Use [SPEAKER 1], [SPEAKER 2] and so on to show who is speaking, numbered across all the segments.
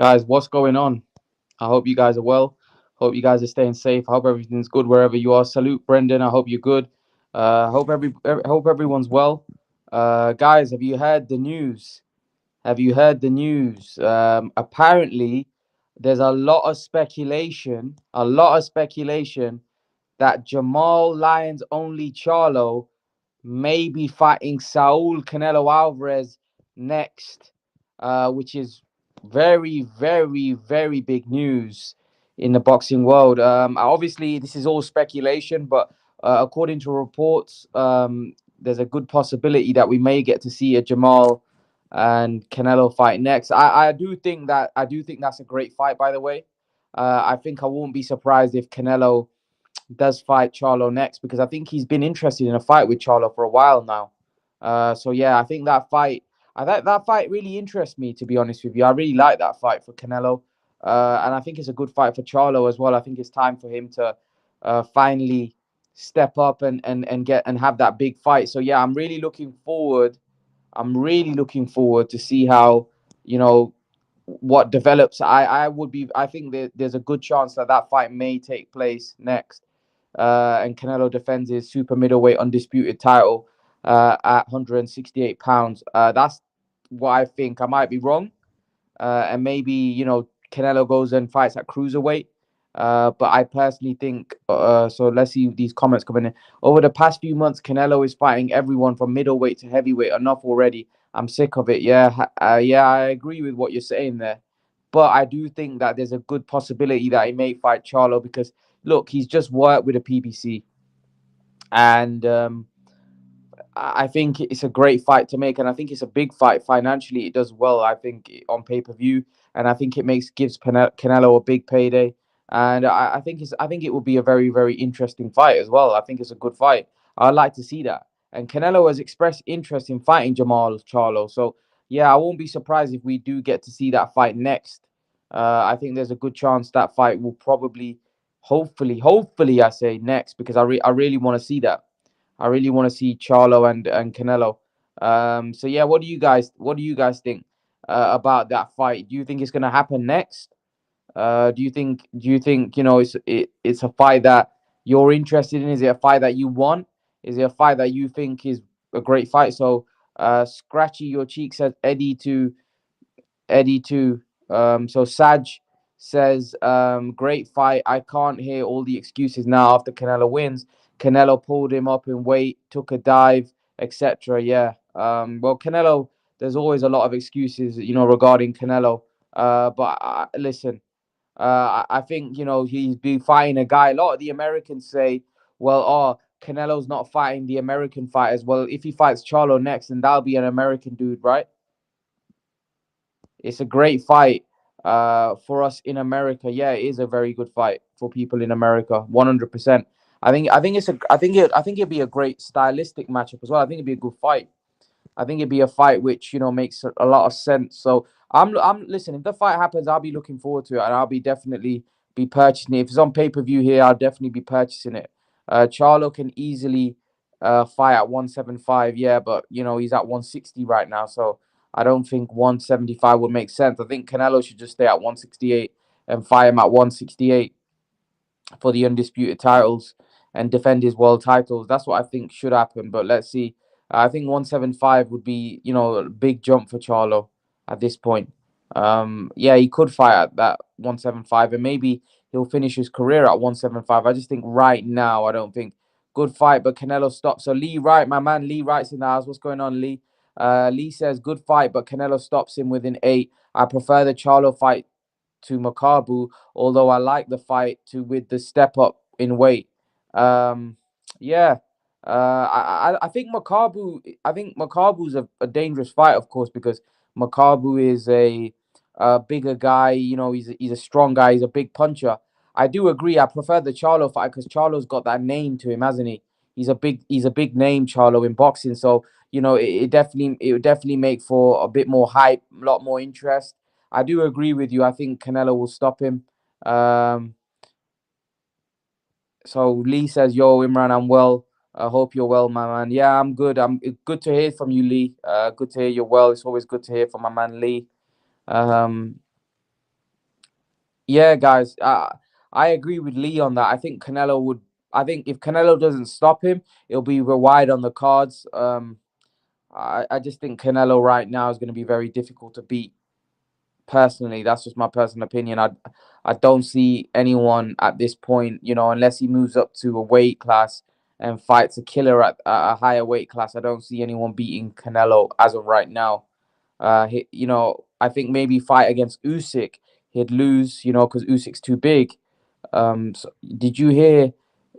[SPEAKER 1] Guys, what's going on? I hope you guys are well. Hope you guys are staying safe. I hope everything's good wherever you are. Salute, Brendan. I hope you're good. Hope everyone's well. Guys, have you heard the news? Have you heard the news? Apparently, there's a lot of speculation that Jamal Lyons only Charlo may be fighting Saul Canelo Alvarez next, which is very, very, very big news in the boxing world. Obviously, this is all speculation, but according to reports, there's a good possibility that we may get to see a Jamal and Canelo fight next. I do think that's a great fight, by the way. I think I won't be surprised if Canelo does fight Charlo next because I think he's been interested in a fight with Charlo for a while now. So yeah, I think that fight really interests me, to be honest with you. I really like that fight for Canelo, and I think it's a good fight for Charlo as well. I think it's time for him to finally step up and get and have that big fight. So yeah, I'm really looking forward. I'm really looking forward to see how you know what develops. I think that there's a good chance that that fight may take place next, and Canelo defends his super middleweight undisputed title at 168 pounds. That's what I think. I might be wrong, and maybe Canelo goes and fights at cruiserweight. But I personally think so. Let's see these comments coming in. Over the past few months, Canelo is fighting everyone from middleweight to heavyweight. Enough already. I'm sick of it. Yeah, I agree with what you're saying there. But I do think that there's a good possibility that he may fight Charlo because look, he's just worked with a PBC, and I think it's a great fight to make, and I think it's a big fight financially. It does well, I think, on pay per view, and I think it gives Canelo a big payday, and I think it will be a very very interesting fight as well. I think it's a good fight. I'd like to see that, and Canelo has expressed interest in fighting Jermall Charlo, so yeah, I won't be surprised if we do get to see that fight next. I think there's a good chance that fight will probably, hopefully, I say next because I really want to see that. I really want to see Charlo and Canelo. So yeah, what do you guys think about that fight? Do you think it's gonna happen next? Do you think it's a fight that you're interested in? Is it a fight that you want? Is it a fight that you think is a great fight? So Scratchy Your Cheek says Eddie too. So Saj says, great fight. I can't hear all the excuses now after Canelo wins. Canelo pulled him up in weight, took a dive, etc. Yeah. Well, Canelo, there's always a lot of excuses, regarding Canelo. But listen, I think he's been fighting a guy. A lot of the Americans say, well, Canelo's not fighting the American fighters. Well, if he fights Charlo next, then that'll be an American dude, right? It's a great fight for us in America. Yeah, it is a very good fight for people in America. 100%. I think it'd be a great stylistic matchup as well. I think it'd be a good fight. I think it'd be a fight which makes a lot of sense. So I'm listen. If the fight happens, I'll be looking forward to it, and I'll be definitely be purchasing it. If it's on pay per view here, I'll definitely be purchasing it. Charlo can easily fight at 175, yeah, but he's at 160 right now, so I don't think 175 would make sense. I think Canelo should just stay at 168 and fight him at 168 for the undisputed titles and defend his world titles. That's what I think should happen. But let's see. I think 175 would be, a big jump for Charlo at this point. Yeah, he could fight at that 175 and maybe he'll finish his career at 175. I just think right now, I don't think good fight, but Canelo stops. So Lee Wright, my man Lee Wright's in the house. What's going on, Lee? Lee says good fight, but Canelo stops him within 8. I prefer the Charlo fight to Makabu, although I like the fight to with the step up in weight. Yeah, I think Makabu's a dangerous fight, of course, because Makabu is a bigger guy. He's a strong guy. He's a big puncher. I do agree. I prefer the Charlo fight because Charlo's got that name to him, hasn't he? He's a big name, Charlo, in boxing. So it would definitely make for a bit more hype, a lot more interest. I do agree with you. I think Canelo will stop him. Um, so Lee says, "Yo, Imran, I'm well. I hope you're well, my man. Yeah, I'm good. It's good to hear from you, Lee. Good to hear you're well. It's always good to hear from my man Lee. Um, Yeah, guys, I agree with Lee on that. I think Canelo would. I think if Canelo doesn't stop him, it'll be wide on the cards. I just think Canelo right now is going to be very difficult to beat. Personally, that's just my personal opinion. I don't see anyone at this point, unless he moves up to a weight class and fights a killer at a higher weight class. I don't see anyone beating Canelo as of right now. I think maybe fight against Usyk, he'd lose, because Usyk's too big. So did you hear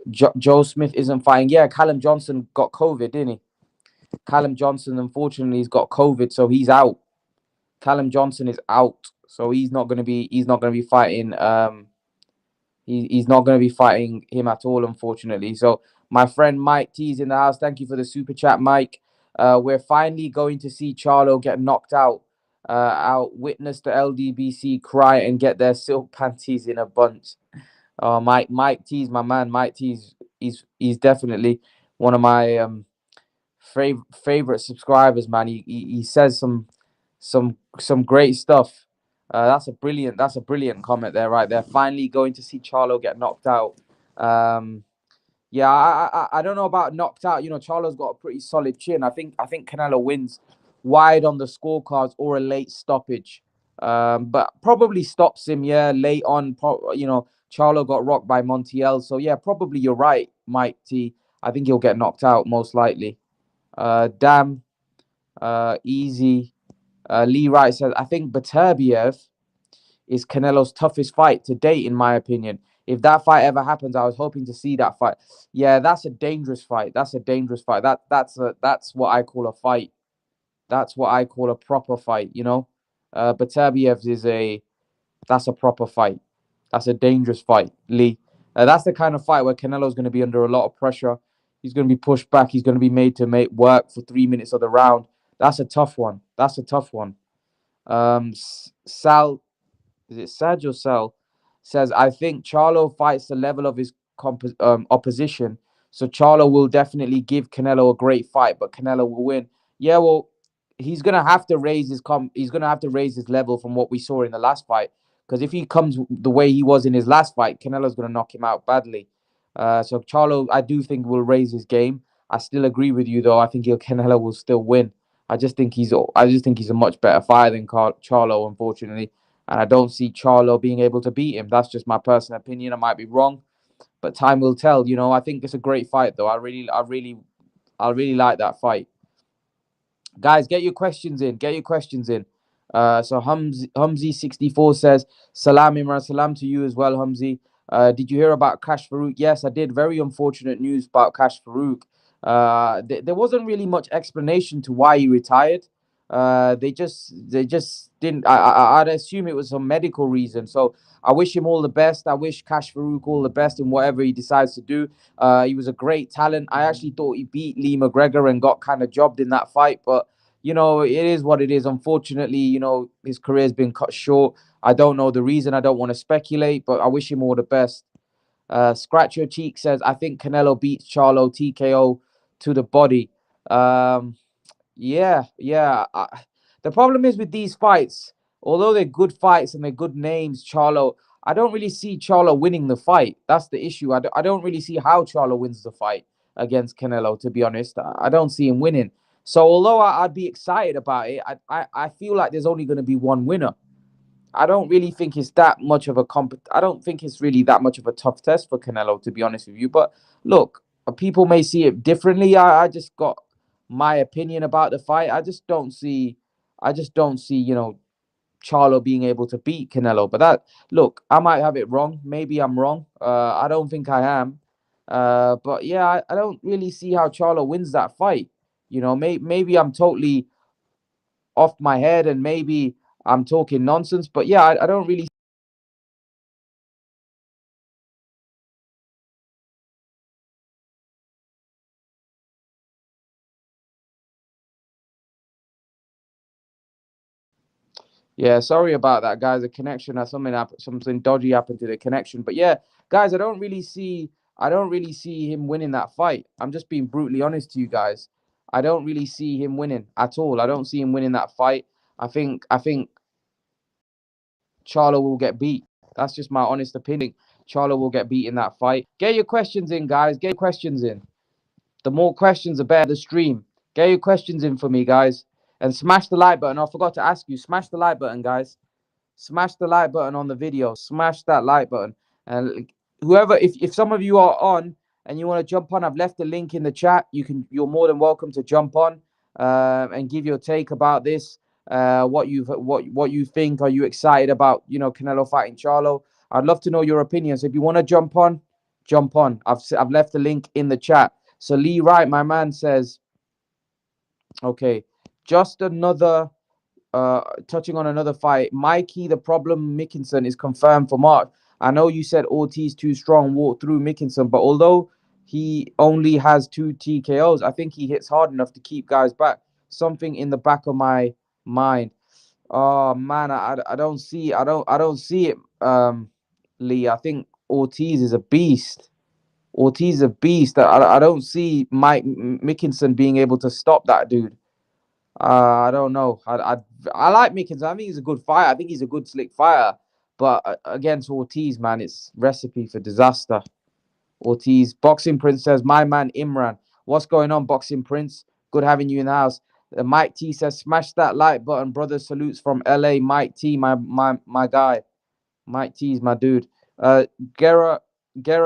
[SPEAKER 1] Joe Smith isn't fighting? Yeah, Callum Johnson got COVID, didn't he? Callum Johnson, unfortunately, he's got COVID, so he's out. Callum Johnson is out, so he's not gonna be. He's not gonna be fighting. He's not gonna be fighting him at all, unfortunately. So my friend Mike T is in the house. Thank you for the super chat, Mike. We're finally going to see Charlo get knocked out. Witness the LDBC cry and get their silk panties in a bunch. Mike T is my man. Mike T is he's definitely one of my favorite subscribers, man. He says some great stuff. That's a brilliant comment there, right there. Finally going to see Charlo get knocked out. Um, yeah, I don't know about knocked out. Charlo's got a pretty solid chin. I think Canelo wins wide on the scorecards or a late stoppage. But probably stops him. Yeah, late on. Charlo got rocked by Montiel. So yeah, probably you're right, Mike T. I think he'll get knocked out most likely. Damn, easy. Lee Wright says, I think Beterbiev is Canelo's toughest fight to date, in my opinion. If that fight ever happens, I was hoping to see that fight. Yeah, that's a dangerous fight. That's a dangerous fight. That's what I call a fight. That's what I call a proper fight. Beterbiev is that's a proper fight. That's a dangerous fight, Lee. That's the kind of fight where Canelo's going to be under a lot of pressure. He's going to be pushed back. He's going to be made to make work for 3 minutes of the round. That's a tough one. That's a tough one. Sal, is it Sergio Sal, says, I think Charlo fights the level of his opposition. So Charlo will definitely give Canelo a great fight, but Canelo will win. Yeah, well, he's gonna have to raise he's gonna have to raise his level from what we saw in the last fight. Because if he comes the way he was in his last fight, Canelo's gonna knock him out badly. So Charlo, I do think will raise his game. I still agree with you though. I think Canelo will still win. I just think he's a much better fighter than Charlo, unfortunately, and I don't see Charlo being able to beat him. That's just my personal opinion. I might be wrong, but time will tell. I think it's a great fight though. I really like that fight. Guys, get your questions in. Get your questions in. So Humzy64 says, Salam Imran, salam to you as well, Humzy. Did you hear about Kash Farouk? Yes, I did. Very unfortunate news about Kash Farouk. There wasn't really much explanation to why he retired. They just didn't. I'd assume it was some medical reason. So I wish him all the best. I wish Kash Farouk all the best in whatever he decides to do. He was a great talent. I actually thought he beat Lee McGregor and got kind of jobbed in that fight, but it is what it is. Unfortunately, his career's been cut short. I don't know the reason. I don't want to speculate, but I wish him all the best. Scratch Your Cheek says, I think Canelo beats Charlo TKO to the body. Um, yeah, yeah. The problem is with these fights, although they're good fights and they're good names, Charlo, I don't really see Charlo winning the fight. That's the issue. I don't really see how Charlo wins the fight against Canelo, to be honest. I don't see him winning. So although I'd be excited about it, I feel like there's only going to be one winner. I don't really think it's that much of a I don't think it's really that much of a tough test for Canelo, to be honest with you. But look, people may see it differently. I just got my opinion about the fight. I just don't see, Charlo being able to beat Canelo. But look, I might have it wrong. Maybe I'm wrong. I don't think I am. But yeah, I don't really see how Charlo wins that fight. Maybe I'm totally off my head and maybe I'm talking nonsense. But yeah, I don't really. Yeah, sorry about that, guys. The connection has something dodgy happened to the connection. But yeah, guys, I don't really see him winning that fight. I'm just being brutally honest to you guys. I don't really see him winning at all. I don't see him winning that fight. I think Charlo will get beat. That's just my honest opinion. Charlo will get beat in that fight. Get your questions in, guys. Get your questions in. The more questions, the better the stream. Get your questions in for me, guys. And smash the like button. I forgot to ask you. Smash the like button, guys. Smash the like button on the video. Smash that like button. And whoever, if some of you are on and you want to jump on, I've left the link in the chat. You're more than welcome to jump on and give your take about this. What you think? Are you excited about Canelo fighting Charlo? I'd love to know your opinions. If you want to jump on, jump on. I've left the link in the chat. So Lee Wright, my man, says, okay, just another touching on another fight. Mikey, the problem Mickinson is confirmed for March. I know you said Ortiz too strong, walked through Mickinson, but although he only has 2 TKOs, I think he hits hard enough to keep guys back. Something in the back of my mind. Oh man, I don't see I don't see it. Lee, I think Ortiz is a beast. Ortiz is a beast. I don't see Mike Mickinson being able to stop that dude. I don't know. I like Mickens. I think he's a good fighter. I think he's a good slick fighter. But against Ortiz, man, it's recipe for disaster. Ortiz. Boxing Prince says, my man Imran. What's going on, Boxing Prince? Good having you in the house. Mike T says, smash that like button, brother. Salutes from LA. Mike T, my guy. Mike T is my dude. Guerra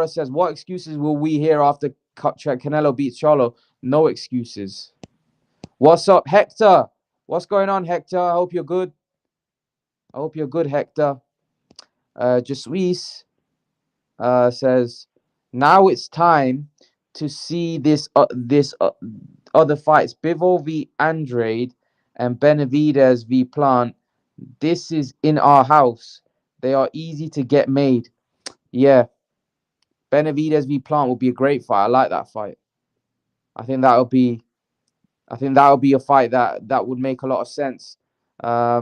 [SPEAKER 1] says, what excuses will we hear after Canelo beats Charlo? No excuses. What's up, Hector? What's going on, Hector? I hope you're good. I hope you're good, Hector. Jesuis says, now it's time to see this other fights. Bivol v. Andrade and Benavidez v. Plant. This is in our house. They are easy to get made. Yeah. Benavidez v. Plant will be a great fight. I like that fight. I think that would be a fight that would make a lot of sense. I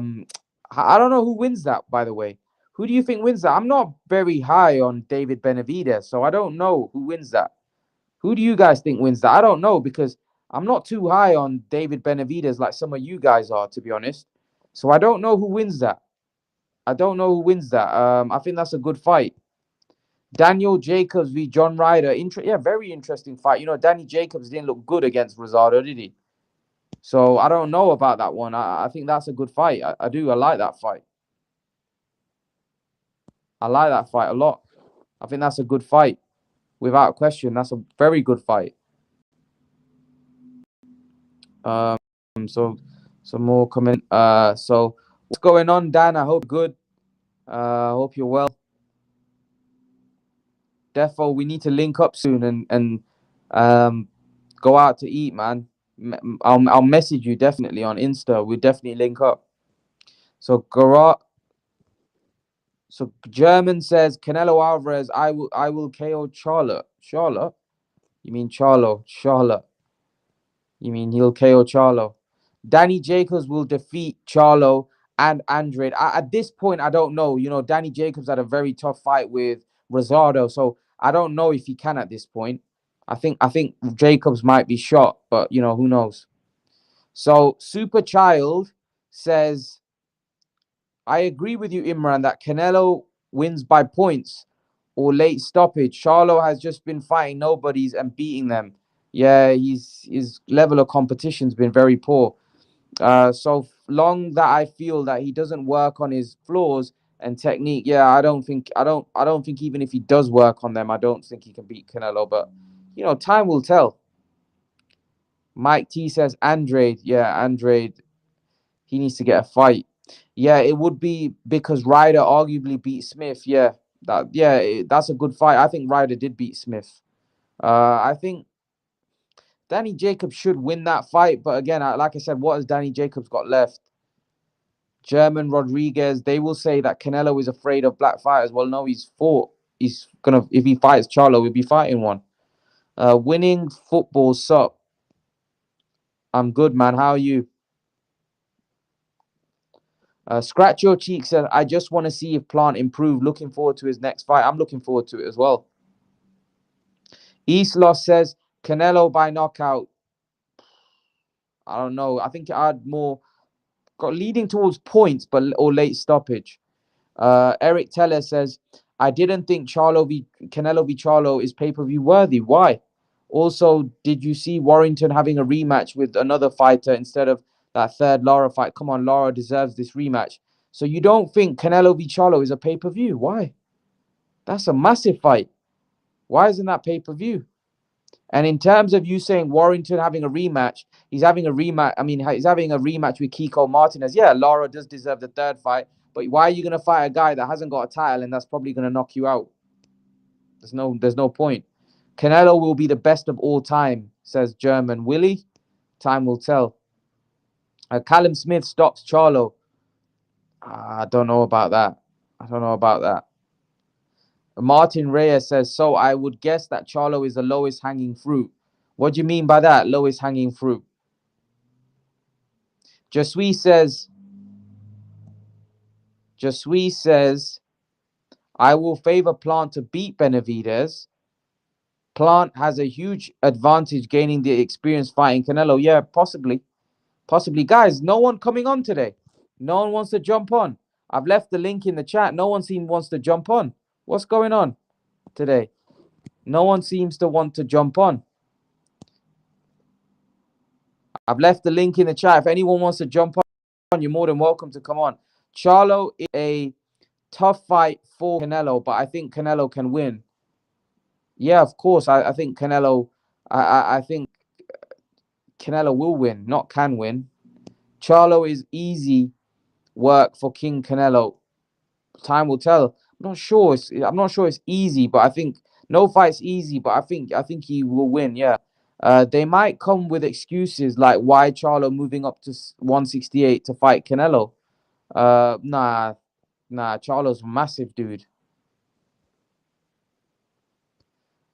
[SPEAKER 1] don't know who wins that, by the way. Who do you think wins that? I'm not very high on David Benavidez, so I don't know who wins that. Who do you guys think wins that? I don't know because I'm not too high on David Benavidez like some of you guys are, to be honest. So I don't know who wins that. I don't know who wins that. I think that's a good fight. Daniel Jacobs v. John Ryder. Very interesting fight. Danny Jacobs didn't look good against Rosado, did he? So I don't know about that one. I think that's a good fight. I do. I like that fight. I like that fight a lot. I think that's a good fight. Without question, that's a very good fight. So some more coming. So what's going on, Dan? I hope you're good. I hope you're well. Defo, we need to link up soon and go out to eat, man. I'll message you definitely on Insta. We'll definitely link up. So German says Canelo Alvarez, I will KO Charlotte. Charlotte? You mean Charlo? Charlotte. You mean he'll KO Charlo? Danny Jacobs will defeat Charlo and Andrade. At this point, I don't know. Danny Jacobs had a very tough fight with Rosado, so I don't know if he can at this point. I think Jacobs might be shot, but who knows? So Super Child says, I agree with you, Imran, that Canelo wins by points or late stoppage. Charlo has just been fighting nobodies and beating them. Yeah, his level of competition's been very poor. So long that I feel that he doesn't work on his flaws and technique. Yeah, I don't think even if he does work on them, I don't think he can beat Canelo. But time will tell. Mike T says Andrade. Yeah, Andrade. He needs to get a fight. Yeah, it would be because Ryder arguably beat Smith. Yeah, that's a good fight. I think Ryder did beat Smith. I think Danny Jacobs should win that fight, but again, like I said, what has Danny Jacobs got left? German Rodriguez, they will say that Canelo is afraid of black fighters. Well, no, he's fought. If he fights Charlo, he'll be fighting one. Winning football sup. I'm good, man. How are you? Scratch Your Cheek says, I just want to see if Plant improve. Looking forward to his next fight. I'm looking forward to it as well. East Loss says, Canelo by knockout. I don't know. I think I'd more got leading towards points, or late stoppage. Eric Teller says, I didn't think Canelo v Charlo is pay-per-view worthy. Why? Also, did you see Warrington having a rematch with another fighter instead of that third Lara fight? Come on, Lara deserves this rematch. So you don't think Canelo v Charlo is a pay-per-view? Why? That's a massive fight. Why isn't that pay-per-view? And in terms of you saying Warrington having a rematch, he's having a rematch. I mean, he's having a rematch with Kiko Martinez. Yeah, Lara does deserve the third fight. But why are you going to fight a guy that hasn't got a title and that's probably going to knock you out? There's no point. Canelo will be the best of all time, says German. Willie, time will tell. Callum Smith stops Charlo. I don't know about that. I don't know about that. Martin Reyes says, so I would guess that Charlo is the lowest hanging fruit. What do you mean by that, lowest hanging fruit? Jasui says, I will favor Plant to beat Benavidez. Plant has a huge advantage gaining the experience fighting Canelo. Yeah, possibly. Possibly. Guys, no one coming on today. No one wants to jump on. I've left the link in the chat. No one wants to jump on. What's going on today? No one seems to want to jump on. I've left the link in the chat. If anyone wants to jump on, you're more than welcome to come on. Charlo is a tough fight for Canelo, but I think Canelo can win. Yeah, of course. I think Canelo. I think Canelo will win, not can win. Charlo is easy work for King Canelo. Time will tell. I'm not sure it's easy, but I think no fight's easy. But I think he will win. Yeah. They might come with excuses like why Charlo moving up to 168 to fight Canelo. Nah. Charlo's massive, dude.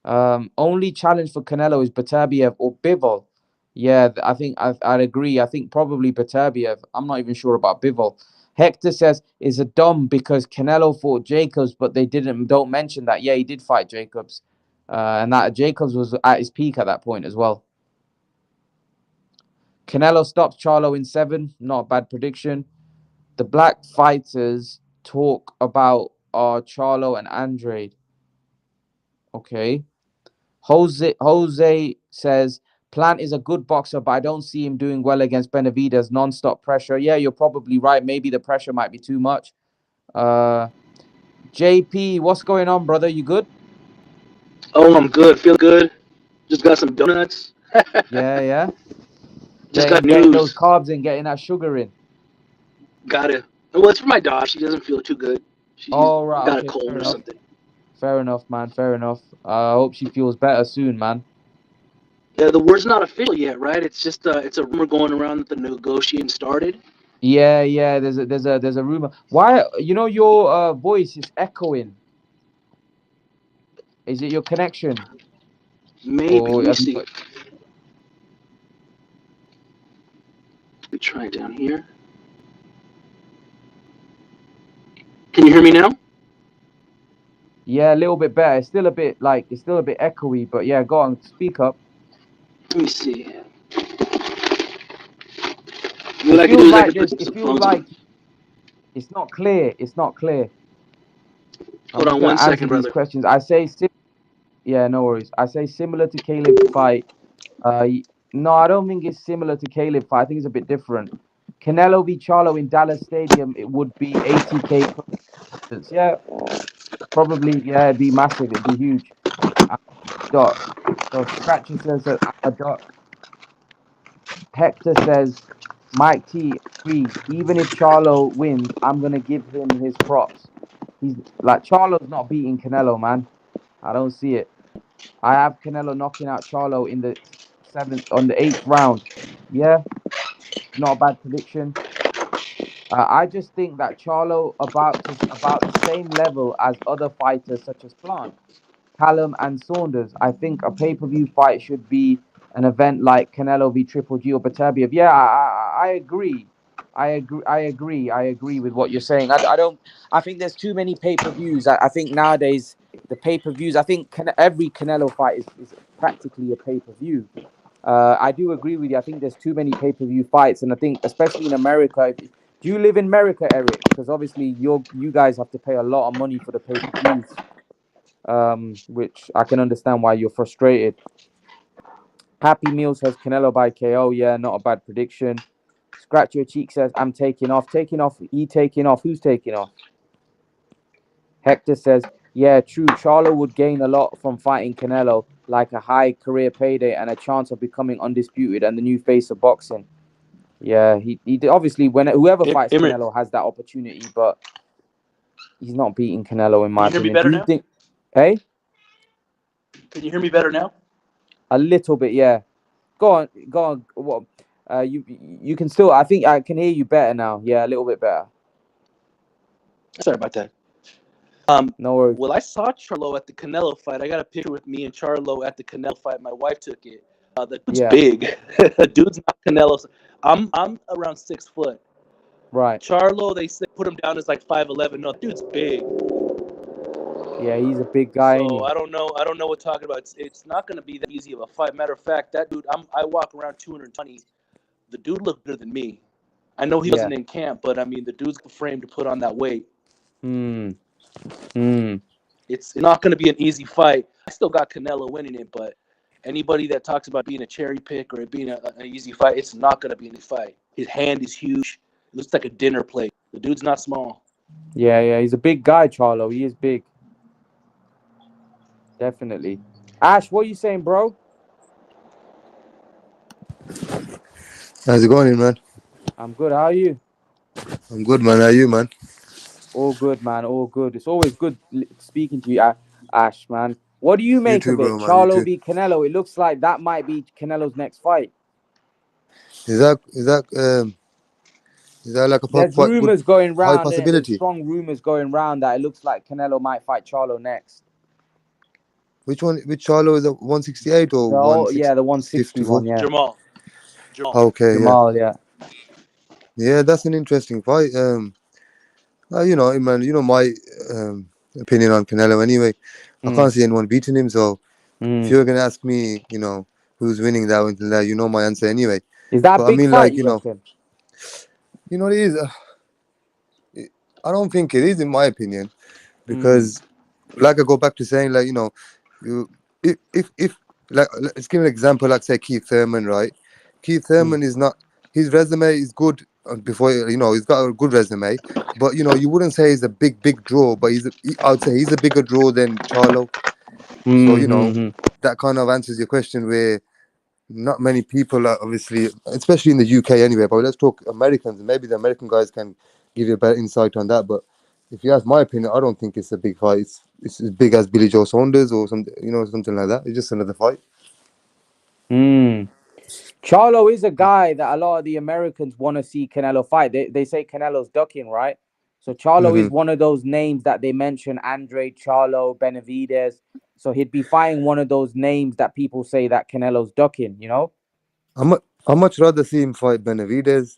[SPEAKER 1] Only challenge for Canelo is Beterbiev or Bivol. Yeah, I think I'd agree. I think probably Beterbiev. I'm not even sure about Bivol. Hector says is a dumb because Canelo fought Jacobs, but they don't mention that. Yeah, he did fight Jacobs, and that Jacobs was at his peak at that point as well. Canelo stops Charlo in 7. Not a bad prediction. The black fighters talk about Charlo and Andrade. Okay. Jose says Plant is a good boxer, but I don't see him doing well against Benavidez. Non-stop pressure. Yeah, you're probably right. Maybe the pressure might be too much. JP, what's going on, brother? You good?
[SPEAKER 2] Oh, I'm good. Feel good. Just got some donuts.
[SPEAKER 1] Yeah.
[SPEAKER 2] Just got
[SPEAKER 1] Getting those
[SPEAKER 2] news.
[SPEAKER 1] carbs in, getting that sugar in.
[SPEAKER 2] Got it. Well, it's for my dog. She doesn't feel too good. She's
[SPEAKER 1] All right,
[SPEAKER 2] got a
[SPEAKER 1] okay,
[SPEAKER 2] cold
[SPEAKER 1] fair
[SPEAKER 2] or
[SPEAKER 1] enough.
[SPEAKER 2] something.
[SPEAKER 1] Fair enough, man. Fair enough. I hope she feels better soon, man.
[SPEAKER 2] Yeah, the word's not official yet, right? It's a rumor going around that the negotiating started.
[SPEAKER 1] Yeah. There's a rumor. Why? Your voice is echoing. Is it your connection?
[SPEAKER 2] Maybe.
[SPEAKER 1] Or
[SPEAKER 2] Let me
[SPEAKER 1] have you
[SPEAKER 2] see.
[SPEAKER 1] got?
[SPEAKER 2] Let me try it down here. Can you hear me now?
[SPEAKER 1] Yeah, a little bit better. It's still a bit echoey, but yeah, go on, speak up.
[SPEAKER 2] Let me see. What I can do is I can put
[SPEAKER 1] It
[SPEAKER 2] some
[SPEAKER 1] feels
[SPEAKER 2] phones on.
[SPEAKER 1] like it's not clear. It's not clear. I'm
[SPEAKER 2] Hold
[SPEAKER 1] just
[SPEAKER 2] on
[SPEAKER 1] gonna
[SPEAKER 2] one
[SPEAKER 1] answer
[SPEAKER 2] second,
[SPEAKER 1] these
[SPEAKER 2] brother.
[SPEAKER 1] questions. Yeah, no worries. I say similar to Caleb fight. No, I don't think it's similar to Caleb fight. I think it's a bit different. Canelo v Charlo in Dallas Stadium, it would be 80K plus. Yeah, probably. Yeah, it'd be massive. It'd be huge. Dot. So Scratcher says that I'm a dot. Hector says, Mike T agrees. Even if Charlo wins, I'm gonna give him his props. He's like Charlo's not beating Canelo, man. I don't see it. I have Canelo knocking out Charlo in the on the 8th round. Yeah, not a bad prediction. I just think that Charlo about the same level as other fighters such as Plant, Callum and Saunders. I think a pay-per-view fight should be an event like Canelo v Triple G or Beterbiev. Yeah, I agree. I agree with what you're saying. I don't. I think there's too many pay-per-views. I think nowadays the pay-per-views. I think every Canelo fight is practically a pay-per-view. I do agree with you. I think there's too many pay-per-view fights, and I think especially in America, Do you live in America, Eric? Because obviously you guys have to pay a lot of money for the pay-per-views, which I can understand why you're frustrated. Happy Meal says Canelo by KO. Yeah, not a bad prediction. Scratch Your Cheek says I'm taking off. Taking off. He taking off. Who's taking off? Hector says, yeah, true. Charlo would gain a lot from fighting Canelo, like a high career payday and a chance of becoming undisputed and the new face of boxing. Yeah, he obviously when whoever fights
[SPEAKER 2] Imran,
[SPEAKER 1] Canelo has that opportunity, but he's not beating Canelo in
[SPEAKER 2] can
[SPEAKER 1] my
[SPEAKER 2] you hear me
[SPEAKER 1] opinion. Do
[SPEAKER 2] better
[SPEAKER 1] you
[SPEAKER 2] now?
[SPEAKER 1] think? Hey,
[SPEAKER 2] Can you hear me better now?
[SPEAKER 1] a little bit, yeah. Go on, go on. What? You can still. I think I can hear you better now. Yeah, a little bit better.
[SPEAKER 2] Sorry about that.
[SPEAKER 1] No worries.
[SPEAKER 2] Well, I saw Charlo at the Canelo fight. I got a picture with me and Charlo at the Canelo fight. My wife took it. The dude's
[SPEAKER 1] Yeah,
[SPEAKER 2] big. The dude's not Canelo. I'm around 6 foot.
[SPEAKER 1] right.
[SPEAKER 2] Charlo, they say put him down as like 5'11". No, dude's big.
[SPEAKER 1] Yeah, he's a big guy, ain't
[SPEAKER 2] So
[SPEAKER 1] he?
[SPEAKER 2] I don't know. I don't know what talking about. It's not going to be that easy of a fight. Matter of fact, that dude, I walk around 220. The dude looked better than me. I know he
[SPEAKER 1] Yeah.
[SPEAKER 2] wasn't in camp, but I mean, the dude's framed to put on that weight.
[SPEAKER 1] Hmm. Hmm.
[SPEAKER 2] It's not going to be an easy fight. I still got Canelo winning it, but anybody that talks about being a cherry pick or it being an easy fight, it's not going to be an easy fight. His hand is huge. It looks like a dinner plate. The dude's not small.
[SPEAKER 1] Yeah, yeah. He's a big guy, Charlo. He is big, definitely. Ash, what are you saying, bro?
[SPEAKER 3] How's it going, man?
[SPEAKER 1] I'm good. How are you?
[SPEAKER 3] I'm good, man. How are you, man?
[SPEAKER 1] All good, man. All good. It's always good speaking to you, Ash, man. What do you
[SPEAKER 3] You
[SPEAKER 1] make
[SPEAKER 3] too,
[SPEAKER 1] of it?
[SPEAKER 3] bro, man. You
[SPEAKER 1] Charlo
[SPEAKER 3] too.
[SPEAKER 1] v Canelo. It looks like that might be Canelo's next fight.
[SPEAKER 3] Is that like a
[SPEAKER 1] There's
[SPEAKER 3] quite good
[SPEAKER 1] rumors going
[SPEAKER 3] high
[SPEAKER 1] round, and there's
[SPEAKER 3] possibility?
[SPEAKER 1] strong rumors going round that it looks like Canelo might fight Charlo next.
[SPEAKER 3] Which one? Which Charlo is it? 168 or
[SPEAKER 1] Yeah, the 160
[SPEAKER 3] 154?
[SPEAKER 1] one. Yeah,
[SPEAKER 2] Jamal. Jamal.
[SPEAKER 3] Okay, yeah,
[SPEAKER 1] Jamal. Yeah.
[SPEAKER 3] yeah. That's an interesting fight. Man. You know my opinion on Canelo. Anyway, I
[SPEAKER 1] Mm,
[SPEAKER 3] can't see anyone beating him. So if
[SPEAKER 1] mm.
[SPEAKER 3] you're gonna ask me, who's winning that one, you know my answer anyway.
[SPEAKER 1] Is that a
[SPEAKER 3] But I
[SPEAKER 1] big
[SPEAKER 3] mean,
[SPEAKER 1] fight?
[SPEAKER 3] like,
[SPEAKER 1] You reckon?
[SPEAKER 3] it is. I don't think it is, in my opinion,
[SPEAKER 1] Mm,
[SPEAKER 3] because like I go back to saying, like, you if like let's give an example, like say Keith Thurman, right? Keith
[SPEAKER 1] mm,
[SPEAKER 3] Thurman is not, his resume is good, before, he's got a good resume, but you wouldn't say he's a big draw, but I would say he's a bigger draw than Charlo. So
[SPEAKER 1] mm, mm, mm.
[SPEAKER 3] that kind of answers your question, where not many people are, obviously, especially in the UK anyway. But let's talk Americans, and maybe the American guys can give you a better insight on that. But if you ask my opinion, I don't think it's a big fight. It's as big as Billy Joe Saunders or something, something like that. It's just another fight.
[SPEAKER 1] Mm. Charlo is a guy that a lot of the Americans want to see Canelo fight. They say Canelo's ducking, right? So Charlo
[SPEAKER 3] hmm
[SPEAKER 1] is one of those names that they mention, Andre Charlo, Benavidez. So he'd be fighting one of those names that people say that Canelo's ducking, you know?
[SPEAKER 3] I much rather see him fight Benavidez,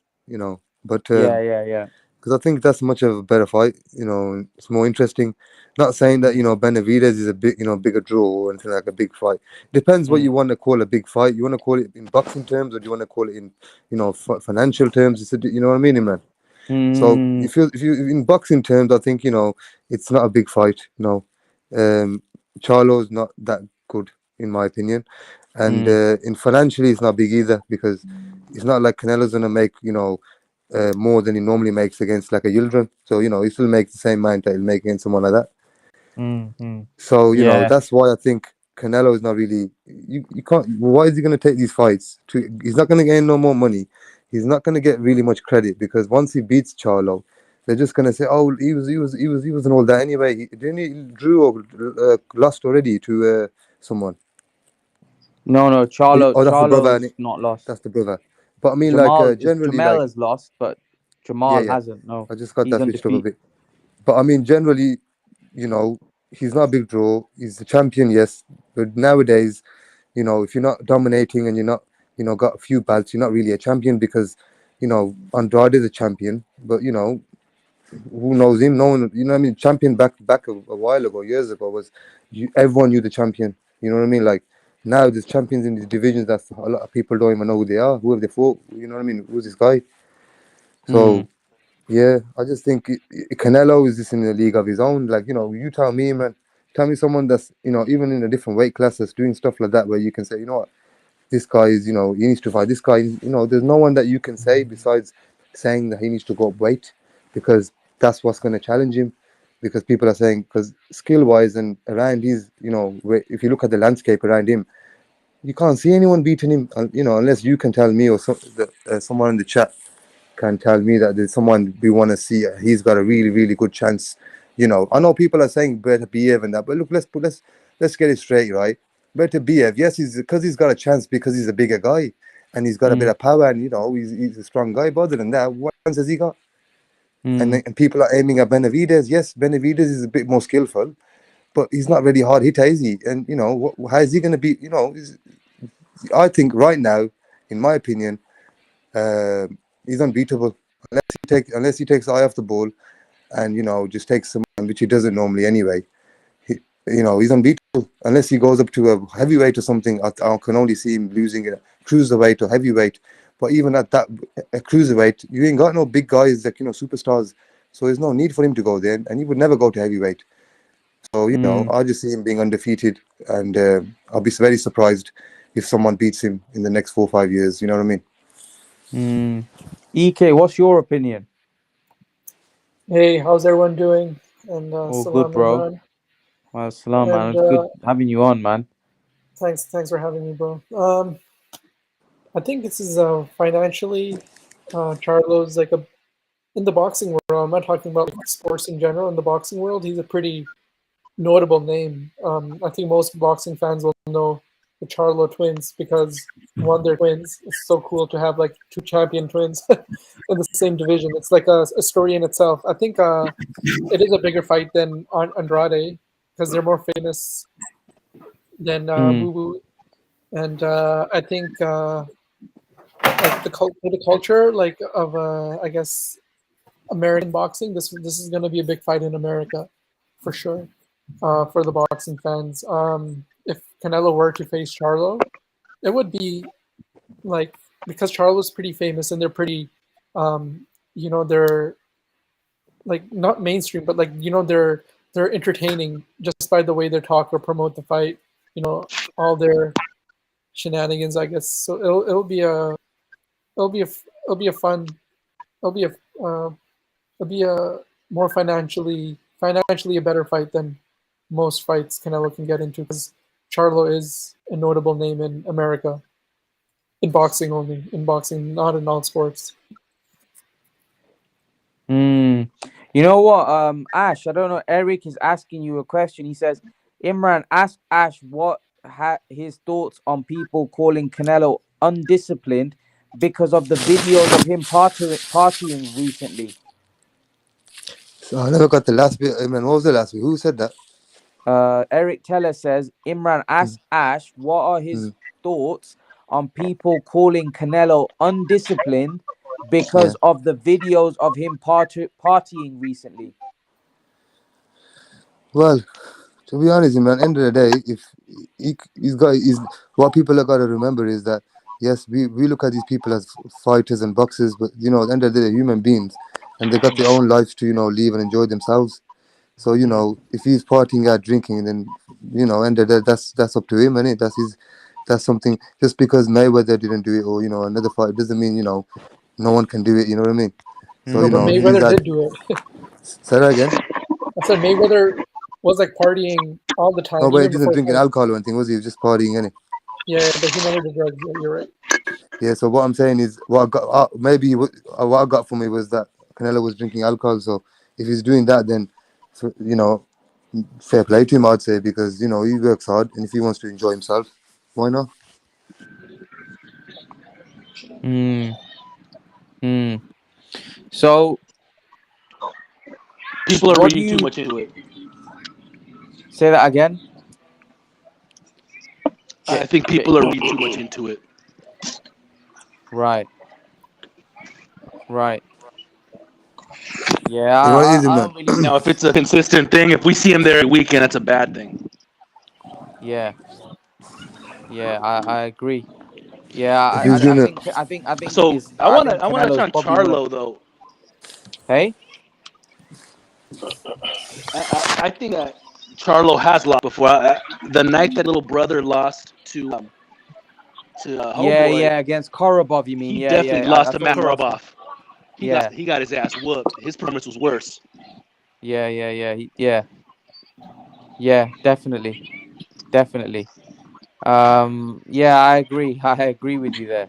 [SPEAKER 3] but
[SPEAKER 1] Yeah, yeah, yeah.
[SPEAKER 3] because I think that's much of a better fight. It's more interesting. Not saying that
[SPEAKER 1] Mm,
[SPEAKER 3] Benavidez is a big, bigger draw or anything, like a big fight. Depends what
[SPEAKER 1] mm,
[SPEAKER 3] you want to call a big fight. You want to call it in boxing terms, or do you want to call it in, financial terms? You know what I mean, man. So
[SPEAKER 1] mm,
[SPEAKER 3] if you in boxing terms, I think it's not a big fight. Charlo's not that good, in my opinion, and
[SPEAKER 1] mm,
[SPEAKER 3] in financially, it's not big either, because it's not like Canelo's gonna make more than he normally makes against like a Yildirim. So he still makes the same amount that he'll make against someone like that.
[SPEAKER 1] mm.
[SPEAKER 3] So
[SPEAKER 1] Yeah.
[SPEAKER 3] that's why I think Canelo is not really. You can't. Why is he going to take these fights? He's not going to gain no more money. He's not going to get really much credit, because once he beats Charlo, they're just going to say, "Oh, he wasn't all that anyway. Didn't he drew or lost already to someone?
[SPEAKER 1] No,
[SPEAKER 3] Oh, that's the brother,
[SPEAKER 1] Charlo's
[SPEAKER 3] and
[SPEAKER 1] not lost.
[SPEAKER 3] that's the brother." But I mean, like, generally,
[SPEAKER 1] Jamel
[SPEAKER 3] like,
[SPEAKER 1] has lost, but
[SPEAKER 3] yeah,
[SPEAKER 1] Jamal
[SPEAKER 3] yeah.
[SPEAKER 1] hasn't. No,
[SPEAKER 3] I just got
[SPEAKER 1] he's
[SPEAKER 3] that switched up a
[SPEAKER 1] undefeated.
[SPEAKER 3] bit. But I mean, generally, you know, he's not a big draw. He's the champion, yes. But nowadays, if you're not dominating and you're not, got a few belts, you're not really a champion, because, Andrade is a champion. But, who knows him? No one, you know what I mean? Champion back a while ago, years ago, was everyone knew the champion. You know what I mean? Like, now there's champions in these divisions that a lot of people don't even know who they are. Who have they fought? You know what I mean? Who's this guy?
[SPEAKER 1] Mm,
[SPEAKER 3] So Yeah, I just think Canelo is just in a league of his own. Like, you tell me, man, tell me someone that's, even in a different weight class that's doing stuff like that where you can say, you know what, this guy is, he needs to fight. This guy, there's no one that you can say besides saying that he needs to go up weight because that's what's going to challenge him. Because people are saying, because skill wise and around his, if you look at the landscape around him, you can't see anyone beating him, unless you can tell me or someone in the chat can tell me that there's someone we want to see. He's got a really, really good chance. I know people are saying better behave and that, but look, let's get it straight, right? Better behave. Yes, he's because he's got a chance because he's a bigger guy and he's got a bit
[SPEAKER 1] Mm,
[SPEAKER 3] of power and he's a strong guy. But other than that, what chance has he got? And,
[SPEAKER 1] mm,
[SPEAKER 3] and people are aiming at Benavidez. Yes, Benavidez is a bit more skillful, but he's not really hard hitter, is he? And how is he going to be? I think right now, in my opinion, uh, he's unbeatable unless he takes the eye off the ball and just takes some, which he doesn't normally anyway. He, he's unbeatable unless he goes up to a heavyweight or something. I can only see him losing a cruiserweight or heavyweight. But even at that a cruiserweight, you ain't got no big guys like superstars. So there's no need for him to go there, and he would never go to heavyweight. So
[SPEAKER 1] mm,
[SPEAKER 3] I just see him being undefeated, and I'll be very surprised if someone beats him in the next 4 or 5 years. You know what I mean?
[SPEAKER 1] mm. EK, what's your opinion?
[SPEAKER 4] Hey, how's everyone doing? And
[SPEAKER 1] All good,
[SPEAKER 4] salam
[SPEAKER 1] bro.
[SPEAKER 4] Imran.
[SPEAKER 1] Well, salam, man.
[SPEAKER 4] And
[SPEAKER 1] It's good having you on, man.
[SPEAKER 4] thanks for having me, bro. I think this is financially, Charlo's like a in the boxing world. I'm not talking about like sports in general. In the boxing world, he's a pretty notable name. I think most boxing fans will know the Charlo twins because one, they're twins. It's so cool to have like two champion twins in the same division. It's like a story in itself. I think it is a bigger fight than Andrade because they're more famous than
[SPEAKER 1] Mm,
[SPEAKER 4] Boo Boo, and I think like the culture like of I guess American boxing. This is going to be a big fight in America for sure for the boxing fans. If Canelo were to face Charlo, it would be like because Charlo's pretty famous and they're pretty, they're like not mainstream, but like they're entertaining just by the way they talk or promote the fight. All their shenanigans, I guess. So it'll be a fun it'll be a uh, it'll be a more financially a better fight than most fights Canelo can get into because Charlo is a notable name in America in boxing only in boxing, not in all sports.
[SPEAKER 1] mm. You know what, Ash? I don't know. Eric is asking you a question. He says, Imran, ask Ash what his thoughts on people calling Canelo undisciplined because of the videos of him partying recently.
[SPEAKER 3] So I never got the last bit. I mean, what was the last bit? Who said that?
[SPEAKER 1] Eric Teller says, Imran, ask Ash what are his
[SPEAKER 3] Mm,
[SPEAKER 1] thoughts on people calling Canelo undisciplined
[SPEAKER 3] yeah.
[SPEAKER 1] because of the videos of him partying recently.
[SPEAKER 3] Well, to be honest, man, end of the day, if he's what people have got to remember is that yes, we look at these people as fighters and boxers, but at the end of the day, they're human beings, and they got their own lives to live and enjoy themselves. So
[SPEAKER 1] Mm,
[SPEAKER 3] if he's partying out drinking, then end of the day, that's up to him, and that's something. Just because Mayweather didn't do it, or another fight, doesn't mean no one can do it. You know what I mean? So
[SPEAKER 4] No, but
[SPEAKER 1] mm,
[SPEAKER 3] he's
[SPEAKER 4] Mayweather
[SPEAKER 3] that.
[SPEAKER 4] did do it.
[SPEAKER 3] Say that again.
[SPEAKER 4] I said Mayweather was like partying all the time,
[SPEAKER 3] No, but he
[SPEAKER 4] even
[SPEAKER 3] didn't
[SPEAKER 4] before
[SPEAKER 3] drinking
[SPEAKER 4] fights.
[SPEAKER 3] alcohol or anything, was he? He was just partying, innit?
[SPEAKER 4] Yeah, but he never did drugs. Yeah, you're right.
[SPEAKER 3] Yeah, so what I'm saying is, what I got, what I got for me was that Canelo was drinking alcohol. So if he's doing that, then, fair play to him, I'd say, because he works hard, and if he wants to enjoy himself, why not?
[SPEAKER 1] mm, mm. So,
[SPEAKER 2] People are
[SPEAKER 1] what do
[SPEAKER 2] reading too
[SPEAKER 1] you
[SPEAKER 2] much into it.
[SPEAKER 1] say that again?
[SPEAKER 2] I
[SPEAKER 1] Say,
[SPEAKER 2] think
[SPEAKER 1] say,
[SPEAKER 2] people are reading too much into it.
[SPEAKER 1] right, right. Yeah,
[SPEAKER 3] You know what it is,
[SPEAKER 1] I
[SPEAKER 3] man.
[SPEAKER 1] don't really.
[SPEAKER 2] Now, if it's a consistent thing, if we see him there every weekend, that's a bad thing.
[SPEAKER 1] Yeah, yeah, I agree. Yeah,
[SPEAKER 3] If he's
[SPEAKER 1] I
[SPEAKER 3] doing it,
[SPEAKER 1] think I think
[SPEAKER 2] So
[SPEAKER 1] is I think
[SPEAKER 2] I wanna touch
[SPEAKER 1] Canelo's
[SPEAKER 2] on
[SPEAKER 1] probably one of.
[SPEAKER 2] Charlo though.
[SPEAKER 1] Hey,
[SPEAKER 2] I think that Charlo has lost before. The night that little brother lost to
[SPEAKER 1] yeah,
[SPEAKER 2] Homeboy,
[SPEAKER 1] yeah, against Korobov, you mean?
[SPEAKER 2] he
[SPEAKER 1] Yeah,
[SPEAKER 2] definitely
[SPEAKER 1] yeah.
[SPEAKER 2] lost
[SPEAKER 1] I
[SPEAKER 2] to
[SPEAKER 1] thought he lost to.
[SPEAKER 2] Makarabov. He
[SPEAKER 1] Yeah,
[SPEAKER 2] got his ass whooped. His performance was worse.
[SPEAKER 1] yeah, yeah, yeah, yeah, yeah. Definitely, definitely. Yeah, I agree. I agree with you there.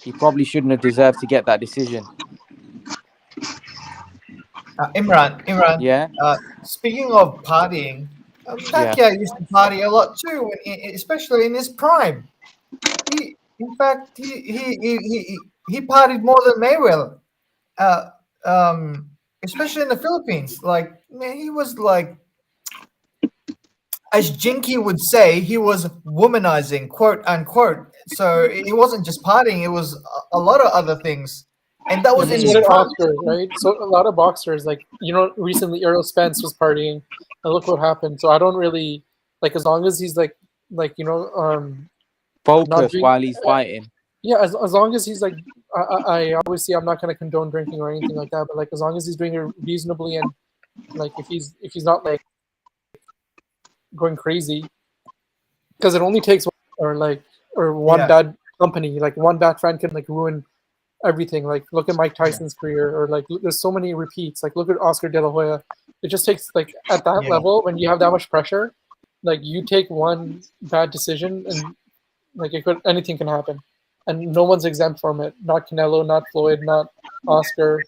[SPEAKER 1] He probably shouldn't have deserved to get that decision.
[SPEAKER 5] Imran.
[SPEAKER 1] Yeah,
[SPEAKER 5] Speaking of partying,
[SPEAKER 1] yeah.
[SPEAKER 5] Pacquiao used to party a lot too, especially in his prime. In fact, he partied more than Mayweather. Uh, Especially in the Philippines. Like, man, he was like, as Jinky would say, he was womanizing, quote unquote. So it wasn't just partying; it was a lot of other things, and that
[SPEAKER 4] Yeah,
[SPEAKER 5] was
[SPEAKER 4] but
[SPEAKER 5] in
[SPEAKER 4] so
[SPEAKER 5] his
[SPEAKER 1] Mm.
[SPEAKER 4] did
[SPEAKER 5] prime.
[SPEAKER 4] Oscar, right? So a lot of boxers, like recently Errol Spence was partying, and look what happened. So I don't really like as long as he's like not
[SPEAKER 1] Focus
[SPEAKER 4] drink.
[SPEAKER 1] while he's fighting.
[SPEAKER 4] Yeah, as long as he's like, I obviously I'm not going to condone drinking or anything like that, but like as long as he's doing it reasonably and like if he's not like going crazy, because it only takes one
[SPEAKER 5] Yeah,
[SPEAKER 4] bad company, like one bad friend can like ruin everything. Like look at Mike
[SPEAKER 5] yeah,
[SPEAKER 4] Tyson's career, or like there's so many repeats. Like look at Oscar De La Hoya. It just takes like at that
[SPEAKER 5] yeah.
[SPEAKER 4] level when you have that much pressure, like you take one bad decision and like anything can happen, and no one's exempt from it. Not Canelo, not Floyd, not Oscar,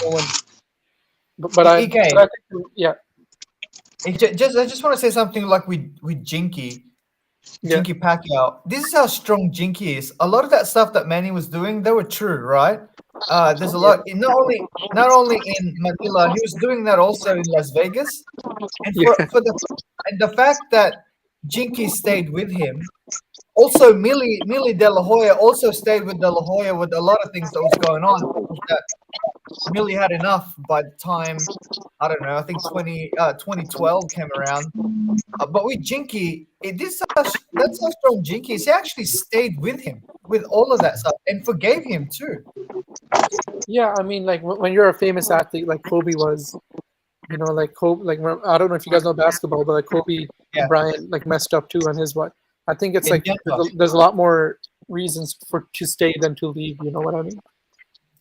[SPEAKER 4] no one.
[SPEAKER 5] Again,
[SPEAKER 4] But I think yeah,
[SPEAKER 5] I just want to say something like with Jinky.
[SPEAKER 4] yeah,
[SPEAKER 5] Jinky Pacquiao. This is how strong Jinky is. A lot of that stuff that Manny was doing, they were true, right? There's a
[SPEAKER 4] yeah,
[SPEAKER 5] lot. Not only in Manila, he was doing that also in Las Vegas. And
[SPEAKER 4] yeah,
[SPEAKER 5] for the fact that Jinky stayed with him, also Millie De La Hoya also stayed with De La Hoya with a lot of things that was going on. That Millie had enough by the time, I don't know, I think 2012 came around. But with Jinky, that's how strong Jinky is. He actually stayed with him with all of that stuff and forgave him too.
[SPEAKER 4] yeah. I mean, like when you're a famous athlete like Kobe was, like Kobe, like I don't know if you guys know basketball, but like Kobe
[SPEAKER 5] Yeah,
[SPEAKER 4] Bryant like messed up too on his what. I think it's
[SPEAKER 5] in
[SPEAKER 4] like
[SPEAKER 5] Denver.
[SPEAKER 4] there's a lot more reasons for to stay than to leave. You know what I mean?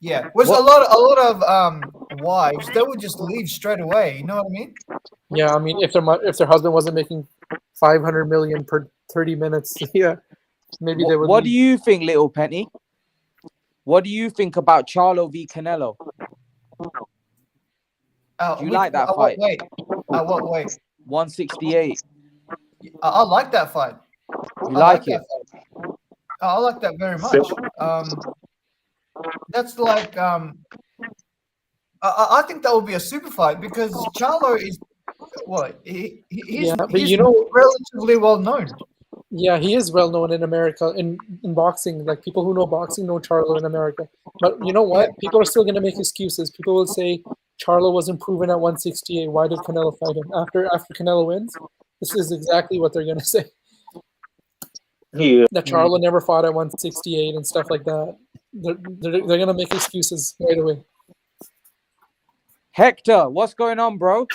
[SPEAKER 5] Yeah, was
[SPEAKER 1] What?
[SPEAKER 5] a lot of wives. They would just leave straight away. You know what I mean?
[SPEAKER 4] Yeah, I mean, if their husband wasn't making 500 million per 30 minutes, yeah, maybe they would
[SPEAKER 1] What do
[SPEAKER 4] leave.
[SPEAKER 1] you think, Little Penny? What do you think about Charlo v Canelo? Do you like that
[SPEAKER 5] What
[SPEAKER 1] fight?
[SPEAKER 5] weight? What weight?
[SPEAKER 1] 168.
[SPEAKER 5] I like that fight.
[SPEAKER 1] You
[SPEAKER 5] I like
[SPEAKER 1] like
[SPEAKER 5] that
[SPEAKER 1] it?
[SPEAKER 5] fight. I like that very much. That's like I think that would be a super fight because Charlo is what
[SPEAKER 4] Yeah, but
[SPEAKER 5] he's relatively well known.
[SPEAKER 4] yeah, he is well known in America in boxing. Like people who know boxing know Charlo in America. But you know
[SPEAKER 5] Yeah,
[SPEAKER 4] what? People are still gonna make excuses. People will say Charlo wasn't proven at 168. Why did Canelo fight him after Canelo wins? This is exactly what they're gonna say.
[SPEAKER 6] Yeah.
[SPEAKER 4] That Charlo never fought at 168 and stuff like that. They're gonna make excuses right away.
[SPEAKER 1] Hector, what's going on, bro?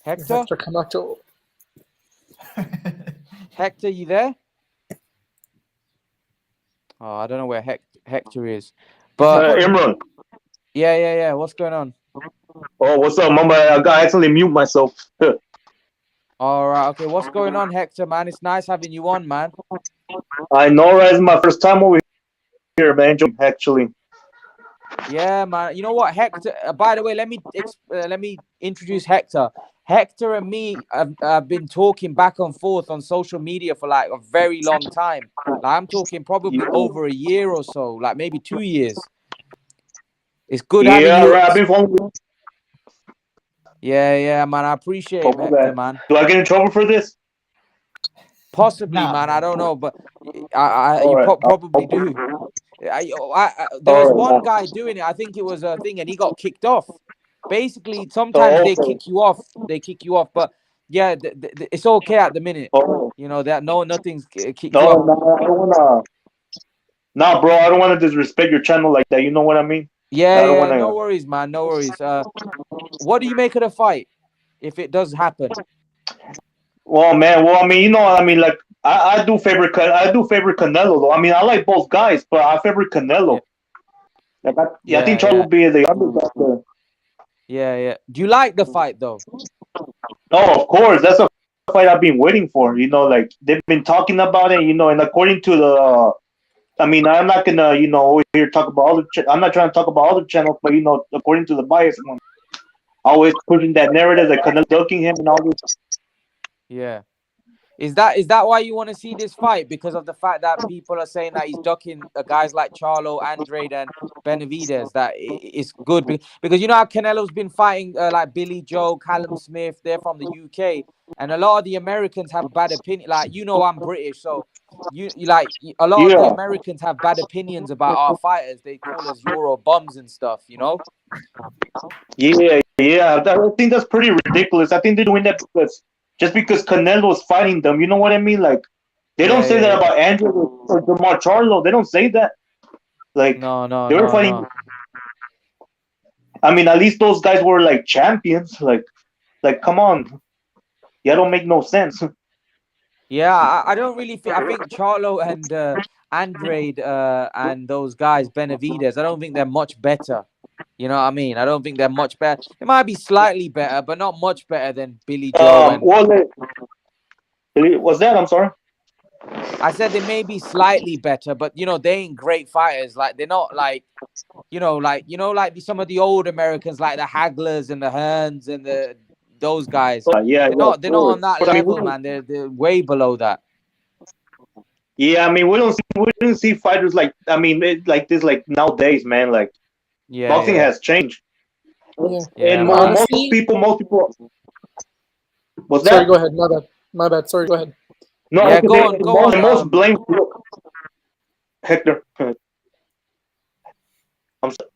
[SPEAKER 1] Hector?
[SPEAKER 4] Hector Camacho.
[SPEAKER 1] Hector, you there? Oh, I don't know where Hector is. But
[SPEAKER 6] Imran.
[SPEAKER 1] yeah. What's going on?
[SPEAKER 6] Oh, what's up, Mamba? I got actually mute myself.
[SPEAKER 1] All right, okay. What's going on, Hector, man? It's nice having you on, man.
[SPEAKER 6] I know, right? It's my first time over here, man. Actually,
[SPEAKER 1] Yeah, man. You know what, Hector? By the way, let me introduce Hector. Hector and me have been talking back and forth on social media for like a very long time. Like I'm talking probably over a year or so, like maybe 2 years. It's good having
[SPEAKER 6] yeah,
[SPEAKER 1] you.
[SPEAKER 6] right. I've been following.
[SPEAKER 1] Yeah, man. I appreciate it, Hector, man.
[SPEAKER 6] Do I get in trouble for this?
[SPEAKER 1] Possibly,
[SPEAKER 5] Nah,
[SPEAKER 1] man.
[SPEAKER 5] man.
[SPEAKER 1] I don't know, but
[SPEAKER 6] All
[SPEAKER 1] you
[SPEAKER 6] right.
[SPEAKER 1] probably do. There was one guy doing it. I think it was a thing, and he got kicked off. Basically, sometimes they kick you off. But yeah, it's okay at the minute.
[SPEAKER 6] Oh,
[SPEAKER 1] You know that nothing's kicked you
[SPEAKER 6] no,
[SPEAKER 1] off.
[SPEAKER 6] no, I don't wanna. Nah, bro, I don't want to disrespect your channel like that. You know what I mean?
[SPEAKER 1] Yeah,
[SPEAKER 6] I don't
[SPEAKER 1] yeah,
[SPEAKER 6] want
[SPEAKER 1] no
[SPEAKER 6] to.
[SPEAKER 1] worries, man, no worries. What do you make of the fight if it does happen?
[SPEAKER 6] Well, man. Well, I mean, I mean, like, I do favor Canelo though. I mean, I like both guys, but I favor
[SPEAKER 1] Yeah,
[SPEAKER 6] Canelo. Like, yeah, I think
[SPEAKER 1] yeah,
[SPEAKER 6] Charlo
[SPEAKER 1] yeah,
[SPEAKER 6] will be the underdog there.
[SPEAKER 1] yeah, yeah. Do you like the fight though?
[SPEAKER 6] Oh, of course, that's a fight I've been waiting for. Like they've been talking about it. And according to the, I mean, I'm not gonna, over here talk about all the. I'm not trying to talk about all the channels, but according to the bias one, always pushing that narrative that Canelo ducking him and all this.
[SPEAKER 1] Yeah. Is that why you want to see this fight? Because of the fact that people are saying that he's ducking guys like Charlo, Andrade, and Benavidez. It's good because you know how Canelo's been fighting like Billy Joe, Callum Smith. They're from the UK, and a lot of the Americans have bad opinion. Like I'm British, so a lot of the
[SPEAKER 6] Yeah,
[SPEAKER 1] Americans have bad opinions about our fighters. They call us Euro bums and stuff.
[SPEAKER 6] yeah. I think that's pretty ridiculous. I think they're doing that because Canelo's fighting them. You know what I mean? Like they don't
[SPEAKER 1] Yeah,
[SPEAKER 6] say
[SPEAKER 1] yeah,
[SPEAKER 6] that
[SPEAKER 1] yeah.
[SPEAKER 6] about Andrew or Jermall Charlo. They don't say that. Like
[SPEAKER 1] No, no,
[SPEAKER 6] they were
[SPEAKER 1] no,
[SPEAKER 6] fighting.
[SPEAKER 1] no.
[SPEAKER 6] I mean, at least those guys were like champions. Like come on, yeah, don't make no sense.
[SPEAKER 1] Yeah, I don't really think. I think Charlo and Andrade and those guys, Benavidez, I don't think they're much better. You know what I mean? I don't think they're much better. They might be slightly better, but not much better than Billy Joe. And
[SPEAKER 6] What was that? I'm sorry.
[SPEAKER 1] I said they may be slightly better, but they ain't great fighters. Like they're not like some of the old Americans, like the Haglers and the Hearns and those guys.
[SPEAKER 6] Yeah,
[SPEAKER 1] They're
[SPEAKER 6] yeah,
[SPEAKER 1] not
[SPEAKER 6] of
[SPEAKER 1] they're not
[SPEAKER 6] course.
[SPEAKER 1] on that
[SPEAKER 6] But I mean,
[SPEAKER 1] level, man. They're way below that.
[SPEAKER 6] yeah, I mean, we don't see fighters like like this like nowadays, man. Like
[SPEAKER 1] Yeah,
[SPEAKER 6] boxing
[SPEAKER 1] yeah,
[SPEAKER 6] has changed,
[SPEAKER 4] Yeah.
[SPEAKER 1] yeah,
[SPEAKER 6] and
[SPEAKER 1] man.
[SPEAKER 4] Honestly,
[SPEAKER 6] most people. Was
[SPEAKER 4] sorry,
[SPEAKER 6] that?
[SPEAKER 4] go ahead. My bad. My bad. Sorry, go ahead.
[SPEAKER 6] No,
[SPEAKER 1] Yeah,
[SPEAKER 6] because
[SPEAKER 1] go on, go on.
[SPEAKER 6] most blame Hector. I'm sorry.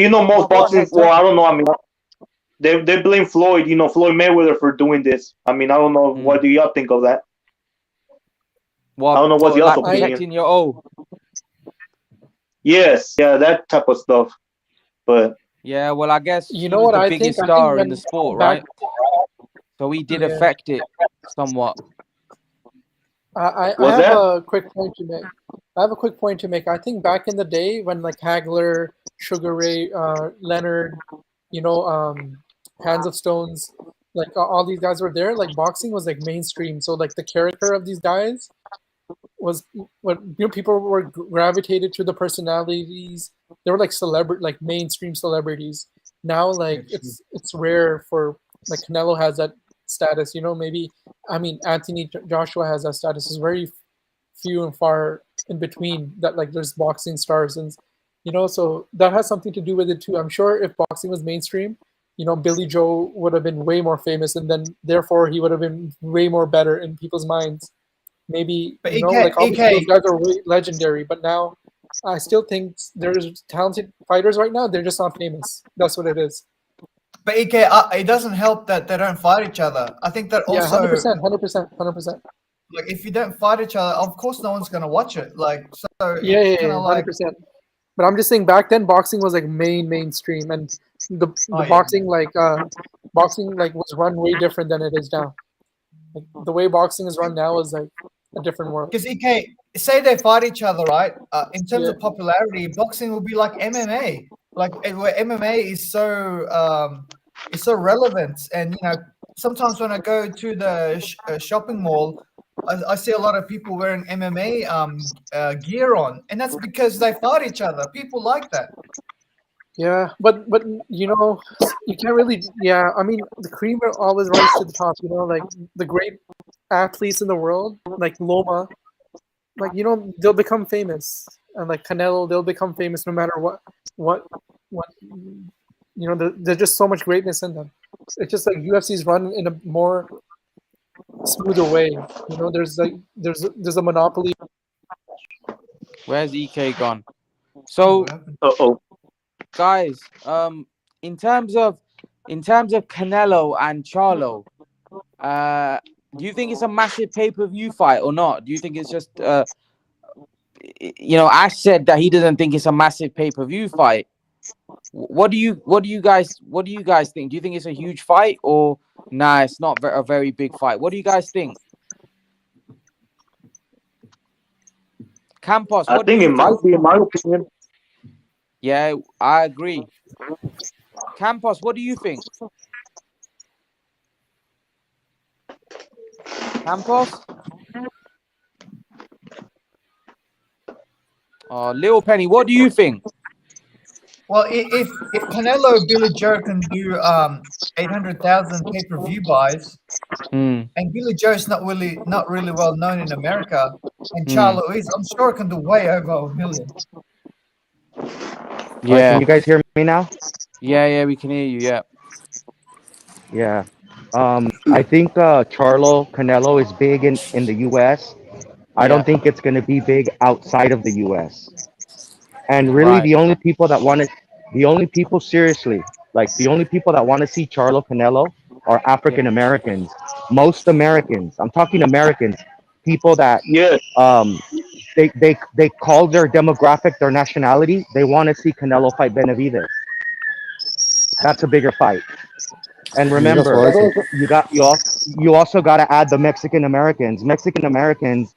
[SPEAKER 1] No,
[SPEAKER 6] Most
[SPEAKER 1] go on,
[SPEAKER 6] boxing.
[SPEAKER 1] Hector.
[SPEAKER 6] Well, I don't know. I mean, they blame Floyd. Floyd Mayweather for doing this. I mean, I don't know. What
[SPEAKER 1] Mm.
[SPEAKER 6] do y'all think of that? I
[SPEAKER 1] What
[SPEAKER 6] don't know. What's
[SPEAKER 1] for?
[SPEAKER 6] y'all's
[SPEAKER 1] Like
[SPEAKER 4] I
[SPEAKER 6] opinion?
[SPEAKER 1] protecting your O?
[SPEAKER 6] Yes, yeah, that type of stuff. But
[SPEAKER 1] Yeah, well, I guess
[SPEAKER 4] You
[SPEAKER 1] he
[SPEAKER 4] know
[SPEAKER 1] was
[SPEAKER 4] what
[SPEAKER 1] the
[SPEAKER 4] I think?
[SPEAKER 1] biggest
[SPEAKER 4] I think
[SPEAKER 1] star in the
[SPEAKER 4] when
[SPEAKER 1] sport,
[SPEAKER 4] back,
[SPEAKER 1] right? So he did
[SPEAKER 4] yeah,
[SPEAKER 1] affect it somewhat.
[SPEAKER 4] I
[SPEAKER 6] was
[SPEAKER 4] have
[SPEAKER 6] that?
[SPEAKER 4] a quick point to make. I have a quick point to make. I think back in the day when like Hagler, Sugar Ray, Leonard, you know, Hands of Stones, like all these guys were there. Like boxing was like mainstream. So like the character of these guys was what people were gravitated to the personalities. They were like celebrity, like mainstream celebrities. Now like it's rare for like Canelo has that status. Maybe I mean Anthony Joshua has that status. It's very few and far in between that like there's boxing stars and so that has something to do with it too. I'm sure if boxing was mainstream, Billy Joe would have been way more famous and then therefore he would have been way more better in people's minds. Maybe
[SPEAKER 5] But
[SPEAKER 4] like obviously those
[SPEAKER 5] EK,
[SPEAKER 4] guys are legendary, but now I still think there's talented fighters right now. They're just not famous. That's what it is.
[SPEAKER 5] but EK, it doesn't help that they don't fight each other. I think that
[SPEAKER 4] Yeah,
[SPEAKER 5] also,
[SPEAKER 4] 100%, 100%, 100%.
[SPEAKER 5] like, if you don't fight each other, of course no one's gonna watch it. Like, so
[SPEAKER 4] Yeah,
[SPEAKER 5] it's
[SPEAKER 4] yeah,
[SPEAKER 5] kind
[SPEAKER 4] yeah,
[SPEAKER 5] of like,
[SPEAKER 4] 100%. But I'm just saying back then boxing was like mainstream, and the
[SPEAKER 5] oh
[SPEAKER 4] the
[SPEAKER 5] yeah,
[SPEAKER 4] boxing like was run way different than it is now. Like the way boxing is run now is like a different world.
[SPEAKER 5] because EK, say they fight each other, right? In terms
[SPEAKER 4] Yeah,
[SPEAKER 5] of popularity, boxing will be like MMA, like where MMA is so relevant, and sometimes when I go to the shopping mall, I see a lot of people wearing MMA gear on, and that's because they fight each other. People like that.
[SPEAKER 4] yeah, but you can't really. Yeah, I mean the cream will always rise to the top. Like the great athletes in the world, like Loma, like they'll become famous, and like Canelo, they'll become famous no matter what. There's just so much greatness in them. It's just like UFC's run in a more smoother way. There's a monopoly.
[SPEAKER 1] Where's EK gone?
[SPEAKER 5] Oh,
[SPEAKER 1] So,
[SPEAKER 5] what happened?
[SPEAKER 6] Uh-oh.
[SPEAKER 1] guys, in terms of Canelo and Charlo, do you think it's a massive pay-per-view fight or not? Do you think it's just Ash said that he doesn't think it's a massive pay-per-view fight. What do you guys think? Do you think it's a huge fight, or nah, it's not a very big fight? What do you guys think? Campos,
[SPEAKER 6] I
[SPEAKER 1] what do
[SPEAKER 6] think
[SPEAKER 1] you
[SPEAKER 6] it
[SPEAKER 1] think?
[SPEAKER 6] might be, in my opinion.
[SPEAKER 1] Yeah, I agree. Campos, what do you think? Campos? Lil Penny, what do you think?
[SPEAKER 5] Well, if Canelo Billy Joe can do 800,000 pay-per-view buys,
[SPEAKER 1] Hmm.
[SPEAKER 5] and Billy Joe's not really well known in America, and
[SPEAKER 1] Hmm.
[SPEAKER 5] Charlo is, I'm sure it can do way over a million.
[SPEAKER 7] All right,
[SPEAKER 1] Yeah.
[SPEAKER 7] can you guys hear me now?
[SPEAKER 1] Yeah, we can hear you. Yeah.
[SPEAKER 7] Yeah. I think Charlo Canelo is big in the U.S. I
[SPEAKER 1] Yeah.
[SPEAKER 7] don't think it's going to be big outside of the U.S. And really,
[SPEAKER 1] Right.
[SPEAKER 7] the only people seriously, like the only people that want to see Charlo Canelo are
[SPEAKER 1] Yeah.
[SPEAKER 7] African Americans. Most Americans, I'm talking Americans, people that
[SPEAKER 6] Yeah.
[SPEAKER 7] um, they call their demographic their nationality. They want to see Canelo fight Benavidez. That's a bigger fight. And
[SPEAKER 3] Yeah, that's
[SPEAKER 7] remember,
[SPEAKER 3] what I think.
[SPEAKER 7] you also got to add the Mexican Americans. Mexican Americans.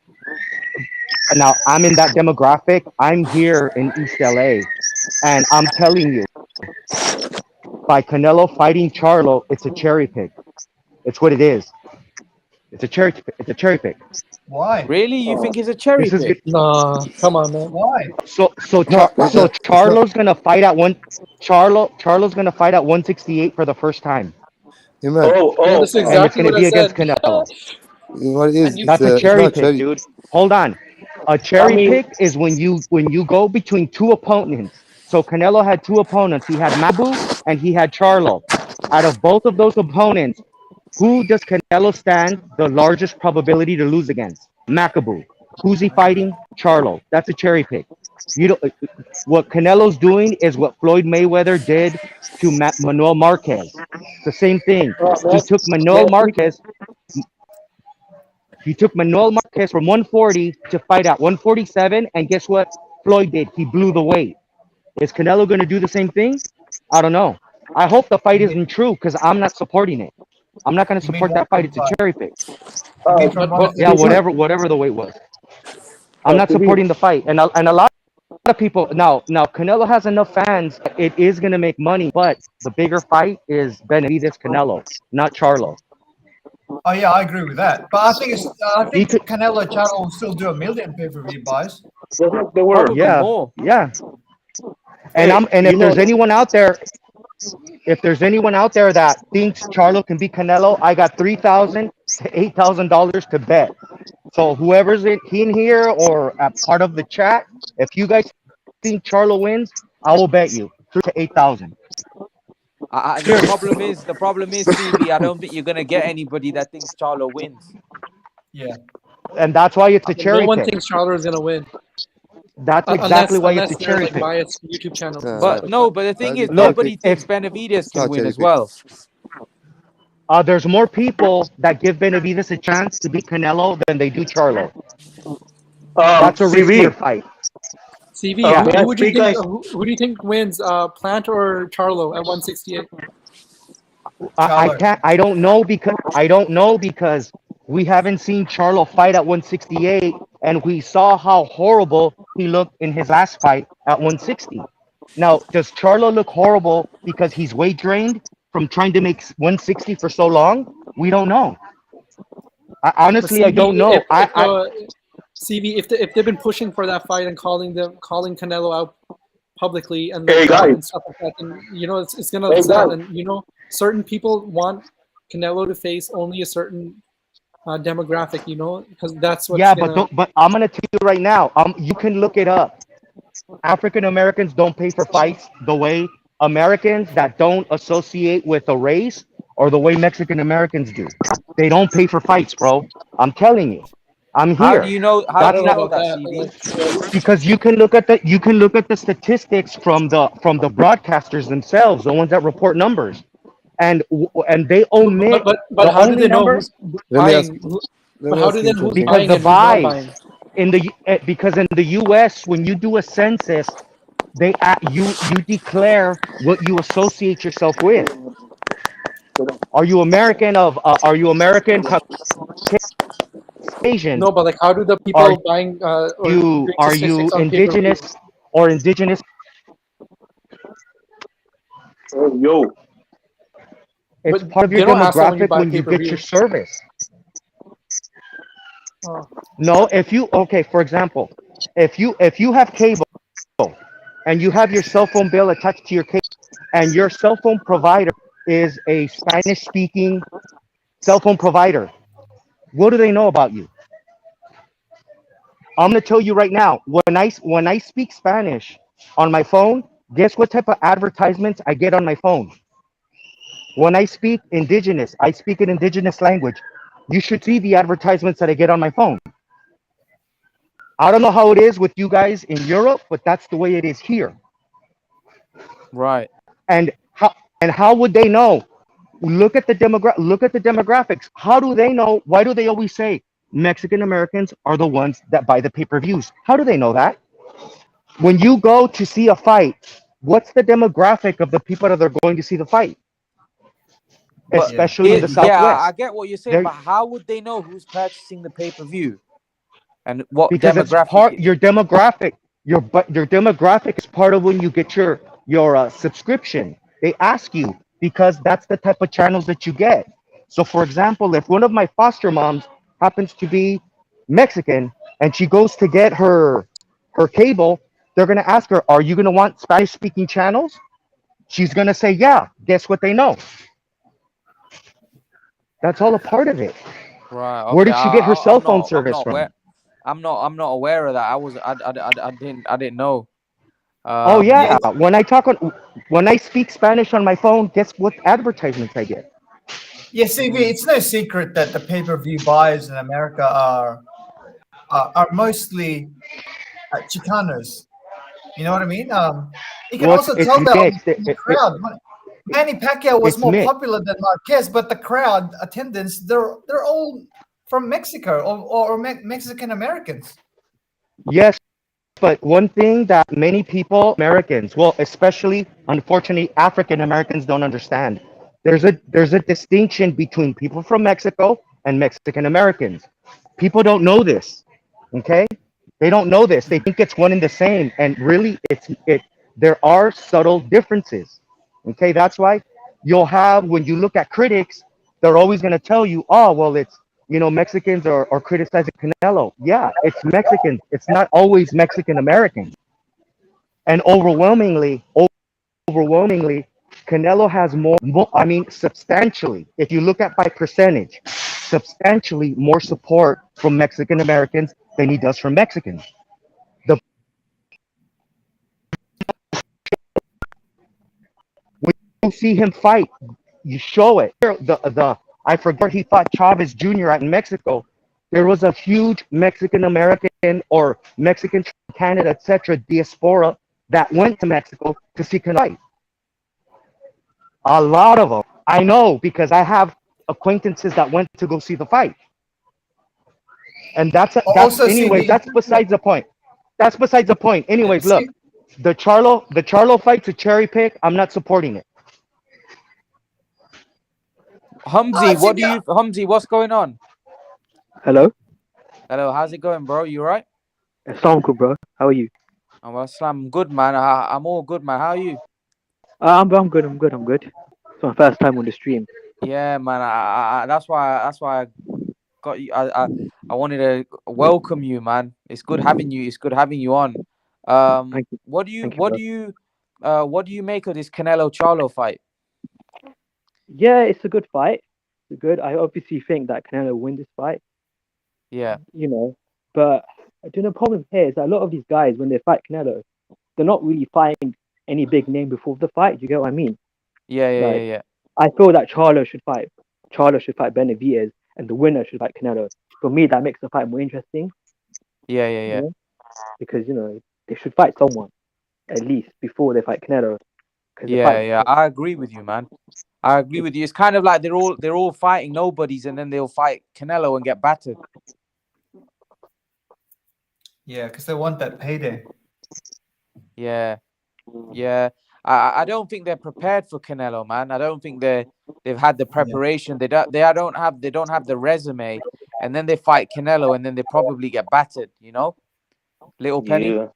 [SPEAKER 7] Now I'm in that demographic. I'm here in East LA, and I'm telling you, by Canelo fighting Charlo, it's a cherry pick. It's what it is. It's a cherry. It's a cherry pick.
[SPEAKER 5] Why?
[SPEAKER 1] Really? You think it's a cherry
[SPEAKER 7] This is
[SPEAKER 1] pick?
[SPEAKER 7] good.
[SPEAKER 4] Nah, come on, man.
[SPEAKER 5] Why?
[SPEAKER 3] No,
[SPEAKER 7] So
[SPEAKER 3] it's not.
[SPEAKER 7] Charlo's gonna fight at one. Charlo's gonna fight at 168 for the first time,
[SPEAKER 3] Yeah, man.
[SPEAKER 4] Yeah,
[SPEAKER 6] Oh,
[SPEAKER 4] that's
[SPEAKER 7] and it's
[SPEAKER 4] exactly
[SPEAKER 7] gonna
[SPEAKER 4] what I
[SPEAKER 7] be against
[SPEAKER 4] said.
[SPEAKER 7] Canelo.
[SPEAKER 3] You know what it
[SPEAKER 4] And
[SPEAKER 3] is?
[SPEAKER 4] you,
[SPEAKER 3] It's
[SPEAKER 7] That's a
[SPEAKER 3] not
[SPEAKER 7] cherry
[SPEAKER 3] a
[SPEAKER 7] pick,
[SPEAKER 3] cherry.
[SPEAKER 7] dude. Hold on. A
[SPEAKER 6] I
[SPEAKER 7] cherry
[SPEAKER 6] mean,
[SPEAKER 7] pick is when you go between two opponents. So Canelo had two opponents. He had Mabu and he had Charlo. Out of both of those opponents, who does Canelo stand the largest probability to lose against? Makabu. Who's he fighting? Charlo. That's a cherry pick. You don't. What Canelo's doing is what Floyd Mayweather did to Manuel Marquez. It's the same thing. He took Manuel Marquez. He took Manuel Marquez from 140 to fight at 147, and guess what Floyd did? He blew the weight. Is Canelo going to do the same thing? I don't know. I hope the fight
[SPEAKER 5] you mean,
[SPEAKER 7] isn't true because I'm not supporting it. I'm not going to
[SPEAKER 5] you mean
[SPEAKER 7] support that fight. It's a
[SPEAKER 5] 135?
[SPEAKER 7] cherry pick.
[SPEAKER 5] You mean from
[SPEAKER 4] but
[SPEAKER 7] Yeah,
[SPEAKER 5] 135?
[SPEAKER 7] whatever the weight was. I'm not supporting the fight, and a lot of people now Canelo has enough fans. It is going to make money, but the bigger fight is Benavidez Canelo, not Charlo.
[SPEAKER 5] Oh yeah, I agree with that. But I
[SPEAKER 7] He
[SPEAKER 5] think
[SPEAKER 7] could,
[SPEAKER 5] Canelo Charlo will still do a million pay-per-view buys.
[SPEAKER 6] they were.
[SPEAKER 1] Probably
[SPEAKER 7] yeah,
[SPEAKER 1] more.
[SPEAKER 7] yeah.
[SPEAKER 6] Hey,
[SPEAKER 7] And
[SPEAKER 6] you
[SPEAKER 7] if
[SPEAKER 6] know,
[SPEAKER 7] there's anyone out there, that thinks Charlo can beat Canelo, I got $3,000 to $8,000 to bet. So whoever's in here or a part of the chat, if you guys think Charlo wins, I will bet you 3 to 8,000.
[SPEAKER 1] The problem is, CB. I don't think you're gonna get anybody that thinks Charlo wins.
[SPEAKER 5] Yeah.
[SPEAKER 7] And that's why it's a
[SPEAKER 4] no
[SPEAKER 7] cherry
[SPEAKER 4] one
[SPEAKER 7] pick.
[SPEAKER 4] thinks Charlo is gonna win,
[SPEAKER 7] That's exactly why it's
[SPEAKER 4] unless
[SPEAKER 7] a
[SPEAKER 4] they're
[SPEAKER 7] cherry
[SPEAKER 4] like
[SPEAKER 7] pick.
[SPEAKER 4] biased YouTube channels and
[SPEAKER 1] But
[SPEAKER 4] stuff like
[SPEAKER 1] no,
[SPEAKER 4] that.
[SPEAKER 1] but the thing is,
[SPEAKER 3] It's not a
[SPEAKER 7] Look,
[SPEAKER 3] pick.
[SPEAKER 1] nobody thinks Benavidez
[SPEAKER 3] It's
[SPEAKER 1] can
[SPEAKER 3] not a
[SPEAKER 1] win
[SPEAKER 3] cherry
[SPEAKER 1] as
[SPEAKER 3] pick.
[SPEAKER 1] well.
[SPEAKER 7] There's more people that give Benavidez a chance to beat Canelo than they do Charlo. That's a riskier
[SPEAKER 6] CV.
[SPEAKER 7] fight.
[SPEAKER 4] CV,
[SPEAKER 7] Yeah.
[SPEAKER 6] May I
[SPEAKER 4] who would you
[SPEAKER 6] speak,
[SPEAKER 4] think?
[SPEAKER 6] guys?
[SPEAKER 4] Who do you think wins, Plant or Charlo at 168?
[SPEAKER 7] I
[SPEAKER 5] Charlo.
[SPEAKER 7] can't. I don't know because we haven't seen Charlo fight at 168, and we saw how horrible he looked in his last fight at 160. Now, does Charlo look horrible because he's weight drained from trying to make 160 for so long? We don't know.
[SPEAKER 4] But
[SPEAKER 7] Honestly, I
[SPEAKER 4] CV,
[SPEAKER 7] don't know.
[SPEAKER 4] CV, if they've been pushing for that fight and calling Canelo out publicly and
[SPEAKER 6] Hey, guys.
[SPEAKER 4] and stuff like that, then it's gonna sell. And certain people want Canelo to face only a certain demographic, because that's what's
[SPEAKER 7] Yeah,
[SPEAKER 4] gonna.
[SPEAKER 7] but I'm gonna tell you right now. You can look it up. African Americans don't pay for fights the way Americans that don't associate with a race or the way Mexican Americans do. They don't pay for fights, bro. I'm telling you. I'm
[SPEAKER 1] How do
[SPEAKER 7] here.
[SPEAKER 1] you know? How
[SPEAKER 4] I
[SPEAKER 1] do
[SPEAKER 7] That's
[SPEAKER 1] you
[SPEAKER 4] don't
[SPEAKER 7] not
[SPEAKER 4] know
[SPEAKER 1] know
[SPEAKER 4] about
[SPEAKER 1] that,
[SPEAKER 4] that, but
[SPEAKER 1] CB?
[SPEAKER 7] because you can look at the statistics from the broadcasters themselves, the ones that report numbers, and they omit
[SPEAKER 4] but
[SPEAKER 7] the
[SPEAKER 4] how do
[SPEAKER 7] only
[SPEAKER 4] they know
[SPEAKER 7] number
[SPEAKER 4] who's
[SPEAKER 3] Let me ask.
[SPEAKER 4] buying?
[SPEAKER 3] Let
[SPEAKER 4] But
[SPEAKER 3] me
[SPEAKER 4] how
[SPEAKER 3] ask
[SPEAKER 4] do they
[SPEAKER 3] him
[SPEAKER 4] know who's
[SPEAKER 3] something.
[SPEAKER 7] because
[SPEAKER 4] buying
[SPEAKER 7] the
[SPEAKER 4] and who's not
[SPEAKER 7] buys
[SPEAKER 4] buying?
[SPEAKER 7] because in the U.S. when you do a census, you declare what you associate yourself with. Are you American Caucasian?
[SPEAKER 4] No, but like, how do the
[SPEAKER 7] Are
[SPEAKER 4] people buying or
[SPEAKER 7] you
[SPEAKER 4] doing
[SPEAKER 7] are you
[SPEAKER 4] statistics on pay-per-view?
[SPEAKER 7] indigenous or indigenous?
[SPEAKER 6] Oh, yo,
[SPEAKER 7] It's
[SPEAKER 4] But
[SPEAKER 7] part of your
[SPEAKER 4] they don't ask that when you
[SPEAKER 7] demographic
[SPEAKER 4] buy
[SPEAKER 7] when you get your
[SPEAKER 4] pay-per-view.
[SPEAKER 7] service.
[SPEAKER 4] Oh,
[SPEAKER 7] No, if you okay, for example, if you have cable and you have your cell phone bill attached to your cable, and your cell phone provider is a Spanish speaking cell phone provider, what do they know about you? I'm gonna tell you right now. When I speak Spanish on my phone, guess what type of advertisements I get on my phone? When I speak indigenous, I speak an indigenous language. You should see the advertisements that I get on my phone. I don't know how it is with you guys in Europe, but that's the way it is here.
[SPEAKER 1] Right.
[SPEAKER 7] And how would they know? Look at the demographics. How do they know? Why do they always say Mexican Americans are the ones that buy the pay-per-views? How do they know that? When you go to see a fight, what's the demographic of the people that are going to see the fight?
[SPEAKER 1] But
[SPEAKER 5] Yeah.
[SPEAKER 7] Especially in the
[SPEAKER 1] yeah, I
[SPEAKER 7] Southwest.
[SPEAKER 1] get what you're saying,
[SPEAKER 7] They're,
[SPEAKER 1] but how would they know who's purchasing the pay-per-view and what
[SPEAKER 7] because it's
[SPEAKER 1] demographic
[SPEAKER 7] part
[SPEAKER 1] is?
[SPEAKER 7] your demographic. Your demographic is part of when you get your subscription. They ask you because that's the type of channels that you get. So, for example, if one of my foster moms happens to be Mexican and she goes to get her cable, they're gonna ask her, "Are you gonna want Spanish-speaking channels?" She's gonna say, "Yeah." Guess what they know? That's all a part of it.
[SPEAKER 1] Right.
[SPEAKER 7] Where
[SPEAKER 1] Okay.
[SPEAKER 7] did she get her cell
[SPEAKER 1] I'm
[SPEAKER 7] phone
[SPEAKER 1] not. I'm
[SPEAKER 7] service
[SPEAKER 1] not aware.
[SPEAKER 7] from?
[SPEAKER 1] I'm not aware of that. I didn't know.
[SPEAKER 7] Oh
[SPEAKER 5] Yeah.
[SPEAKER 7] yeah, when I speak Spanish on my phone, guess what advertisements I get?
[SPEAKER 5] Yeah, CV, it's no secret that the pay-per-view buyers in America are mostly Chicanos. You know what I mean? You can
[SPEAKER 7] Well,
[SPEAKER 5] also
[SPEAKER 7] it's
[SPEAKER 5] tell that
[SPEAKER 7] mixed.
[SPEAKER 5] on the crowd. Manny Pacquiao was
[SPEAKER 7] It's
[SPEAKER 5] more
[SPEAKER 7] mixed.
[SPEAKER 5] popular than Marquez, but the crowd attendance, they're all from Mexico or Mexican Americans.
[SPEAKER 7] Yes, but one thing that many people, Americans, well, especially unfortunately African Americans, don't understand. There's a distinction between people from Mexico and Mexican Americans. People don't know this. Okay? They don't know this. They think it's one and the same. And really it there are subtle differences. Okay, that's why you'll have when you look at critics, they're always gonna tell you, oh well it's Mexicans are criticizing Canelo. Yeah, it's Mexicans. It's not always Mexican Americans. And overwhelmingly, Canelo has more, I mean, substantially, if you look at by percentage, substantially more support from Mexican Americans than he does from Mexicans. The When you see him fight, you show it. The I forgot he fought Chavez Jr. out in Mexico. There was a huge Mexican American or Mexican Canada, etc. diaspora that went to Mexico to see Canelo fight. A lot of them. I know because I have acquaintances that went to go see the fight. And that's
[SPEAKER 5] Also,
[SPEAKER 7] anyways,
[SPEAKER 5] CV,
[SPEAKER 7] that's besides the point. That's besides the point. Anyways,
[SPEAKER 5] see,
[SPEAKER 7] look, the Charlo fight's a cherry pick. I'm not supporting it.
[SPEAKER 5] CV,
[SPEAKER 1] Humzi, what's going on?
[SPEAKER 8] Hello,
[SPEAKER 1] Hello, how's it going, bro? You right?
[SPEAKER 8] Assalamu alaikum, bro. How are you?
[SPEAKER 1] Oh, well, I'm good, man. I'm all good, man. How are you?
[SPEAKER 8] I'm good. I'm good. I'm good. It's my first time on the stream.
[SPEAKER 1] Yeah, man. That's why I got you. I wanted to welcome you, man. It's good having you. It's good having you on.
[SPEAKER 8] Thank you.
[SPEAKER 1] What do you
[SPEAKER 8] Thank you, bro.
[SPEAKER 1] what do you make of this Canelo Charlo fight?
[SPEAKER 8] Yeah, it's a good fight. It's good. I obviously think that Canelo will win this fight.
[SPEAKER 1] Yeah,
[SPEAKER 8] You know, but the problem here is that a lot of these guys, when they fight Canelo, they're not really fighting any big name before the fight. Do you get what I mean? Like,
[SPEAKER 1] yeah.
[SPEAKER 8] I feel that Charlo should fight. Charlo should fight Benavidez, and the winner should fight Canelo. For me, that makes the fight more interesting. You
[SPEAKER 1] Yeah.
[SPEAKER 8] know, because they should fight someone at least before they fight Canelo. Because the fight,
[SPEAKER 1] Yeah. I agree with you, man. I agree with you. It's kind of like they're all fighting nobodies, and then they'll fight Canelo and get battered.
[SPEAKER 5] Yeah, because they want that payday.
[SPEAKER 1] Yeah, yeah. I don't think they're prepared for Canelo, man. I don't think they've had the preparation. They don't have the resume, and then they fight Canelo, and then they probably get battered. Little Penny
[SPEAKER 6] Yeah.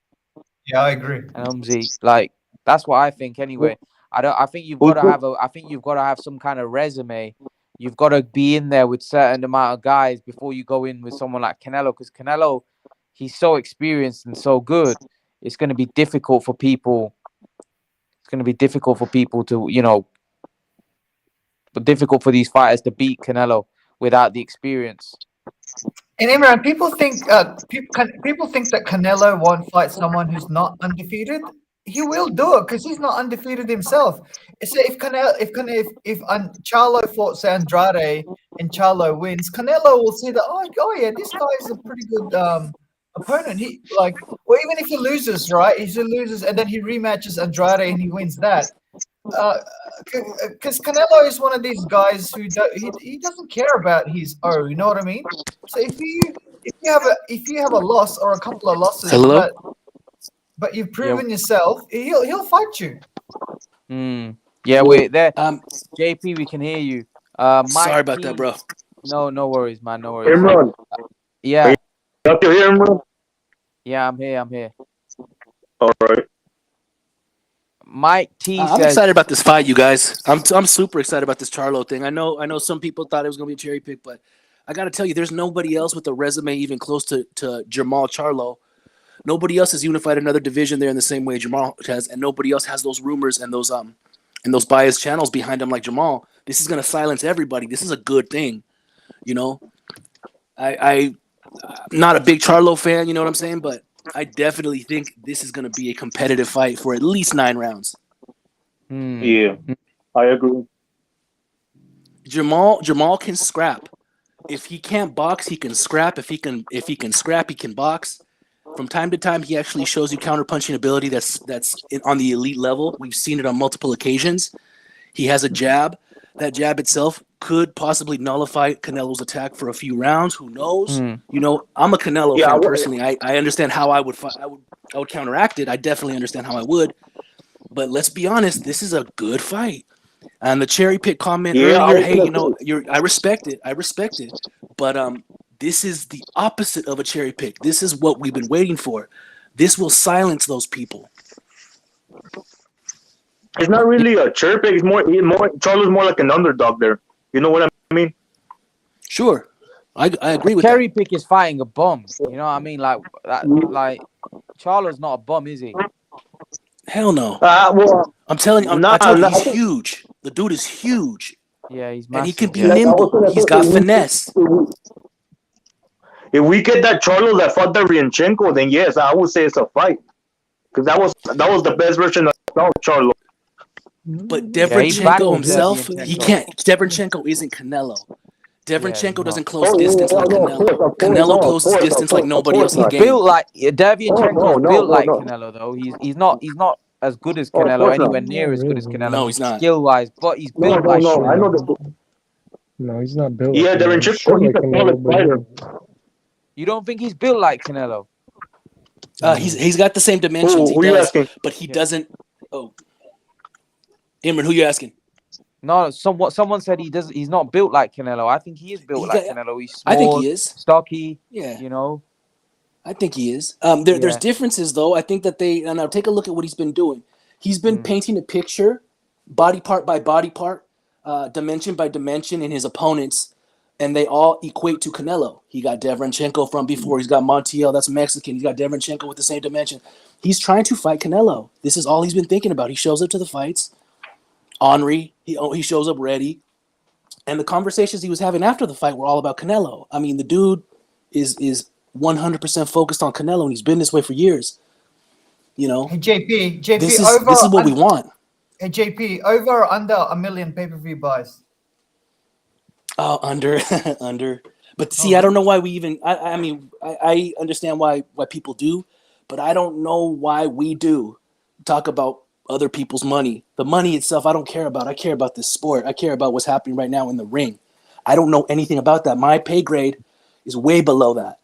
[SPEAKER 5] Yeah, I agree.
[SPEAKER 1] and Umzi. Like that's what I think anyway. I think you've got to have some kind of resume. You've got to be in there with certain amount of guys before you go in with someone like Canelo, because Canelo, he's so experienced and so good. It's going to be difficult for people. It's going to be difficult for people to, but difficult for these fighters to beat Canelo without the experience.
[SPEAKER 5] And Imran, people think people think that Canelo won't fight someone who's not undefeated. He will do it because he's not undefeated himself. So if Charlo fought say Andrade and Charlo wins, Canelo will see that oh yeah, this guy is a pretty good opponent. Or even if he loses, right? If he loses and then he rematches Andrade and he wins that. Because Canelo is one of these guys who he doesn't care about his you know what I mean? So if you have a loss or a couple of losses, but you've proven yourself, he'll fight you.
[SPEAKER 1] Yeah, we're there. JP, we can hear you. Mike
[SPEAKER 2] Sorry about that, bro.
[SPEAKER 1] No worries, man. No worries.
[SPEAKER 6] Imran.
[SPEAKER 1] Yeah.
[SPEAKER 6] Up to here, Imran?
[SPEAKER 1] Yeah, I'm here.
[SPEAKER 6] All right.
[SPEAKER 1] Mike T
[SPEAKER 2] I'm excited about this fight, you guys. I'm super excited about this Charlo thing. I know some people thought it was gonna be a cherry pick, but I gotta tell you, there's nobody else with a resume even close to Jermall Charlo. Nobody else has unified another division there in the same way Jermall has, and nobody else has those rumors and those biased channels behind them like Jermall. This is gonna silence everybody. This is a good thing, I'm not a big Charlo fan, you know what I'm saying, but I definitely think this is going to be a competitive fight for at least 9 rounds.
[SPEAKER 6] Yeah, I agree.
[SPEAKER 2] Jermall can scrap. If he can't box, he can scrap. If he can scrap, he can box. From time to time, he actually shows you counterpunching ability that's on the elite level. We've seen it on multiple occasions. He has a jab. That jab itself could possibly nullify Canelo's attack for a few rounds. Who knows? I'm a Canelo fan personally. I understand how I would fight. I would counteract it. I definitely understand how I would. But let's be honest, this is a good fight. And the cherry pick comment earlier, hey, I respect it. But this is the opposite of a cherry pick. This is what we've been waiting for. This will silence those people.
[SPEAKER 6] It's not really a cherry pick. It's more Charlo's more like an underdog there. You know what I mean?
[SPEAKER 2] Sure, I agree with
[SPEAKER 1] cherry
[SPEAKER 2] that.
[SPEAKER 1] pick is fighting a bum. You know what I mean? Like Charlo's not a bum, is he?
[SPEAKER 2] Hell no.
[SPEAKER 6] Well,
[SPEAKER 2] I'm telling you, I told you he's huge. The dude is huge.
[SPEAKER 1] Yeah, he's
[SPEAKER 2] And
[SPEAKER 1] massive.
[SPEAKER 2] he can be nimble. He's got finesse.
[SPEAKER 6] If we get that Charlo that fought Derevyanchenko, then yes, I would say it's a fight. Because that was the best version of Charlo.
[SPEAKER 2] But Derevyanchenko himself, he can't. Derevyanchenko isn't Canelo. Derevyanchenko doesn't close distance like Canelo. Canelo closes distance like nobody else in the game.
[SPEAKER 1] Built like Derevyanchenko's built like Canelo though. He's not as good as Canelo, anywhere near as good as Canelo.
[SPEAKER 2] No, he's not.
[SPEAKER 1] Skill wise, but he's built like Canelo.
[SPEAKER 3] I know that. No, he's not built.
[SPEAKER 6] Yeah, Derevyanchenko, he's a solid fighter.
[SPEAKER 1] You don't think he's built like Canelo?
[SPEAKER 2] He's got the same dimensions.
[SPEAKER 6] Who are you asking?
[SPEAKER 2] But he doesn't. Oh, Imran, who you asking?
[SPEAKER 1] No, someone said he's not built like Canelo. I think he is built like Canelo. He's small,
[SPEAKER 2] I think he is
[SPEAKER 1] stocky.
[SPEAKER 2] Yeah,
[SPEAKER 1] I
[SPEAKER 2] think he is. There's differences though. I think that and now take a look at what he's been doing. He's been painting a picture, body part by body part, dimension by dimension in his opponents, and they all equate to Canelo. He got Derevyanchenko from before. He's got Montiel, that's Mexican. He's got Derevyanchenko with the same dimension. He's trying to fight Canelo. This is all he's been thinking about. He shows up to the fights. Henry, he shows up ready. And the conversations he was having after the fight were all about Canelo. I mean, the dude is 100% focused on Canelo, and he's been this way for years.
[SPEAKER 5] Hey, JP,
[SPEAKER 2] this is what we want.
[SPEAKER 5] Hey, JP, over or under 1 million pay-per-view buys?
[SPEAKER 2] Oh, under. But see, I don't know why we even. I mean, I understand why people do, but I don't know why we do talk about other people's money. The money itself, I don't care about. I care about this sport. I care about what's happening right now in the ring. I don't know anything about that. My pay grade is way below that.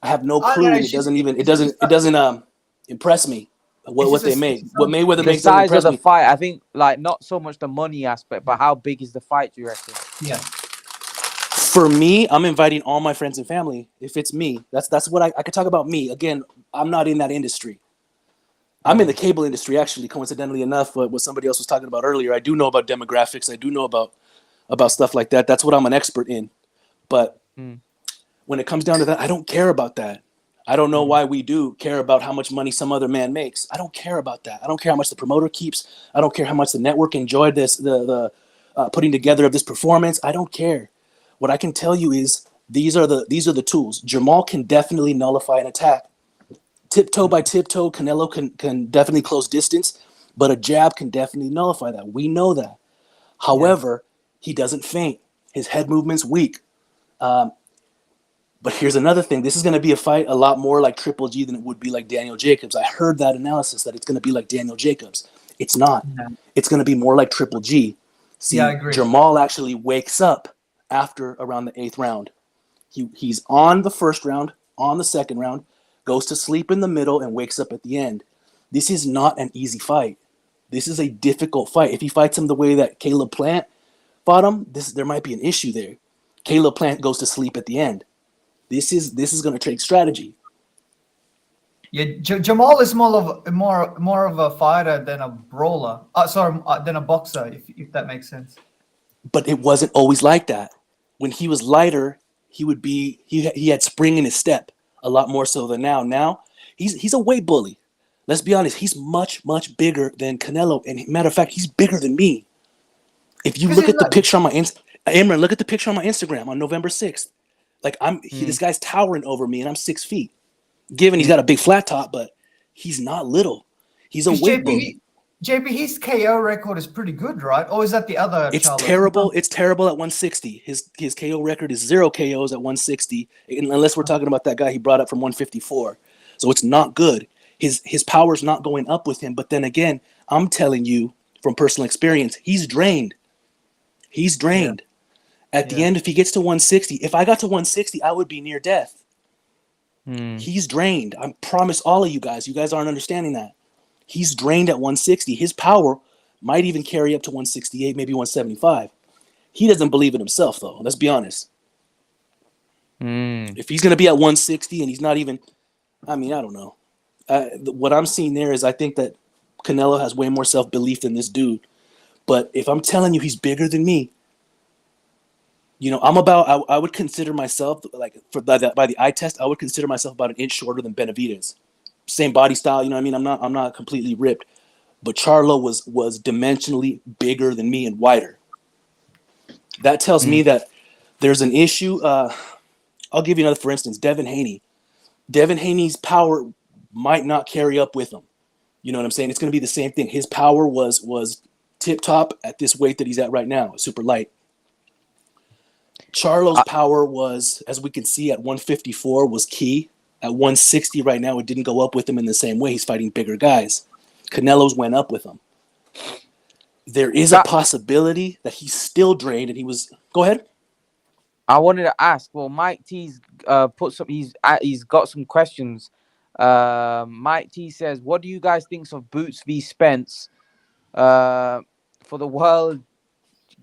[SPEAKER 2] I have no
[SPEAKER 5] I don't
[SPEAKER 2] clue,
[SPEAKER 5] know.
[SPEAKER 2] and it doesn't impress me what they make. What Mayweather
[SPEAKER 1] The
[SPEAKER 2] makes doesn't
[SPEAKER 1] size of
[SPEAKER 2] impress
[SPEAKER 1] the
[SPEAKER 2] me.
[SPEAKER 1] fight, I think, like not so much the money aspect, but how big is the fight? Do you reckon?
[SPEAKER 5] Yeah.
[SPEAKER 2] For me, I'm inviting all my friends and family. If it's me, that's what I could talk about. Me again. I'm not in that industry. I'm in the cable industry, actually, coincidentally enough. But what somebody else was talking about earlier, I do know about demographics. I do know about stuff like that. That's what I'm an expert in. But when it comes down to that, I don't care about that. I don't know why we do care about how much money some other man makes. I don't care about that. I don't care how much the promoter keeps. I don't care how much the network enjoyed the putting together of this performance. I don't care. What I can tell you is these are the tools. Jermall can definitely nullify an attack. Tiptoe by tiptoe, Canelo can definitely close distance, but a jab can definitely nullify that. We know that. However, he doesn't feint. His head movement's weak. But here's another thing. This is going to be a fight a lot more like Triple G than it would be like Daniel Jacobs. I heard that analysis that it's going to be like Daniel Jacobs. It's not.
[SPEAKER 5] Yeah.
[SPEAKER 2] It's going to be more like Triple G. See,
[SPEAKER 5] Yeah, I agree.
[SPEAKER 2] Jermall actually wakes up after around the 8th round. He's on the first round, on the second round, goes to sleep in the middle, and wakes up at the end. This is not an easy fight. This is a difficult fight. If he fights him the way that Caleb Plant fought him, there might be an issue there. Caleb Plant goes to sleep at the end. This is going to take strategy.
[SPEAKER 5] Yeah, Jermall is more of a fighter than a brawler. Than a boxer, if that makes sense.
[SPEAKER 2] But it wasn't always like that. When he was lighter, he had spring in his step a lot more so than now. Now he's a weight bully. Let's be honest. He's much bigger than Canelo, and matter of fact, he's bigger than me. If you look at the picture on my Imran, look at the picture on my Instagram on November 6th. Like this guy's towering over me, and I'm 6 feet. Given he's got a big flat top, but he's not little. He's a weight bully.
[SPEAKER 5] JP, his KO record is pretty good, right? Or is that the other?
[SPEAKER 2] It's
[SPEAKER 5] Charlo?
[SPEAKER 2] terrible. It's terrible at 160. His KO record is 0 KOs at 160, unless we're talking about that guy he brought up from 154. So it's not good. His power's not going up with him. But then again, I'm telling you from personal experience, he's drained. He's drained. Yeah. At the end, if he gets to 160, if I got to 160, I would be near death. He's drained. I promise all of you guys. You guys aren't understanding that. He's drained at 160. His power might even carry up to 168, maybe 175. He doesn't believe in himself, though. Let's be honest. If he's going to be at 160 and he's not even, I don't know. What I'm seeing there is I think that Canelo has way more self-belief than this dude. But if I'm telling you he's bigger than me, I would consider myself, like, by the eye test, I would consider myself about an inch shorter than Benavidez. Same body style, you know what I mean? I'm not completely ripped. But Charlo was dimensionally bigger than me and wider. That tells me that there's an issue. I'll give you another, for instance, Devin Haney. Devin Haney's power might not carry up with him. You know what I'm saying? It's going to be the same thing. His power was tip-top at this weight that he's at right now, super light. Charlo's power was, as we can see, at 154 was key. At 160 right now, it didn't go up with him in the same way. He's fighting bigger guys. Canelo's went up with him. There is a possibility that he's still drained, and he was. Go ahead.
[SPEAKER 1] I wanted to ask. Well, Mike T's he's got some questions. Mike T says, "What do you guys think of Boots v Spence for the world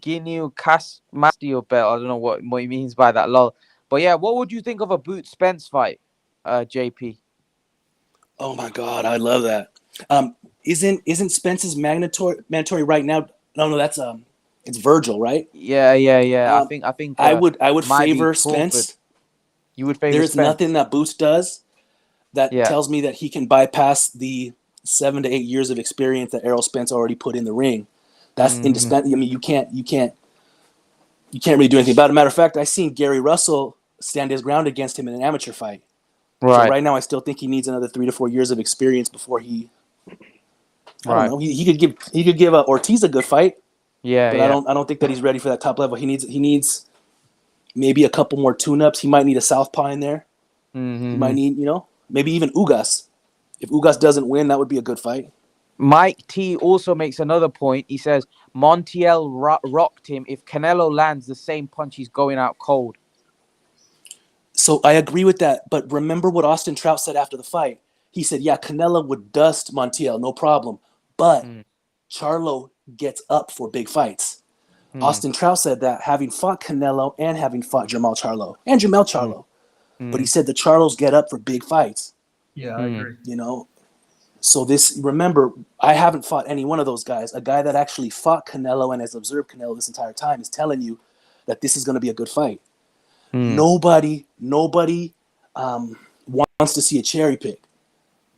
[SPEAKER 1] Guinea Mastio belt?" I don't know what he means by that, lol. But yeah, what would you think of a Boots Spence fight, JP?
[SPEAKER 2] Oh my God, I love that. Isn't Spence's mandatory right now? No, that's it's Virgil, right?
[SPEAKER 1] Yeah. I think
[SPEAKER 2] I would favor Spence.
[SPEAKER 1] You would favor
[SPEAKER 2] There's
[SPEAKER 1] Spence.
[SPEAKER 2] nothing that Boots does that tells me that he can bypass the 7 to 8 years of experience that Errol Spence already put in the ring. That's indispensable. I mean, you can't really do anything about it. Matter of fact, I seen Gary Russell stand his ground against him in an amateur fight. Right. So right now, I still think he needs another 3 to 4 years of experience before he. I don't know. He could give Ortiz a good fight.
[SPEAKER 1] Yeah,
[SPEAKER 2] but I don't think that he's ready for that top level. He needs maybe a couple more tune-ups. He might need a southpaw in there. He might need, maybe even Ugas. If Ugas doesn't win, that would be a good fight.
[SPEAKER 1] Mike T also makes another point. He says Montiel rocked him. If Canelo lands the same punch, he's going out cold.
[SPEAKER 2] So I agree with that. But remember what Austin Trout said after the fight. He said, yeah, Canelo would dust Montiel, no problem. But Charlo gets up for big fights. Austin Trout said that having fought Canelo and having fought Jermall Charlo and Jermall Charlo. But he said the Charlos get up for big fights.
[SPEAKER 5] Yeah, I agree.
[SPEAKER 2] You know? So remember, I haven't fought any one of those guys. A guy that actually fought Canelo and has observed Canelo this entire time is telling you that this is going to be a good fight. Nobody wants to see a cherry pick.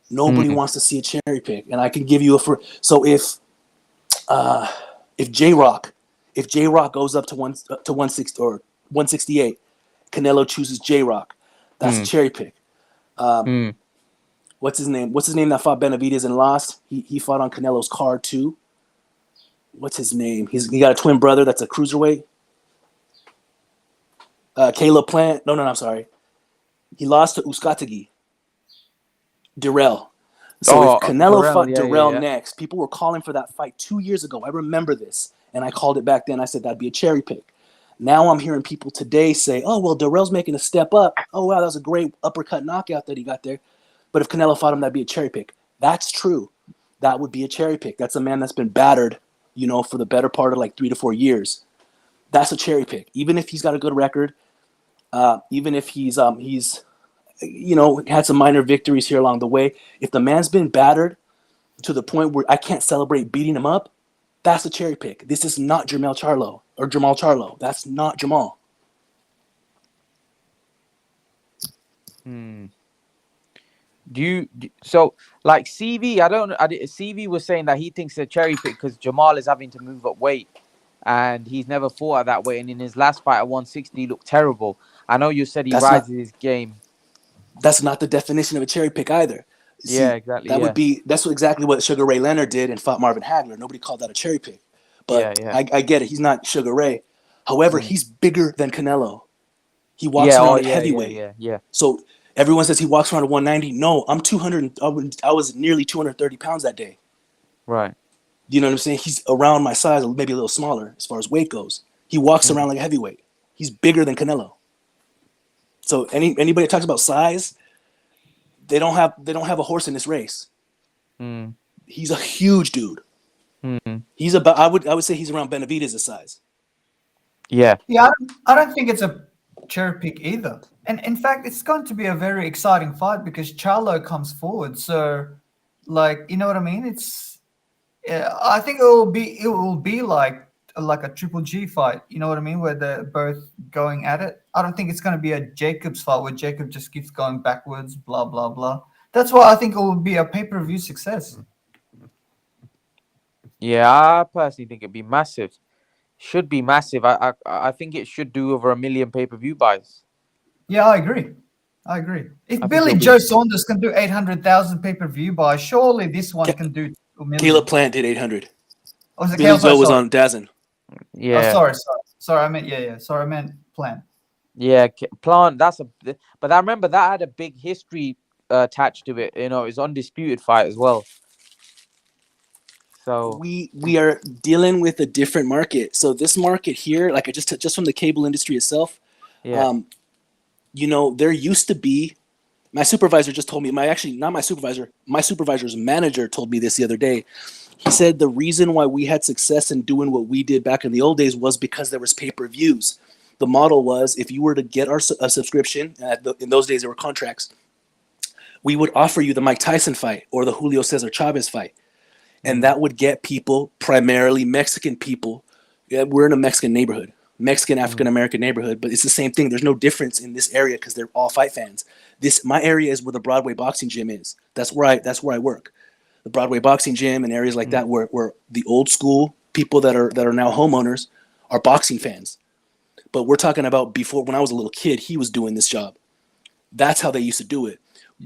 [SPEAKER 2] Nobody wants to see a cherry pick. And I can give you so if J-Rock goes up to 160 or 168, Canelo chooses J-Rock. That's a cherry pick. What's his name? What's his name that fought Benavidez and lost? He fought on Canelo's card too. What's his name? He got a twin brother that's a cruiserweight. Caleb Plant. No, I'm sorry. He lost to Uzcategui. Durrell. So if Canelo fought Durrell next, people were calling for that fight 2 years ago. I remember this. And I called it back then. I said that'd be a cherry pick. Now I'm hearing people today say, oh, well, Durrell's making a step up. Oh, wow, that was a great uppercut knockout that he got there. But if Canelo fought him, that'd be a cherry pick. That's true. That would be a cherry pick. That's a man that's been battered, for the better part of like 3 to 4 years. That's a cherry pick. Even if he's got a good record, even if he's had some minor victories here along the way. If the man's been battered to the point where I can't celebrate beating him up, that's a cherry pick. This is not Jermall Charlo. That's not Jermall.
[SPEAKER 1] So like CV? CV was saying that he thinks it's a cherry pick because Jermall is having to move up weight, and he's never fought at that weight. And in his last fight at 160, he looked terrible. I know you said he rises his game.
[SPEAKER 2] That's not the definition of a cherry pick either. See,
[SPEAKER 1] yeah, exactly.
[SPEAKER 2] That's exactly what Sugar Ray Leonard did and fought Marvin Hagler. Nobody called that a cherry pick. But I get it. He's not Sugar Ray. However, he's bigger than Canelo. He walks around at heavyweight.
[SPEAKER 1] Yeah.
[SPEAKER 2] So everyone says he walks around at 190. No, I'm 200. I was nearly 230 pounds that day.
[SPEAKER 1] Right.
[SPEAKER 2] You know what I'm saying? He's around my size, maybe a little smaller as far as weight goes. He walks around like a heavyweight. He's bigger than Canelo. So anybody that talks about size, they don't have a horse in this race. He's a huge dude. He's about I would say he's around Benavidez' size.
[SPEAKER 1] Yeah.
[SPEAKER 5] Yeah, I don't think it's a cherry pick either. And in fact, it's going to be a very exciting fight because Charlo comes forward. So, like, you know what I mean? I think it will be like a Triple G fight. You know what I mean? Where they're both going at it. I don't think it's going to be a Jacobs fight where Jacob just keeps going backwards, blah blah blah. That's why I think it will be a pay-per-view success.
[SPEAKER 1] Yeah, I personally think it'd be massive. Should be massive. I think it should do over 1 million pay-per-view buys.
[SPEAKER 5] Yeah, I agree. If Billy Joe Saunders can do 800,000 pay-per-view buys, surely this one can do 2 million.
[SPEAKER 2] Caleb Plant did 800.
[SPEAKER 5] Billy
[SPEAKER 2] Joe was on DAZN.
[SPEAKER 1] Yeah.
[SPEAKER 5] Oh, sorry. I meant Sorry, I meant Plant.
[SPEAKER 1] Yeah, Plant. But I remember that had a big history attached to it. It was undisputed fight as well. So
[SPEAKER 2] we are dealing with a different market. So this market here, like just from the cable industry itself, there used to be. My supervisor just told me. My supervisor's manager told me this the other day. He said the reason why we had success in doing what we did back in the old days was because there was pay-per-views. The model was if you were to get a subscription, in those days there were contracts, we would offer you the Mike Tyson fight or the Julio Cesar Chavez fight. And that would get people, primarily Mexican people. Yeah, we're in a Mexican neighborhood, Mexican African-American neighborhood, but it's the same thing. There's no difference in this area because they're all fight fans. My area is where the Broadway boxing gym is. That's where I work. The Broadway boxing gym and areas like that where the old school people that are now homeowners are boxing fans. But we're talking about before, when I was a little kid, he was doing this job. That's how they used to do it.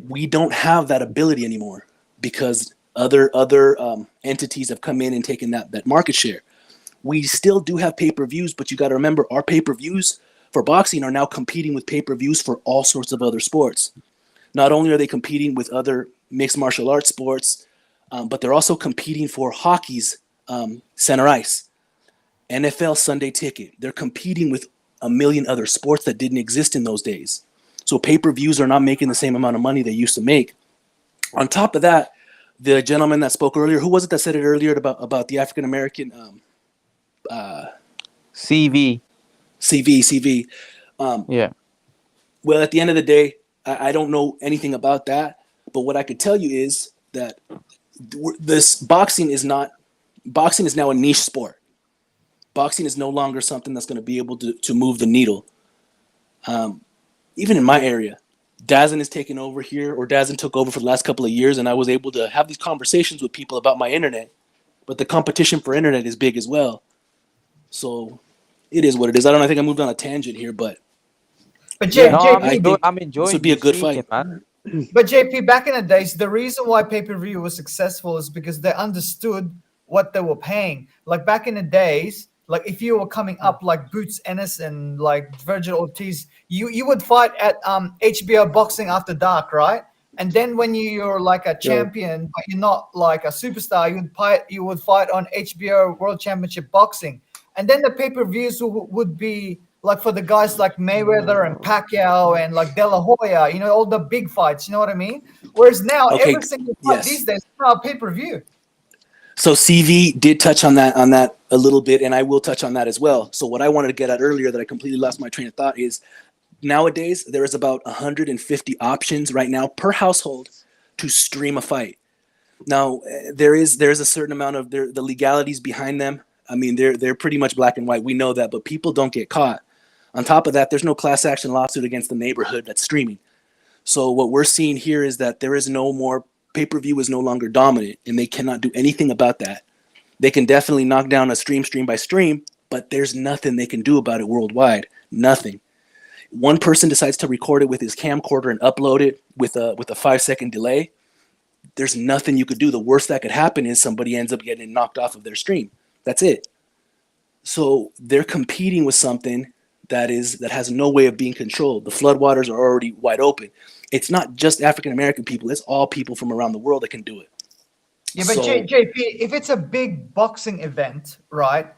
[SPEAKER 2] We don't have that ability anymore because other entities have come in and taken that market share. We still do have pay-per-views, but you got to remember our pay-per-views for boxing are now competing with pay-per-views for all sorts of other sports. Not only are they competing with other mixed martial arts sports, but they're also competing for hockey's center ice, NFL Sunday Ticket. They're competing with a million other sports that didn't exist in those days. So pay-per-views are not making the same amount of money they used to make. On top of that, the gentleman that spoke earlier, who was it that said it earlier about the African American
[SPEAKER 1] CV.
[SPEAKER 2] CV?
[SPEAKER 1] Yeah.
[SPEAKER 2] Well, at the end of the day, I don't know anything about that. But what I could tell you is that boxing is now a niche sport. Boxing is no longer something that's going to be able to move the needle. Even in my area, Dazn is taking over here, or Dazn took over for the last couple of years, and I was able to have these conversations with people about my internet. But the competition for internet is big as well. So it is what it is. I think I moved on a tangent here, but
[SPEAKER 1] No,
[SPEAKER 5] JP,
[SPEAKER 1] I'm
[SPEAKER 2] this would
[SPEAKER 1] enjoying
[SPEAKER 2] be
[SPEAKER 1] you
[SPEAKER 2] a good
[SPEAKER 1] speaking,
[SPEAKER 2] fight.
[SPEAKER 1] man.
[SPEAKER 5] But JP, back in the days, the reason why pay-per-view was successful is because they understood what they were paying. Like back in the days, like if you were coming up like Boots Ennis and like Virgil Ortiz, you would fight at HBO Boxing After Dark, right? And then when you're like a champion, but you're not like a superstar, you would fight on HBO World Championship Boxing. And then the pay-per-views would be like for the guys like Mayweather and Pacquiao and like De La Hoya, all the big fights, you know what I mean? Whereas now
[SPEAKER 2] Okay,
[SPEAKER 5] every single fight these days is now pay-per-view.
[SPEAKER 2] So CV did touch on that a little bit, and I will touch on that as well. So what I wanted to get at earlier that I completely lost my train of thought is nowadays there is about 150 options right now per household to stream a fight. Now there is a certain amount of the legalities behind them. I mean they're pretty much black and white. We know that, but people don't get caught. On top of that, there's no class action lawsuit against the neighborhood that's streaming. So what we're seeing here is that there is no more pay-per-view is no longer dominant, and they cannot do anything about that. They can definitely knock down a stream by stream, but there's nothing they can do about it worldwide. Nothing. One person decides to record it with his camcorder and upload it with a 5-second delay. There's nothing you could do. The worst that could happen is somebody ends up getting knocked off of their stream. That's it. So they're competing with something that has no way of being controlled. The floodwaters are already wide open. It's not just African American people; it's all people from around the world that can do it.
[SPEAKER 5] Yeah, but JP, if it's a big boxing event, right,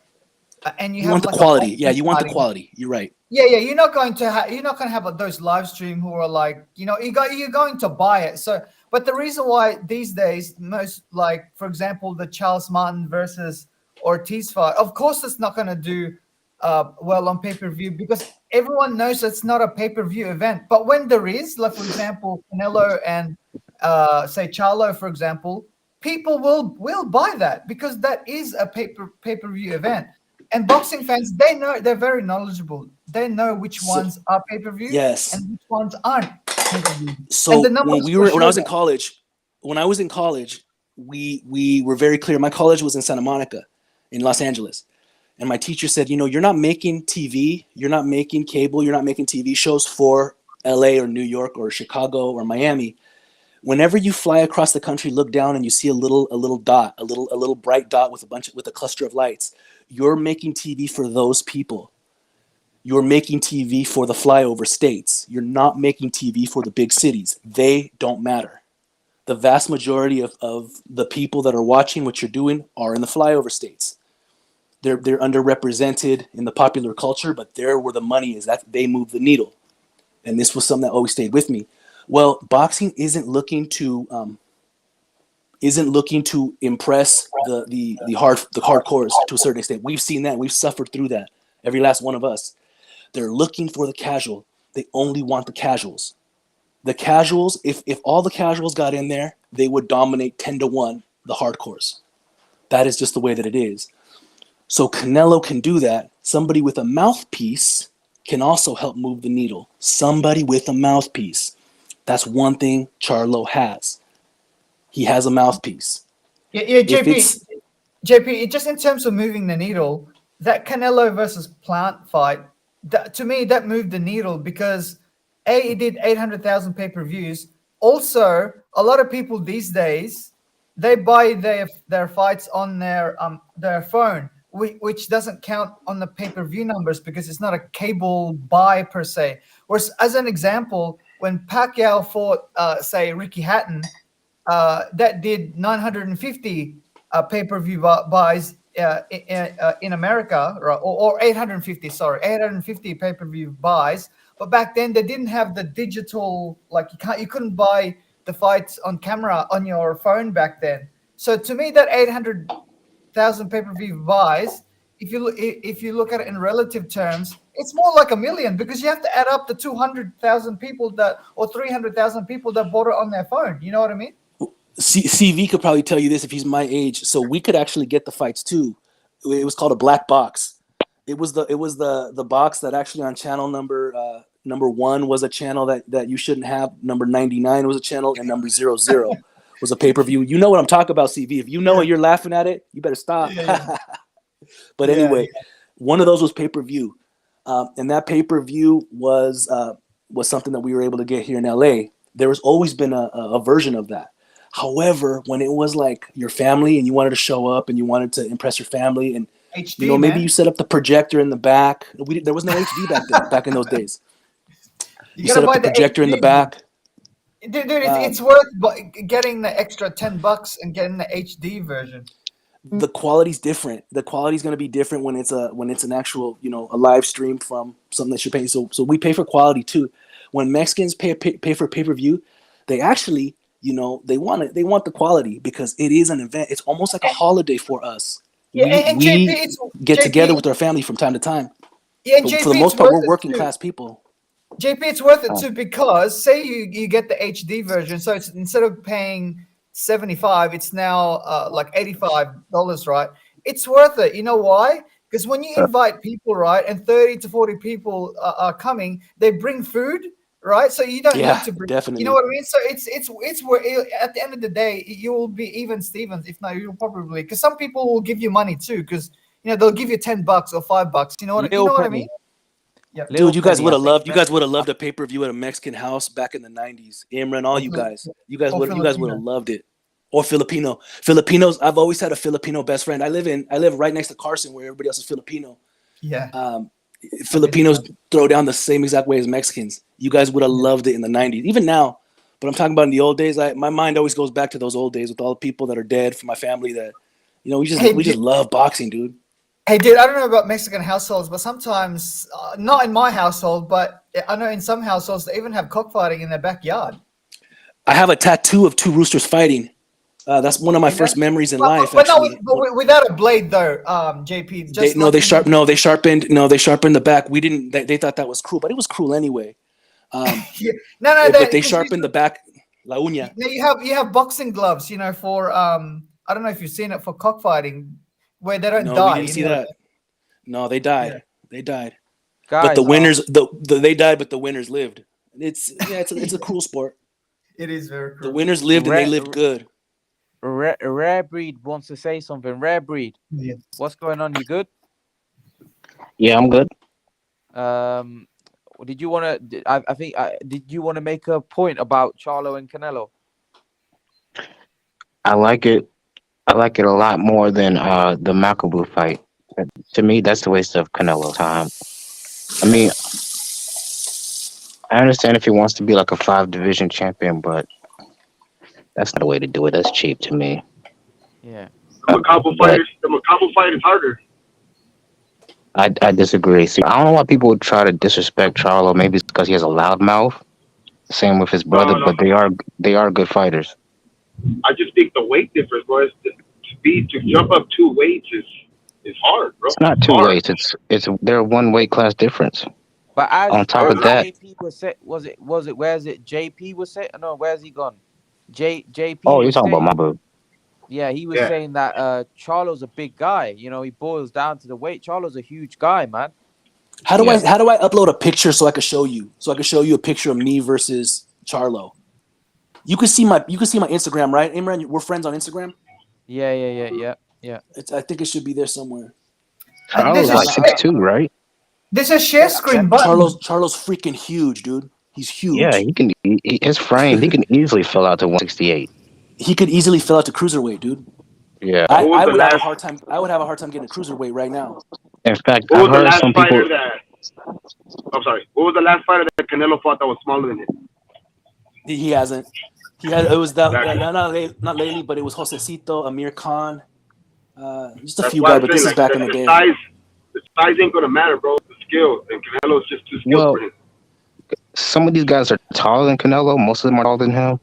[SPEAKER 5] and you have
[SPEAKER 2] want
[SPEAKER 5] like
[SPEAKER 2] the quality, you want the
[SPEAKER 5] party,
[SPEAKER 2] quality. You're right.
[SPEAKER 5] Yeah, you're not going to have those live stream who are like, you're going to buy it. So, but the reason why these days most, like for example, the Charles Martin versus Ortiz fight, of course, it's not going to do well on pay-per-view because everyone knows it's not a pay-per-view event. But when there is, like for example, Canelo and say Charlo, for example, people will buy that because that is a pay-per-view event. And boxing fans, they're very knowledgeable. They know which ones are pay-per-view and which ones aren't pay-per-view.
[SPEAKER 2] So when I was in college, we were very clear. My college was in Santa Monica, in Los Angeles. And my teacher said, you're not making TV, you're not making cable, you're not making TV shows for LA or New York or Chicago or Miami. Whenever you fly across the country, look down and you see a little dot, a little bright dot with a cluster of lights. You're making TV for those people. You're making TV for the flyover states. You're not making TV for the big cities. They don't matter. The vast majority of the people that are watching what you're doing are in the flyover states. They're underrepresented in the popular culture, but they're where the money is. That they move the needle. And this was something that always stayed with me. Well, boxing isn't looking to impress the hardcores to a certain extent. We've seen that. We've suffered through that. Every last one of us. They're looking for the casual. They only want the casuals. The casuals, if all the casuals got in there, they would dominate 10-1 the hardcores. That is just the way that it is. So Canelo can do that. Somebody with a mouthpiece can also help move the needle. Somebody with a mouthpiece. That's one thing has. He has a mouthpiece.
[SPEAKER 5] Yeah, JP, just in terms of moving the needle, that Canelo versus Plant fight, to me, that moved the needle because it did 800,000 pay-per-views. Also, a lot of people these days, they buy their fights on their phone, which doesn't count on the pay-per-view numbers because it's not a cable buy per se. Whereas, as an example, when Pacquiao fought, say, Ricky Hatton, that did 950 pay-per-view buys in America, or 850 pay-per-view buys. But back then they didn't have the digital, like you couldn't buy the fights on camera on your phone back then. So to me, that 800,000 pay-per-view buys, if you look at it in relative terms, it's more like a million because you have to add up the 200,000 people that or 300,000 people that bought it on their phone. You know what I mean?
[SPEAKER 2] CV could probably tell you this if he's my age. So we could actually get the fights too. It was called a black box. It was the box that actually on channel number 1 was a channel that you shouldn't have. Number 99 was a channel, and number 00 was a pay-per-view. You know what I'm talking about, CV. If you know it, you're laughing at it, you better stop. But anyway, one of those was pay-per-view. And that pay-per-view was something that we were able to get here in LA. There has always been a version of that. However, when it was like your family and you wanted to show up and you wanted to impress your family and
[SPEAKER 5] HD,
[SPEAKER 2] maybe you set up the projector in the back. There was no HD back then, back in those days. You set up the projector in the back.
[SPEAKER 5] Dude, it's worth getting the extra $10 and getting the HD version.
[SPEAKER 2] The quality's different. The quality's going to be different when it's an actual, a live stream from something that you're paying. So we pay for quality too. When Mexicans pay for pay-per-view, they actually, they want the quality because it is an event. It's almost like a holiday for us.
[SPEAKER 5] Yeah,
[SPEAKER 2] we get together with our family from time to time.
[SPEAKER 5] Yeah,
[SPEAKER 2] but for the most part, we're working class people.
[SPEAKER 5] JP, it's worth it too because say you get the HD version, so it's instead of paying $75, it's now like $85, right? It's worth it. You know why? Because when you invite people, right, and 30 to 40 people are coming, they bring food, right? So you don't need to bring.
[SPEAKER 2] Definitely.
[SPEAKER 5] You know what I mean? So it's at the end of the day, you will be even Stevens. If not, you'll probably because some people will give you money too because they'll give you $10 or $5. You know what I mean?
[SPEAKER 2] Yeah. Dude, you guys would have loved a pay-per-view at a Mexican house back in the 90s. Imran, all you guys would have loved it. Or Filipino. Filipinos, I've always had a Filipino best friend. I live right next to Carson where everybody else is Filipino.
[SPEAKER 5] Yeah.
[SPEAKER 2] Filipinos throw down the same exact way as Mexicans. You guys would have loved it in the 90s, even now. But I'm talking about in the old days. My mind always goes back to those old days with all the people that are dead from my family that, we just love boxing, dude.
[SPEAKER 5] Hey, dude, I don't know about Mexican households, but sometimes, not in my household, but I know in some households they even have cockfighting in their backyard.
[SPEAKER 2] I have a tattoo of two roosters fighting. That's one of my first memories in life. But
[SPEAKER 5] without a blade, though, JP.
[SPEAKER 2] They sharpened the back. We didn't. They thought that was cruel, but it was cruel anyway. But they sharpened the back. La uña.
[SPEAKER 5] You have boxing gloves, for I don't know if you've seen it for cockfighting. Where they don't die.
[SPEAKER 2] We didn't see that. No, they died.
[SPEAKER 5] Yeah.
[SPEAKER 2] They died.
[SPEAKER 5] Guys,
[SPEAKER 2] but the winners, they died, but the winners lived. It's a cruel sport.
[SPEAKER 5] It is very cruel.
[SPEAKER 2] The winners lived and they lived good.
[SPEAKER 1] Rare Breed wants to say something. Rare Breed.
[SPEAKER 5] Yeah.
[SPEAKER 1] What's going on? You good?
[SPEAKER 9] Yeah, I'm good.
[SPEAKER 1] Did you want to? I think. Did you want to make a point about Charlo and Canelo?
[SPEAKER 9] I like it. I like it a lot more than the Makabu fight. To me, that's the waste of Canelo time. I mean, I understand if he wants to be like a 5-division champion, but that's not the way to do it. That's cheap to me.
[SPEAKER 1] Yeah.
[SPEAKER 10] The Makabu fight is harder.
[SPEAKER 9] I disagree. See, I don't know why people would try to disrespect Charlo. Maybe it's because he has a loud mouth. Same with his brother, but they are good fighters.
[SPEAKER 10] I just think the weight difference, bro. To jump up 2 weights is hard, bro.
[SPEAKER 9] It's not 2 weights. It's they're 1 weight class difference.
[SPEAKER 1] But
[SPEAKER 9] on top of that,
[SPEAKER 1] JP was set, was it? Where's it? JP was set. No, where's he gone? JP.
[SPEAKER 9] Oh, you're talking about Mabu.
[SPEAKER 1] Yeah, he was saying that Charlo's a big guy. He boils down to the weight. Charlo's a huge guy, man.
[SPEAKER 2] How do I upload a picture so I can show you? So I can show you a picture of me versus Charlo. You can see my Instagram, right? Imran, we're friends on Instagram.
[SPEAKER 1] Yeah.
[SPEAKER 2] I think it should be there somewhere.
[SPEAKER 9] Charlo's like 6'2", right?
[SPEAKER 5] There's a share screen button.
[SPEAKER 2] Charlo's freaking huge, dude. He's huge.
[SPEAKER 9] Yeah, his frame, he can easily fill out to 168.
[SPEAKER 2] He could easily fill out to cruiserweight, dude.
[SPEAKER 9] Yeah.
[SPEAKER 2] I would have a hard time getting a cruiserweight right now.
[SPEAKER 9] In fact, I've heard some people.
[SPEAKER 10] I'm sorry. What was the last fighter that Canelo fought that was smaller than him?
[SPEAKER 2] He hasn't. It was not lately, but it was Josecito, Amir Khan, just a few guys. But this is back in the day.
[SPEAKER 10] The size ain't gonna matter, bro. The skill, and Canelo's just too skilled for him.
[SPEAKER 9] some of these guys are taller than Canelo. Most of them are taller than him,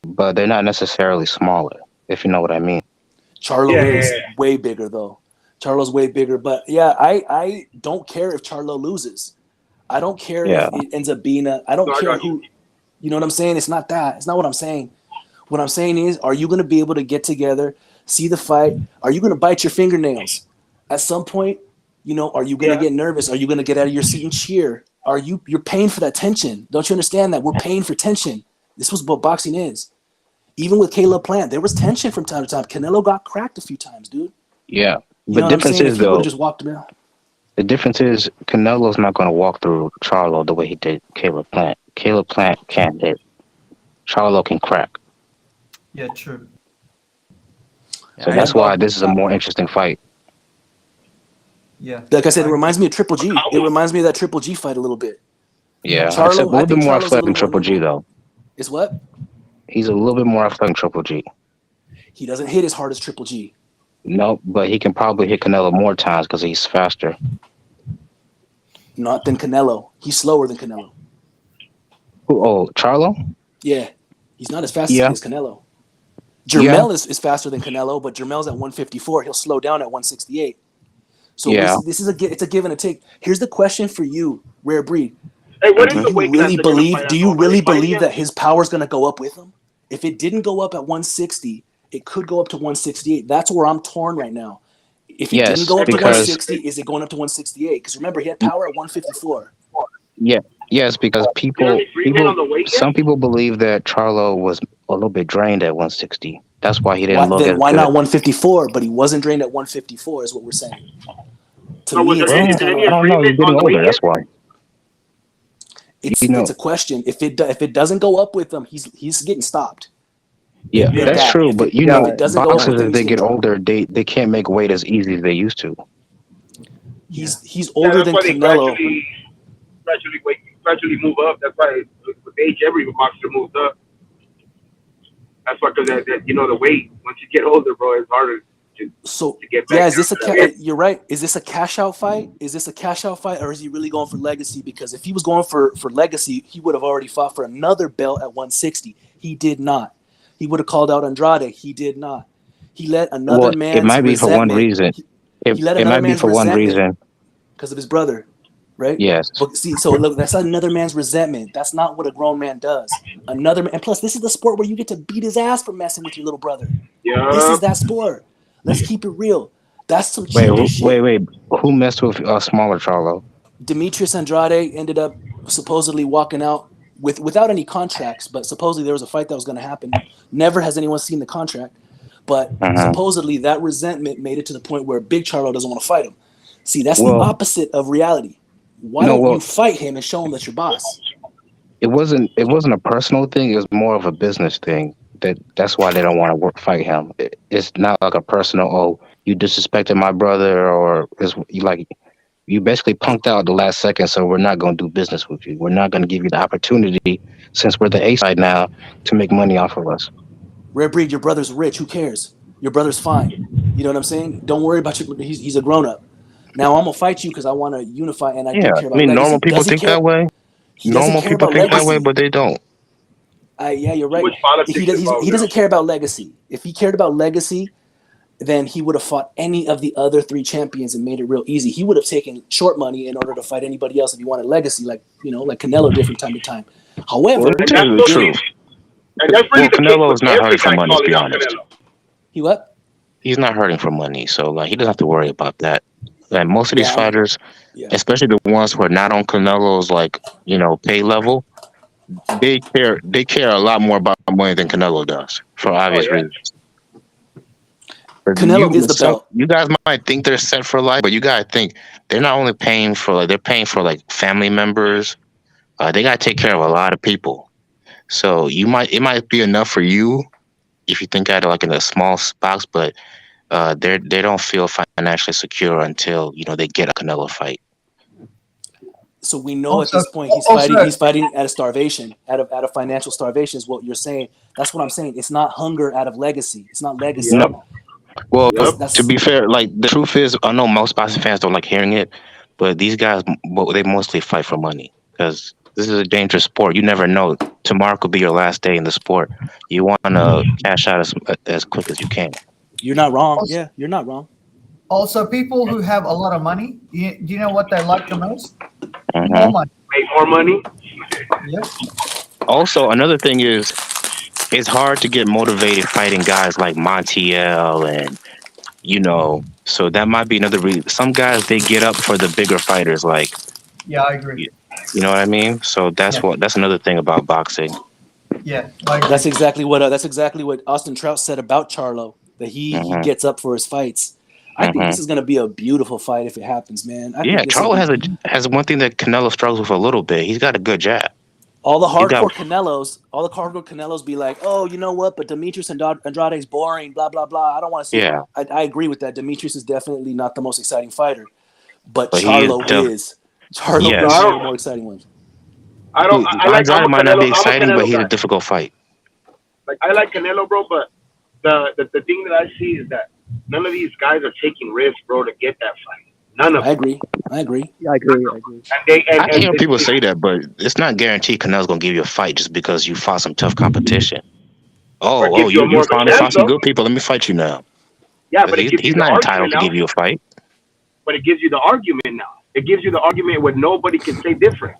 [SPEAKER 9] but they're not necessarily smaller. If you know what I mean.
[SPEAKER 2] Charlo
[SPEAKER 10] Yeah, yeah,
[SPEAKER 2] is
[SPEAKER 10] yeah.
[SPEAKER 2] way bigger though. Charlo's way bigger, but yeah, I don't care if Charlo loses. I don't care
[SPEAKER 9] Yeah.
[SPEAKER 2] if it ends up being a. I don't
[SPEAKER 10] No, I
[SPEAKER 2] care
[SPEAKER 10] got you.
[SPEAKER 2] who. You know what I'm saying? It's not that. It's not what I'm saying. What I'm saying is, are you going to be able to get together, see the fight? Are you going to bite your fingernails? At some point, you know, are you going to
[SPEAKER 10] Yeah.
[SPEAKER 2] get nervous? Are you going to get out of your seat and cheer? You're paying for that tension? Don't you understand that we're paying for tension? This was what boxing is. Even with Caleb Plant, there was tension from time to time. Canelo got cracked a few times, dude.
[SPEAKER 9] Yeah.
[SPEAKER 2] You know
[SPEAKER 9] But
[SPEAKER 2] what I'm
[SPEAKER 9] difference
[SPEAKER 2] saying?
[SPEAKER 9] is
[SPEAKER 2] If he would have
[SPEAKER 9] though,
[SPEAKER 2] just walked him out,
[SPEAKER 9] the difference is Canelo's not going to walk through Charlo the way he did Caleb Plant. Caleb Plant can't hit. Charlo can crack.
[SPEAKER 5] Yeah, true.
[SPEAKER 9] So
[SPEAKER 1] I
[SPEAKER 9] that's
[SPEAKER 1] ain't
[SPEAKER 9] why
[SPEAKER 1] gonna
[SPEAKER 9] this is a more interesting fight.
[SPEAKER 5] Yeah.
[SPEAKER 2] like I said, it
[SPEAKER 5] I-
[SPEAKER 2] reminds me of Triple G. It reminds me of that Triple G fight a little bit.
[SPEAKER 9] Yeah.
[SPEAKER 2] Charlo,
[SPEAKER 9] Except a
[SPEAKER 2] I
[SPEAKER 9] little bit
[SPEAKER 2] think
[SPEAKER 9] more
[SPEAKER 2] Charlo's a
[SPEAKER 9] athletic than
[SPEAKER 2] little more
[SPEAKER 9] Triple G
[SPEAKER 2] nimble.
[SPEAKER 9] though.
[SPEAKER 2] Is what?
[SPEAKER 9] He's a little bit more athletic than Triple G.
[SPEAKER 2] He doesn't hit as hard as Triple G.
[SPEAKER 9] No, but he can probably hit Canelo more times because he's faster.
[SPEAKER 2] Not than Canelo. He's slower than Canelo.
[SPEAKER 9] Who? Oh, Charlo?
[SPEAKER 2] Yeah. He's not as fast
[SPEAKER 9] Yeah.
[SPEAKER 2] as Canelo. Jermall is faster than Canelo, but Jermell's at 154. He'll slow down at 168. So
[SPEAKER 9] Yeah.
[SPEAKER 2] this is it's a give and a take. Here's the question for you, Rare Breed.
[SPEAKER 10] Hey, what is
[SPEAKER 2] Do
[SPEAKER 10] the
[SPEAKER 2] you
[SPEAKER 10] weight class
[SPEAKER 2] really
[SPEAKER 10] they're gonna
[SPEAKER 2] believe?
[SPEAKER 10] fight
[SPEAKER 2] Do
[SPEAKER 10] at?
[SPEAKER 2] you
[SPEAKER 10] Are they
[SPEAKER 2] really
[SPEAKER 10] fighting
[SPEAKER 2] believe
[SPEAKER 10] yet?
[SPEAKER 2] that his power's going to go up with him? If it didn't go up at 160, it could go up to 168. That's where I'm torn right now. If it didn't
[SPEAKER 9] Yes,
[SPEAKER 2] go up to
[SPEAKER 9] because
[SPEAKER 2] 160, is it going up to 168? Because remember, he had power at 154.
[SPEAKER 9] yes, because
[SPEAKER 10] You know any agreement on the weight yet?
[SPEAKER 9] some people believe that Charlo was a little bit drained at 160. That's why he didn't look
[SPEAKER 2] Then
[SPEAKER 9] as
[SPEAKER 2] why
[SPEAKER 9] good.
[SPEAKER 2] not 154? But he wasn't drained at 154, is what we're saying. To
[SPEAKER 10] No,
[SPEAKER 2] me,
[SPEAKER 10] was there
[SPEAKER 2] it's
[SPEAKER 10] is there
[SPEAKER 2] kind
[SPEAKER 10] any
[SPEAKER 2] of
[SPEAKER 9] I don't know. He's
[SPEAKER 10] agreement
[SPEAKER 9] getting
[SPEAKER 10] on the weight
[SPEAKER 9] older.
[SPEAKER 10] yet?
[SPEAKER 9] That's why. You know.
[SPEAKER 2] it's a question. If it doesn't go up with him, he's getting stopped.
[SPEAKER 9] Yeah,
[SPEAKER 2] Admit
[SPEAKER 9] that's
[SPEAKER 2] that.
[SPEAKER 9] true.
[SPEAKER 2] If
[SPEAKER 9] But you
[SPEAKER 2] if
[SPEAKER 9] know,
[SPEAKER 2] it doesn't go up
[SPEAKER 9] boxers
[SPEAKER 2] with him,
[SPEAKER 9] as
[SPEAKER 2] he's
[SPEAKER 9] they
[SPEAKER 2] getting
[SPEAKER 9] get
[SPEAKER 2] dropped.
[SPEAKER 9] older, they can't make weight as easy as they used to.
[SPEAKER 2] He's
[SPEAKER 10] Yeah,
[SPEAKER 2] older
[SPEAKER 10] that's
[SPEAKER 2] than
[SPEAKER 10] why they
[SPEAKER 2] Canelo.
[SPEAKER 10] gradually move up. That's why with age, every boxer moves up. That's why, because that you know the weight. Once you get older, bro, it's harder
[SPEAKER 2] So
[SPEAKER 10] to get
[SPEAKER 2] yeah,
[SPEAKER 10] back
[SPEAKER 2] is this
[SPEAKER 10] down to that.
[SPEAKER 2] you're right. Is this a cash out fight? Is this a cash out fight, or is he really going for legacy? Because if he was going for legacy, he would have already fought for another belt at 160. He did not. He would have called out Andrade. He did not. He let another
[SPEAKER 9] Well, it
[SPEAKER 2] man's
[SPEAKER 9] might be for one
[SPEAKER 2] resentment.
[SPEAKER 9] reason.
[SPEAKER 2] He let
[SPEAKER 9] It
[SPEAKER 2] another
[SPEAKER 9] might be
[SPEAKER 2] man's
[SPEAKER 9] for one
[SPEAKER 2] resentment
[SPEAKER 9] reason.
[SPEAKER 2] because of his brother, right?
[SPEAKER 9] Yes.
[SPEAKER 2] But see, so look, that's another man's resentment. That's not what a grown man does. Another man, and plus, this is the sport where you get to beat his ass for messing with your little brother. This
[SPEAKER 10] Yeah,
[SPEAKER 2] is that sport. Let's keep it real. That's some
[SPEAKER 9] Wait,
[SPEAKER 2] cheater shit.
[SPEAKER 9] wait. Who messed with smaller Charlo?
[SPEAKER 2] Demetrius Andrade ended up supposedly walking out without any contracts, but supposedly there was a fight that was going to happen. Never has anyone seen the contract, but supposedly that resentment made it to the point where Big Charlo doesn't want to fight him. See, that's the
[SPEAKER 9] Well,
[SPEAKER 2] opposite of reality. Why
[SPEAKER 9] no,
[SPEAKER 2] don't
[SPEAKER 9] well,
[SPEAKER 2] you fight him and show him that you're boss?
[SPEAKER 9] it wasn't a personal thing. It was more of a business thing. That's why they don't want to fight him. It's not like a personal. Oh, you disrespected my brother, or it's like you basically punked out the last second. So we're not going to do business with you. We're not going to give you the opportunity, since we're the A side now, to make money off of us.
[SPEAKER 2] Rare Breed, your brother's rich. Who cares? Your brother's fine. You know what I'm saying? Don't worry about your. He's a grown up. Now I'm gonna fight you because I want to unify, and I
[SPEAKER 9] Yeah,
[SPEAKER 2] do care
[SPEAKER 9] I
[SPEAKER 2] about
[SPEAKER 9] mean,
[SPEAKER 2] legacy.
[SPEAKER 9] normal people
[SPEAKER 2] Does he
[SPEAKER 9] think
[SPEAKER 2] care?
[SPEAKER 9] that way.
[SPEAKER 2] He doesn't
[SPEAKER 9] Normal
[SPEAKER 2] care
[SPEAKER 9] people
[SPEAKER 2] about
[SPEAKER 9] think that way,
[SPEAKER 2] legacy.
[SPEAKER 9] but they don't.
[SPEAKER 2] Yeah, you're
[SPEAKER 10] too
[SPEAKER 2] right.
[SPEAKER 10] much politics
[SPEAKER 2] He
[SPEAKER 10] involved now.
[SPEAKER 2] doesn't care about legacy. If he cared about legacy, then he would have fought any of the other three champions and made it real easy. He would have taken short money in order to fight anybody else if he wanted legacy, like like Canelo did from time to time. However,
[SPEAKER 9] Well,
[SPEAKER 10] And
[SPEAKER 9] to tell you the
[SPEAKER 10] that's
[SPEAKER 9] truth,
[SPEAKER 10] really the case
[SPEAKER 9] Canelo
[SPEAKER 10] with
[SPEAKER 9] is not hurting for
[SPEAKER 10] everybody
[SPEAKER 9] money. To be
[SPEAKER 10] calling out
[SPEAKER 9] honest,
[SPEAKER 10] Canelo.
[SPEAKER 2] he what?
[SPEAKER 9] he's not hurting for money, so like he doesn't have to worry about that. Like most of these
[SPEAKER 2] Yeah,
[SPEAKER 9] fighters,
[SPEAKER 2] yeah.
[SPEAKER 9] especially the ones who are not on Canelo's pay level, they care a lot more about money than Canelo does for
[SPEAKER 10] Oh
[SPEAKER 9] obvious
[SPEAKER 10] yeah,
[SPEAKER 9] reasons. But
[SPEAKER 2] Canelo is the belt.
[SPEAKER 9] you guys might think they're set for life, but you gotta think they're not only paying for they're paying for like family members. They gotta take care of a lot of people. So it might be enough for you if you think at it like in a small box, but they don't feel financially secure until they get a Canelo fight.
[SPEAKER 2] So we know at
[SPEAKER 5] Also,
[SPEAKER 2] this point he's
[SPEAKER 5] also,
[SPEAKER 2] fighting out of starvation, out of financial starvation is what you're saying. That's what I'm saying. It's not hunger out of legacy. It's not legacy.
[SPEAKER 10] yep,
[SPEAKER 9] No, well,
[SPEAKER 10] yep.
[SPEAKER 9] to be fair, like the truth is, I know most boxing fans don't like hearing it, but these guys they mostly fight for money because This is a dangerous sport. You never know. Tomorrow could be your last day in the sport. You want to cash out as quick as you can.
[SPEAKER 2] You're not wrong.
[SPEAKER 5] Also,
[SPEAKER 2] Yeah, you're not wrong.
[SPEAKER 5] also, people who have a lot of money, do you know what they like the most? More
[SPEAKER 9] Hmm.
[SPEAKER 5] money.
[SPEAKER 10] Make more money.
[SPEAKER 5] Yep.
[SPEAKER 9] Also, another thing is it's hard to get motivated fighting guys like Montiel and so that might be another reason. Some guys they get up for the bigger fighters, like
[SPEAKER 5] Yeah, I agree.
[SPEAKER 9] you you know what I mean. So
[SPEAKER 5] Yeah,
[SPEAKER 9] that's another thing about boxing.
[SPEAKER 5] yeah, I agree.
[SPEAKER 2] That's exactly what Austin Trout said about Charlo. That he
[SPEAKER 9] Hmm.
[SPEAKER 2] gets up for his fights. I think
[SPEAKER 9] Hmm.
[SPEAKER 2] this is gonna be a beautiful fight if it happens, man. I think
[SPEAKER 9] Yeah,
[SPEAKER 2] this will
[SPEAKER 9] Charlo
[SPEAKER 2] be
[SPEAKER 9] has one thing that Canelo struggles with a little bit. He's got a good jab.
[SPEAKER 2] all the
[SPEAKER 9] He's got
[SPEAKER 2] all the hardcore Canelos be like, oh, you know what? But Demetrius and Andrade's boring. Blah blah blah. I don't want to see it.
[SPEAKER 9] yeah,
[SPEAKER 2] I agree with that. Demetrius is definitely not the most exciting fighter, but
[SPEAKER 9] but he is
[SPEAKER 2] Charlo is. Charlo
[SPEAKER 10] No,
[SPEAKER 2] is
[SPEAKER 10] I
[SPEAKER 9] yes.
[SPEAKER 2] one of the
[SPEAKER 10] don't.
[SPEAKER 2] more exciting ones.
[SPEAKER 10] I don't. I like.
[SPEAKER 9] Andrade might not be
[SPEAKER 10] I'm a
[SPEAKER 9] exciting, but
[SPEAKER 10] Canelo
[SPEAKER 9] he's a
[SPEAKER 10] guy.
[SPEAKER 9] difficult fight.
[SPEAKER 10] Like I like Canelo, bro. But the thing that I see is that none of these guys are taking risks, bro, to get that fight. None of
[SPEAKER 2] I
[SPEAKER 10] them.
[SPEAKER 2] agree. I agree.
[SPEAKER 8] Yeah, I agree. I agree.
[SPEAKER 10] And they
[SPEAKER 9] I can hear
[SPEAKER 10] and
[SPEAKER 9] people say that, but it's not guaranteed Canelo's gonna give you a fight just because you fought some tough competition.
[SPEAKER 10] or
[SPEAKER 9] Oh,
[SPEAKER 10] give you a
[SPEAKER 9] you
[SPEAKER 10] more of a
[SPEAKER 9] finally
[SPEAKER 10] chance,
[SPEAKER 9] fought some
[SPEAKER 10] though.
[SPEAKER 9] good people. Let me fight you now.
[SPEAKER 10] Yeah,
[SPEAKER 9] 'Cause
[SPEAKER 10] but it gives
[SPEAKER 9] he's
[SPEAKER 10] you the
[SPEAKER 9] not entitled
[SPEAKER 10] argument
[SPEAKER 9] to
[SPEAKER 10] now.
[SPEAKER 9] give you a fight.
[SPEAKER 10] But it gives you the argument now. It gives you the argument where nobody can say different.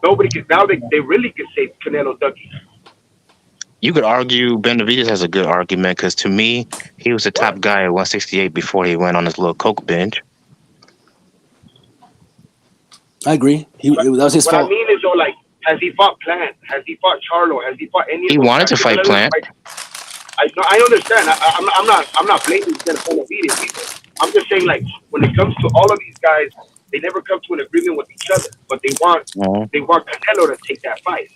[SPEAKER 10] Nobody can now. They really can say Canelo Dougie.
[SPEAKER 9] You could argue Benavidez has a good argument because to me, he was the top
[SPEAKER 10] What?
[SPEAKER 9] guy at 168 before he went on his little coke binge.
[SPEAKER 2] I agree. That was his
[SPEAKER 10] What I
[SPEAKER 2] fault.
[SPEAKER 10] mean is though, like, has he fought Plant? Has he fought Charlo? Has he fought any of
[SPEAKER 9] He
[SPEAKER 10] those
[SPEAKER 9] wanted
[SPEAKER 10] guys?
[SPEAKER 9] to
[SPEAKER 10] Because
[SPEAKER 9] fight
[SPEAKER 10] none of them
[SPEAKER 9] Plant.
[SPEAKER 10] fight. I understand. I'm not blaming Benavidez either. I'm just saying, like, when it comes to all of these guys, they never come to an agreement with each other. But
[SPEAKER 9] Mhm.
[SPEAKER 10] they want Canelo to take that fight.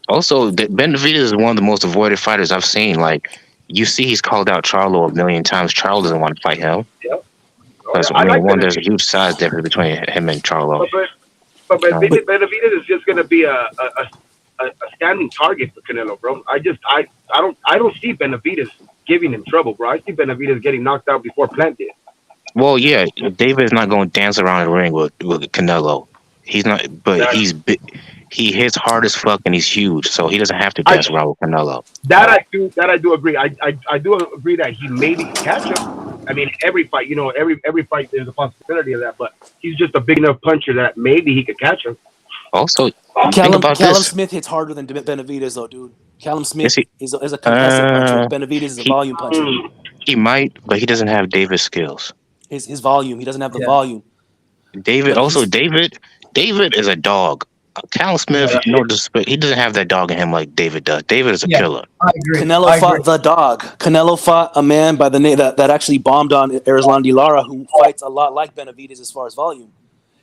[SPEAKER 9] Also, Benavidez is one of the most avoided fighters I've seen. Like, you see, he's called out Charlo a million times. Charlo doesn't want to fight him
[SPEAKER 10] Yeah. Oh yeah,
[SPEAKER 9] because
[SPEAKER 10] I like
[SPEAKER 9] one, there's a
[SPEAKER 10] Benavidez,
[SPEAKER 9] huge size difference between him and Charlo.
[SPEAKER 10] but
[SPEAKER 9] Um,
[SPEAKER 2] But
[SPEAKER 10] Benavidez is just gonna be a standing target for Canelo, bro. I don't see Benavidez giving him trouble, bro. I see Benavidez getting knocked out before Plant did.
[SPEAKER 9] well, yeah, David is not going to dance around the ring with Canelo. He's not, but
[SPEAKER 10] That
[SPEAKER 9] he hits hard as fuck and he's huge, so he doesn't have to
[SPEAKER 10] I
[SPEAKER 9] dance around with Canelo.
[SPEAKER 10] that I do agree. I do agree that he maybe can catch him. I mean, every fight, every fight there's a possibility of that, but he's just a big enough puncher that maybe he could catch him.
[SPEAKER 9] Also, think
[SPEAKER 2] Callum
[SPEAKER 9] about
[SPEAKER 2] Callum
[SPEAKER 9] this.
[SPEAKER 2] Smith hits harder than Benavidez though, dude. Callum
[SPEAKER 9] Is
[SPEAKER 2] Smith
[SPEAKER 9] he?
[SPEAKER 2] is a contested puncher. Benavidez is a
[SPEAKER 9] He
[SPEAKER 2] volume puncher.
[SPEAKER 10] Mm.
[SPEAKER 9] he might, but he doesn't have David's skills.
[SPEAKER 2] His volume. He doesn't have the
[SPEAKER 5] Yeah,
[SPEAKER 2] volume.
[SPEAKER 9] David
[SPEAKER 2] But
[SPEAKER 9] also
[SPEAKER 2] he's
[SPEAKER 9] David is a dog. Callum Smith,
[SPEAKER 10] Yeah.
[SPEAKER 9] no disrespect, he doesn't have that dog in him like David does. David is a
[SPEAKER 5] yeah,
[SPEAKER 9] killer.
[SPEAKER 5] I agree.
[SPEAKER 2] Canelo
[SPEAKER 5] I agree.
[SPEAKER 2] fought the dog. Canelo fought a man by the name that actually bombed on Erislandy Lara, who fights a lot like Benavidez as far as volume.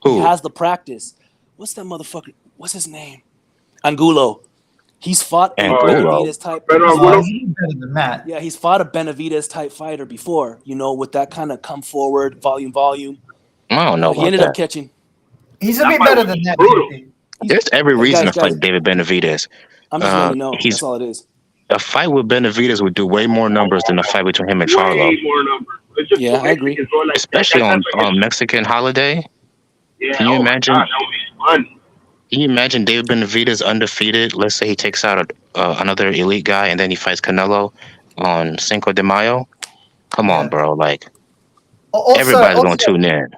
[SPEAKER 2] He
[SPEAKER 9] Who?
[SPEAKER 2] has the practice. What's that motherfucker? What's his name? Angulo. He's fought a
[SPEAKER 10] Oh yeah,
[SPEAKER 9] Angulo.
[SPEAKER 2] Benavidez type.
[SPEAKER 10] Pedro
[SPEAKER 2] He's
[SPEAKER 5] No,
[SPEAKER 2] fought,
[SPEAKER 10] Angulo.
[SPEAKER 5] he's better than that.
[SPEAKER 2] yeah, he's fought a Benavidez type fighter before. With that kind of come forward volume.
[SPEAKER 9] I don't know
[SPEAKER 2] But he
[SPEAKER 9] about
[SPEAKER 2] ended up
[SPEAKER 9] that.
[SPEAKER 2] catching.
[SPEAKER 5] He's a
[SPEAKER 10] That
[SPEAKER 5] bit
[SPEAKER 10] fight
[SPEAKER 5] better
[SPEAKER 10] was
[SPEAKER 5] than that,
[SPEAKER 10] brutal.
[SPEAKER 5] JP.
[SPEAKER 9] There's every
[SPEAKER 2] Hey,
[SPEAKER 9] reason to
[SPEAKER 2] guys,
[SPEAKER 9] fight David Benavidez.
[SPEAKER 2] I'm just letting you know.
[SPEAKER 9] He's
[SPEAKER 2] That's all it is.
[SPEAKER 9] a fight with Benavidez would do way more numbers than a fight between him and Charlo,
[SPEAKER 10] Way more numbers. It's just
[SPEAKER 2] Yeah,
[SPEAKER 10] two
[SPEAKER 2] I agree.
[SPEAKER 10] Mexicans, bro. Like
[SPEAKER 9] especially
[SPEAKER 10] that
[SPEAKER 9] on
[SPEAKER 10] type of history.
[SPEAKER 9] Mexican holiday.
[SPEAKER 10] Yeah.
[SPEAKER 9] Can you
[SPEAKER 10] Oh my
[SPEAKER 9] imagine?
[SPEAKER 10] God, that would be fun.
[SPEAKER 9] Can you imagine David Benavidez undefeated? Let's say he takes out another elite guy, and then he fights Canelo on Cinco de Mayo. Come on,
[SPEAKER 5] Yeah.
[SPEAKER 9] bro! Like
[SPEAKER 5] Also,
[SPEAKER 9] everybody's gonna tune in.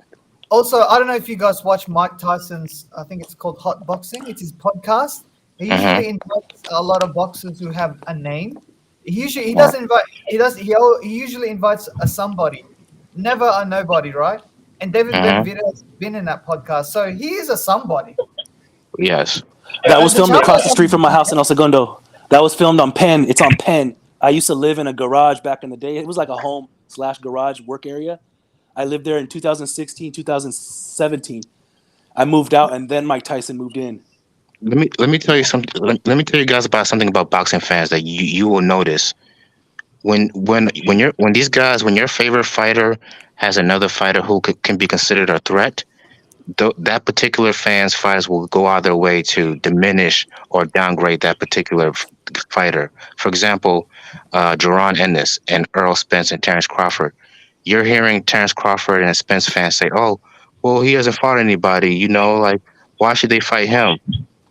[SPEAKER 5] I don't know if you guys watch Mike Tyson's. I think it's called Hot Boxing. It's his podcast. He
[SPEAKER 9] Mhm.
[SPEAKER 5] usually invites a lot of boxers who have a name. He doesn't invite. He usually invites a somebody, never a nobody, right? And David
[SPEAKER 9] Mhm.
[SPEAKER 5] Benavidez has been in that podcast, so he is a somebody.
[SPEAKER 9] Yes.
[SPEAKER 2] That was
[SPEAKER 5] The
[SPEAKER 2] filmed across the
[SPEAKER 5] challenge-
[SPEAKER 2] street from my house in El Segundo. That was filmed on Penn. It's on Penn. I used to live in a garage back in the day. It was like a home/garage work area. I lived there in 2016, 2017. I moved out, and then Mike Tyson moved in.
[SPEAKER 9] Let me tell you something. Let me tell you guys about something about boxing fans that you will notice when your favorite fighter has another fighter who can be considered a threat. That particular fan's fighters will go out of their way to diminish or downgrade that particular fighter. For example, Jaron Ennis and Earl Spence and Terrence Crawford. You're hearing Terrence Crawford and Spence fans say, "Oh, well, he hasn't fought anybody. Like, why should they fight him?"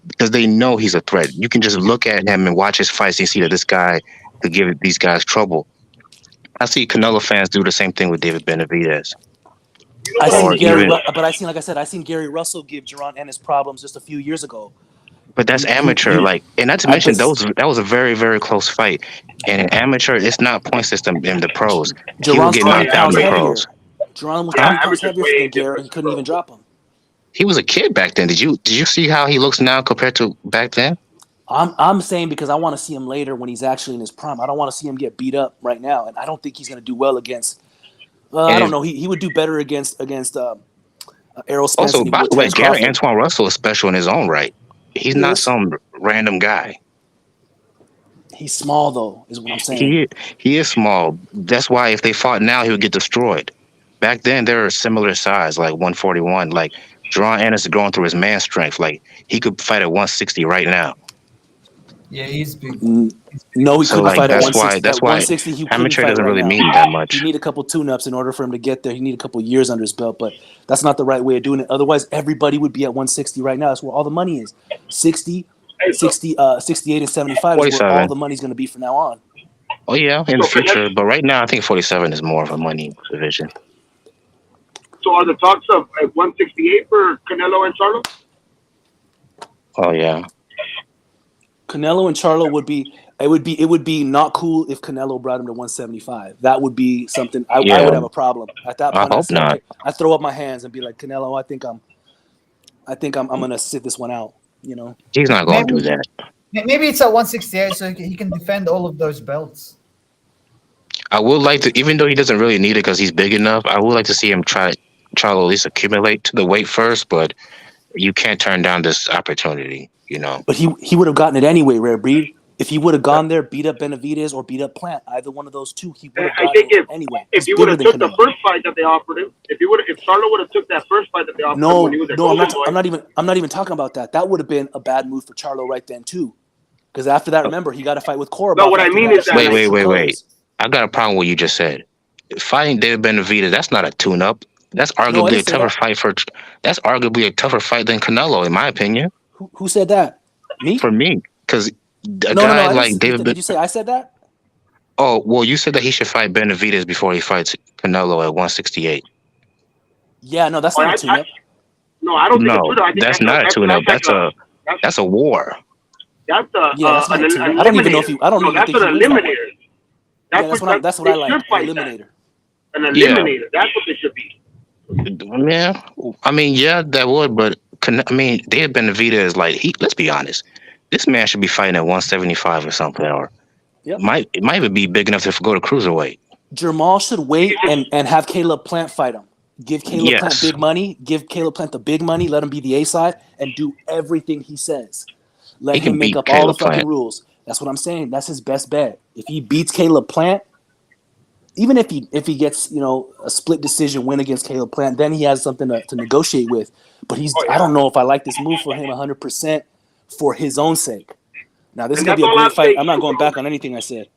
[SPEAKER 9] because they know he's a threat. You can just look at him and watch his fights and see that this guy could give these guys trouble. I see Canelo fans do the same thing with David Benavidez.
[SPEAKER 2] I seen
[SPEAKER 9] Or
[SPEAKER 2] Gary,
[SPEAKER 9] even,
[SPEAKER 2] but I seen, like I said, I seen Gary Russell give Jerron Ennis problems just a few years ago.
[SPEAKER 9] but that's amateur. Like, and not to mention that was a very, very close fight. And in amateur, it's not point system in the pros. He will
[SPEAKER 2] Jerron's
[SPEAKER 9] get
[SPEAKER 2] 20
[SPEAKER 9] knocked out in
[SPEAKER 2] pounds
[SPEAKER 9] the
[SPEAKER 2] heavier.
[SPEAKER 9] pros.
[SPEAKER 2] Jerron was
[SPEAKER 10] Yeah,
[SPEAKER 2] 20 pounds
[SPEAKER 10] average is
[SPEAKER 2] heavier
[SPEAKER 10] way
[SPEAKER 2] than Gary.
[SPEAKER 10] different
[SPEAKER 2] He couldn't even drop him.
[SPEAKER 9] He was a kid back then. Did you see how he looks now compared to back then?
[SPEAKER 2] I'm saying because I want to see him later when he's actually in his prime. I don't want to see him get beat up right now, and I don't think he's going to do well against. I don't know. He would do better against Errol Spence.
[SPEAKER 9] Also,
[SPEAKER 2] than he
[SPEAKER 9] by
[SPEAKER 2] would
[SPEAKER 9] the way,
[SPEAKER 2] Terence
[SPEAKER 9] Gary
[SPEAKER 2] Crawford.
[SPEAKER 9] Antoine Russell is special in his own right. He's
[SPEAKER 2] He
[SPEAKER 9] not
[SPEAKER 2] is.
[SPEAKER 9] some random guy.
[SPEAKER 2] He's small though, is what I'm saying.
[SPEAKER 9] He is small. That's why if they fought now, he would get destroyed. Back then, they were similar size, like 141. Like Jerron Ennis is going through his man strength. Like he could fight at 160 right now.
[SPEAKER 5] Yeah, he's big.
[SPEAKER 2] No, he
[SPEAKER 9] So
[SPEAKER 2] couldn't
[SPEAKER 9] like
[SPEAKER 2] fight at
[SPEAKER 9] that's
[SPEAKER 2] 160.
[SPEAKER 9] why
[SPEAKER 2] At 160, he couldn't
[SPEAKER 9] amateur
[SPEAKER 2] fight
[SPEAKER 9] doesn't
[SPEAKER 2] right
[SPEAKER 9] really
[SPEAKER 2] now.
[SPEAKER 9] mean that much.
[SPEAKER 2] You need a couple tune-ups in order for him to get there. You need a couple years under his belt, but that's not the right way of doing it. Otherwise, everybody would be at 160 right now. That's where all the money is. 68 and 75 is where all
[SPEAKER 9] 47.
[SPEAKER 2] the money's going to be from now on.
[SPEAKER 9] Oh yeah, in the future. But right now, I think 47 is more of a money division.
[SPEAKER 10] So are the talks of 168 for Canelo and Charlo?
[SPEAKER 9] Oh yeah.
[SPEAKER 2] Canelo and Charlo would be not cool if Canelo brought him to 175. That would be something I would have a problem. At that
[SPEAKER 9] I
[SPEAKER 2] point, I'd
[SPEAKER 9] hope
[SPEAKER 2] say,
[SPEAKER 9] not.
[SPEAKER 2] okay, I throw up my hands and be like, Canelo, I think I'm going to sit this one out, you know.
[SPEAKER 9] He's not going to do that.
[SPEAKER 5] Maybe it's at 168 so he can defend all of those belts.
[SPEAKER 9] I would like to, even though he doesn't really need it because he's big enough, I would like to see him try to at least accumulate to the weight first, but you can't turn down this opportunity, you know.
[SPEAKER 2] But he would have gotten it anyway, Rare Breed. If he would have gone there, beat up Benavidez or beat up Plant, either one of those two, he would have
[SPEAKER 10] I
[SPEAKER 2] gotten
[SPEAKER 10] think
[SPEAKER 2] it anyway.
[SPEAKER 10] if he
[SPEAKER 2] He's
[SPEAKER 10] would have
[SPEAKER 2] bigger
[SPEAKER 10] took
[SPEAKER 2] than
[SPEAKER 10] the
[SPEAKER 2] Canelo.
[SPEAKER 10] first fight that they offered him, if Charlo would have took that first fight that they offered him when he was at
[SPEAKER 2] I'm
[SPEAKER 10] Golden Boy,
[SPEAKER 2] not even talking about that. That would have been a bad move for Charlo right then too. Because after that, remember, he got to fight with Korobov.
[SPEAKER 10] No, what I mean is that-
[SPEAKER 9] Wait. I got a problem with what you just said. Fighting David Benavidez, that's not a tune-up. That's arguably a tougher fight That's arguably a tougher fight than Canelo, in my opinion.
[SPEAKER 2] Who said that? Me?
[SPEAKER 9] For me, because a
[SPEAKER 2] No,
[SPEAKER 9] guy
[SPEAKER 2] I
[SPEAKER 9] like
[SPEAKER 2] didn't-
[SPEAKER 9] David.
[SPEAKER 2] Did you say I said that?
[SPEAKER 9] Oh well, you said that he should fight Benavidez before he fights Canelo at 168.
[SPEAKER 2] Yeah, no, that's not a tune-up.
[SPEAKER 10] No, I don't think
[SPEAKER 9] No,
[SPEAKER 10] it's tune-up. I think
[SPEAKER 9] that's not a tune-up. That's a war.
[SPEAKER 10] That's a
[SPEAKER 2] that's not
[SPEAKER 10] an
[SPEAKER 2] a tune-up. I don't even know if
[SPEAKER 10] eliminator.
[SPEAKER 2] I don't
[SPEAKER 10] No,
[SPEAKER 2] even
[SPEAKER 10] that's
[SPEAKER 2] think
[SPEAKER 10] an
[SPEAKER 2] he wins that one.
[SPEAKER 10] eliminator.
[SPEAKER 2] Yeah, that's what I like. An eliminator.
[SPEAKER 10] An eliminator. That's what they should be.
[SPEAKER 9] Yeah, I mean, yeah, that would, but David Benavidez, like, let's be honest, this man should be fighting at 175 or something, or it might even be big enough to go to cruiserweight.
[SPEAKER 2] Jermall should wait and have Caleb Plant fight him. Give Caleb Plant big money. Give Caleb Plant the big money. Let him be the A side and do everything he says. Let him make up all the fucking rules. That's what I'm saying. That's his best bet. If he beats Caleb Plant, even if he gets, you know, a split decision win against Caleb Plant, then he has something to negotiate with. But I don't know if I like this move for him 100% for his own sake. Now this is gonna be a great fight. I'm not going back on anything I said,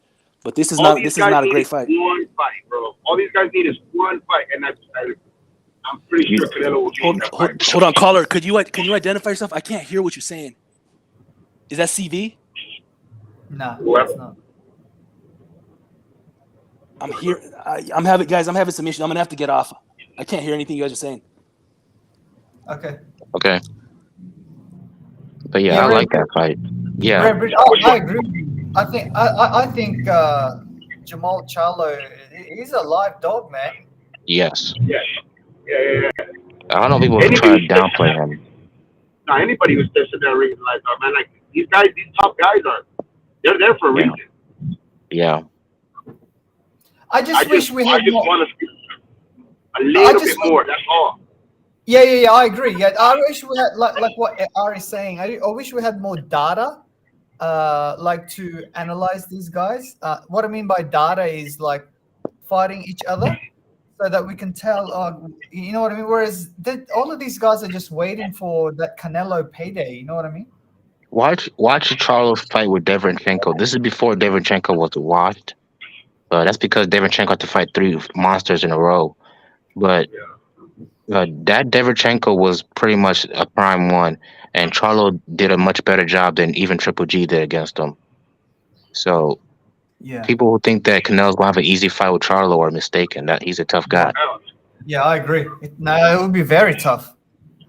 [SPEAKER 2] but this is not a great fight.
[SPEAKER 10] One fight, bro. All these guys need is one fight, and I'm pretty sure Canelo will win that fight.
[SPEAKER 2] Hold on, caller. Can you identify yourself? I can't hear what you're saying. Is that CV?
[SPEAKER 5] No, it's not.
[SPEAKER 2] I'm here. I'm having some issues. I'm gonna have to get off. I can't hear anything you guys are saying.
[SPEAKER 5] Okay.
[SPEAKER 9] But yeah, I like that fight. Yeah.
[SPEAKER 5] I agree. I think Jermall Charlo, he's a live dog, man.
[SPEAKER 9] Yes.
[SPEAKER 10] Yeah.
[SPEAKER 9] I don't know people who try to downplay him.
[SPEAKER 10] Now, anybody who steps in that ring is like, oh, man, like these top guys they're there for a reason.
[SPEAKER 9] Yeah.
[SPEAKER 5] I just wish we had more.
[SPEAKER 10] Want to see a little bit more. That's all.
[SPEAKER 5] Yeah. I agree. Yeah, I wish we had like what Ari is saying. I wish we had more data, like to analyze these guys. What I mean by data is like fighting each other, so that we can tell. You know what I mean? Whereas all of these guys are just waiting for that Canelo payday. You know what I mean?
[SPEAKER 9] Watch Charlo fight with Devenchenko. This is before Devenchenko was washed. That's because Devenchenko had to fight 3 monsters in a row. But that Devenchenko was pretty much a prime one. and Charlo did a much better job than even Triple G did against him. So
[SPEAKER 5] Yeah.
[SPEAKER 9] people who think that Canelo's gonna have an easy fight with Charlo are mistaken. That he's a tough guy.
[SPEAKER 5] Yeah, I agree. No, it would be very tough.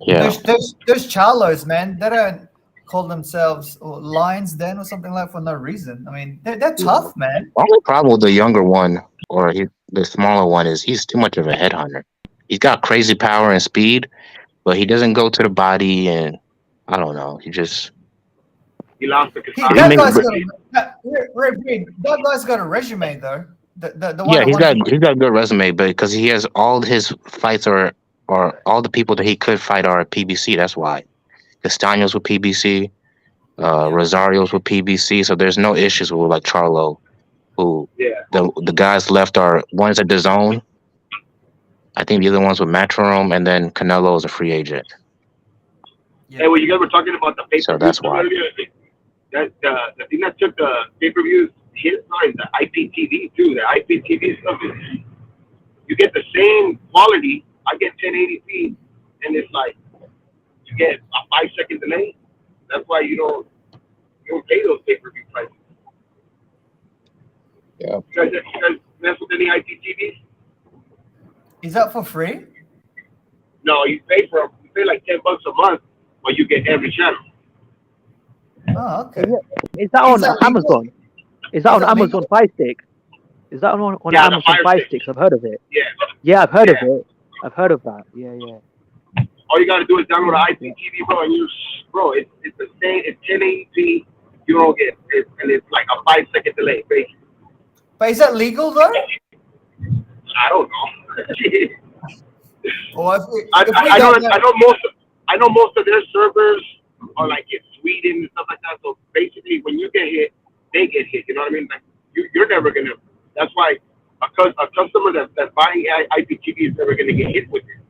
[SPEAKER 9] Yeah.
[SPEAKER 5] Those Charlos, man, they don't call themselves Lions Den or something like for no reason. I mean, they're tough, man.
[SPEAKER 9] Only problem with the younger one or the smaller one is he's too much of a headhunter. He's got crazy power and speed, but he doesn't go to the body, and I don't know. He
[SPEAKER 10] lost the
[SPEAKER 5] That guy's got a resume though. The one
[SPEAKER 9] yeah,
[SPEAKER 5] that
[SPEAKER 9] he's
[SPEAKER 5] won.
[SPEAKER 9] got a good resume, but because he has all his fights are all the people that he could fight are at PBC. That's why Castaños with PBC, Rosario's with PBC. So there's no issues with like Charlo, who the guys left are one's at the zone. I think the other one's with Matchroom, and then Canelo is a free agent.
[SPEAKER 10] Hey, well, you guys were talking about the pay-per-view
[SPEAKER 9] So that's why.
[SPEAKER 10] earlier. The thing that took the pay-per-views hit on the IPTV too. The IPTV stuff is you get the same quality. I get 1080p, and it's like you get a 5-second delay. That's why you don't pay those pay-per-view prices.
[SPEAKER 9] Yeah.
[SPEAKER 10] You guys mess with any IPTVs?
[SPEAKER 5] Is that for free?
[SPEAKER 10] No, you pay like $10 a month, but you get every channel.
[SPEAKER 5] Oh, okay.
[SPEAKER 8] Is that on Amazon? Is that on Amazon Fire Stick? Is that on Amazon Fire Sticks? I've heard of it.
[SPEAKER 10] Yeah.
[SPEAKER 8] Yeah, I've heard of it. I've heard of that. Yeah, yeah.
[SPEAKER 10] All you gotta do is download the IPTV, bro, and it's the same. It's 1080p. You don't get it, and it's like a 5-second delay, basically.
[SPEAKER 5] But is that legal though?
[SPEAKER 10] I don't know.
[SPEAKER 5] Or
[SPEAKER 10] I know most of their servers are like in Sweden and stuff like that. So basically, when you get hit, they get hit. You know what I mean? Like you're never gonna. That's why a customer that's buying IPTV is never gonna get hit with it.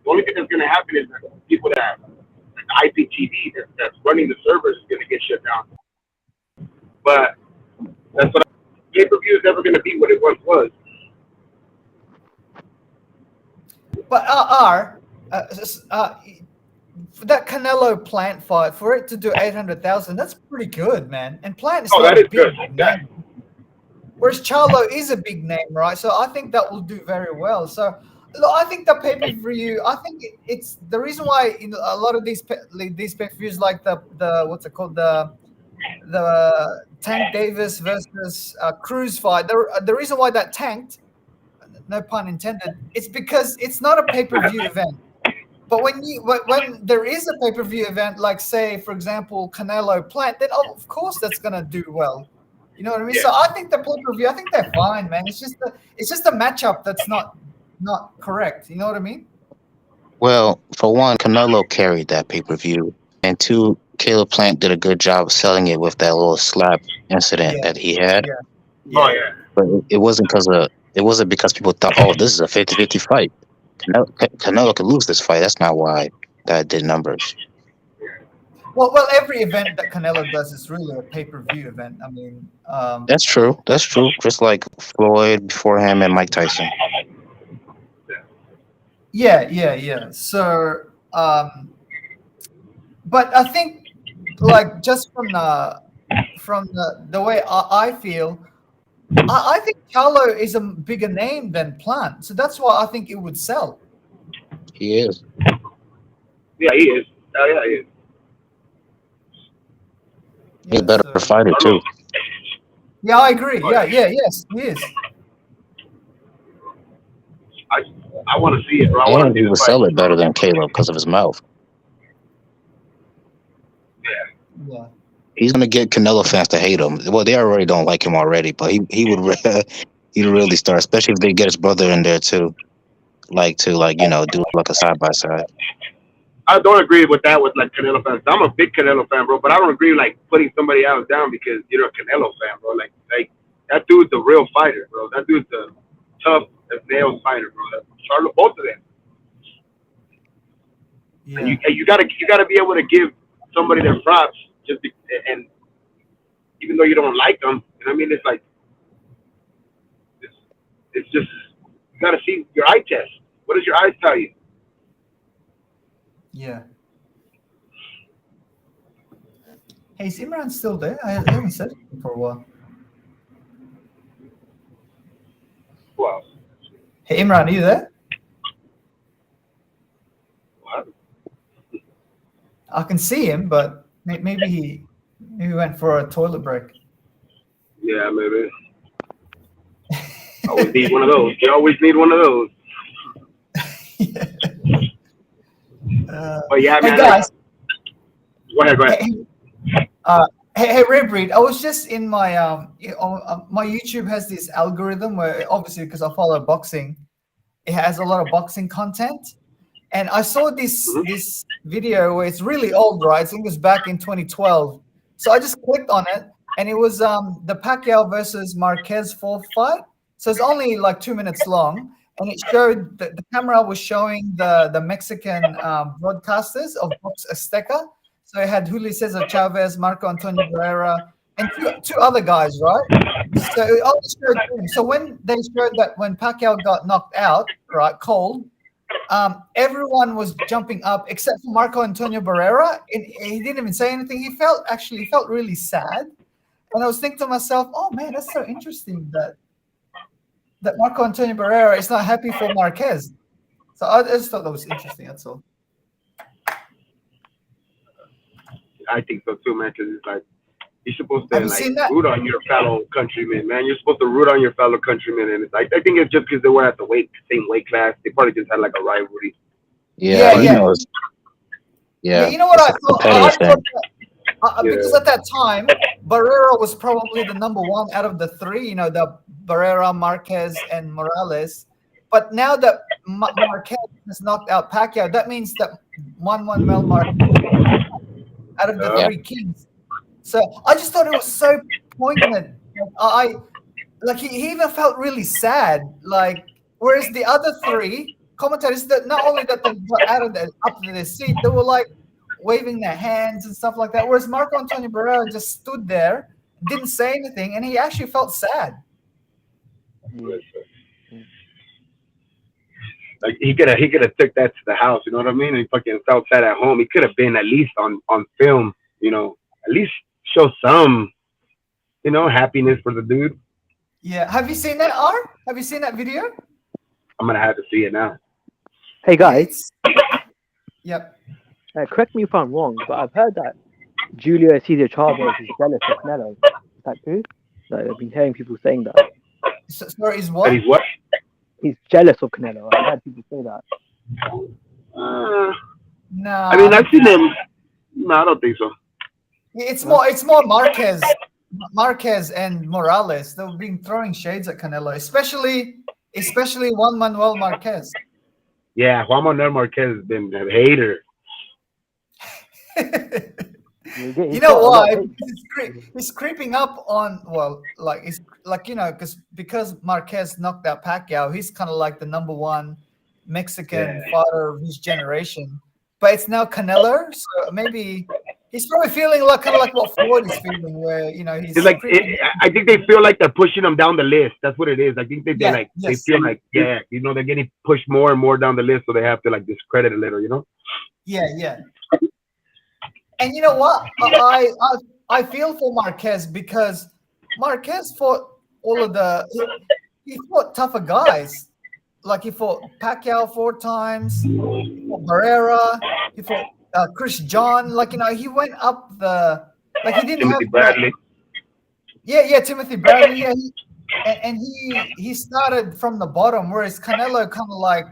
[SPEAKER 10] The only thing that's gonna happen is that people that like IPTV that's running the servers is gonna get shut down. But that's what pay-per-view is never gonna be what it once was.
[SPEAKER 5] But for that Canelo Plant fight, for it to do 800,000, that's pretty good, man. And Plant is not a big name. Whereas Charlo is a big name, right? So I think that will do very well. So look, I think the pay-per-view, I think it's the reason why a lot of these pay-per-views like the what's it called, the Tank Davis versus Cruz fight. The reason why that tanked, no pun intended, it's because it's not a pay-per-view event. But when there is a pay-per-view event, like say for example Canelo Plant, then of course that's gonna do well. You know what I mean? Yeah. So I think the pay-per-view, I think they're fine, man. It's just a matchup that's not correct. You know what I mean?
[SPEAKER 9] Well, for one, Canelo carried that pay-per-view, and two, Caleb Plant did a good job selling it with that little slap incident that he had.
[SPEAKER 5] Yeah.
[SPEAKER 10] Oh yeah.
[SPEAKER 9] But it wasn't because people thought, oh, this is a 50-50 fight. Canelo could lose this fight. That's not why that did numbers.
[SPEAKER 5] Well, every event that Canelo does is really a pay-per-view event. I mean,
[SPEAKER 9] That's true. Just like Floyd before him and Mike Tyson.
[SPEAKER 5] Yeah. So, but I think, like, just from the way I feel, I think Charlo is a bigger name than Plant, so that's why I think it would sell.
[SPEAKER 9] He is.
[SPEAKER 10] Yeah, he is. Oh, yeah, he is.
[SPEAKER 9] He's a better fighter too.
[SPEAKER 5] Yeah, I agree. Yes, he is.
[SPEAKER 10] I want to see it, bro.
[SPEAKER 9] And he would sell it better than Caleb because of his mouth.
[SPEAKER 5] Yeah.
[SPEAKER 9] He's gonna get Canelo fans to hate him. Well, they already don't like him already, but he would he'd really start, especially if they get his brother in there too, do like a side by side.
[SPEAKER 10] I don't agree with that with like Canelo fans. I'm a big Canelo fan, bro, but I don't agree like putting somebody else down because you're a Canelo fan, bro. Like that dude's a real fighter, bro. That dude's a tough as nails fighter, bro. Charlo, both of them.
[SPEAKER 5] Yeah.
[SPEAKER 10] And you gotta be able to give somebody their props and even though you don't like them, you know what I mean? It's like it's just you gotta see your eye test. What does your eyes tell you?
[SPEAKER 5] Yeah. Hey, is Imran still there? I haven't said it for a while.
[SPEAKER 10] Wow.
[SPEAKER 5] Hey, Imran, are you there?
[SPEAKER 10] What?
[SPEAKER 5] I can see him, but maybe he went for a toilet break.
[SPEAKER 10] Yeah, maybe. Always need one of those. You always need one of those. But yeah,
[SPEAKER 5] Hey
[SPEAKER 10] man.
[SPEAKER 5] guys,
[SPEAKER 10] Go ahead.
[SPEAKER 5] hey, Red Breed. I was just in my my YouTube has this algorithm where obviously because I follow boxing, it has a lot of boxing content, and I saw this video where it's really old, right? I think it was back in 2012. So I just clicked on it, and it was the Pacquiao versus Marquez fourth fight. So it's only like 2 minutes long, and it showed the camera was showing the Mexican broadcasters of Box Azteca. So it had Julio Cesar Chavez, Marco Antonio Barrera, and two other guys, right? So it only showed them. So when they showed that when Pacquiao got knocked out, right, cold, everyone was jumping up except for Marco Antonio Barrera. And he didn't even say anything. He felt really sad. And I was thinking to myself, oh man, that's so interesting that Marco Antonio Barrera is not happy for Marquez. So I just thought that was interesting. That's all.
[SPEAKER 10] I think so too, man. Because it's like you're supposed to
[SPEAKER 5] Have you seen that?
[SPEAKER 10] root on your fellow countrymen, man. You're supposed to root on your fellow countrymen, and it's like I think it's just because they were at the same weight class. They probably just had like a rivalry.
[SPEAKER 9] Yeah,
[SPEAKER 5] Yeah.
[SPEAKER 9] knows. Yeah,
[SPEAKER 5] You know what I thought? Because
[SPEAKER 10] Yeah.
[SPEAKER 5] at that time, Barrera was probably the number one out of the three. You know, the Barrera, Marquez, and Morales. But now that Marquez has knocked out Pacquiao, that means that Mel Marquez out of the three kings. So I just thought it was so poignant. He even felt really sad. Like whereas the other three commentators, that not only that they got up to their seat, they were like waving their hands and stuff like that. Whereas Marco Antonio Barrera just stood there, didn't say anything, and he actually felt sad.
[SPEAKER 10] Like he could have took that to the house, you know what I mean? And he fucking felt sad at home. He could have been at least on film, you know, at least show some, you know, happiness for the dude.
[SPEAKER 5] Yeah. Have you seen that, R? Have you seen that video?
[SPEAKER 10] I'm gonna have to see it now.
[SPEAKER 8] Hey guys,
[SPEAKER 5] Yep.
[SPEAKER 8] correct me if I'm wrong, but I've heard that Julio Cesar Chavez is jealous of Canelo. Is that true? Like, I've been hearing people saying that.
[SPEAKER 5] Sorry, is what?
[SPEAKER 10] And he's what?
[SPEAKER 8] He's jealous of Canelo. I've heard people say that.
[SPEAKER 5] No.
[SPEAKER 10] I mean, I've seen him. No, I don't think so.
[SPEAKER 5] It's more Marquez and Morales. They've been throwing shades at Canelo, especially Juan Manuel Marquez.
[SPEAKER 10] Yeah, Juan Manuel Marquez has been a hater.
[SPEAKER 5] You know why? He's creeping up on because Marquez knocked out Pacquiao, he's kind of like the number one Mexican fighter of his generation. But it's now Canelo, so maybe he's probably feeling kind of like what Floyd is feeling, where he's
[SPEAKER 10] like I think they feel like they're pushing him down the list. That's what it is. I think they feel like they're getting pushed more and more down the list, so they have to like discredit a little, you know?
[SPEAKER 5] Yeah. And you know what? I feel for Marquez because Marquez fought he fought tougher guys. Like he fought Pacquiao 4 times, he fought Barrera, he fought Chris John. He went up he didn't
[SPEAKER 10] Timothy Bradley.
[SPEAKER 5] Timothy Bradley. Yeah, he started from the bottom, whereas Canelo kind of like,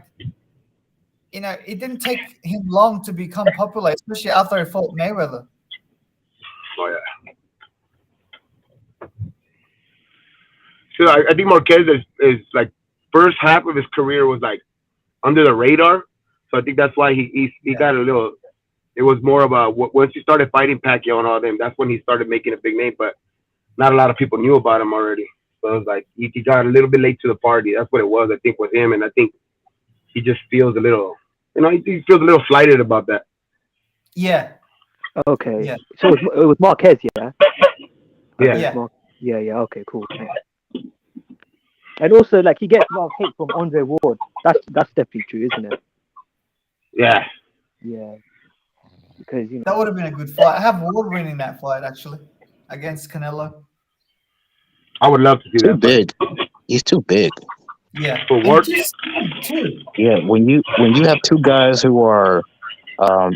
[SPEAKER 5] it didn't take him long to become popular, especially after he fought Mayweather.
[SPEAKER 10] Oh yeah. So I think Marquez is like first half of his career was like under the radar. So I think that's why he got a little. It was more about once he started fighting Pacquiao and all them. That's when he started making a big name, but not a lot of people knew about him already. So it was like he got a little bit late to the party. That's what it was, I think, with him. And I think he just feels a little. He feels a little slighted about that.
[SPEAKER 5] Yeah.
[SPEAKER 8] Okay.
[SPEAKER 5] Yeah.
[SPEAKER 8] So it was Marquez, yeah?
[SPEAKER 10] Yeah.
[SPEAKER 8] Yeah. Okay, cool. And also, he gets a lot of hate from Andre Ward. That's definitely true, isn't it?
[SPEAKER 10] Yeah.
[SPEAKER 8] Yeah. because
[SPEAKER 5] That would have been a good fight. I have Ward winning that fight actually against Canelo.
[SPEAKER 10] I would love to see
[SPEAKER 9] Too
[SPEAKER 10] that fight.
[SPEAKER 9] big. He's too big.
[SPEAKER 5] Yeah,
[SPEAKER 10] For
[SPEAKER 5] and
[SPEAKER 10] Ward,
[SPEAKER 5] too skinny too.
[SPEAKER 9] Yeah, when you have two guys who are um,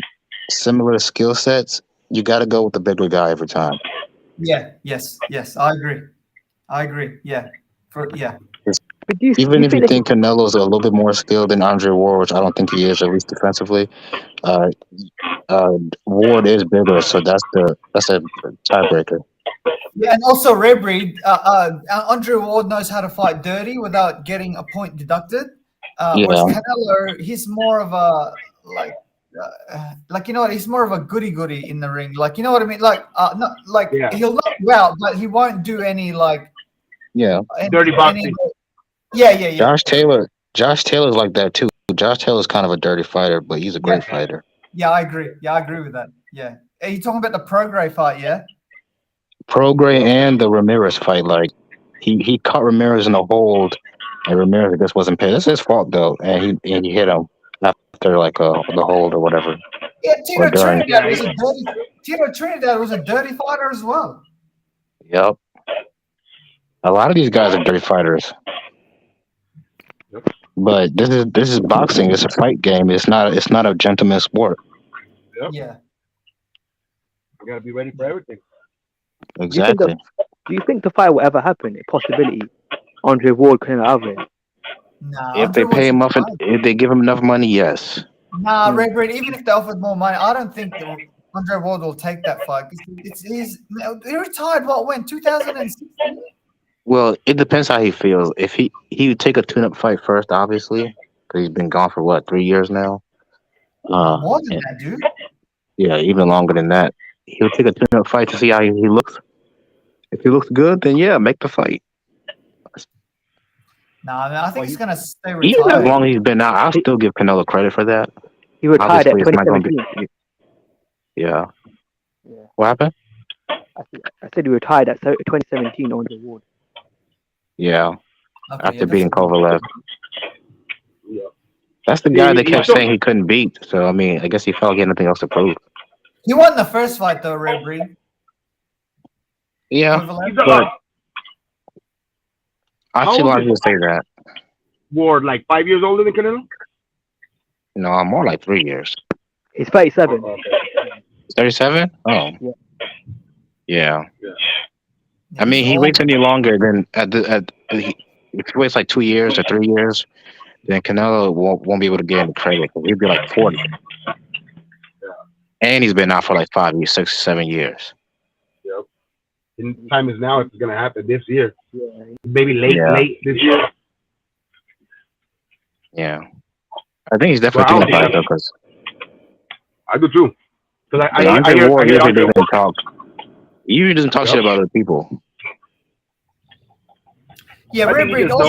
[SPEAKER 9] similar skill sets, you got to go with the bigger guy every time.
[SPEAKER 5] Yeah, yes, I agree. Yeah, yeah.
[SPEAKER 8] but do
[SPEAKER 9] Even
[SPEAKER 8] you
[SPEAKER 9] if you
[SPEAKER 8] think they
[SPEAKER 9] think Canelo's a little bit more skilled than Andre Ward, which I don't think he is, at least defensively, uh, Ward is bigger, so that's a tiebreaker.
[SPEAKER 5] Yeah, and also Red Breed, Andre Ward knows how to fight dirty without getting a point deducted. Whereas
[SPEAKER 9] Yeah,
[SPEAKER 5] Canelo, he's more of a like you know what? He's more of a goody in the ring. Like you know what I mean? Like not like
[SPEAKER 10] yeah,
[SPEAKER 5] he'll knock you out, but he won't do any like
[SPEAKER 9] yeah.
[SPEAKER 10] dirty boxing.
[SPEAKER 5] yeah.
[SPEAKER 9] Josh Taylor's like that too. Josh Taylor's kind of a dirty fighter, but he's a
[SPEAKER 5] Yeah,
[SPEAKER 9] great fighter.
[SPEAKER 5] yeah, I agree. Yeah, I agree with that. Yeah. Are you talking about the Prograis fight? Yeah.
[SPEAKER 9] Prograis and the Ramirez fight, like he caught Ramirez in a hold, and Ramirez just wasn't paid. That's his fault though, and he hit him after like the hold or whatever
[SPEAKER 5] Yeah,
[SPEAKER 9] or during.
[SPEAKER 5] Tito Trinidad was a dirty fighter as well.
[SPEAKER 9] Yep. A lot of these guys are dirty fighters, but this is boxing. It's a fight game. It's not a gentleman's sport.
[SPEAKER 10] Yep.
[SPEAKER 5] Yeah.
[SPEAKER 10] You gotta be ready for everything.
[SPEAKER 9] Exactly.
[SPEAKER 8] do you think the fight will ever happen? A possibility. Andre Ward, Canelo Alvarez.
[SPEAKER 5] Nah,
[SPEAKER 9] If they
[SPEAKER 5] Andre
[SPEAKER 9] pay him
[SPEAKER 5] Ward's
[SPEAKER 9] enough, if they give him enough money, yes.
[SPEAKER 5] Nah, Red Breed, even if they offered more money, I don't think that Andre Ward will take that fight. He retired, when, 2016?
[SPEAKER 9] Well, it depends how he feels. If he would take a tune-up fight first, obviously, because he's been gone for what 3 years now.
[SPEAKER 5] More than
[SPEAKER 9] And-
[SPEAKER 5] that, dude.
[SPEAKER 9] yeah, even longer than that. He'll take a tune-up fight to see how he looks. If he looks good, then yeah, make the fight.
[SPEAKER 5] Nah, man, I think he's going to stay
[SPEAKER 9] Even as
[SPEAKER 5] retired.
[SPEAKER 9] long as he's been out, I'll still give Canelo credit for that.
[SPEAKER 8] He retired
[SPEAKER 9] Obviously,
[SPEAKER 8] at
[SPEAKER 9] it's not going to
[SPEAKER 8] 2017.
[SPEAKER 9] be. Yeah.
[SPEAKER 8] Yeah.
[SPEAKER 9] What happened?
[SPEAKER 8] I said he retired at 2017 on the award.
[SPEAKER 9] Yeah.
[SPEAKER 5] Okay,
[SPEAKER 9] After
[SPEAKER 5] yeah,
[SPEAKER 9] beating
[SPEAKER 5] that's-
[SPEAKER 9] Kovalev.
[SPEAKER 10] Yeah.
[SPEAKER 9] That's the guy they kept saying he couldn't beat. So, I mean, I guess he felt he had nothing else to prove.
[SPEAKER 5] He won the first fight, though, Red Breed.
[SPEAKER 9] Yeah.
[SPEAKER 5] Kovalev.
[SPEAKER 9] But I
[SPEAKER 10] How
[SPEAKER 9] see a
[SPEAKER 10] old
[SPEAKER 9] lot of
[SPEAKER 10] is
[SPEAKER 9] people say that.
[SPEAKER 10] Ward, like 5 years older than Canelo?
[SPEAKER 9] No, I'm more like 3 years.
[SPEAKER 8] He's 37.
[SPEAKER 9] 37? Oh.
[SPEAKER 10] Yeah.
[SPEAKER 9] Yeah. I mean, he
[SPEAKER 5] He's
[SPEAKER 9] waits
[SPEAKER 5] old.
[SPEAKER 9] any longer than if he waits like 2 years or 3 years, then Canelo won't be able to get any credit because he'd be like 40. And he's been out for like 5 years, 6, 7 years.
[SPEAKER 10] Yep. And time is now. It's gonna happen this year.
[SPEAKER 8] Yeah.
[SPEAKER 10] Maybe late this year.
[SPEAKER 9] Yeah. I think he's
[SPEAKER 10] Well,
[SPEAKER 9] definitely
[SPEAKER 10] I
[SPEAKER 9] doing
[SPEAKER 10] don't
[SPEAKER 9] it
[SPEAKER 10] think
[SPEAKER 9] though, because
[SPEAKER 10] I do too. Because I
[SPEAKER 9] Andre
[SPEAKER 10] hear
[SPEAKER 9] Ward usually
[SPEAKER 10] Andre
[SPEAKER 9] doesn't talk. He usually doesn't talk shit about other people.
[SPEAKER 5] Yeah,
[SPEAKER 10] I
[SPEAKER 5] Red
[SPEAKER 10] think he
[SPEAKER 5] Breed
[SPEAKER 10] just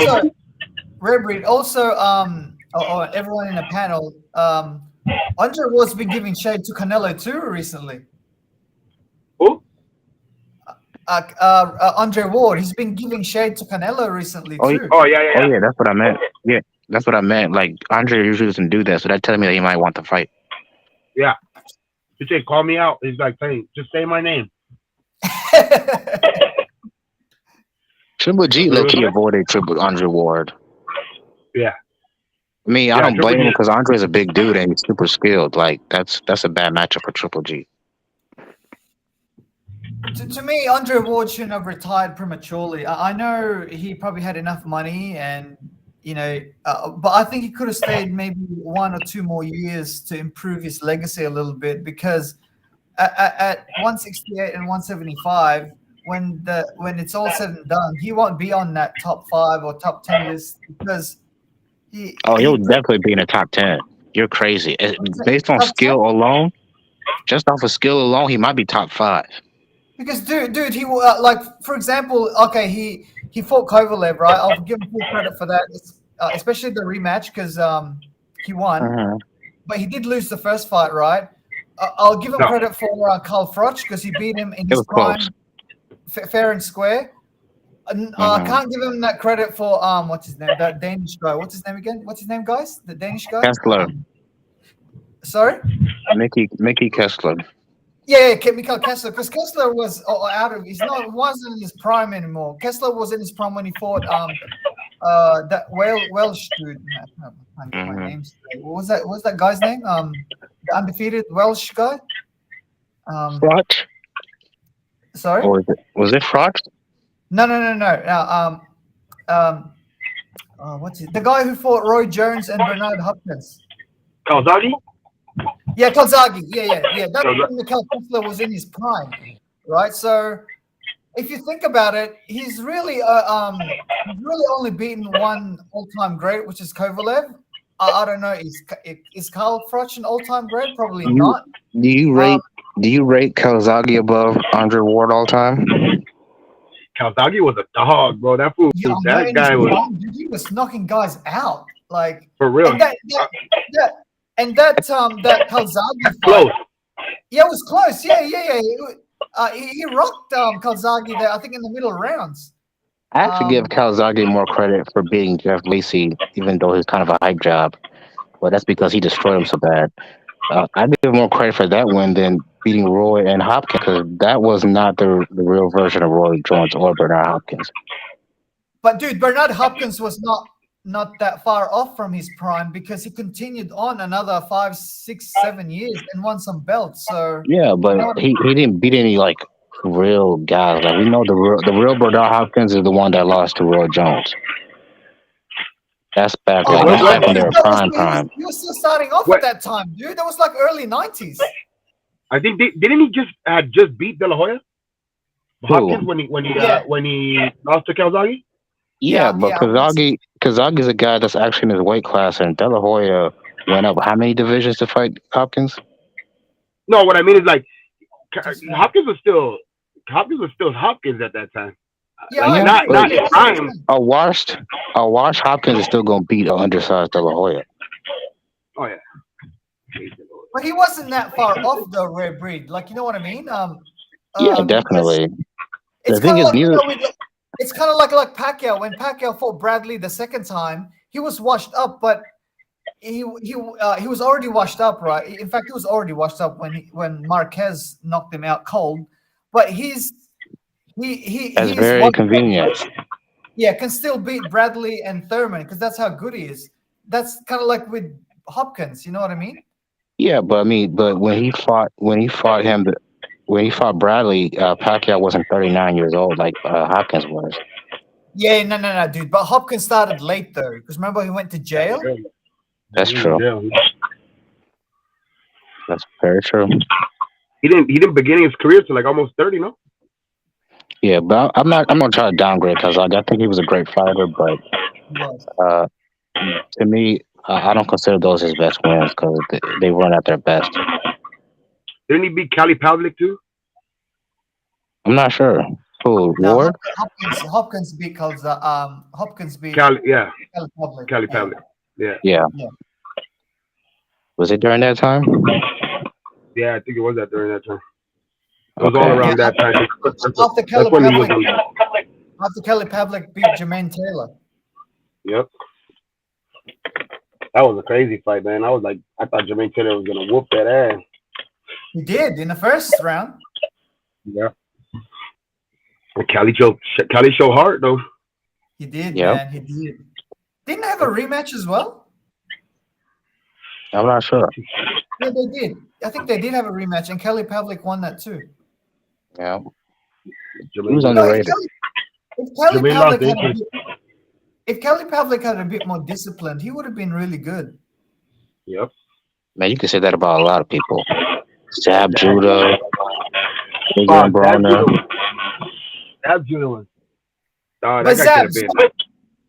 [SPEAKER 10] knows.
[SPEAKER 5] also, everyone in the panel, Andre Ward's been giving shade to Canelo too recently.
[SPEAKER 10] Who?
[SPEAKER 5] Andre Ward, he's been giving shade to Canelo recently
[SPEAKER 9] Oh,
[SPEAKER 5] too.
[SPEAKER 10] Oh yeah.
[SPEAKER 9] Oh yeah, that's what I meant. Yeah, that's what I meant. Like Andre usually doesn't do that, so that telling me that he might want to fight.
[SPEAKER 10] Yeah. He said, "Call me out." He's like saying, "Just say my name."
[SPEAKER 9] Triple G low key avoided Andre Ward.
[SPEAKER 10] Yeah.
[SPEAKER 9] I mean, I
[SPEAKER 10] Yeah,
[SPEAKER 9] don't
[SPEAKER 10] Triple
[SPEAKER 9] blame him
[SPEAKER 10] G.
[SPEAKER 9] because Andre's a big dude and he's super skilled. Like that's a bad matchup for Triple G.
[SPEAKER 5] To me, Andre Ward shouldn't have retired prematurely. I know he probably had enough money, and but I think he could have stayed maybe 1 or 2 more years to improve his legacy a little bit. Because at 168 and 175, when it's all said and done, he won't be on that top 5 or top 10 list because
[SPEAKER 9] He'll definitely be in the top 10. You're crazy. Based on
[SPEAKER 5] Top
[SPEAKER 9] skill alone, just off of skill alone, he might be top 5.
[SPEAKER 5] Because dude, he like for example, okay, he fought Kovalev, right? I'll give him full credit for that, especially the rematch because he won, but he did lose the first fight, right? I'll give him credit for Carl Froch because he beat him in his prime, fair and square. I can't give him that credit for what's his name? That Danish guy. What's his name again? What's his name, guys? The Danish guy.
[SPEAKER 9] Kessler.
[SPEAKER 5] Sorry.
[SPEAKER 9] Mickey Kessler.
[SPEAKER 5] Yeah, Michael Kessler, because Kessler was out of. Wasn't in his prime anymore. Kessler was in his prime when he fought that Welsh dude. I can't get my name straight. What was that? What was that guy's name? The undefeated Welsh guy.
[SPEAKER 9] Frotch?
[SPEAKER 5] Sorry.
[SPEAKER 9] Or was it Frotch?
[SPEAKER 5] No. What's it? The guy who fought Roy Jones and Bernard Hopkins.
[SPEAKER 10] Calzaghe?
[SPEAKER 5] Yeah, Calzaghe. Yeah. That's when Mikel Kessler was in his prime, right? So, if you think about it, he's really only beaten one all-time great, which is Kovalev. I don't know. Is Carl Froch an all-time great? Probably not.
[SPEAKER 9] Do you rate Calzaghe above Andre Ward all time?
[SPEAKER 10] Calzaghe was a dog, bro. That fool.
[SPEAKER 5] Yeah,
[SPEAKER 10] That guy was.
[SPEAKER 5] He was knocking guys out, like
[SPEAKER 10] for real.
[SPEAKER 5] And that Calzaghe fight,
[SPEAKER 10] close.
[SPEAKER 5] Yeah, it was close. Yeah. He rocked Calzaghe there, I think, in the middle rounds.
[SPEAKER 9] I have to give Calzaghe more credit for beating Jeff Lacey, even though he's kind of a hype job. But that's because he destroyed him so bad. I give him more credit for that win than beating Roy and Hopkins, because that was not the real version of Roy Jones or Bernard Hopkins.
[SPEAKER 5] But dude, Bernard Hopkins was not that far off from his prime, because he continued on another 5, 6, 7 years and won some belts. So
[SPEAKER 9] yeah, but he didn't beat any like real guys. Like, we know the real Bernard Hopkins is the one that lost to Roy Jones. That's back in their prime.
[SPEAKER 5] He was still starting off at that time, dude. That was like early 90s.
[SPEAKER 10] I think didn't he just beat De La Hoya? Hopkins when he lost to Calzaghe?
[SPEAKER 9] Yeah, but Calzaghe's a guy that's actually in his weight class, and De La Hoya went up how many divisions to fight Hopkins?
[SPEAKER 10] No, what I mean is like Hopkins was still Hopkins at that time.
[SPEAKER 5] Yeah,
[SPEAKER 10] not in prime.
[SPEAKER 9] A washed Hopkins is still gonna beat an undersized De La Hoya.
[SPEAKER 10] Oh yeah.
[SPEAKER 5] But he wasn't that far off the rare breed. Like, you know what I mean?
[SPEAKER 9] Yeah, definitely.
[SPEAKER 5] It's kind of like, it's kind of like Pacquiao. When Pacquiao fought Bradley the second time, he was washed up, but he was already washed up, right? In fact, he was already washed up when Marquez knocked him out cold. But
[SPEAKER 9] That's very convenient.
[SPEAKER 5] Yeah, can still beat Bradley and Thurman, because that's how good he is. That's kind of like with Hopkins, you know what I mean?
[SPEAKER 9] Yeah, but when he fought Bradley, Pacquiao wasn't 39 years old like Hopkins was.
[SPEAKER 5] Yeah, no, dude. But Hopkins started late though, because remember he went to jail.
[SPEAKER 9] That's true. That's very true.
[SPEAKER 10] He didn't begin his career till like almost 30, no?
[SPEAKER 9] Yeah, but I'm gonna try to downgrade Calzaghe. I think he was a great fighter, but to me, I don't consider those his best wins because they weren't at their best.
[SPEAKER 10] Didn't he beat Cali Pavlik too?
[SPEAKER 9] I'm not sure. Who?
[SPEAKER 5] No,
[SPEAKER 9] Ward?
[SPEAKER 5] Hopkins beat Hopkins beat
[SPEAKER 10] Cali
[SPEAKER 5] Pavlik.
[SPEAKER 10] Yeah.
[SPEAKER 9] Was it during that time?
[SPEAKER 10] Yeah, I think it was during that time. It was all around that time.
[SPEAKER 5] After Kelly Pavlik beat Jermaine Taylor.
[SPEAKER 10] Yep. That was a crazy fight, man. I thought Jermaine Taylor was gonna whoop that ass.
[SPEAKER 5] He did in the first round.
[SPEAKER 10] Yeah. Cali showed hard though.
[SPEAKER 5] He did, man. He did. Didn't they have a rematch as well?
[SPEAKER 9] I'm not sure.
[SPEAKER 5] Yeah, they did. I think they did have a rematch, and Kelly Pavlik won that too.
[SPEAKER 9] Yeah. He was underrated.
[SPEAKER 5] If Kelly Pavlik had a bit more disciplined, he would have been really good.
[SPEAKER 10] Yep.
[SPEAKER 9] Man, you can say that about a lot of people. Zab Judah, Adrian Broner.
[SPEAKER 10] Zab Judah was.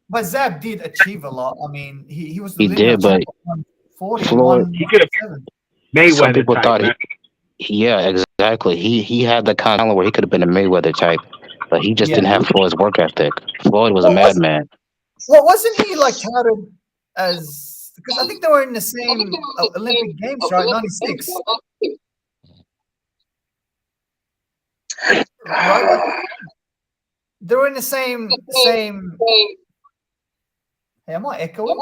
[SPEAKER 5] But Zab did achieve a lot. I mean, he was.
[SPEAKER 9] He did, but
[SPEAKER 5] 40,
[SPEAKER 9] Floyd.
[SPEAKER 10] He could have. Mayweather.
[SPEAKER 9] Some people thought.
[SPEAKER 10] Man.
[SPEAKER 9] Yeah, exactly. He had the kind of where he could have been a Mayweather type, but he just didn't have Floyd's work ethic. Floyd was a madman.
[SPEAKER 5] Well, wasn't he like touted as? Because I think they were in the same Olympic Games, right? 96. Right? They were in the same. Hey, am I echoing?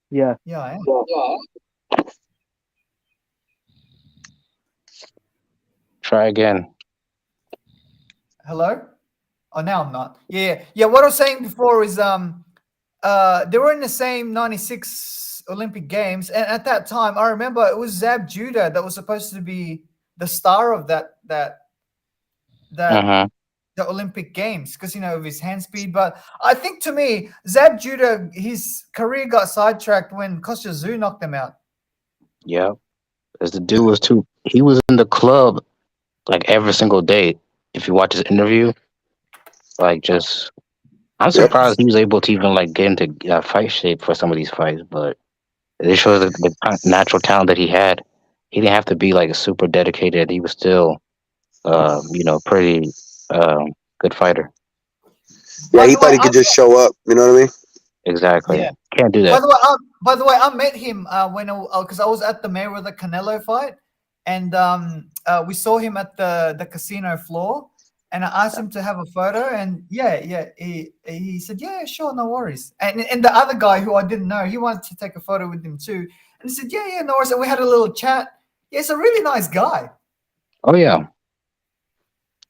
[SPEAKER 8] Yeah.
[SPEAKER 5] Yeah, I am.
[SPEAKER 9] Try again.
[SPEAKER 5] Hello? Oh, now I'm not. Yeah, yeah. What I was saying before is they were in the same '96 Olympic Games, and at that time, I remember it was Zab Judah that was supposed to be the star of that
[SPEAKER 9] Uh-huh.
[SPEAKER 5] the Olympic Games because of his hand speed. But I think to me, Zab Judah, his career got sidetracked when Kostya Tszyu knocked him out.
[SPEAKER 9] Yeah. Because the dude was too. He was in the club like every single day. If you watch his interview, like just, I'm surprised he was able to even like get into fight shape for some of these fights. But it shows the natural talent that he had. He didn't have to be like super dedicated. He was still, pretty good fighter.
[SPEAKER 11] Yeah,
[SPEAKER 5] By
[SPEAKER 11] he
[SPEAKER 5] the
[SPEAKER 11] thought
[SPEAKER 5] way,
[SPEAKER 11] he could just show up. You know what I mean?
[SPEAKER 9] Exactly.
[SPEAKER 5] yeah.
[SPEAKER 9] Can't do
[SPEAKER 5] By
[SPEAKER 9] that.
[SPEAKER 5] the way, I met him when because I was at the Mayweather Canelo fight, and we saw him at the casino floor, and I asked him to have a photo, and he said, yeah, sure, no worries. And the other guy who I didn't know, he wanted to take a photo with him too, and he said, yeah, no worries. And we had a little chat. Yeah, he's a really nice guy,
[SPEAKER 9] Oh yeah,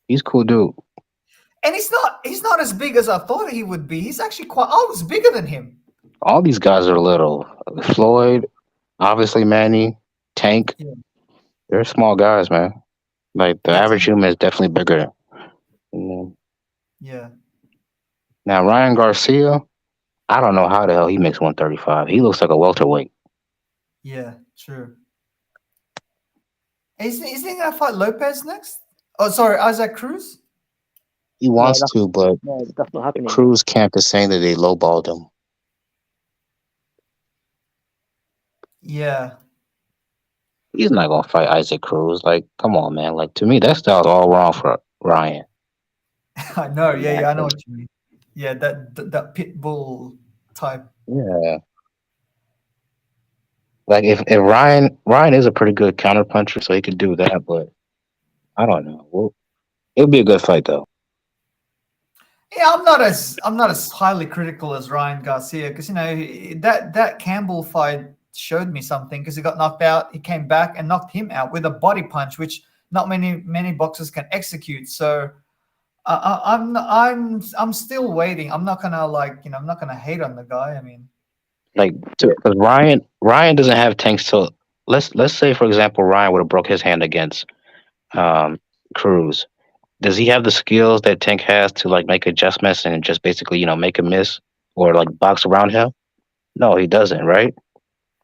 [SPEAKER 9] he's a cool dude.
[SPEAKER 5] and he's not as big as I thought he would be. He's actually quite. I was bigger than him.
[SPEAKER 9] All these guys are little. Floyd, obviously Manny, Tank.
[SPEAKER 5] Yeah.
[SPEAKER 9] They're small guys, man. Like the
[SPEAKER 5] Yeah,
[SPEAKER 9] average human is definitely bigger. Mm.
[SPEAKER 5] yeah.
[SPEAKER 9] Now Ryan Garcia, I don't know how the hell he makes 135. He looks like a welterweight.
[SPEAKER 5] Yeah, true. Isn't he gonna fight Lopez next? Oh, sorry, Isaac Cruz.
[SPEAKER 9] He
[SPEAKER 8] No,
[SPEAKER 9] wants to, but
[SPEAKER 8] that's not happening.
[SPEAKER 9] Cruz camp is saying that they lowballed him.
[SPEAKER 5] Yeah,
[SPEAKER 9] He's not gonna fight Isaac Cruz. Like, come on, man. Like to me, that style's all wrong for Ryan.
[SPEAKER 5] I know. Yeah, I know what you mean. Yeah, that pit bull type.
[SPEAKER 9] Yeah. Like if Ryan is a pretty good counterpuncher, so he could do that, but I don't know. Well, it'll be a good fight though.
[SPEAKER 5] Yeah, I'm not as highly critical as Ryan Garcia because that Campbell fight showed me something because he got knocked out. He came back and knocked him out with a body punch, which not many boxers can execute. So I'm still waiting. I'm not gonna I'm not gonna hate on the guy. I mean,
[SPEAKER 9] Like because Ryan doesn't have tanks to let's say for example Ryan would have broke his hand against Cruz. Does he have the skills that Tank has to like make adjustments and just basically make a miss or like box around him? No, he doesn't, right?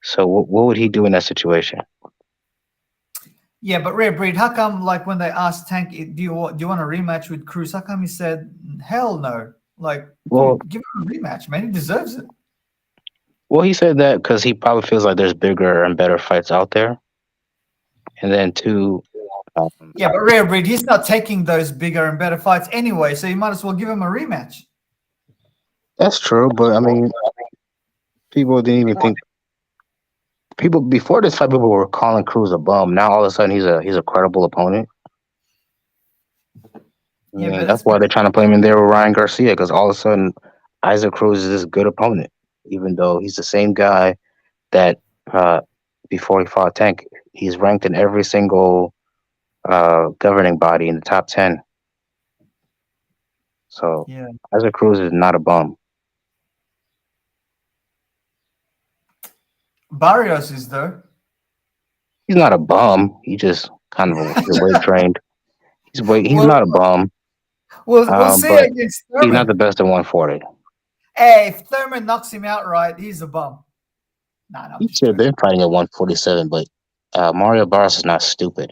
[SPEAKER 9] So what would he do in that situation?
[SPEAKER 5] yeah, but Rare Breed, how come when they asked Tank, do you want a rematch with Cruz? How come he said hell no? Like,
[SPEAKER 9] Well,
[SPEAKER 5] dude, give him a rematch, man. He deserves it.
[SPEAKER 9] Well, he said that because he probably feels like there's bigger and better fights out there. And then two,
[SPEAKER 5] Yeah, but Rare Breed, he's not taking those bigger and better fights anyway, so you might as well give him a rematch.
[SPEAKER 9] that's true, but I mean, people didn't even think. People before this fight, people were calling Cruz a bum. Now all of a sudden, he's a credible opponent.
[SPEAKER 5] Yeah, but
[SPEAKER 9] And
[SPEAKER 5] that's
[SPEAKER 9] that's why they're trying to play him in there with Ryan Garcia because all of a sudden, Isaac Cruz is this good opponent, even though he's the same guy that before he fought Tank, he's ranked in every single governing body in the top 10. So
[SPEAKER 5] yeah.
[SPEAKER 9] Isaac Cruz is not a bum.
[SPEAKER 5] Barrios is though.
[SPEAKER 9] He's not a bum. He just kind of he's weight trained. He's
[SPEAKER 5] Well,
[SPEAKER 9] not a bum.
[SPEAKER 5] we'll see
[SPEAKER 9] But
[SPEAKER 5] against
[SPEAKER 9] he's not
[SPEAKER 5] Thurman.
[SPEAKER 9] the best at 140.
[SPEAKER 5] Hey, if Thurman knocks him out right, he's a bum. Nah, no, I'm
[SPEAKER 9] He
[SPEAKER 5] just
[SPEAKER 9] should have
[SPEAKER 5] joking.
[SPEAKER 9] been fighting at 147, but Mario Barros is not stupid.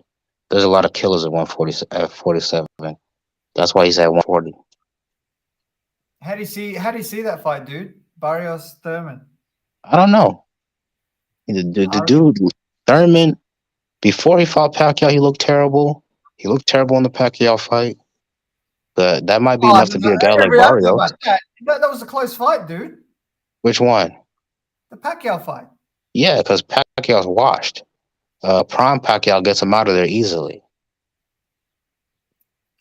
[SPEAKER 9] There's a lot of killers at 147. That's why he's at 140.
[SPEAKER 5] How do you see that fight, dude? Barrios Thurman.
[SPEAKER 9] I don't know. The dude Thurman, before he fought Pacquiao, he looked terrible. He looked terrible in the Pacquiao fight. But that might be enough to be a guy like
[SPEAKER 5] I don't know
[SPEAKER 9] Barrios.
[SPEAKER 5] about that. That was a close fight, dude.
[SPEAKER 9] Which one?
[SPEAKER 5] The Pacquiao fight.
[SPEAKER 9] Yeah, because Pacquiao's washed. Prime Pacquiao gets him out of there easily.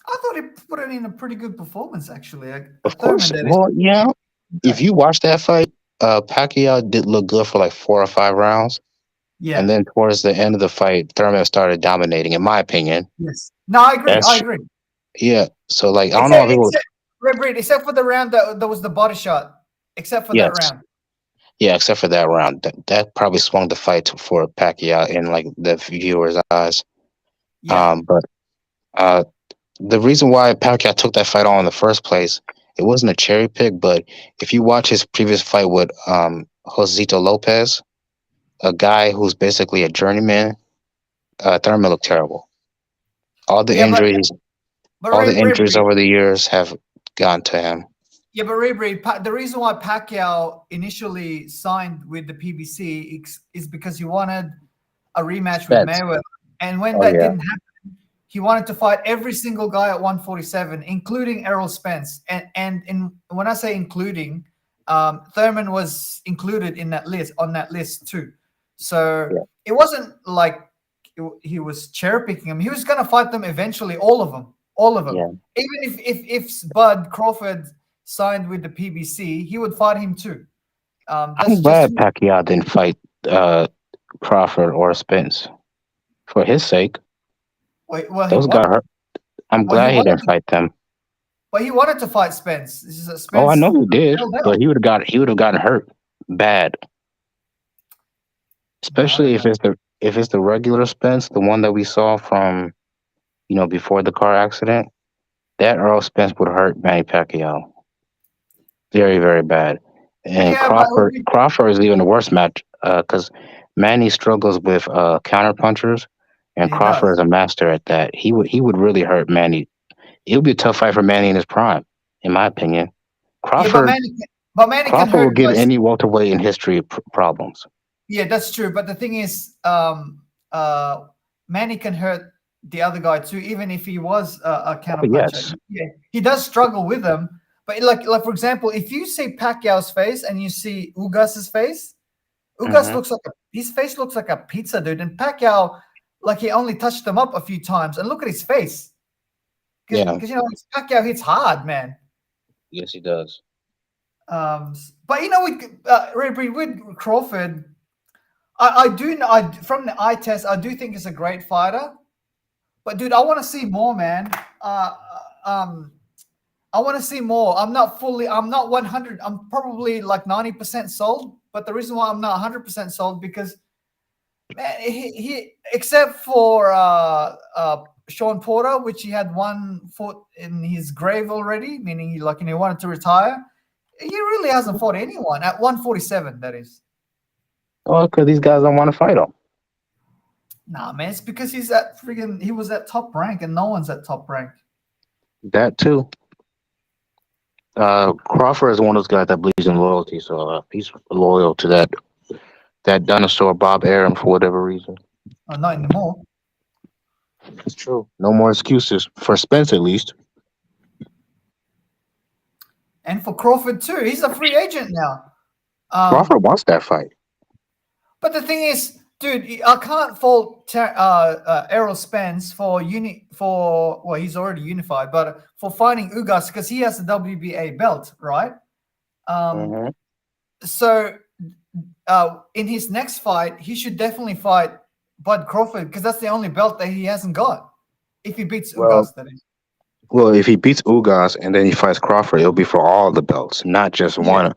[SPEAKER 5] I thought he put it in a pretty good performance, actually.
[SPEAKER 9] Of course. Well, yeah. If you watch that fight, Pacquiao did look good for like 4 or 5 rounds.
[SPEAKER 5] Yeah.
[SPEAKER 9] And then towards the end of the fight, Thurman started dominating, in my opinion.
[SPEAKER 5] Yes. No, I agree. I
[SPEAKER 9] That's
[SPEAKER 5] agree.
[SPEAKER 9] yeah. So like I don't know
[SPEAKER 5] Except,
[SPEAKER 9] how people.
[SPEAKER 5] except, Red Breed, except for the round that was the body shot. Except for that
[SPEAKER 9] Yes,
[SPEAKER 5] round.
[SPEAKER 9] yeah. Except for that round, that probably swung the fight for Pacquiao in like the viewers' eyes.
[SPEAKER 5] Yeah.
[SPEAKER 9] But uh, the reason why Pacquiao took that fight on in the first place, it wasn't a cherry pick. But if you watch his previous fight with Josito Lopez, a guy who's basically a journeyman, Thurman looked terrible. All the
[SPEAKER 5] Yeah,
[SPEAKER 9] injuries,
[SPEAKER 5] but
[SPEAKER 9] all the
[SPEAKER 5] Red
[SPEAKER 9] injuries
[SPEAKER 5] Breed.
[SPEAKER 9] over the years have gone to him.
[SPEAKER 5] Yeah, but Red Breed, the reason why Pacquiao initially signed with the PBC is because he wanted a rematch with
[SPEAKER 9] That's
[SPEAKER 5] Mayweather, and when
[SPEAKER 9] oh
[SPEAKER 5] that
[SPEAKER 9] yeah,
[SPEAKER 5] didn't happen, he wanted to fight every single guy at 147, including Errol Spence. And when I say including, Thurman was included in that list on that list too. So
[SPEAKER 9] yeah,
[SPEAKER 5] it wasn't like he was cherry picking them. He was going to fight them eventually, all of them, all of them.
[SPEAKER 9] yeah.
[SPEAKER 5] Even if Bud Crawford signed with the PBC, he would fight him too. That's
[SPEAKER 9] I'm
[SPEAKER 5] just
[SPEAKER 9] glad Pacquiao didn't fight Crawford or Spence for his sake.
[SPEAKER 5] well, he
[SPEAKER 9] Those got
[SPEAKER 5] wanted.
[SPEAKER 9] hurt. I'm
[SPEAKER 5] Well, he
[SPEAKER 9] glad he
[SPEAKER 5] wanted
[SPEAKER 9] didn't
[SPEAKER 5] to.
[SPEAKER 9] fight them.
[SPEAKER 5] Well, he wanted to fight Spence. This is
[SPEAKER 9] Oh, I
[SPEAKER 5] Spence
[SPEAKER 9] know he did,
[SPEAKER 5] held out.
[SPEAKER 9] but he would have gotten hurt bad.
[SPEAKER 5] I don't
[SPEAKER 9] Especially
[SPEAKER 5] know.
[SPEAKER 9] if it's the regular Spence, the one that we saw from before the car accident. That Earl Spence would hurt Manny Pacquiao very very bad. And
[SPEAKER 5] Yeah, but it would be,
[SPEAKER 9] Crawford is even a worse match because Manny struggles with counter punchers, and
[SPEAKER 5] he
[SPEAKER 9] Crawford
[SPEAKER 5] does.
[SPEAKER 9] is a master at that. He would really hurt Manny. It would be a tough fight for Manny in his prime, in my opinion.
[SPEAKER 5] Yeah,
[SPEAKER 9] Crawford
[SPEAKER 5] but Manny can
[SPEAKER 9] Crawford will
[SPEAKER 5] hurt
[SPEAKER 9] give
[SPEAKER 5] guys.
[SPEAKER 9] any welterweight in history problems.
[SPEAKER 5] Yeah, that's true. But the thing is, Manny can hurt the other guy too, even if he was a
[SPEAKER 9] Oh
[SPEAKER 5] counter puncher.
[SPEAKER 9] yes.
[SPEAKER 5] Yeah, he does struggle with them. But like for example, if you see Pacquiao's face and you see Ugas's face, Ugas
[SPEAKER 9] Hmm.
[SPEAKER 5] looks like his face looks like a pizza, dude. And Pacquiao, like he only touched them up a few times. And look at his face,
[SPEAKER 9] Yeah.
[SPEAKER 5] because Pacquiao hits hard, man.
[SPEAKER 9] Yes, he does.
[SPEAKER 5] But with Crawford, I do know from the eye test, I do think he's a great fighter. But dude, I want to see more, man. I want to see more. I'm not 100. I'm probably like 90% sold. But the reason why I'm not 100% sold because man, he except for Sean Porter, which he had one foot in his grave already, meaning he wanted to retire. He really hasn't fought anyone at 147. That is.
[SPEAKER 9] Well, because these guys don't want to fight him.
[SPEAKER 5] Nah, man, it's because he was at top rank and no one's at top rank.
[SPEAKER 9] That too. Crawford is one of those guys that believes in loyalty, so he's loyal to that dinosaur Bob Arum for whatever reason.
[SPEAKER 5] Oh, not anymore.
[SPEAKER 9] That's true. No more excuses for Spence, at least.
[SPEAKER 5] And for Crawford too. He's a free agent now.
[SPEAKER 9] Crawford wants that fight.
[SPEAKER 5] But the thing is, dude, I can't fault Errol Spence for he's already unified, but for fighting Ugas because he has the WBA belt, right?
[SPEAKER 9] Mhm.
[SPEAKER 5] So in his next fight, he should definitely fight Bud Crawford because that's the only belt that he hasn't got. If he beats Ugas, that is.
[SPEAKER 9] Well, if he beats Ugas and then he fights Crawford, it'll be for all the belts, not just one.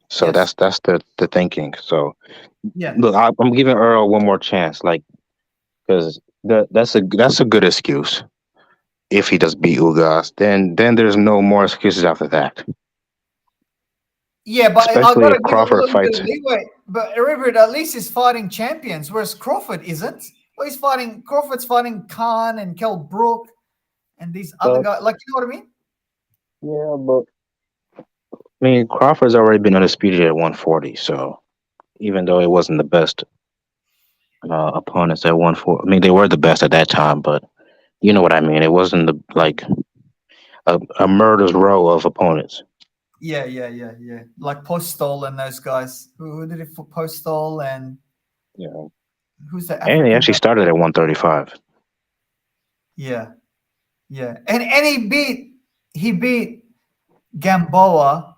[SPEAKER 9] So
[SPEAKER 5] Yes.
[SPEAKER 9] that's the thinking. So
[SPEAKER 5] Yeah.
[SPEAKER 9] look, I'm giving Earl one more chance, like because that's a good excuse. If he does beat Ugas, then there's no more excuses after that.
[SPEAKER 5] Yeah, but I
[SPEAKER 9] Especially
[SPEAKER 5] gotta
[SPEAKER 9] if
[SPEAKER 5] give him a
[SPEAKER 9] Crawford
[SPEAKER 5] little bit
[SPEAKER 9] fights.
[SPEAKER 5] of leeway. But Rivert, at least he's fighting champions, whereas Crawford isn't. Well, Crawford's fighting Khan and Kell Brook and these other guys. Like, you know what I mean?
[SPEAKER 9] Yeah, but I mean, Crawford's already been undisputed at 140, so even though it wasn't the best opponents at 140, I mean, they were the best at that time, but you know what I mean. It wasn't a murder's row of opponents.
[SPEAKER 5] Yeah. Like Postol and those guys. Who did it for Postol and who's that?
[SPEAKER 9] And he
[SPEAKER 5] African
[SPEAKER 9] actually
[SPEAKER 5] guy?
[SPEAKER 9] started at 135.
[SPEAKER 5] Yeah. And he beat Gamboa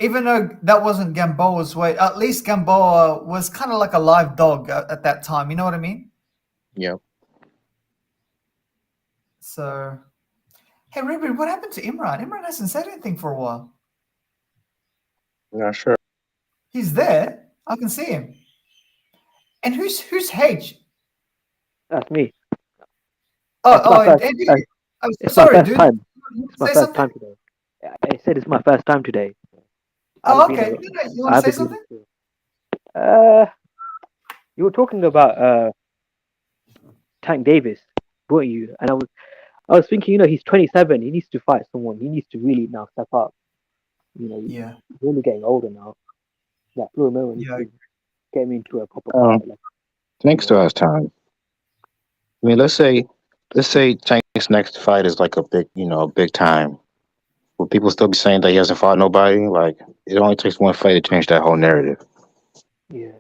[SPEAKER 5] even though that wasn't Gamboa's weight, at least Gamboa was kind of like a live dog at that time. You know what I mean?
[SPEAKER 9] Yep.
[SPEAKER 5] So, hey, Ruben, what happened to Imran? Imran hasn't said anything for a while.
[SPEAKER 9] Not sure.
[SPEAKER 5] He's there. I can see him. And who's H?
[SPEAKER 8] That's me.
[SPEAKER 5] Oh,
[SPEAKER 8] It's my first. It's my
[SPEAKER 5] sorry,
[SPEAKER 8] first
[SPEAKER 5] dude.
[SPEAKER 8] time. It's my
[SPEAKER 5] Say
[SPEAKER 8] first
[SPEAKER 5] something?
[SPEAKER 8] time today. I said it's my first time today.
[SPEAKER 5] Oh, okay. You want to say something?
[SPEAKER 8] You were talking about Tank Davis, weren't you? And I was thinking, he's 27. He needs to fight someone. He needs to really now step up.
[SPEAKER 5] Yeah.
[SPEAKER 8] He's really getting older now. That Floyd Mayweather needs to get him into a proper fight.
[SPEAKER 9] Tank still has time. I mean, let's say Tank's next fight is like a big time. Will people still be saying that he hasn't fought nobody? Like, it only takes one fight to change that whole narrative.
[SPEAKER 8] Yeah.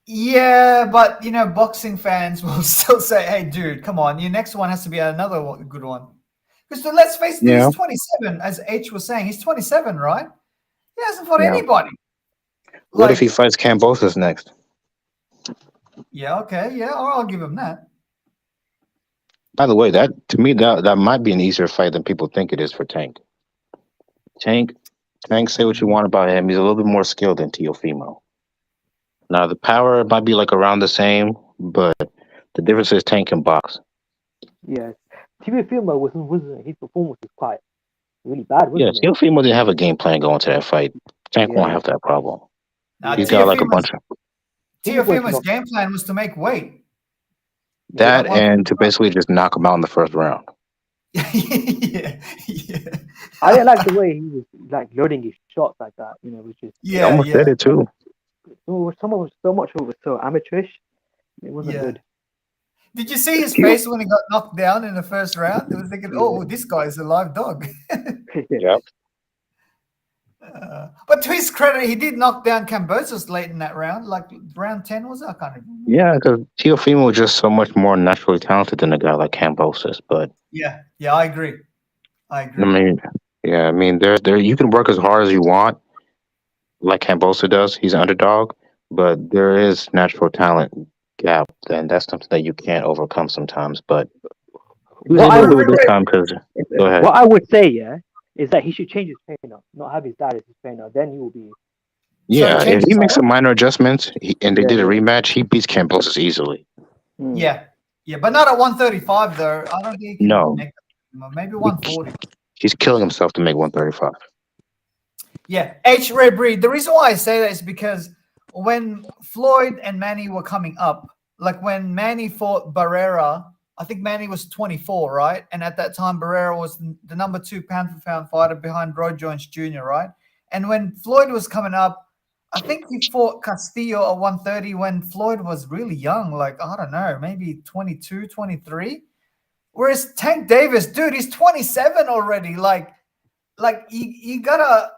[SPEAKER 5] Yeah, but boxing fans will still say, "Hey, dude, come on! Your next one has to be another good one." Because let's face it,
[SPEAKER 9] Yeah.
[SPEAKER 5] he's 27, as H was saying. He's 27, right? He hasn't fought
[SPEAKER 9] Yeah.
[SPEAKER 5] anybody.
[SPEAKER 9] What if he fights Kambosos next?
[SPEAKER 5] Yeah. Okay. Yeah. I'll give him that.
[SPEAKER 9] By the way, to me that might be an easier fight than people think it is for Tank. Tank, say what you want about him. He's a little bit more skilled than Teofimo. Now the power might be like around the same, but the difference is Tank can box.
[SPEAKER 8] Yeah. Teofimo wasn't his performance was quite really bad, wasn't it?
[SPEAKER 9] Teofimo didn't have a game plan going to that fight. Tank won't have that problem. He's got like a bunch of
[SPEAKER 5] Teofimo's game plan was to make weight.
[SPEAKER 9] that and to basically just knock him out in the first round.
[SPEAKER 5] yeah.
[SPEAKER 8] I didn't like the way he was like loading his shots like that. Which is
[SPEAKER 9] He almost did it too.
[SPEAKER 8] Some of so much of it was so amateurish. It wasn't good.
[SPEAKER 5] Did you see his face when he got knocked down in the first round? It was thinking, "Oh, this guy is a live dog."
[SPEAKER 9] Yep.
[SPEAKER 5] But to his credit, he did knock down Kambosos late in that round, like round 10 was it? I can't remember.
[SPEAKER 9] Yeah, because Teofimo was just so much more naturally talented than a guy like Kambosos. But
[SPEAKER 5] yeah, I agree.
[SPEAKER 9] I mean, there you can work as hard as you want, like Kambosos does. He's an underdog, but there is natural talent gap, and that's something that you can't overcome sometimes. But he was able to do it this time because. Go ahead.
[SPEAKER 8] What I would say, is that he should change his trainer, not have his dad as his trainer. Then he will be.
[SPEAKER 9] Yeah, if he makes some minor adjustments and they did a rematch, he beats Kambosos easily.
[SPEAKER 5] Yeah, but not at 135 though. I don't think he can
[SPEAKER 9] No.
[SPEAKER 5] make it. Maybe 140.
[SPEAKER 9] He's killing himself to make 135.
[SPEAKER 5] Yeah, Red Breed. The reason why I say that is because when Floyd and Manny were coming up, like when Manny fought Barrera, I think Manny was 24, right? And at that time, Barrera was the number 2 pound-for-pound fighter behind Roy Jones Jr., right? And when Floyd was coming up, I think he fought Castillo at 130 when Floyd was really young, like, I don't know, maybe 22, 23. Whereas Tank Davis, dude, he's 27 already. Like you gotta...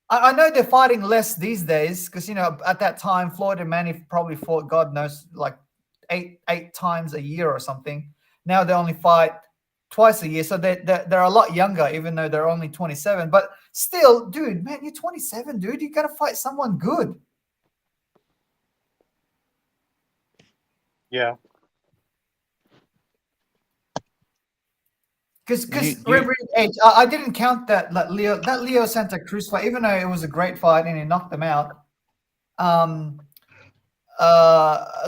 [SPEAKER 5] I know they're fighting less these days because, at that time, Floyd and Manny probably fought, God knows, like eight times a year or something. Now they only fight twice a year. So they're a lot younger, even though they're only 27. But still, dude, man, you're 27, dude. You got to fight someone good.
[SPEAKER 9] Yeah.
[SPEAKER 5] Because I didn't count that Leo Santa Cruz fight, even though it was a great fight and he knocked them out.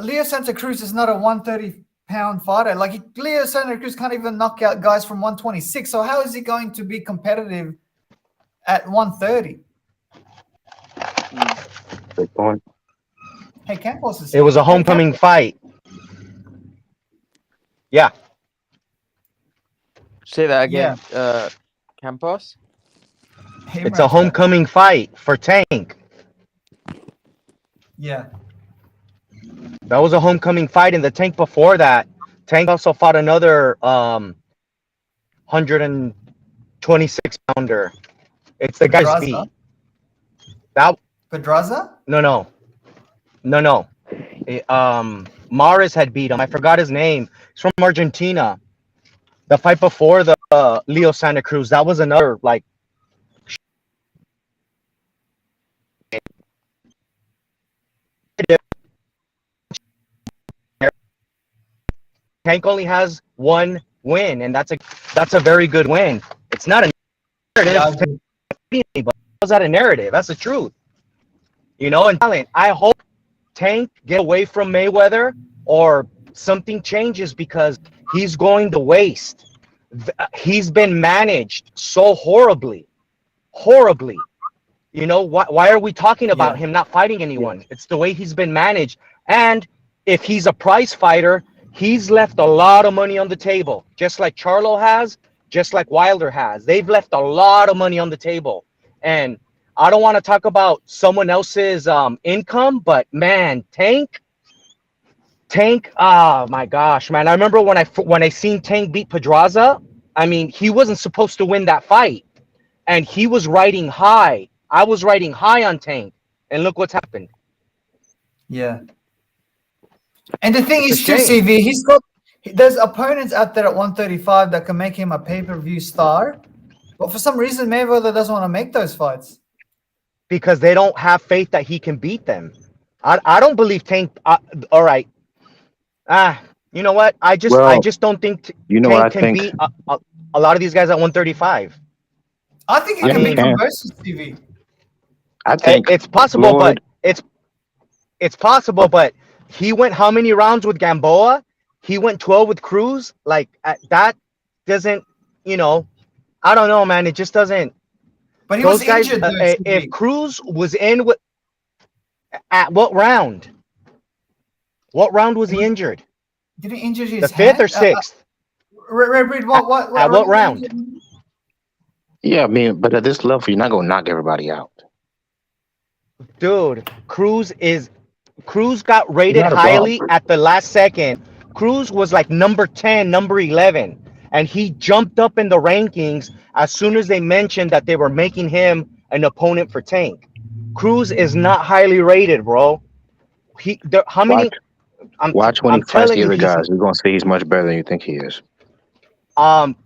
[SPEAKER 5] Leo Santa Cruz is not a 130-pound fighter. Like Leo Santa Cruz can't even knock out guys from 126. So how is he going to be competitive at 130?
[SPEAKER 9] Good point.
[SPEAKER 5] Hey, Campos is
[SPEAKER 7] It was a homecoming fight. Yeah.
[SPEAKER 1] Say that again, Campos.
[SPEAKER 7] It's a homecoming fight for Tank.
[SPEAKER 5] Yeah.
[SPEAKER 7] That was a homecoming fight, and the Tank before that, Tank also fought another 126-pounder. It's the guy's beat.
[SPEAKER 5] Pedraza?
[SPEAKER 7] No. Maris had beat him. I forgot his name. He's from Argentina. The fight before the Leo Santa Cruz, that was another like. Tank only has one win, and that's a very good win. It's not a narrative, but it's not a narrative. That's the truth. You know, and I hope Tank get away from Mayweather or something changes because he's going to waste. He's been managed so horribly. You know, why are we talking about him not fighting anyone? It's the way he's been managed. And if he's a prize fighter, he's left a lot of money on the table, just like Charlo has, just like Wilder has. They've left a lot of money on the table. And I don't want to talk about someone else's income, but man, Tank, oh my gosh, man. I remember when I seen Tank beat Pedraza, I mean, he wasn't supposed to win that fight. And he was riding high. I was riding high on Tank. And look what's happened.
[SPEAKER 5] Yeah. And the thing is too, CV, there's opponents out there at 135 that can make him a pay-per-view star. But for some reason, Mayweather doesn't want to make those fights.
[SPEAKER 7] Because they don't have faith that he can beat them. I don't believe Tank. All right. You know what? I just don't think Tank can beat a lot of these guys at 135.
[SPEAKER 5] I think he can beat them versus TV.
[SPEAKER 9] I think
[SPEAKER 7] it's possible, but it's possible, but he went how many rounds with Gamboa? He went 12 with Cruz. Like that doesn't, you know, I don't know, man. It just doesn't.
[SPEAKER 5] But he was injured.
[SPEAKER 7] If Cruz was in with at what round? What round was he injured?
[SPEAKER 5] Did he injure his
[SPEAKER 7] the fifth or sixth?
[SPEAKER 5] Reed, what
[SPEAKER 7] at what round?
[SPEAKER 9] Yeah, I mean, but at this level, you're not gonna knock everybody out.
[SPEAKER 7] Dude, Cruz got rated highly at the last second. Cruz was like number 10, number 11, and he jumped up in the rankings as soon as they mentioned that they were making him an opponent for Tank. Cruz is not highly rated, bro.
[SPEAKER 9] Watch when he fights the other guys. You're gonna say he's much better than you think he is.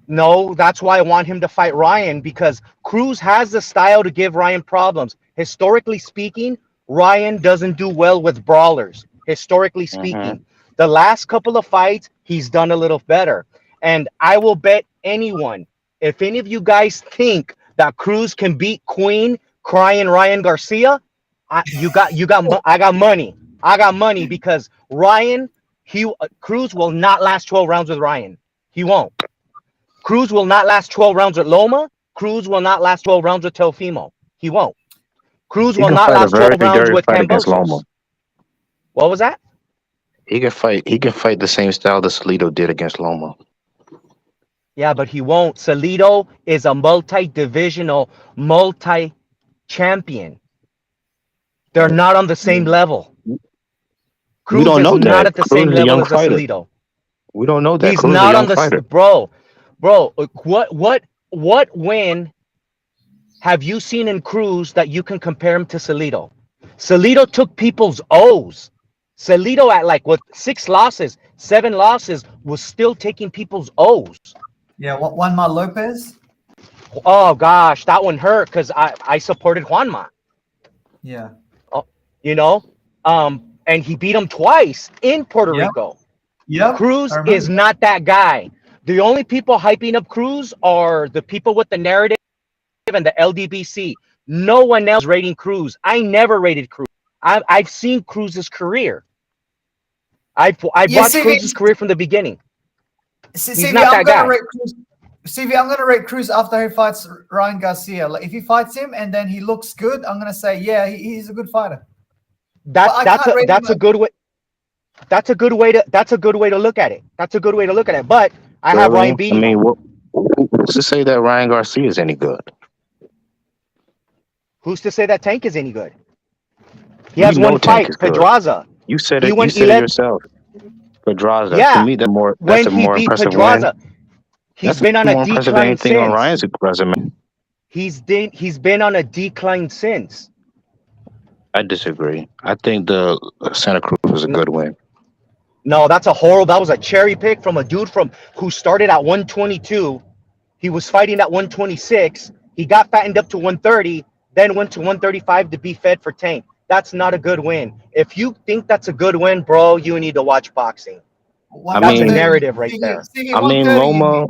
[SPEAKER 7] No, that's why I want him to fight Ryan, because Cruz has the style to give Ryan problems. Historically speaking, Ryan doesn't do well with brawlers. Historically speaking, the last couple of fights, he's done a little better. And I will bet anyone, if any of you guys think that Cruz can beat Queen crying Ryan Garcia, I got money. I got money because Cruz will not last 12 rounds with Ryan. He won't. Cruz will not last 12 rounds with Loma. Cruz will not last 12 rounds with Teofimo. He won't. Cruz will not last 12 rounds with Kambosos. What was that?
[SPEAKER 9] He can fight the same style that Salido did against Loma.
[SPEAKER 7] Yeah, but he won't. Salido is a multi-divisional, multi-champion. They're not on the same level. Cruz is not at the same level as Salido.
[SPEAKER 9] We don't know that.
[SPEAKER 7] He's not on the bro. What win have you seen in Cruz that you can compare him to Salido? Salido took people's O's. Salido at 6 losses, 7 losses was still taking people's O's.
[SPEAKER 5] Yeah, Juanma Lopez.
[SPEAKER 7] Oh gosh, that one hurt because I supported Juanma.
[SPEAKER 5] Yeah.
[SPEAKER 7] You know, and he beat him twice in Puerto Rico.
[SPEAKER 5] Yeah.
[SPEAKER 7] Cruz is not that guy. The only people hyping up Cruz are the people with the narrative and the LDBC. No one else rating Cruz. I never rated Cruz. I've seen Cruz's career. I've watched Cruz's career from the beginning. He's not that guy.
[SPEAKER 5] CV, I'm gonna rate Cruz after he fights Ryan Garcia. Like if he fights him and then he looks good, I'm gonna say he's a good fighter.
[SPEAKER 7] That's a good way. That's a good way to look at it. That's a good way to look at it. But I have Ryan beating.
[SPEAKER 9] I mean, who's to say that Ryan Garcia is any good?
[SPEAKER 7] Who's to say that Tank is any good? He has one fight, Pedraza.
[SPEAKER 9] You said it. You said it yourself. Pedraza.
[SPEAKER 7] Yeah.
[SPEAKER 9] To me, that's a more impressive
[SPEAKER 7] Pedraza,
[SPEAKER 9] win.
[SPEAKER 7] He's been on a decline since.
[SPEAKER 9] On Ryan's resume.
[SPEAKER 7] He's been on a decline since.
[SPEAKER 9] I disagree. I think the Santa Cruz was a good win.
[SPEAKER 7] No, that was a cherry pick from a dude who started at 122. He was fighting at 126. He got fattened up to 130, then went to 135 to be fed for Tank. That's not a good win. If you think that's a good win, bro, you need to watch boxing.
[SPEAKER 5] One
[SPEAKER 7] That's a
[SPEAKER 9] mean,
[SPEAKER 5] 130.
[SPEAKER 7] narrative right there.
[SPEAKER 5] Stevie,
[SPEAKER 9] I mean,
[SPEAKER 5] 130. You mean?
[SPEAKER 9] Loma.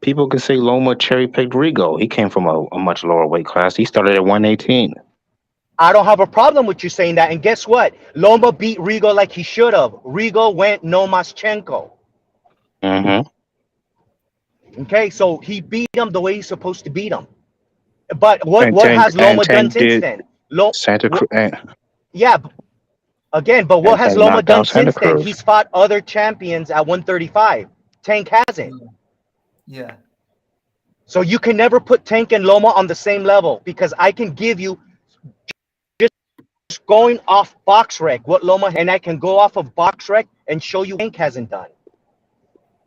[SPEAKER 9] People can say Loma cherry picked Rigo. He came from a much lower weight class. He started at 118.
[SPEAKER 7] I don't have a problem with you saying that. And guess what? Loma beat Rigo like he should have. Rigo went Nomaschenko.
[SPEAKER 9] Mm-hmm.
[SPEAKER 7] Okay, so he beat him the way he's supposed to beat him. But what
[SPEAKER 9] Tank
[SPEAKER 7] has
[SPEAKER 9] and
[SPEAKER 7] Loma done
[SPEAKER 9] Tank
[SPEAKER 7] since
[SPEAKER 9] did
[SPEAKER 7] then?
[SPEAKER 9] Santa Cruz
[SPEAKER 7] Yeah, again, but what
[SPEAKER 9] and
[SPEAKER 7] has
[SPEAKER 9] Tank
[SPEAKER 7] Loma
[SPEAKER 9] knocked
[SPEAKER 7] done
[SPEAKER 9] out Santa
[SPEAKER 7] since then?
[SPEAKER 9] Cruz.
[SPEAKER 7] He's fought other champions at 135. Tank hasn't.
[SPEAKER 5] Yeah.
[SPEAKER 7] So you can never put Tank and Loma on the same level because I can give you just going off box rec what Loma, and I can go off of box rec and show you Tank hasn't done.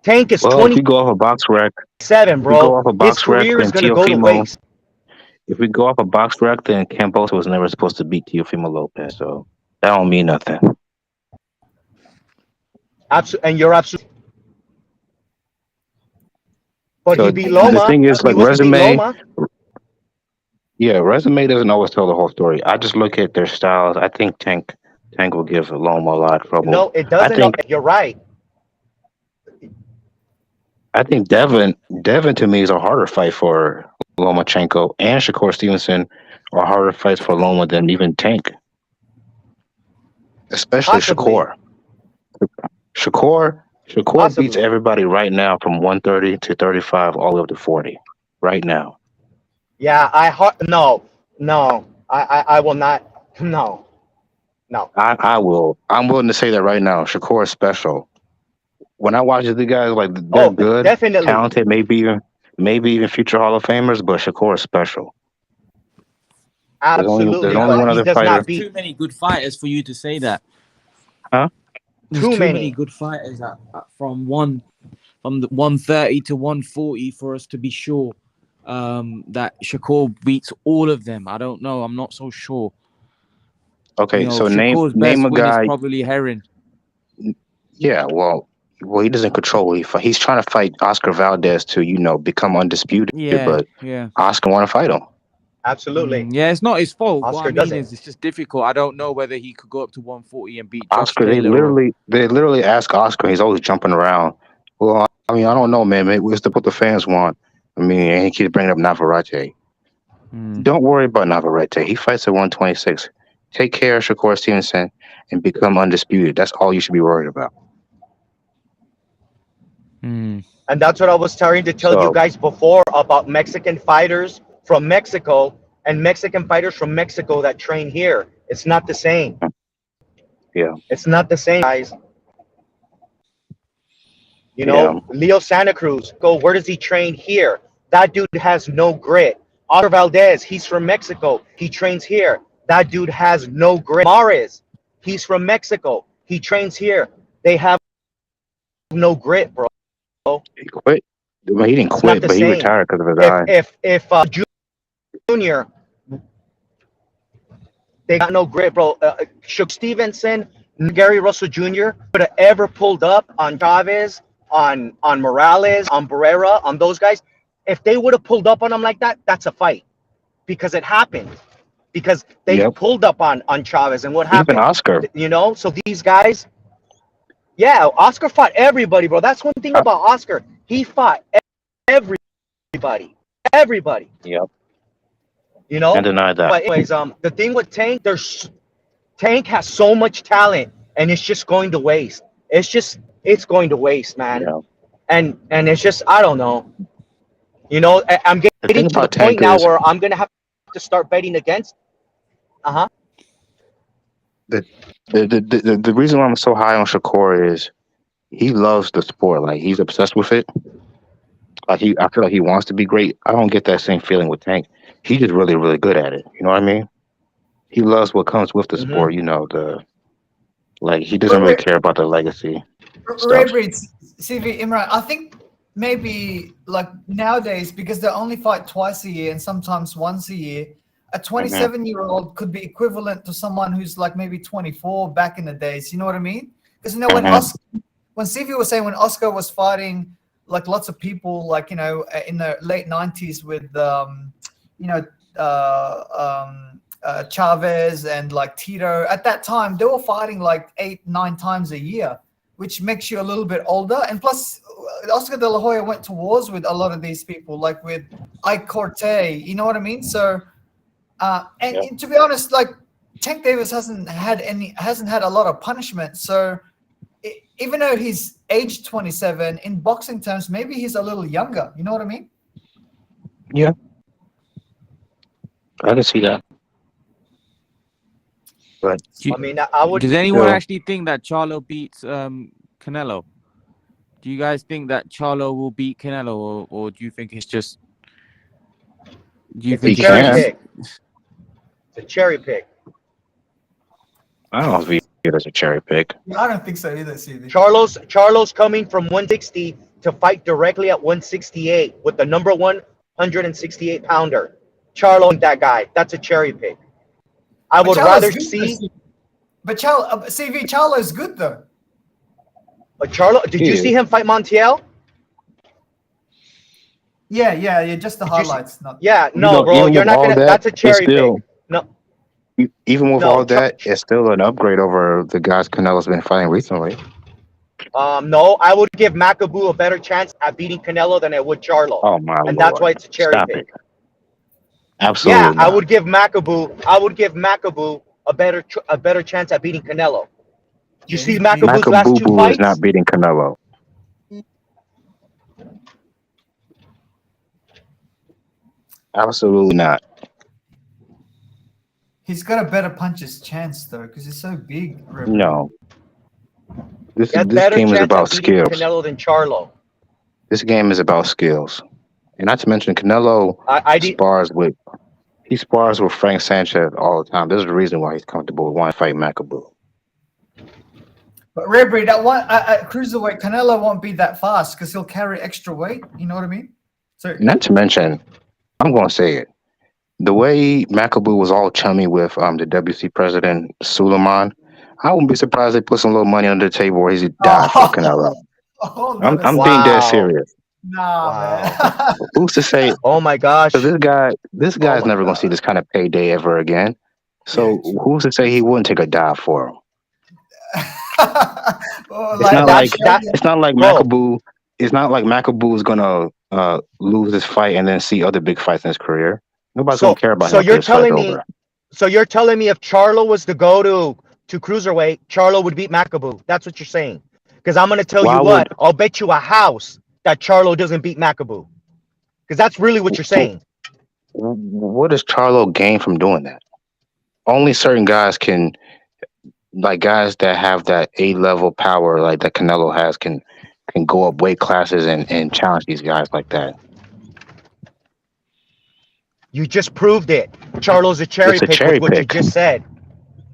[SPEAKER 7] Tank is
[SPEAKER 9] Well, if we go off a box rec,
[SPEAKER 7] 27,
[SPEAKER 9] if we go
[SPEAKER 7] bro.
[SPEAKER 9] off a
[SPEAKER 7] His
[SPEAKER 9] box rec,
[SPEAKER 7] career is
[SPEAKER 9] then
[SPEAKER 7] gonna go to
[SPEAKER 9] Teofimo.
[SPEAKER 7] waste.
[SPEAKER 9] If we go off a box rec, then Cambosa was never supposed to beat Teofimo Lopez. So that don't mean nothing.
[SPEAKER 7] Absolutely, and you're absolutely. But
[SPEAKER 9] So
[SPEAKER 7] he beat
[SPEAKER 9] the
[SPEAKER 7] Loma.
[SPEAKER 9] thing is,
[SPEAKER 7] He
[SPEAKER 9] like
[SPEAKER 7] was beat
[SPEAKER 9] resume,
[SPEAKER 7] Loma.
[SPEAKER 9] yeah, resume doesn't always tell the whole story. I just look at their styles. I think Tank will give Loma a lot of trouble.
[SPEAKER 7] No, it
[SPEAKER 9] I
[SPEAKER 7] doesn't.
[SPEAKER 9] think
[SPEAKER 7] You're right.
[SPEAKER 9] I think Devin to me is a harder fight for Lomachenko, and Shakur Stevenson are harder fights for Loma than even Tank, especially
[SPEAKER 7] Possibly.
[SPEAKER 9] Shakur. Shakur beats
[SPEAKER 7] Possibly.
[SPEAKER 9] everybody right now from 130 to 35 all the way up to 40 right now.
[SPEAKER 7] Yeah, no. I will not. No.
[SPEAKER 9] I will. I'm willing to say that right now. Shakur is special. When I watch the guys, like they're good,
[SPEAKER 7] definitely.
[SPEAKER 9] talented, maybe even future Hall of Famers, but Shakur is special.
[SPEAKER 7] Absolutely.
[SPEAKER 9] There's only one
[SPEAKER 7] But he
[SPEAKER 9] other
[SPEAKER 7] does
[SPEAKER 9] fighter.
[SPEAKER 7] not beat
[SPEAKER 1] Too many good fighters for you to say that.
[SPEAKER 9] Huh?
[SPEAKER 1] There's
[SPEAKER 7] too
[SPEAKER 1] too
[SPEAKER 7] many.
[SPEAKER 1] many good fighters from the 130 to 140 for us to be sure that Shakur beats all of them. I don't know. I'm not so sure.
[SPEAKER 9] Okay, so
[SPEAKER 1] Shakur's
[SPEAKER 9] name
[SPEAKER 1] best
[SPEAKER 9] a
[SPEAKER 1] win is
[SPEAKER 9] guy.
[SPEAKER 1] probably Herring.
[SPEAKER 9] Yeah, well, he doesn't control what he fight. He's trying to fight Oscar Valdez to become undisputed,
[SPEAKER 1] Yeah,
[SPEAKER 9] but
[SPEAKER 1] yeah.
[SPEAKER 9] Oscar want to fight him.
[SPEAKER 7] Absolutely.
[SPEAKER 1] Yeah, it's not his fault.
[SPEAKER 7] Oscar
[SPEAKER 1] What I mean
[SPEAKER 7] doesn't.
[SPEAKER 1] is, it's just difficult. I don't know whether he could go up to 140 and beat Josh
[SPEAKER 9] Oscar, they
[SPEAKER 1] Taylor.
[SPEAKER 9] literally ask Oscar. He's always jumping around. Well, I mean, I don't know, man. Maybe it's what the fans want. I mean, and he keeps bringing up Navarrete. Don't worry about Navarrete. He fights at 126. Take care of Shakur Stevenson and become undisputed. That's all you should be worried about.
[SPEAKER 7] And that's what I was trying to tell you guys before about Mexican fighters from Mexico and Mexican fighters from Mexico that train here. It's not the same.
[SPEAKER 9] Yeah.
[SPEAKER 7] It's not the same, guys. Leo Santa Cruz, where does he train here? That dude has no grit. Oscar Valdez, he's from Mexico. He trains here. That dude has no grit. Mares, he's from Mexico. He trains here. They have no grit, bro.
[SPEAKER 9] He quit. Well, he didn't quit, but he retired because of his eye.
[SPEAKER 7] If Junior, they got no grit, bro. Shook Stevenson, Gary Russell Jr. could have ever pulled up on Chavez, on Morales, on Barrera, on those guys. If they would have pulled up on them like that, that's a fight, because it happened. Because they pulled up on Chavez, and what happened?
[SPEAKER 9] Even Oscar.
[SPEAKER 7] So these guys, Oscar fought everybody, bro. That's one thing about Oscar. He fought everybody.
[SPEAKER 9] Yep.
[SPEAKER 7] Can't
[SPEAKER 9] deny that.
[SPEAKER 7] But anyways, the thing with Tank, Tank has so much talent, and it's just going to waste. It's going to waste, man.
[SPEAKER 9] Yeah.
[SPEAKER 7] And it's just, I don't know. I'm getting to the point now where I'm gonna have to start betting against.
[SPEAKER 9] The reason why I'm so high on Shakur is he loves the sport. Like, he's obsessed with it. Like, I feel like he wants to be great. I don't get that same feeling with Tank. He's just really, really good at it. You know what I mean? He loves what comes with the sport. He doesn't really care about the legacy stuff.
[SPEAKER 5] Red Reed, CV Imran, I think maybe like nowadays, because they only fight twice a year and sometimes once a year, a 27-year-old could be equivalent to someone who's like maybe 24 back in the days. You know what I mean? Because when CV was saying when Oscar was fighting like lots of people, like in the late 90s with Chavez and like Tito, at that time they were fighting like 8-9 times a year, which makes you a little bit older. And plus, Oscar De La Hoya went to wars with a lot of these people, like with Ike Corte. You know what I mean? So, and to be honest, like Tank Davis hasn't had a lot of punishment. So, even though he's aged 27, in boxing terms, maybe he's a little younger. You know what I mean?
[SPEAKER 9] Yeah, I can see that. But
[SPEAKER 7] Do
[SPEAKER 8] I mean, I would.
[SPEAKER 1] does anyone
[SPEAKER 9] still,
[SPEAKER 1] actually think that Charlo beats Canelo? Do you guys think that Charlo will beat Canelo, or do you think it's just? Do you
[SPEAKER 8] It's a
[SPEAKER 9] he
[SPEAKER 1] think it's
[SPEAKER 8] cherry
[SPEAKER 9] can.
[SPEAKER 1] just?
[SPEAKER 8] pick. It's a cherry pick.
[SPEAKER 9] I don't view it as a cherry pick.
[SPEAKER 5] I don't think so either, CV.
[SPEAKER 8] Charlo's coming from 160 to fight directly at 168 with the number 168 pounder. Charlo, that guy. That's a cherry pick. I would rather see.
[SPEAKER 5] But CV Charlo's good though.
[SPEAKER 8] Charlo. Did you see him fight Montiel?
[SPEAKER 5] Yeah. Just the highlights. Not.
[SPEAKER 8] Yeah,
[SPEAKER 9] You
[SPEAKER 8] no,
[SPEAKER 9] know,
[SPEAKER 8] bro.
[SPEAKER 9] even
[SPEAKER 8] You're
[SPEAKER 9] with
[SPEAKER 8] not
[SPEAKER 9] all
[SPEAKER 8] gonna.
[SPEAKER 9] that,
[SPEAKER 8] That's a
[SPEAKER 9] it's
[SPEAKER 8] cherry
[SPEAKER 9] still
[SPEAKER 8] pick. No,
[SPEAKER 9] even with
[SPEAKER 8] no.
[SPEAKER 9] all that, it's still an upgrade over the guys Canelo's been fighting recently.
[SPEAKER 8] No. I would give Makabu a better chance at beating Canelo than I would Charlo,
[SPEAKER 9] Oh my
[SPEAKER 8] and that's
[SPEAKER 9] lord!
[SPEAKER 8] why it's a cherry
[SPEAKER 9] Stop
[SPEAKER 8] pick.
[SPEAKER 9] it! Absolutely
[SPEAKER 8] Yeah, I
[SPEAKER 9] not.
[SPEAKER 8] would give Makabu a better chance at beating Canelo. You see Makabu's last two
[SPEAKER 9] Makabubu is not
[SPEAKER 8] fights?
[SPEAKER 9] beating Canelo. Absolutely not.
[SPEAKER 5] He's got a better puncher's chance though, because he's so big.
[SPEAKER 9] No. This
[SPEAKER 8] He has
[SPEAKER 9] this
[SPEAKER 8] better
[SPEAKER 9] game is
[SPEAKER 8] chance
[SPEAKER 9] about
[SPEAKER 8] at beating
[SPEAKER 9] skills.
[SPEAKER 8] Canelo than Charlo.
[SPEAKER 9] This game is about skills, and not to mention Canelo he spars with Frank Sanchez all the time. There's a reason why he's comfortable with one fight Makabu.
[SPEAKER 5] But Redbury, that one cruiserweight Canelo won't be that fast because he'll carry extra weight. You know what I mean? So
[SPEAKER 9] Not to mention, I'm going to say it. The way Makabu was all chummy with the WC president Suleiman, I wouldn't be surprised if they put some little money under the table where he'd die for Canelo. I'm being dead serious.
[SPEAKER 5] Nah,
[SPEAKER 8] Wow.
[SPEAKER 5] man.
[SPEAKER 9] Who's to say?
[SPEAKER 8] Oh my gosh.
[SPEAKER 9] So this guy's
[SPEAKER 8] my
[SPEAKER 9] never going to see this kind of payday ever again. So who's to say he wouldn't take a dive for him? It's not like
[SPEAKER 8] Bro.
[SPEAKER 9] Makabu. It's not like Makabu is gonna lose this fight and then see other big fights in his career. Nobody's gonna care about him after this fight's over.
[SPEAKER 8] So you're telling me if Charlo was to go to cruiserweight, Charlo would beat Makabu. That's what you're saying. Because I'm gonna tell you what, I'll bet you a house that Charlo doesn't beat Makabu. Because that's really what you're saying.
[SPEAKER 9] What does Charlo gain from doing that? Only certain guys can, like guys that have that A-level power like that Canelo has, can go up weight classes and challenge these guys like that.
[SPEAKER 8] You just proved it. Charlo's a cherry
[SPEAKER 9] It's a
[SPEAKER 8] pick
[SPEAKER 9] cherry
[SPEAKER 8] with what you
[SPEAKER 9] pick.
[SPEAKER 8] just said.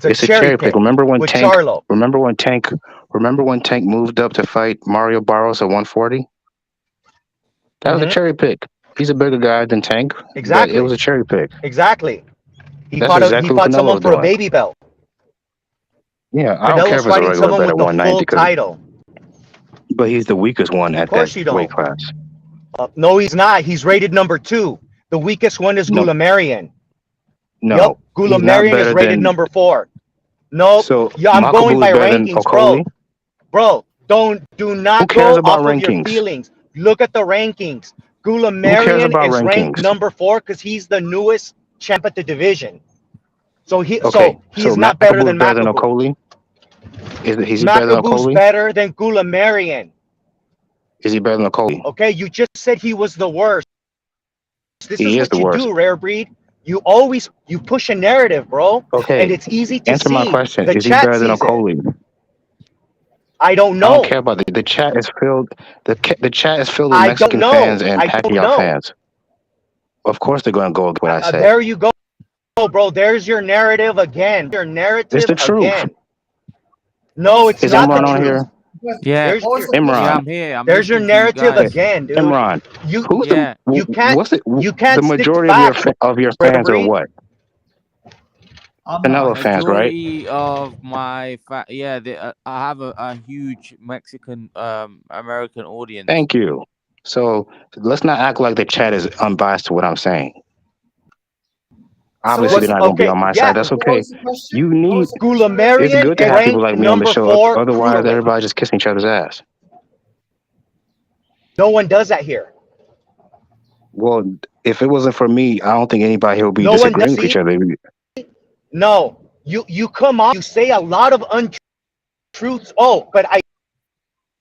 [SPEAKER 9] It's a cherry pick. Remember when
[SPEAKER 8] with
[SPEAKER 9] Tank?
[SPEAKER 8] Charlo.
[SPEAKER 9] Remember when Tank moved up to fight Mario Barros at 140? That was a cherry pick. He's a bigger guy than Tank.
[SPEAKER 8] Exactly.
[SPEAKER 9] But it was a cherry pick.
[SPEAKER 8] Exactly. He
[SPEAKER 9] That's
[SPEAKER 8] fought
[SPEAKER 9] exactly what
[SPEAKER 8] someone
[SPEAKER 9] Canelo's
[SPEAKER 8] for a
[SPEAKER 9] doing.
[SPEAKER 8] baby belt.
[SPEAKER 9] Yeah, I don't care if
[SPEAKER 8] Canelo's
[SPEAKER 9] it's a
[SPEAKER 8] fighting
[SPEAKER 9] regular
[SPEAKER 8] someone
[SPEAKER 9] belt
[SPEAKER 8] with
[SPEAKER 9] at
[SPEAKER 8] the
[SPEAKER 9] 190
[SPEAKER 8] full
[SPEAKER 9] because,
[SPEAKER 8] title.
[SPEAKER 9] but he's the weakest one at
[SPEAKER 8] Of course
[SPEAKER 9] that
[SPEAKER 8] you
[SPEAKER 9] weight
[SPEAKER 8] don't.
[SPEAKER 9] class.
[SPEAKER 8] No, he's not. He's rated number 2. The weakest one is
[SPEAKER 9] No.
[SPEAKER 8] Gulamarian.
[SPEAKER 9] No,
[SPEAKER 8] Yep,
[SPEAKER 9] he's not
[SPEAKER 8] Gulamarian
[SPEAKER 9] better
[SPEAKER 8] is rated
[SPEAKER 9] than.
[SPEAKER 8] number 4. No,
[SPEAKER 9] So
[SPEAKER 8] yeah, I'm going
[SPEAKER 9] Makabu
[SPEAKER 8] by
[SPEAKER 9] is better than
[SPEAKER 8] rankings, bro.
[SPEAKER 9] Okoli?
[SPEAKER 8] Bro, do not
[SPEAKER 9] Who cares
[SPEAKER 8] go
[SPEAKER 9] about
[SPEAKER 8] off of your
[SPEAKER 9] rankings?
[SPEAKER 8] feelings. Look at the rankings.
[SPEAKER 9] Who cares
[SPEAKER 8] Gulamarian
[SPEAKER 9] about
[SPEAKER 8] is ranked
[SPEAKER 9] rankings?
[SPEAKER 8] number 4 because he's the newest champ at the division. So he's
[SPEAKER 9] so
[SPEAKER 8] not better
[SPEAKER 9] Makabu
[SPEAKER 8] than
[SPEAKER 9] is better than
[SPEAKER 8] Makabu.
[SPEAKER 9] Okoli? Is he better than
[SPEAKER 8] Makabu's
[SPEAKER 9] Okoli?
[SPEAKER 8] better than Gulamarian.
[SPEAKER 9] Is he better than Okoli?
[SPEAKER 8] Okay, you just said he was the worst. This
[SPEAKER 9] He
[SPEAKER 8] is
[SPEAKER 9] is
[SPEAKER 8] what
[SPEAKER 9] the
[SPEAKER 8] you
[SPEAKER 9] worst.
[SPEAKER 8] do, Rare Breed. You push a narrative, bro.
[SPEAKER 9] Okay.
[SPEAKER 8] And it's easy to
[SPEAKER 9] Answer
[SPEAKER 8] see.
[SPEAKER 9] my question.
[SPEAKER 8] The
[SPEAKER 9] Is he
[SPEAKER 8] chat
[SPEAKER 9] better than
[SPEAKER 8] sees it.
[SPEAKER 9] Okoli?
[SPEAKER 8] I don't
[SPEAKER 9] I
[SPEAKER 8] know.
[SPEAKER 9] don't care about the chat is filled. The chat is filled with
[SPEAKER 8] I don't
[SPEAKER 9] Mexican
[SPEAKER 8] know.
[SPEAKER 9] fans and
[SPEAKER 8] I don't
[SPEAKER 9] Pacquiao
[SPEAKER 8] know.
[SPEAKER 9] fans. Of course, they're going to go with what I say.
[SPEAKER 8] There you go, bro. There's your narrative again. Your narrative
[SPEAKER 9] It's the truth.
[SPEAKER 8] again. No, it's
[SPEAKER 9] Is
[SPEAKER 8] not
[SPEAKER 9] Imran
[SPEAKER 8] the
[SPEAKER 9] on
[SPEAKER 8] truth.
[SPEAKER 9] here?
[SPEAKER 1] Yeah,
[SPEAKER 9] Imran.
[SPEAKER 1] yeah, I'm here. I'm
[SPEAKER 8] There's your
[SPEAKER 1] listening to you
[SPEAKER 8] narrative
[SPEAKER 1] guys.
[SPEAKER 8] again, dude.
[SPEAKER 9] Imran. Who's
[SPEAKER 1] Yeah.
[SPEAKER 8] You can't.
[SPEAKER 9] What's it?
[SPEAKER 8] You can't
[SPEAKER 9] The
[SPEAKER 8] stick to
[SPEAKER 9] majority
[SPEAKER 8] facts,
[SPEAKER 9] of your
[SPEAKER 8] Rare
[SPEAKER 9] fans are
[SPEAKER 8] Breed.
[SPEAKER 9] what? Canelo fans, right?
[SPEAKER 1] Majority of my I have a huge Mexican American audience.
[SPEAKER 9] Thank you. So let's not act like the chat is unbiased to what I'm saying. Obviously, they're not going to be on my side. That's
[SPEAKER 5] What
[SPEAKER 9] okay.
[SPEAKER 5] was the question?
[SPEAKER 9] You
[SPEAKER 5] What
[SPEAKER 9] need.
[SPEAKER 5] was the question?
[SPEAKER 9] It's
[SPEAKER 8] Gulamarian
[SPEAKER 9] good to
[SPEAKER 8] is
[SPEAKER 9] have people
[SPEAKER 8] ranked
[SPEAKER 9] like me on the
[SPEAKER 8] number
[SPEAKER 9] show.
[SPEAKER 8] 4
[SPEAKER 9] Otherwise,
[SPEAKER 8] cruiserweight.
[SPEAKER 9] everybody just kissing each other's ass.
[SPEAKER 8] No one does that here.
[SPEAKER 9] Well, if it wasn't for me, I don't think anybody here would be
[SPEAKER 8] No one
[SPEAKER 9] disagreeing
[SPEAKER 8] does.
[SPEAKER 9] with each
[SPEAKER 8] See?
[SPEAKER 9] other.
[SPEAKER 8] No, you come on. You say a lot of untruths. Oh, but I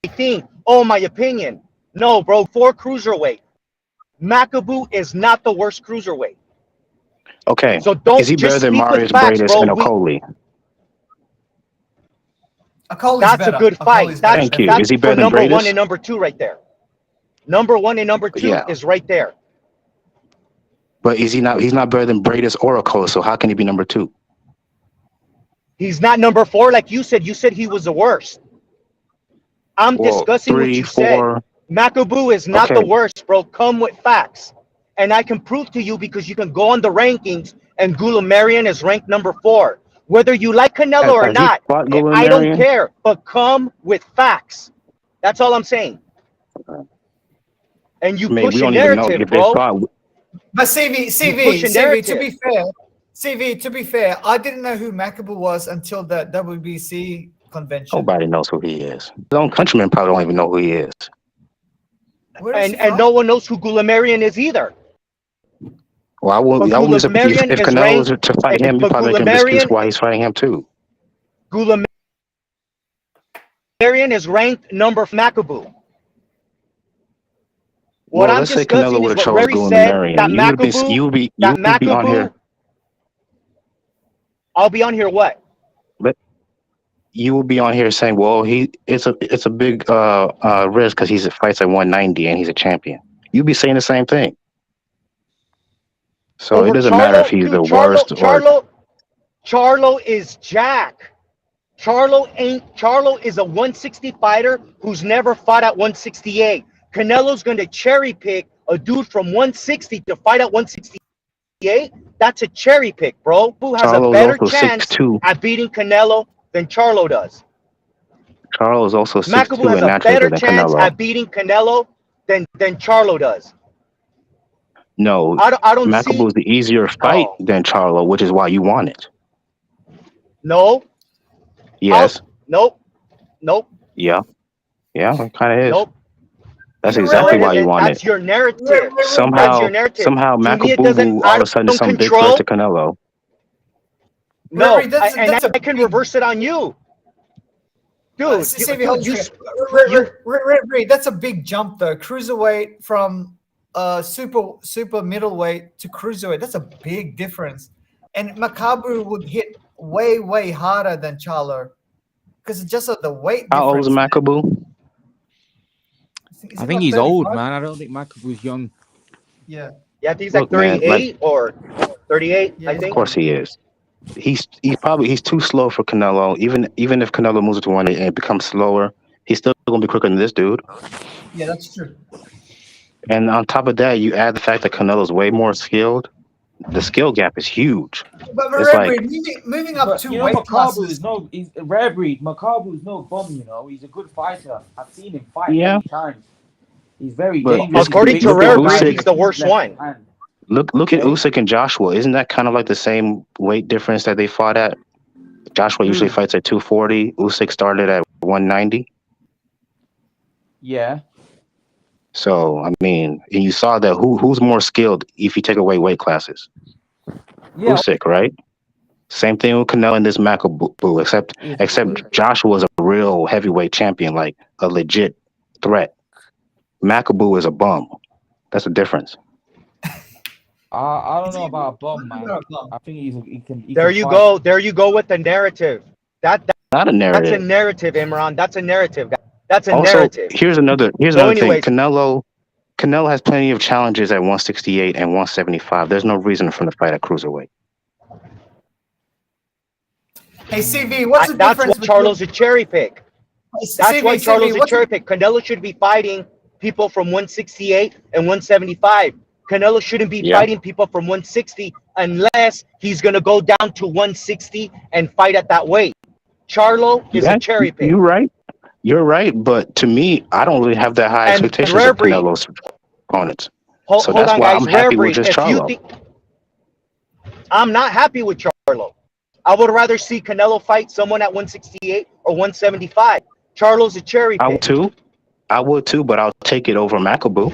[SPEAKER 8] think. Oh, my opinion. No, bro. 4 cruiserweight. Makabu is not the worst cruiserweight.
[SPEAKER 9] Okay.
[SPEAKER 8] So
[SPEAKER 9] Is
[SPEAKER 8] don't
[SPEAKER 9] he better
[SPEAKER 8] just
[SPEAKER 9] than
[SPEAKER 8] speak with
[SPEAKER 9] Marius
[SPEAKER 8] facts,
[SPEAKER 9] Bradis
[SPEAKER 8] bro.
[SPEAKER 9] and Okoli?
[SPEAKER 5] Akole's
[SPEAKER 8] That's
[SPEAKER 5] better.
[SPEAKER 8] a good fight.
[SPEAKER 5] Akole's better.
[SPEAKER 9] Thank you.
[SPEAKER 8] That's
[SPEAKER 9] Is he
[SPEAKER 8] for
[SPEAKER 9] better than
[SPEAKER 8] number 1
[SPEAKER 9] Bradis?
[SPEAKER 8] and number 2 right there. Number 1 and number 2
[SPEAKER 9] Yeah.
[SPEAKER 8] is right there.
[SPEAKER 9] But is he not? He's not better than Bradis or Okoli. So how can he be number 2?
[SPEAKER 8] He's not number 4 like you said. You said he was the worst. I'm
[SPEAKER 9] Well,
[SPEAKER 8] discussing what
[SPEAKER 9] 3,
[SPEAKER 8] you said.
[SPEAKER 9] 4.
[SPEAKER 8] Makabu is not
[SPEAKER 9] Okay.
[SPEAKER 8] the worst, bro. Come with facts. And I can prove to you because you can go on the rankings and Gulamarian is ranked number 4. Whether you like Canelo or
[SPEAKER 9] Has he
[SPEAKER 8] not,
[SPEAKER 9] fought
[SPEAKER 8] I don't
[SPEAKER 9] Gulamarian?
[SPEAKER 8] care. But come with facts. That's all I'm saying. And you
[SPEAKER 9] I mean,
[SPEAKER 8] push
[SPEAKER 9] we
[SPEAKER 8] a
[SPEAKER 9] don't even know
[SPEAKER 8] narrative,
[SPEAKER 9] if they
[SPEAKER 8] bro.
[SPEAKER 9] fought.
[SPEAKER 5] But CV,
[SPEAKER 8] You
[SPEAKER 5] CV,
[SPEAKER 8] push a
[SPEAKER 5] CV. To
[SPEAKER 8] narrative.
[SPEAKER 5] be fair, CV. To be fair, I didn't know who Makabu was until the WBC convention.
[SPEAKER 9] Nobody knows who he is. His own countrymen probably don't even know who he is.
[SPEAKER 5] Where is he
[SPEAKER 8] And
[SPEAKER 5] from?
[SPEAKER 8] no one knows who Gulamarian is either.
[SPEAKER 9] Well, I
[SPEAKER 8] But
[SPEAKER 9] wouldn't be surprised
[SPEAKER 8] Gulamarian
[SPEAKER 9] if
[SPEAKER 8] is
[SPEAKER 9] Canelo was
[SPEAKER 8] ranked.
[SPEAKER 9] to fight him. You
[SPEAKER 8] But
[SPEAKER 9] probably can excuse
[SPEAKER 8] Gulamarian
[SPEAKER 9] why he's fighting him too.
[SPEAKER 8] is ranked number Makabu. What
[SPEAKER 9] Well,
[SPEAKER 8] I'm
[SPEAKER 9] let's say
[SPEAKER 8] discussing
[SPEAKER 9] Canelo would
[SPEAKER 8] is
[SPEAKER 9] have
[SPEAKER 8] what
[SPEAKER 9] chose
[SPEAKER 8] Rary said.
[SPEAKER 9] Gulamarian.
[SPEAKER 8] That
[SPEAKER 9] You would be
[SPEAKER 8] Makabu.
[SPEAKER 9] you would be
[SPEAKER 8] That
[SPEAKER 9] on here.
[SPEAKER 8] Makabu. I'll be on here. What?
[SPEAKER 9] But you will be on here saying, "Well, it's a big risk because he fights at 190 and he's a champion." You'd be saying the same thing. So it
[SPEAKER 8] Over
[SPEAKER 9] doesn't matter if
[SPEAKER 8] Charlo,
[SPEAKER 9] he's
[SPEAKER 8] dude.
[SPEAKER 9] the worst or
[SPEAKER 8] Charlo is Jack. Charlo is a 160 fighter who's never fought at 168. Canelo's going to cherry pick a dude from 160 to fight at 168. That's a cherry pick, bro. Who has a
[SPEAKER 9] Charlo's
[SPEAKER 8] better
[SPEAKER 9] also
[SPEAKER 8] chance
[SPEAKER 9] 6'2".
[SPEAKER 8] at beating Canelo than Charlo does?
[SPEAKER 9] Charlo is also
[SPEAKER 8] Makabu
[SPEAKER 9] 6'2"
[SPEAKER 8] has
[SPEAKER 9] and
[SPEAKER 8] a
[SPEAKER 9] naturally
[SPEAKER 8] better
[SPEAKER 9] than
[SPEAKER 8] chance
[SPEAKER 9] Canelo.
[SPEAKER 8] at beating Canelo than Charlo does.
[SPEAKER 9] No,
[SPEAKER 8] I don't see.
[SPEAKER 9] Makabu is the easier fight
[SPEAKER 8] Oh,
[SPEAKER 9] than Charlo, which is why you want it.
[SPEAKER 8] no.
[SPEAKER 9] Yes.
[SPEAKER 8] Nope.
[SPEAKER 9] Yeah. Yeah. It kind of is.
[SPEAKER 8] Nope.
[SPEAKER 9] That's
[SPEAKER 5] You know,
[SPEAKER 9] exactly why you want
[SPEAKER 8] That's
[SPEAKER 9] it.
[SPEAKER 8] your narrative. That's
[SPEAKER 9] Somehow,
[SPEAKER 8] your narrative.
[SPEAKER 9] somehow,
[SPEAKER 8] To me, it
[SPEAKER 9] Makabu
[SPEAKER 8] doesn't.
[SPEAKER 9] all
[SPEAKER 8] I
[SPEAKER 9] of a sudden is
[SPEAKER 8] don't
[SPEAKER 9] some big
[SPEAKER 8] control.
[SPEAKER 9] threat to Canelo.
[SPEAKER 8] No,
[SPEAKER 5] Rary, that's a
[SPEAKER 8] I can
[SPEAKER 5] big.
[SPEAKER 8] reverse it on you, dude.
[SPEAKER 5] CV, hold on a second. Rary, that's a big jump though. Cruiserweight from super middleweight to cruiserweight. That's a big difference. And Makabu would hit way harder than Charlo because just of the weight
[SPEAKER 9] How old
[SPEAKER 5] difference.
[SPEAKER 9] is Makabu?
[SPEAKER 5] Is
[SPEAKER 1] I
[SPEAKER 5] he
[SPEAKER 1] think
[SPEAKER 5] like
[SPEAKER 1] he's old,
[SPEAKER 5] 35?
[SPEAKER 1] man. I don't think Makabu's young.
[SPEAKER 5] Yeah.
[SPEAKER 8] Yeah, I think he's like
[SPEAKER 9] Look, man,
[SPEAKER 8] 38 or 38.
[SPEAKER 5] Yeah,
[SPEAKER 8] I
[SPEAKER 9] of
[SPEAKER 8] think.
[SPEAKER 9] course he is. He's too slow for Canelo. Even if Canelo moves to 1 and it becomes slower, he's still gonna be quicker than this dude.
[SPEAKER 5] Yeah, that's true.
[SPEAKER 9] And on top of that, you add the fact that Canelo's way more skilled. The skill gap is huge.
[SPEAKER 5] But
[SPEAKER 9] It's
[SPEAKER 5] Rary,
[SPEAKER 9] like
[SPEAKER 5] moving up
[SPEAKER 1] But
[SPEAKER 5] two
[SPEAKER 1] you know,
[SPEAKER 5] weight
[SPEAKER 1] Makabu
[SPEAKER 5] classes.
[SPEAKER 1] is he's a rare breed. Makabu is no bum, you know. He's a good fighter. I've seen him fight
[SPEAKER 9] yeah,
[SPEAKER 1] many times. He's very
[SPEAKER 9] but
[SPEAKER 1] dangerous. He's a
[SPEAKER 8] According
[SPEAKER 1] big,
[SPEAKER 8] to
[SPEAKER 9] look at
[SPEAKER 8] Rare
[SPEAKER 1] strong guy
[SPEAKER 8] Breed,
[SPEAKER 1] with
[SPEAKER 8] he's
[SPEAKER 1] a
[SPEAKER 8] the
[SPEAKER 1] huge
[SPEAKER 8] worst
[SPEAKER 1] left
[SPEAKER 8] one.
[SPEAKER 1] hand.
[SPEAKER 9] look at
[SPEAKER 1] Okay.
[SPEAKER 9] Usyk and Joshua. Isn't that kind of like the same weight difference that they fought at? Joshua usually fights at 240. Usyk started at 190.
[SPEAKER 1] Yeah.
[SPEAKER 9] So I mean, and you saw that who's more skilled if you take away weight classes?
[SPEAKER 1] Yeah.
[SPEAKER 9] Usyk, right? Same thing with Canelo and this Makabu, except Joshua is a real heavyweight champion, like a legit threat. Makabu is a bum. That's the difference.
[SPEAKER 1] I don't know about a bum, man. I think he can.
[SPEAKER 8] There
[SPEAKER 1] can
[SPEAKER 8] you
[SPEAKER 1] fight.
[SPEAKER 8] go. There you go with the narrative.
[SPEAKER 9] Not a
[SPEAKER 8] That's a
[SPEAKER 9] narrative.
[SPEAKER 8] narrative, Imran. That's a narrative. That's a
[SPEAKER 9] Also,
[SPEAKER 8] narrative.
[SPEAKER 9] here's another thing.
[SPEAKER 8] anyways,
[SPEAKER 9] Canelo has plenty of challenges at 168 and 175. There's no reason for him to fight at cruiserweight.
[SPEAKER 5] Hey, CV, what's the
[SPEAKER 8] that's why
[SPEAKER 5] difference?
[SPEAKER 8] Charlo's a cherry pick. That's why Charlo's a
[SPEAKER 5] what's
[SPEAKER 8] cherry pick. Canelo should be fighting people from 168 and 175. Canelo shouldn't be
[SPEAKER 9] Yeah.
[SPEAKER 8] fighting people from 160 unless he's going to go down to 160 and fight at that weight. Charlo is a cherry pick.
[SPEAKER 9] You're right. You're right. But to me, I don't really have that high
[SPEAKER 8] And
[SPEAKER 9] expectations
[SPEAKER 8] Rare
[SPEAKER 9] of
[SPEAKER 8] Breed.
[SPEAKER 9] Canelo's opponents.
[SPEAKER 8] Hold
[SPEAKER 9] So that's
[SPEAKER 8] on,
[SPEAKER 9] why
[SPEAKER 8] guys.
[SPEAKER 9] I'm
[SPEAKER 8] Rare
[SPEAKER 9] happy with
[SPEAKER 8] Breed.
[SPEAKER 9] just
[SPEAKER 8] If you
[SPEAKER 9] Charlo.
[SPEAKER 8] think I'm not happy with Charlo. I would rather see Canelo fight someone at 168 or 175. Charlo's a cherry
[SPEAKER 9] I would
[SPEAKER 8] pick.
[SPEAKER 9] too. I would too, but I'll take it over McAboo.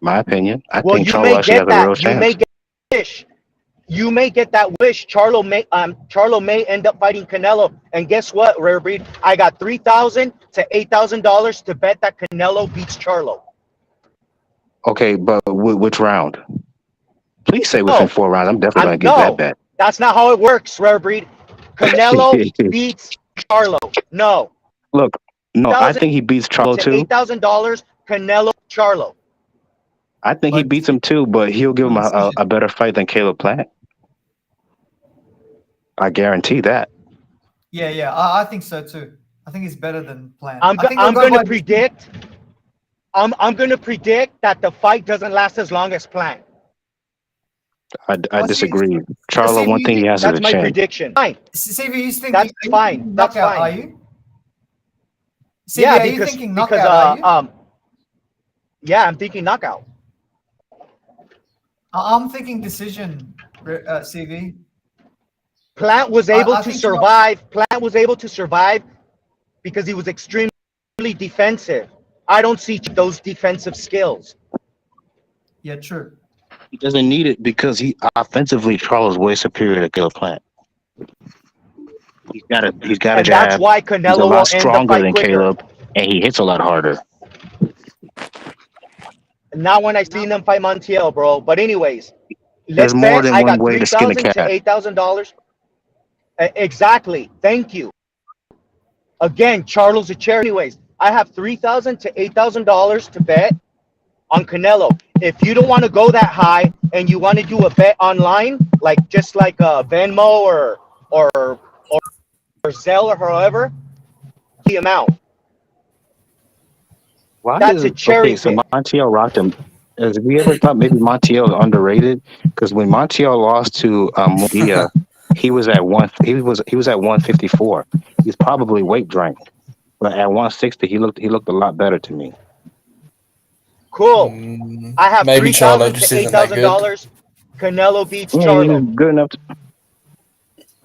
[SPEAKER 9] My opinion. I
[SPEAKER 8] Well,
[SPEAKER 9] think
[SPEAKER 8] you
[SPEAKER 9] Charlo
[SPEAKER 8] may
[SPEAKER 9] actually has
[SPEAKER 8] get
[SPEAKER 9] a real
[SPEAKER 8] that. You may
[SPEAKER 9] chance.
[SPEAKER 8] get wish. You may get that wish. Charlo may end up fighting Canelo. And guess what, Rare Breed? I got $3,000 to $8,000 to bet that Canelo beats Charlo.
[SPEAKER 9] Okay, but which round? Please say within
[SPEAKER 8] No,
[SPEAKER 9] 4 rounds. I'm definitely gonna get that
[SPEAKER 8] no,
[SPEAKER 9] bet.
[SPEAKER 8] that's not how it works, Rare Breed. Canelo beats Charlo. No,
[SPEAKER 9] Look, no, I
[SPEAKER 8] $1,000
[SPEAKER 9] think he beats Charlo
[SPEAKER 8] to
[SPEAKER 9] too.
[SPEAKER 8] $8,000. Canelo Charlo.
[SPEAKER 9] I think he
[SPEAKER 5] But
[SPEAKER 9] beats him too, but he'll give him
[SPEAKER 5] decision.
[SPEAKER 9] a better fight than Caleb Plant. I guarantee that.
[SPEAKER 5] Yeah, I think so too. I think he's better than Plant.
[SPEAKER 8] I'm
[SPEAKER 5] I think they'll go
[SPEAKER 8] going to
[SPEAKER 5] by
[SPEAKER 8] predict. I'm going to predict that the fight doesn't last as long as planned.
[SPEAKER 9] I
[SPEAKER 5] Oh, see,
[SPEAKER 9] disagree.
[SPEAKER 5] see,
[SPEAKER 9] Charlo, one thing he has is
[SPEAKER 8] That's
[SPEAKER 9] a
[SPEAKER 8] my
[SPEAKER 9] chin.
[SPEAKER 8] prediction. Fine.
[SPEAKER 5] CV, you think
[SPEAKER 8] That's fine. That's
[SPEAKER 5] knockout, are
[SPEAKER 8] fine.
[SPEAKER 5] you? CV,
[SPEAKER 8] Yeah,
[SPEAKER 5] are you
[SPEAKER 8] because
[SPEAKER 5] thinking knockout, are you?
[SPEAKER 8] yeah, I'm thinking knockout.
[SPEAKER 5] I'm thinking decision, CV.
[SPEAKER 8] Plant was
[SPEAKER 5] I
[SPEAKER 8] able to
[SPEAKER 5] think
[SPEAKER 8] survive. Plant was able to survive because he was extremely defensive. I don't see those defensive skills.
[SPEAKER 5] Yeah, true.
[SPEAKER 9] He doesn't need it because he offensively Charlo's way superior to Caleb Plant. He's got a
[SPEAKER 8] And
[SPEAKER 9] jab.
[SPEAKER 8] that's why
[SPEAKER 9] He's a
[SPEAKER 8] Canelo
[SPEAKER 9] lot
[SPEAKER 8] will end the
[SPEAKER 9] stronger
[SPEAKER 8] fight
[SPEAKER 9] than
[SPEAKER 8] quicker.
[SPEAKER 9] Caleb, and he hits a lot harder.
[SPEAKER 8] Not when I seen them fight Montiel, bro. But anyways,
[SPEAKER 9] There's
[SPEAKER 8] let's
[SPEAKER 9] more
[SPEAKER 8] bet
[SPEAKER 9] than
[SPEAKER 8] I
[SPEAKER 9] one
[SPEAKER 8] got
[SPEAKER 9] way to skin a
[SPEAKER 8] $3,000 to
[SPEAKER 9] cat.
[SPEAKER 8] $8,000. Exactly. Thank you. Again, Charlo's a chair. Anyways, I have $3,000 to $8,000 to bet on Canelo. If you don't want to go that high and you want to do a bet online, like just like Venmo or Zelle or however, the amount.
[SPEAKER 9] Why
[SPEAKER 8] That's
[SPEAKER 9] is
[SPEAKER 8] a cherry
[SPEAKER 9] okay? So
[SPEAKER 8] pick.
[SPEAKER 9] Montiel rocked him. Has we ever thought maybe Montiel is underrated? Because when Montiel lost to Munguia, he was at 154. He's probably weight drank, but at 160 he looked a lot better to me.
[SPEAKER 8] Cool. I have
[SPEAKER 12] Maybe Charlo
[SPEAKER 8] $3,000
[SPEAKER 12] just
[SPEAKER 8] to
[SPEAKER 12] isn't that good.
[SPEAKER 8] $8,000. Canelo beats
[SPEAKER 9] Yeah,
[SPEAKER 8] Charlo.
[SPEAKER 9] he's good enough.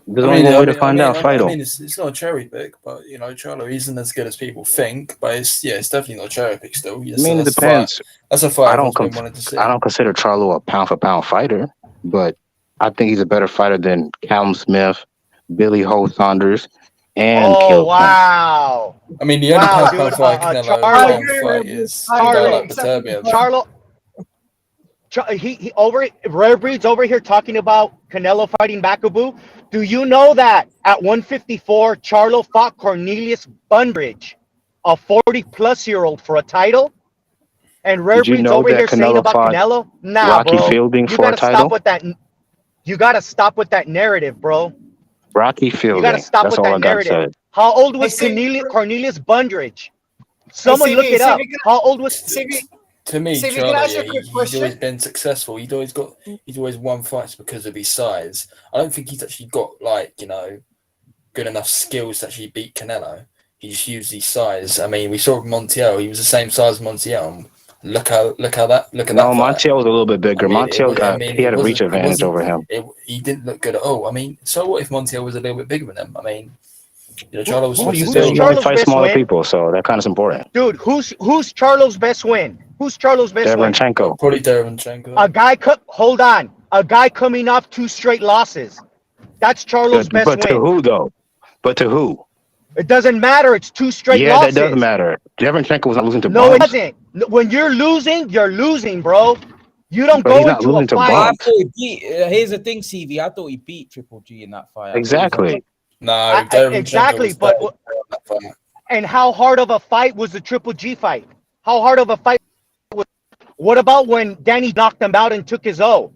[SPEAKER 9] There's
[SPEAKER 12] I
[SPEAKER 9] only
[SPEAKER 12] mean,
[SPEAKER 9] one way to find out. Fight him.
[SPEAKER 12] it's not a cherry pick, but you know, Charlo isn't as good as people think. But it's definitely not a cherry pick still. Yes,
[SPEAKER 9] I mean, it
[SPEAKER 12] that's
[SPEAKER 9] depends.
[SPEAKER 12] That's a fight
[SPEAKER 9] I
[SPEAKER 12] everyone's
[SPEAKER 9] don't
[SPEAKER 12] been wanting to see.
[SPEAKER 9] I don't consider Charlo a pound for pound fighter, but I think he's a better fighter than Callum Smith, Billy Ho Saunders, and
[SPEAKER 8] Oh,
[SPEAKER 9] Caleb Plant.
[SPEAKER 8] wow.
[SPEAKER 12] I mean, the only
[SPEAKER 8] Wow,
[SPEAKER 12] pound
[SPEAKER 8] dude.
[SPEAKER 12] fight Canelo
[SPEAKER 8] Charlo.
[SPEAKER 12] can fight is a guy
[SPEAKER 8] Charlo.
[SPEAKER 12] like Beterbiev.
[SPEAKER 8] He over Rare Breed's over here talking about Canelo fighting Macaboo. Do you know that at 154, Charlo fought Cornelius Bunbridge, a 40-plus-year-old, for a title? And Rare
[SPEAKER 9] Did you
[SPEAKER 8] Breed's
[SPEAKER 9] know
[SPEAKER 8] over
[SPEAKER 9] that
[SPEAKER 8] here saying
[SPEAKER 9] Canelo
[SPEAKER 8] about
[SPEAKER 9] fought
[SPEAKER 8] Canelo? Nah,
[SPEAKER 9] Rocky
[SPEAKER 8] bro.
[SPEAKER 9] Fielding
[SPEAKER 8] You
[SPEAKER 9] for a
[SPEAKER 8] gotta
[SPEAKER 9] title?
[SPEAKER 8] stop with that. You gotta stop with that narrative, bro.
[SPEAKER 9] Rocky
[SPEAKER 8] You gotta
[SPEAKER 9] Fielding.
[SPEAKER 8] stop
[SPEAKER 9] That's
[SPEAKER 8] with
[SPEAKER 9] all I
[SPEAKER 8] that
[SPEAKER 9] got
[SPEAKER 8] narrative.
[SPEAKER 9] said.
[SPEAKER 8] How old was
[SPEAKER 5] Hey,
[SPEAKER 8] Cornelius Bunbridge? Someone look it up. How old was?
[SPEAKER 12] To me,
[SPEAKER 5] CV, can I
[SPEAKER 12] Charlo,
[SPEAKER 5] ask you a quick
[SPEAKER 12] he's
[SPEAKER 5] question?
[SPEAKER 12] always been successful. He's always won fights because of his size. I don't think he's actually got good enough skills to actually beat Canelo. He just used his size. I mean, we saw Montiel; he was the same size as Montiel. And look at that fight.
[SPEAKER 9] Montiel was a little bit bigger.
[SPEAKER 12] I mean,
[SPEAKER 9] Montiel he had a reach advantage over him.
[SPEAKER 12] He didn't look good at all. I mean, so what if Montiel was a little bit bigger than him? I mean, Charlo was supposed to
[SPEAKER 8] Who's
[SPEAKER 12] still.
[SPEAKER 9] You only
[SPEAKER 8] Charlo's
[SPEAKER 9] fight
[SPEAKER 8] best
[SPEAKER 9] smaller
[SPEAKER 8] win?
[SPEAKER 9] people, so that kind of is important.
[SPEAKER 8] Dude, who's Charlo's best win? Who's Charlo's best win?
[SPEAKER 9] Derevyanchenko.
[SPEAKER 12] Probably Derevyanchenko.
[SPEAKER 8] Hold on. A guy coming off 2 straight losses. That's Charlo's best
[SPEAKER 9] But to
[SPEAKER 8] win.
[SPEAKER 9] who though? But to who?
[SPEAKER 8] It doesn't matter. It's 2 straight
[SPEAKER 9] Yeah,
[SPEAKER 8] losses.
[SPEAKER 9] that does matter. Derevyanchenko was not losing to
[SPEAKER 8] No, it
[SPEAKER 9] bums.
[SPEAKER 8] doesn't. When you're losing, bro. You don't
[SPEAKER 9] But he's
[SPEAKER 8] go
[SPEAKER 9] not
[SPEAKER 8] into a
[SPEAKER 9] losing to
[SPEAKER 8] fight.
[SPEAKER 1] I
[SPEAKER 9] bums.
[SPEAKER 1] thought he beat. Here's the thing, CV. I thought he beat Triple G in that fight.
[SPEAKER 9] Exactly.
[SPEAKER 12] No,
[SPEAKER 8] Exactly,
[SPEAKER 12] was
[SPEAKER 8] but
[SPEAKER 12] that fight.
[SPEAKER 8] and how hard of a fight was the Triple G fight? How hard of a fight was? What about when Danny knocked him out and took his O?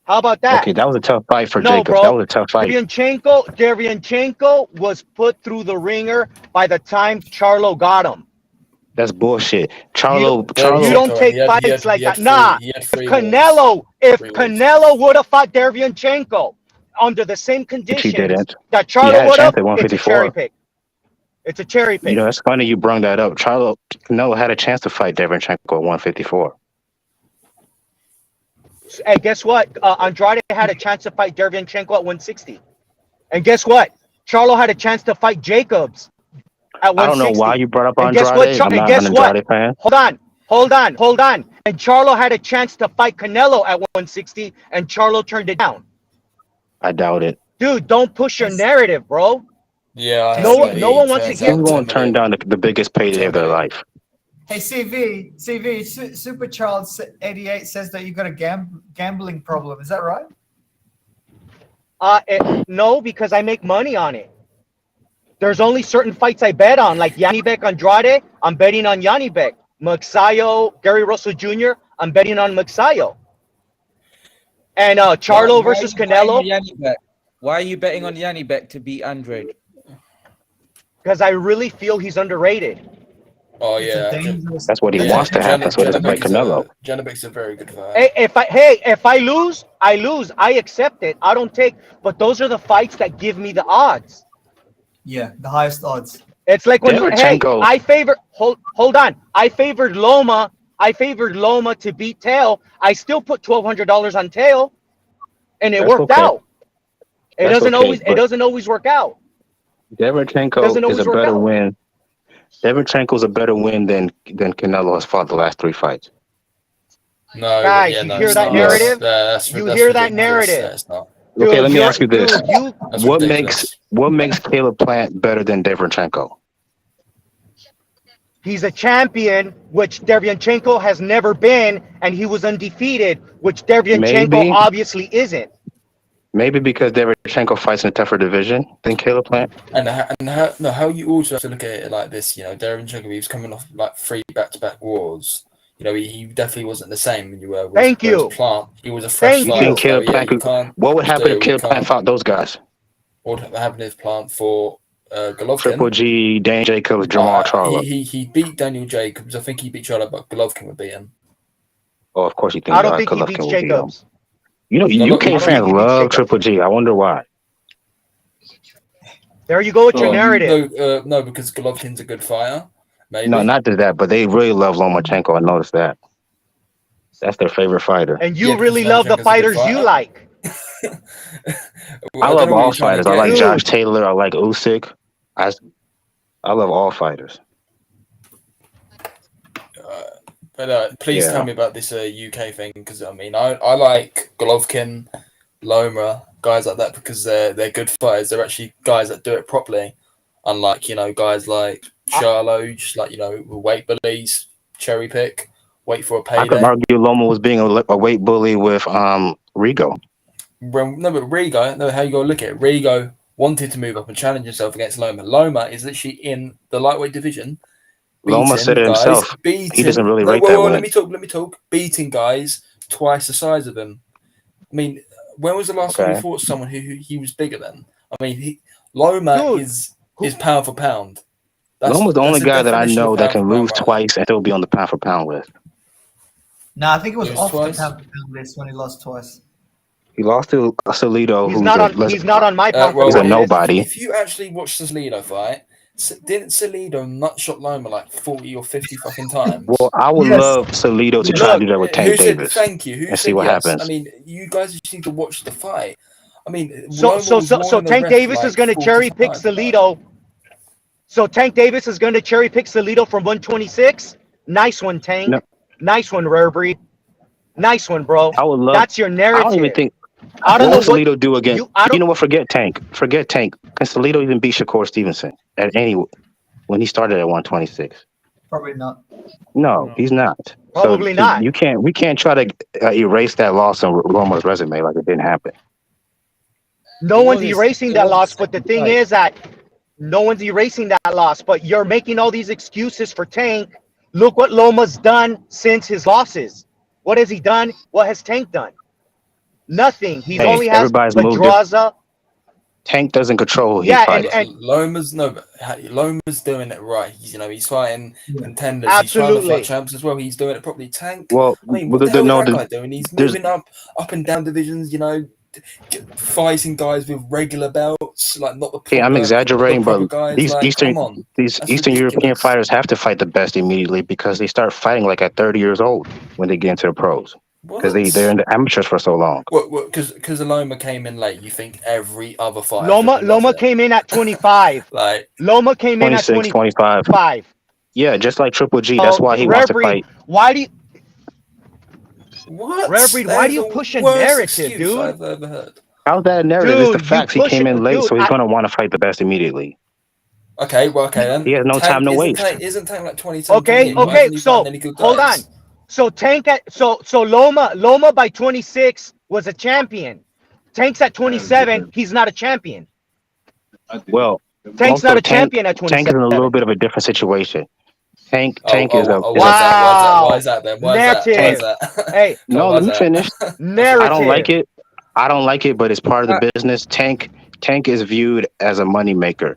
[SPEAKER 8] How about that?
[SPEAKER 9] Okay, that was a tough fight for
[SPEAKER 8] No,
[SPEAKER 9] Jacobs.
[SPEAKER 8] bro.
[SPEAKER 9] That was a tough fight.
[SPEAKER 8] Derevyanchenko was put through the ringer by the time Charlo got him.
[SPEAKER 9] That's bullshit.
[SPEAKER 8] You
[SPEAKER 9] Charlo.
[SPEAKER 8] don't take fights like that. Nah. If Canelo would have fought Derevyanchenko under the same conditions
[SPEAKER 9] didn't.
[SPEAKER 8] that
[SPEAKER 9] He had
[SPEAKER 8] Charlo
[SPEAKER 9] a
[SPEAKER 8] would have,
[SPEAKER 9] chance at
[SPEAKER 8] it's a cherry
[SPEAKER 9] 154.
[SPEAKER 8] pick. It's a cherry pick.
[SPEAKER 9] You know, it's funny you brung that up. Canelo had a chance to fight Derevyanchenko at 154.
[SPEAKER 8] And guess what? Andrade had a chance to fight Derevyanchenko at 160. And guess what? Charlo had a chance to fight Jacobs at
[SPEAKER 9] I don't know why
[SPEAKER 8] 160.
[SPEAKER 9] you brought up
[SPEAKER 8] And guess what?
[SPEAKER 9] Andrade. I'm
[SPEAKER 8] And
[SPEAKER 9] not an
[SPEAKER 8] guess what?
[SPEAKER 9] Andrade fan.
[SPEAKER 8] Hold on. And Charlo had a chance to fight Canelo at 160, and Charlo turned it down.
[SPEAKER 9] I doubt it.
[SPEAKER 8] Dude, don't push your narrative, bro.
[SPEAKER 12] Yeah, I
[SPEAKER 8] No
[SPEAKER 12] know,
[SPEAKER 8] one-
[SPEAKER 12] but
[SPEAKER 8] no
[SPEAKER 12] he
[SPEAKER 8] one wants to
[SPEAKER 12] turns
[SPEAKER 8] hear-
[SPEAKER 12] out
[SPEAKER 9] Who's going
[SPEAKER 12] 10
[SPEAKER 9] to turn
[SPEAKER 12] million.
[SPEAKER 9] down the biggest payday of their life?
[SPEAKER 5] Hey, CV, Super Charles 88 says that you got a gambling problem. Is that right?
[SPEAKER 8] No, because I make money on it. There's only certain fights I bet on, like Yanibek Andrade. I'm betting on Yanibek. Magsayo, Gary Russell Jr. I'm betting on Magsayo. And Charlo versus Canelo.
[SPEAKER 1] Why are you betting on Yanibek to beat Andrade?
[SPEAKER 8] Because I really feel he's underrated.
[SPEAKER 12] Oh yeah,
[SPEAKER 9] That's what he wants to have. That's what it's like Canelo.
[SPEAKER 12] Janibek's a very good fighter.
[SPEAKER 8] Hey, if I lose, I lose. I accept it. I don't take. But those are the fights that give me the odds.
[SPEAKER 5] Yeah, the highest odds.
[SPEAKER 8] It's like when
[SPEAKER 9] Derevyanchenko.
[SPEAKER 8] I favored. Hold on. I favored Loma. To beat Tail. I still put $1,200 on Tail, and it
[SPEAKER 9] That's
[SPEAKER 8] worked
[SPEAKER 9] okay.
[SPEAKER 8] out. It
[SPEAKER 9] That's
[SPEAKER 8] doesn't
[SPEAKER 9] okay,
[SPEAKER 8] always. It
[SPEAKER 9] but-
[SPEAKER 8] doesn't always work out.
[SPEAKER 9] Derevyanchenko is a
[SPEAKER 8] work
[SPEAKER 9] better
[SPEAKER 8] out.
[SPEAKER 9] win. Derevyanchenko's a better win than Canelo has fought the last 3 fights.
[SPEAKER 12] No,
[SPEAKER 8] Guys,
[SPEAKER 12] yeah,
[SPEAKER 8] you
[SPEAKER 12] no,
[SPEAKER 8] hear
[SPEAKER 12] it's
[SPEAKER 8] that
[SPEAKER 12] not.
[SPEAKER 8] narrative?
[SPEAKER 12] That's
[SPEAKER 8] You
[SPEAKER 12] that's
[SPEAKER 8] hear that
[SPEAKER 12] ridiculous.
[SPEAKER 8] narrative?
[SPEAKER 12] Yeah, it's not.
[SPEAKER 9] Okay,
[SPEAKER 8] Dude,
[SPEAKER 9] let me ask you this:
[SPEAKER 12] That's
[SPEAKER 9] what
[SPEAKER 12] ridiculous.
[SPEAKER 9] makes Caleb Plant better than Derevyanchenko?
[SPEAKER 8] He's a champion, which Derevyanchenko has never been, and he was undefeated, which Derevyanchenko
[SPEAKER 9] Maybe.
[SPEAKER 8] obviously isn't.
[SPEAKER 9] Maybe because Derevyanchenko fights in a tougher division than Caleb Plant.
[SPEAKER 12] And how you also have to look at it like this. You know, Derevyanchenko, he was coming off like 3 back-to-back wars. You know, he definitely wasn't the same when you were with
[SPEAKER 8] Thank you.
[SPEAKER 12] whereas Plant. He was a fresh
[SPEAKER 8] Thank
[SPEAKER 9] You
[SPEAKER 12] fighter.
[SPEAKER 9] think
[SPEAKER 8] you.
[SPEAKER 9] Caleb
[SPEAKER 12] So, yeah,
[SPEAKER 9] Plant
[SPEAKER 12] you
[SPEAKER 9] could?
[SPEAKER 12] can't.
[SPEAKER 9] What would happen if
[SPEAKER 12] we
[SPEAKER 9] Caleb Plant
[SPEAKER 12] can't-
[SPEAKER 9] fought those guys?
[SPEAKER 12] What would happen if Plant for Golovkin?
[SPEAKER 9] Triple G, Dan Jacobs, Jermall Charlo.
[SPEAKER 12] He beat Daniel Jacobs. I think he beat Charlo, but Golovkin would beat him.
[SPEAKER 9] Oh, of course you think
[SPEAKER 8] I don't think he
[SPEAKER 9] Golovkin
[SPEAKER 8] beats
[SPEAKER 9] will beat him.
[SPEAKER 8] Jacobs.
[SPEAKER 9] You know,
[SPEAKER 12] No,
[SPEAKER 9] UK
[SPEAKER 12] I don't
[SPEAKER 9] fans
[SPEAKER 8] think he beats
[SPEAKER 9] love
[SPEAKER 8] Jacobs.
[SPEAKER 9] Triple G. I wonder why.
[SPEAKER 8] There you go with your narrative.
[SPEAKER 12] No, because Golovkin's a good fighter. Maybe.
[SPEAKER 9] No, not just that, but they really love Lomachenko. I noticed that. That's their favorite fighter.
[SPEAKER 8] And you
[SPEAKER 12] Yeah,
[SPEAKER 8] really
[SPEAKER 12] because
[SPEAKER 8] love the
[SPEAKER 12] Lomachenko's a good
[SPEAKER 8] fighters you
[SPEAKER 12] fighter.
[SPEAKER 8] like.
[SPEAKER 9] I love all fighters. I like
[SPEAKER 8] get.
[SPEAKER 9] Josh Taylor. I like Usyk. I love all fighters.
[SPEAKER 12] But please
[SPEAKER 9] Yeah.
[SPEAKER 12] tell me about this UK thing, because I mean, I like Golovkin, Loma, guys like that, because they're good fighters. They're actually guys that do it properly, unlike guys like Charlo, just like weight bullies, cherry pick, wait for a
[SPEAKER 9] I could
[SPEAKER 12] payday.
[SPEAKER 9] argue Loma was being a weight bully with Rigo.
[SPEAKER 12] No, but Rigo, no, how you gotta look at it. Rigo wanted to move up and challenge himself against Loma. Loma is literally in the lightweight division.
[SPEAKER 9] Loma said it himself. He doesn't really rate that win.
[SPEAKER 12] Let me talk. Beating guys twice the size of him. I mean, when was the last time he fought someone who he was bigger than? I mean, Loma is pound for pound.
[SPEAKER 9] Loma's the only guy that I
[SPEAKER 12] definition
[SPEAKER 9] know
[SPEAKER 12] of
[SPEAKER 9] that
[SPEAKER 12] pound
[SPEAKER 9] can
[SPEAKER 12] for pound
[SPEAKER 9] lose
[SPEAKER 12] right
[SPEAKER 9] twice and still be on the pound for pound list.
[SPEAKER 5] No, I think it was
[SPEAKER 12] It was
[SPEAKER 5] off
[SPEAKER 12] twice?
[SPEAKER 5] the pound for pound list when he lost twice.
[SPEAKER 9] He lost to Salido,
[SPEAKER 8] He's not on my pound for
[SPEAKER 9] he's a
[SPEAKER 8] pound list.
[SPEAKER 9] nobody.
[SPEAKER 12] If you actually watch the Salido fight, didn't Salido nutshot Loma like 40 or 50 fucking times?
[SPEAKER 9] Well, I would love Salido to try to do that with Tank
[SPEAKER 12] Who said
[SPEAKER 9] Davis
[SPEAKER 12] thank you? Who
[SPEAKER 9] and
[SPEAKER 12] said
[SPEAKER 9] see what
[SPEAKER 12] yes?
[SPEAKER 9] happens.
[SPEAKER 12] I mean, you guys just need to watch the fight. I mean,
[SPEAKER 8] So
[SPEAKER 12] Loma was warning the
[SPEAKER 8] Tank
[SPEAKER 12] ref,
[SPEAKER 8] Davis
[SPEAKER 12] like,
[SPEAKER 8] is going to
[SPEAKER 12] 40
[SPEAKER 8] cherry pick
[SPEAKER 12] times.
[SPEAKER 8] Salido. So Tank Davis is going to cherry pick Salido from 126. Nice one, Tank.
[SPEAKER 9] No.
[SPEAKER 8] Nice one, Rare Breed. Nice one, bro.
[SPEAKER 9] I would love.
[SPEAKER 8] That's your
[SPEAKER 9] I
[SPEAKER 8] narrative.
[SPEAKER 9] don't even think.
[SPEAKER 8] I don't
[SPEAKER 9] What
[SPEAKER 8] know
[SPEAKER 9] will Salido do again?
[SPEAKER 8] I don't-
[SPEAKER 9] You know what? Forget Tank. Forget Tank. Can Salido even beat Shakur Stevenson at any when he started at 126?
[SPEAKER 5] Probably not.
[SPEAKER 9] No, he's not.
[SPEAKER 8] Probably not.
[SPEAKER 9] You can't. We can't try to erase that loss on Roma's resume like it didn't happen.
[SPEAKER 8] No one's erasing that loss, but the thing is that no one's erasing that loss. But you're making all these excuses for Tank. Look what Loma's done since his losses. What has he done? What has Tank done? Nothing. He's
[SPEAKER 9] Hey,
[SPEAKER 8] only has
[SPEAKER 9] everybody's moved
[SPEAKER 8] Pedraza.
[SPEAKER 9] Tank doesn't control who he
[SPEAKER 8] Yeah,
[SPEAKER 9] fights.
[SPEAKER 8] and
[SPEAKER 12] Loma's Loma's doing it right. He's fighting contenders.
[SPEAKER 8] Absolutely.
[SPEAKER 12] He's trying to fight champs as well. He's doing it properly. Tank.
[SPEAKER 9] Well,
[SPEAKER 12] I mean,
[SPEAKER 9] well,
[SPEAKER 12] what the hell is
[SPEAKER 9] no,
[SPEAKER 12] that guy doing? He's
[SPEAKER 9] there's-
[SPEAKER 12] moving up and down divisions. Fighting guys with regular belts, like not the.
[SPEAKER 9] Okay, I'm
[SPEAKER 12] proper-
[SPEAKER 9] exaggerating,
[SPEAKER 12] the proper
[SPEAKER 9] but
[SPEAKER 12] guys,
[SPEAKER 9] these
[SPEAKER 12] like,
[SPEAKER 9] Eastern
[SPEAKER 12] come on.
[SPEAKER 9] these
[SPEAKER 12] That's
[SPEAKER 9] Eastern European
[SPEAKER 12] ridiculous.
[SPEAKER 9] fighters have to fight the best immediately because they start fighting like at 30 years old when they get into the pros. because they're in the amateurs for so long.
[SPEAKER 12] What? Because Loma came in late. You think every other fighter?
[SPEAKER 8] Loma came in at 25.
[SPEAKER 12] Like
[SPEAKER 8] Loma came in at
[SPEAKER 9] 26, 25. Yeah, just like Triple G. That's why he wants to fight.
[SPEAKER 8] Why do you?
[SPEAKER 12] what?
[SPEAKER 8] Reverie, why do you push a narrative, dude?
[SPEAKER 12] I've ever heard.
[SPEAKER 9] How's that a narrative?
[SPEAKER 8] Dude,
[SPEAKER 9] It's the facts. He came in late, so he's going to want to fight the best immediately.
[SPEAKER 12] Okay, well, okay then.
[SPEAKER 9] He has no time to waste.
[SPEAKER 12] Isn't Tank like 22?
[SPEAKER 8] Okay, so hold on. So Tank so Loma by 26 was a champion. Tank's at 27. He's not a champion.
[SPEAKER 9] Well,
[SPEAKER 8] Tank's not a champion at 27.
[SPEAKER 9] Tank is in a little bit of a different situation. Tank is a
[SPEAKER 12] wow. Why is that then?
[SPEAKER 8] Narrative. Hey,
[SPEAKER 9] no, let me finish.
[SPEAKER 8] Narrative.
[SPEAKER 9] I don't like it. But it's part of the business. Tank is viewed as a money maker.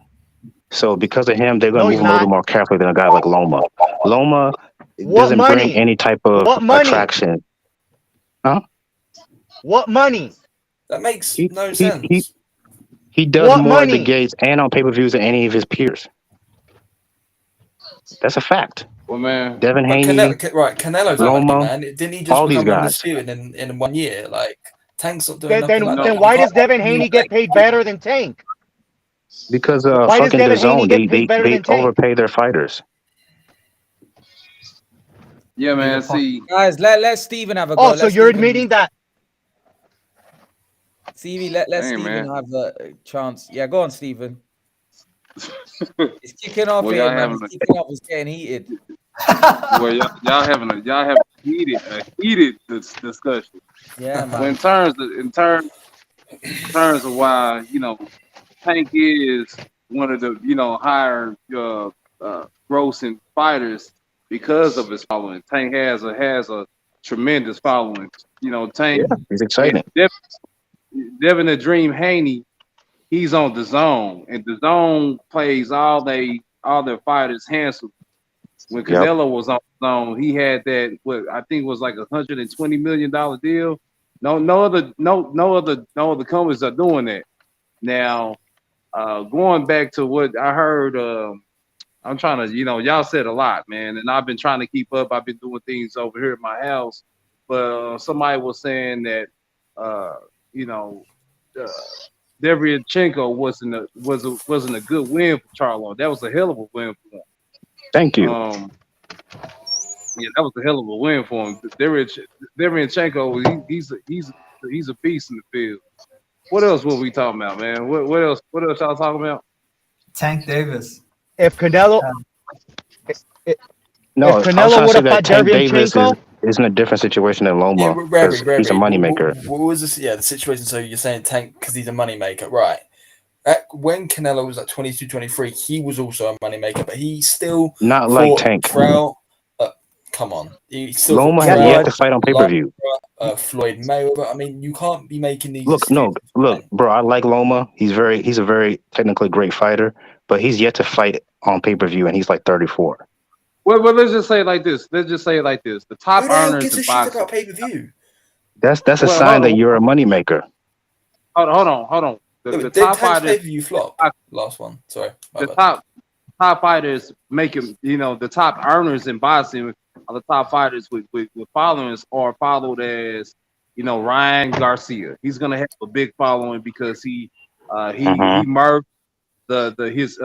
[SPEAKER 9] So because of him, they're going to move a little more carefully than a guy like Loma. Loma doesn't bring any type of attraction. Huh?
[SPEAKER 8] What money?
[SPEAKER 12] That makes no sense.
[SPEAKER 9] He does more at the gates and on pay-per-views than any of his peers. That's a fact.
[SPEAKER 13] Well, man,
[SPEAKER 9] Devin Haney,
[SPEAKER 12] Canelo's
[SPEAKER 9] Loma,
[SPEAKER 12] man. Didn't he just
[SPEAKER 9] all these
[SPEAKER 12] become
[SPEAKER 9] guys.
[SPEAKER 12] undisputed in 1 year? Like Tank's not doing
[SPEAKER 8] Then why does Devin Haney get paid better than Tank?
[SPEAKER 9] Because fucking the zone, they overpay their fighters.
[SPEAKER 13] Yeah, man. See,
[SPEAKER 1] guys, let Steven have a go.
[SPEAKER 8] Oh, so you're admitting that?
[SPEAKER 1] Stevie, let Steven have a chance. Yeah, go on, Steven. It's kicking off
[SPEAKER 13] well,
[SPEAKER 1] here, man. It's kicking off. It's getting heated.
[SPEAKER 13] Well, y'all having a heated discussion.
[SPEAKER 1] Yeah, man.
[SPEAKER 13] Well, in terms of why Tank is one of the higher grossing fighters because of his following. Tank has a tremendous following. Tank.
[SPEAKER 9] Yeah, he's exciting.
[SPEAKER 13] Devin the Dream Haney, he's on the zone, and the zone plays all their fighters handsome. When Canelo was on the zone, he had that what I think was like $120 million deal. No other companies are doing that. Now, going back to what I heard, I'm trying to, y'all said a lot, man, and I've been trying to keep up. I've been doing things over here at my house, but somebody was saying that, Deveryachenko wasn't a good win for Charlo. That was a hell of a win for him.
[SPEAKER 9] Thank you.
[SPEAKER 13] Yeah, that was a hell of a win for him. Deveryachenko, he's a beast in the field. What else were we talking about, man? What else y'all talking about?
[SPEAKER 5] Tank Davis.
[SPEAKER 8] If Canelo,
[SPEAKER 9] if
[SPEAKER 8] Canelo would have fought Deveryachenko,
[SPEAKER 9] is in a different situation than Loma. He's a moneymaker.
[SPEAKER 12] What was this? Yeah, the situation. So you're saying Tank because he's a moneymaker, right? When Canelo was like 22, 23, he was also a moneymaker, but he still
[SPEAKER 9] not like Tank.
[SPEAKER 12] Come on, he still
[SPEAKER 9] Loma had yet to fight on pay-per-view.
[SPEAKER 12] Floyd Mayweather. I mean, you can't be making these.
[SPEAKER 9] Look, bro. I like Loma. He's a very technically great fighter, but he's yet to fight on pay-per-view, and he's like 34.
[SPEAKER 13] Well, let's just say it like this. The top earners in boxing.
[SPEAKER 12] Pay-per-view.
[SPEAKER 9] That's a sign that you're a moneymaker.
[SPEAKER 13] Hold on. The top fighters.
[SPEAKER 12] Pay-per-view flop. Last one. Sorry.
[SPEAKER 13] The top fighters making, the top earners in boxing are the top fighters with followings are followed as, Ryan Garcia. He's gonna have a big following because he merged his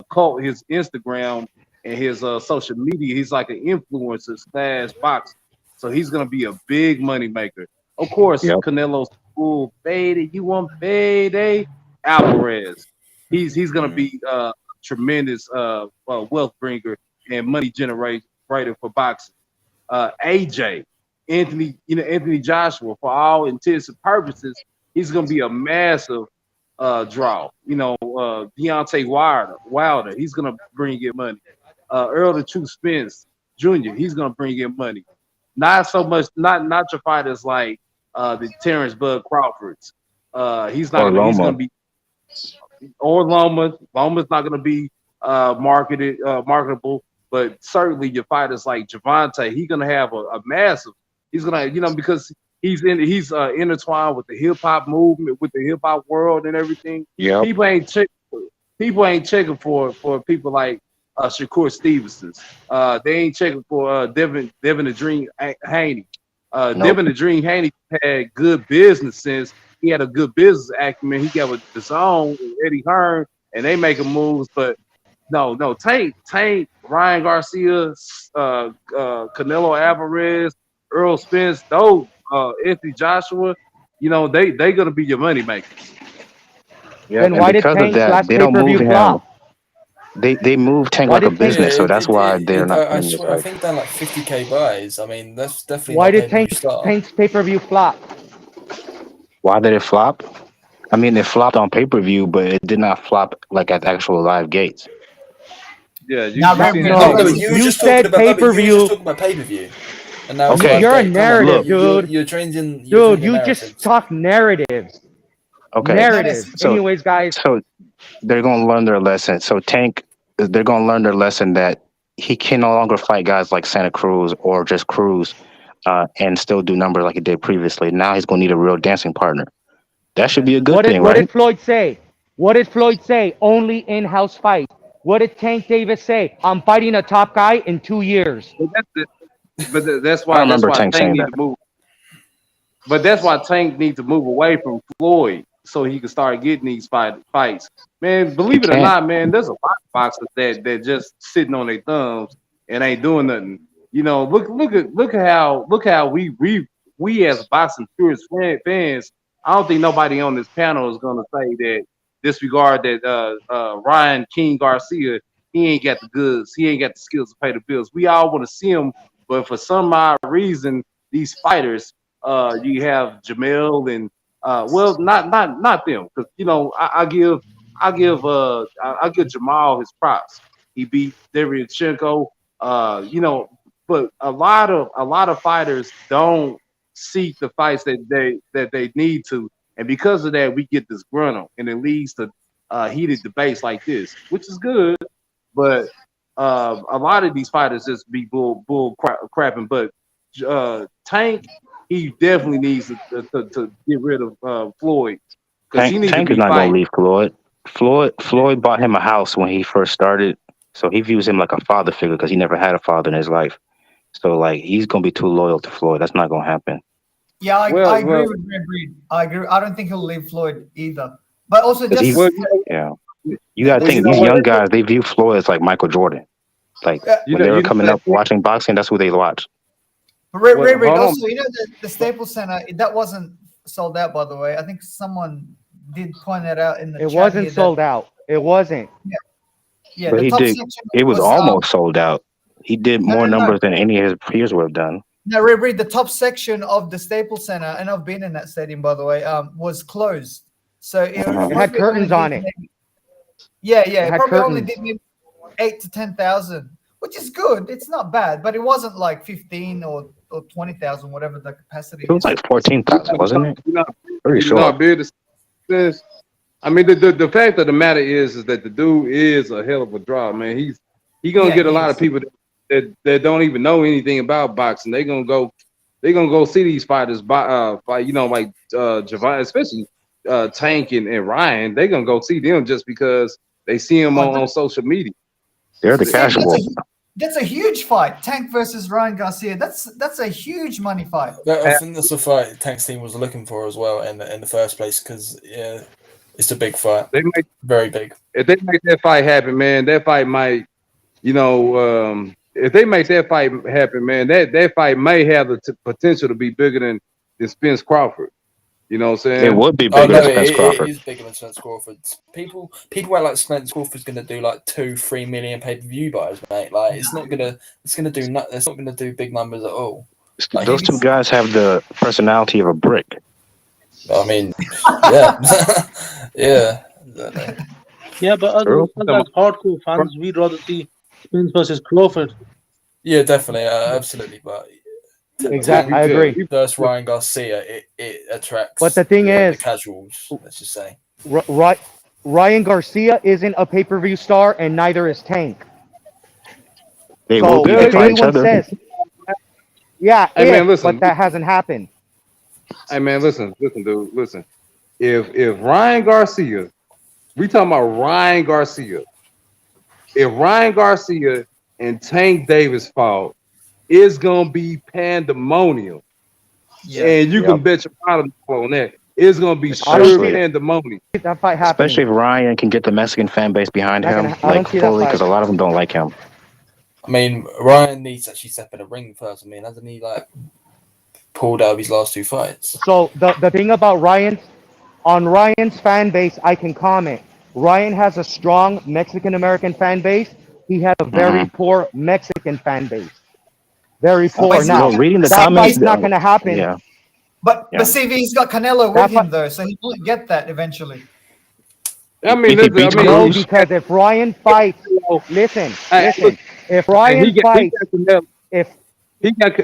[SPEAKER 13] cult, his Instagram and his social media. He's like an influencer slash boxer. So he's gonna be a big money maker. Of course, Canelo's cool, baby. You want baby Alvarez. He's gonna be a tremendous wealth bringer and money generator for boxing. AJ, Anthony Joshua, for all intents and purposes, he's gonna be a massive draw. Deontay Wilder, he's gonna bring in money. Earl the Truth Spence Jr., he's gonna bring in money. Not so much, not your fighters like the Terrence Bud Crawfords. He's gonna be, or Loma. Loma's not gonna be marketable, but certainly your fighters like Javante, he's gonna have a massive. He's gonna, because he's intertwined with the hip hop movement, with the hip hop world and everything.
[SPEAKER 9] Yeah,
[SPEAKER 13] people ain't checking for people like Shakur Stevenson. They ain't checking for Devin the Dream Haney. Devin the Dream Haney had good business sense. He had a good business acumen. He got with the zone, Eddie Hearn, and they making moves. But no, Tank, Ryan Garcia, Canelo Alvarez, Earl Spence, those Anthony Joshua, they gonna be your money makers.
[SPEAKER 9] Yeah,
[SPEAKER 7] Then
[SPEAKER 9] and
[SPEAKER 7] why did
[SPEAKER 9] because of
[SPEAKER 7] Tank's
[SPEAKER 9] that,
[SPEAKER 7] last
[SPEAKER 9] they
[SPEAKER 7] pay
[SPEAKER 9] don't
[SPEAKER 7] per
[SPEAKER 9] move
[SPEAKER 7] view
[SPEAKER 9] him.
[SPEAKER 7] flop?
[SPEAKER 9] They move Tank
[SPEAKER 7] Why
[SPEAKER 9] like a
[SPEAKER 7] did Tank?
[SPEAKER 9] business, so that's why they're not
[SPEAKER 12] I
[SPEAKER 9] in this
[SPEAKER 12] swear, I
[SPEAKER 9] fight.
[SPEAKER 12] think done like 50K buys. I mean, that's definitely
[SPEAKER 7] Why
[SPEAKER 12] not
[SPEAKER 7] did
[SPEAKER 12] pay-per-view star.
[SPEAKER 7] Tank's pay per view flop?
[SPEAKER 9] Why did it flop? I mean, it flopped on pay per view, but it did not flop like at actual live gates.
[SPEAKER 13] Yeah, you
[SPEAKER 5] Now,
[SPEAKER 13] seen
[SPEAKER 5] Red
[SPEAKER 13] that?
[SPEAKER 5] Red,
[SPEAKER 12] No,
[SPEAKER 5] hold on.
[SPEAKER 12] but you were
[SPEAKER 7] You
[SPEAKER 12] just talking
[SPEAKER 7] said
[SPEAKER 12] about
[SPEAKER 7] pay per
[SPEAKER 12] you were just
[SPEAKER 7] view.
[SPEAKER 12] talking about pay-per-view, and now it's
[SPEAKER 9] Okay,
[SPEAKER 12] live
[SPEAKER 7] You're a
[SPEAKER 12] gate. Come on,
[SPEAKER 7] narrative, dude.
[SPEAKER 12] you're changing.
[SPEAKER 7] Dude, you just talk narratives.
[SPEAKER 9] okay.
[SPEAKER 7] Narratives.
[SPEAKER 9] So
[SPEAKER 7] Anyways, guys.
[SPEAKER 9] so they're gonna learn their lesson. So Tank, they're gonna learn their lesson that he can no longer fight guys like Santa Cruz or just Cruz, and still do numbers like he did previously. Now he's gonna need a real dancing partner. That should be a good thing,
[SPEAKER 7] What
[SPEAKER 9] right?
[SPEAKER 7] did Floyd say? What did Floyd say? Only in-house fights. What did Tank Davis say? I'm fighting a top guy in 2 years.
[SPEAKER 13] But that's
[SPEAKER 9] I
[SPEAKER 13] why
[SPEAKER 9] remember Tank
[SPEAKER 13] Tank
[SPEAKER 9] saying
[SPEAKER 13] need
[SPEAKER 9] that.
[SPEAKER 13] to move. But that's why Tank needs to move away from Floyd so he can start getting these fights. Man, believe it or
[SPEAKER 9] can't.
[SPEAKER 13] not, man, there's a lot of boxers that just sitting on their thumbs and ain't doing nothing. Look how we as boxing purist fans. I don't think nobody on this panel is gonna say that disregard that Ryan King Garcia, he ain't got the goods, he ain't got the skills to pay the bills. We all want to see him, but for some odd reason, these fighters. You have Jamel and well, not them, because I give Jamal his props. He beat Derenchenko, but a lot of fighters don't seek the fights that they need to, and because of that, we get disgruntled, and it leads to heated debates like this, which is good, but a lot of these fighters just be crapping, but Tank, he definitely needs to get rid of Floyd because he needs to
[SPEAKER 9] Tank is
[SPEAKER 13] be
[SPEAKER 9] not gonna
[SPEAKER 13] fighting.
[SPEAKER 9] leave Floyd. Floyd bought him a house when he first started, so he views him like a father figure because he never had a father in his life. So like he's gonna be too loyal to Floyd. That's not gonna happen.
[SPEAKER 5] Yeah, I
[SPEAKER 13] Well,
[SPEAKER 5] agree with Red Reed. I agree. I don't think he'll leave Floyd either. But also, just
[SPEAKER 13] well,
[SPEAKER 9] Yeah, you gotta think these young guys, they view Floyd as like Michael Jordan. Like when they were coming up watching boxing, that's who they watch.
[SPEAKER 5] Red Reed. Also, the Staples Center that wasn't sold out, by the way. I think someone did point that out in the
[SPEAKER 7] It
[SPEAKER 5] chat
[SPEAKER 7] wasn't
[SPEAKER 5] here
[SPEAKER 7] sold out. It wasn't.
[SPEAKER 5] Yeah,
[SPEAKER 9] But
[SPEAKER 5] the
[SPEAKER 9] he
[SPEAKER 5] top
[SPEAKER 9] did.
[SPEAKER 5] section
[SPEAKER 9] It was almost sold out. He did more numbers than any of his peers would have done.
[SPEAKER 5] No, Red Reed, the top section of the Staples Center, and I've been in that stadium, by the way, was closed. So it
[SPEAKER 7] had curtains on it.
[SPEAKER 5] It
[SPEAKER 7] had
[SPEAKER 5] probably only
[SPEAKER 7] curtains.
[SPEAKER 5] did maybe 8 to 10,000, which is good. It's not bad, but it wasn't like 15 or 20,000, whatever the capacity
[SPEAKER 9] It was
[SPEAKER 5] is.
[SPEAKER 9] like 14,000, wasn't it? Pretty
[SPEAKER 13] You know how
[SPEAKER 9] sure.
[SPEAKER 13] big this is. I mean, the fact of the matter is that the dude is a hell of a draw, man. He gonna get a lot of people that don't even know anything about boxing. They gonna go see these fighters fight, like Javon, especially Tank and Ryan. They gonna go see them just because they see him on social media.
[SPEAKER 9] They're the casual.
[SPEAKER 5] That's a huge fight. Tank versus Ryan Garcia. That's a huge money fight.
[SPEAKER 12] I think that's the fight Tank's team was looking for as well in the first place because it's a big fight. Very big.
[SPEAKER 13] If they make that fight happen, man, that fight might, if they make that fight happen, man, that fight may have the potential to be bigger than Spence Crawford. You know what I'm saying?
[SPEAKER 9] It would be bigger than Spence Crawford.
[SPEAKER 12] It is bigger than Spence Crawford. People act like Spence Crawford's going to do like 2-3 million pay-per-view buys, mate. Like it's not gonna do big numbers at all. Like,
[SPEAKER 9] Those two guys have the personality of a brick.
[SPEAKER 12] I mean, yeah, yeah.
[SPEAKER 2] Yeah, but as hardcore fans, we'd rather see Spence versus Crawford.
[SPEAKER 12] Yeah, definitely, absolutely. But
[SPEAKER 7] Exactly, I agree.
[SPEAKER 12] Versus Ryan Garcia, it attracts.
[SPEAKER 7] But the thing is,
[SPEAKER 12] the casuals. Let's just say,
[SPEAKER 7] Ryan Garcia isn't a pay-per-view star, and neither is Tank.
[SPEAKER 9] They will be
[SPEAKER 7] if
[SPEAKER 9] fight each
[SPEAKER 7] anyone
[SPEAKER 9] other.
[SPEAKER 7] says, yeah,
[SPEAKER 13] Hey, man, listen.
[SPEAKER 7] but that hasn't happened.
[SPEAKER 13] Hey man, listen, dude, listen. If Ryan Garcia, we talking about Ryan Garcia. If Ryan Garcia and Tank Davis fought, it's gonna be pandemonium.
[SPEAKER 5] Yeah.
[SPEAKER 13] and you
[SPEAKER 9] Yep.
[SPEAKER 13] can bet your bottom dollar on that. It's gonna be
[SPEAKER 7] I don't
[SPEAKER 13] sheer
[SPEAKER 7] see
[SPEAKER 9] Especially,
[SPEAKER 13] pandemonium.
[SPEAKER 7] that fight
[SPEAKER 9] especially if
[SPEAKER 7] happening.
[SPEAKER 9] Ryan can get the Mexican fan base behind
[SPEAKER 7] Not
[SPEAKER 9] him,
[SPEAKER 7] gonna. I don't
[SPEAKER 9] like
[SPEAKER 7] see that
[SPEAKER 9] fully, because
[SPEAKER 7] fight.
[SPEAKER 9] a lot of them don't like him.
[SPEAKER 12] I mean, Ryan needs to actually step in the ring first. I mean, hasn't he like pulled out of his last 2 fights?
[SPEAKER 7] So the thing about Ryan's fan base, I can comment. Ryan has a strong Mexican American fan base. He has a very
[SPEAKER 9] Hmm.
[SPEAKER 7] poor Mexican fan base. Very
[SPEAKER 5] But
[SPEAKER 7] poor.
[SPEAKER 5] see,
[SPEAKER 7] Now
[SPEAKER 9] Well, reading the
[SPEAKER 7] that
[SPEAKER 9] comments,
[SPEAKER 7] fight's not gonna happen.
[SPEAKER 9] yeah,
[SPEAKER 5] but
[SPEAKER 9] yeah,
[SPEAKER 5] CV, he's got Canelo
[SPEAKER 7] That
[SPEAKER 5] with him
[SPEAKER 7] fight.
[SPEAKER 5] though, so he might get that eventually.
[SPEAKER 13] I mean,
[SPEAKER 9] if he
[SPEAKER 13] listen, I
[SPEAKER 9] beats
[SPEAKER 13] mean,
[SPEAKER 7] No,
[SPEAKER 9] Cruz,
[SPEAKER 7] because if Ryan fights, listen.
[SPEAKER 13] look,
[SPEAKER 7] If
[SPEAKER 13] and
[SPEAKER 7] Ryan
[SPEAKER 13] he
[SPEAKER 7] fights,
[SPEAKER 13] got Canelo.
[SPEAKER 7] if
[SPEAKER 13] He got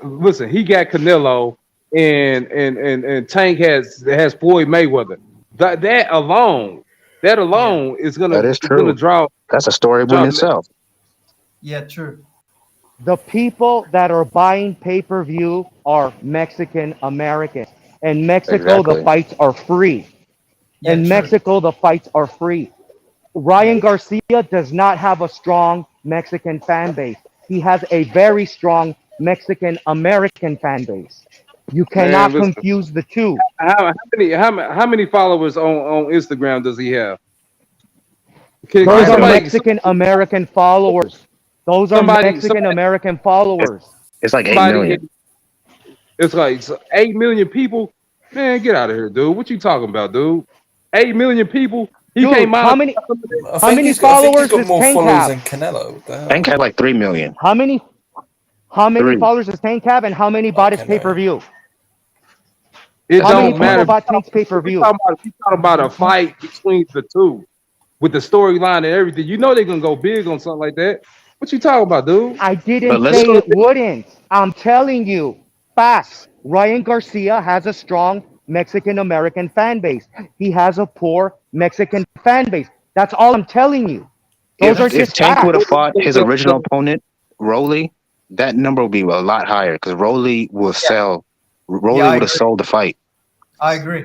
[SPEAKER 13] listen. He got Canelo, and Tank has Floyd Mayweather. That alone,
[SPEAKER 5] Yeah.
[SPEAKER 13] is
[SPEAKER 9] that is
[SPEAKER 13] gonna
[SPEAKER 9] true.
[SPEAKER 13] draw.
[SPEAKER 9] That's a story within itself.
[SPEAKER 5] Yeah, true.
[SPEAKER 7] the people that are buying pay-per-view are Mexican Americans. In Mexico, the
[SPEAKER 9] Exactly.
[SPEAKER 7] fights are free.
[SPEAKER 5] Yeah,
[SPEAKER 7] In
[SPEAKER 5] true.
[SPEAKER 7] Mexico, the fights are free. Ryan Garcia does not have a strong Mexican fan base. He has a very strong Mexican American fan base. You
[SPEAKER 13] Man,
[SPEAKER 7] cannot
[SPEAKER 13] listen.
[SPEAKER 7] confuse the two.
[SPEAKER 13] How many followers on Instagram does he have? Can
[SPEAKER 7] Those are
[SPEAKER 13] somebody
[SPEAKER 7] Mexican American followers. Those are Mexican American followers.
[SPEAKER 9] It's like 8
[SPEAKER 13] somebody?
[SPEAKER 9] million.
[SPEAKER 13] It's like 8 million people. Man, get out of here, dude. What you talking about, dude? 8 million people. He
[SPEAKER 7] Dude,
[SPEAKER 13] can't
[SPEAKER 7] how many
[SPEAKER 12] I
[SPEAKER 7] how
[SPEAKER 12] think
[SPEAKER 7] many
[SPEAKER 12] he's got
[SPEAKER 7] followers does
[SPEAKER 12] more
[SPEAKER 7] Tank
[SPEAKER 12] followers
[SPEAKER 7] have?
[SPEAKER 12] than Canelo. What the hell?
[SPEAKER 9] Tank had like 3 million.
[SPEAKER 7] How many
[SPEAKER 9] 3.
[SPEAKER 7] followers does Tank have and how many bought his pay-per-view?
[SPEAKER 13] It
[SPEAKER 7] How many
[SPEAKER 13] don't matter.
[SPEAKER 7] people bought Tank's pay-per-view?
[SPEAKER 13] We talking about a fight between the two with the storyline and everything. You know they're gonna go big on something like that. What you talking about, dude?
[SPEAKER 7] I
[SPEAKER 9] But
[SPEAKER 7] didn't
[SPEAKER 9] let's
[SPEAKER 7] say it wouldn't. I'm telling you, facts. Ryan Garcia has a strong Mexican American fan base. He has a poor Mexican fan base. That's all I'm telling you. Those are
[SPEAKER 9] if
[SPEAKER 7] just
[SPEAKER 9] Tank would have
[SPEAKER 7] facts.
[SPEAKER 9] fought his original opponent, Rolly, that number would be a lot higher because Rolly will sell. Rolly
[SPEAKER 5] Yeah, I
[SPEAKER 9] would have
[SPEAKER 5] agree.
[SPEAKER 9] sold the fight.
[SPEAKER 5] I agree.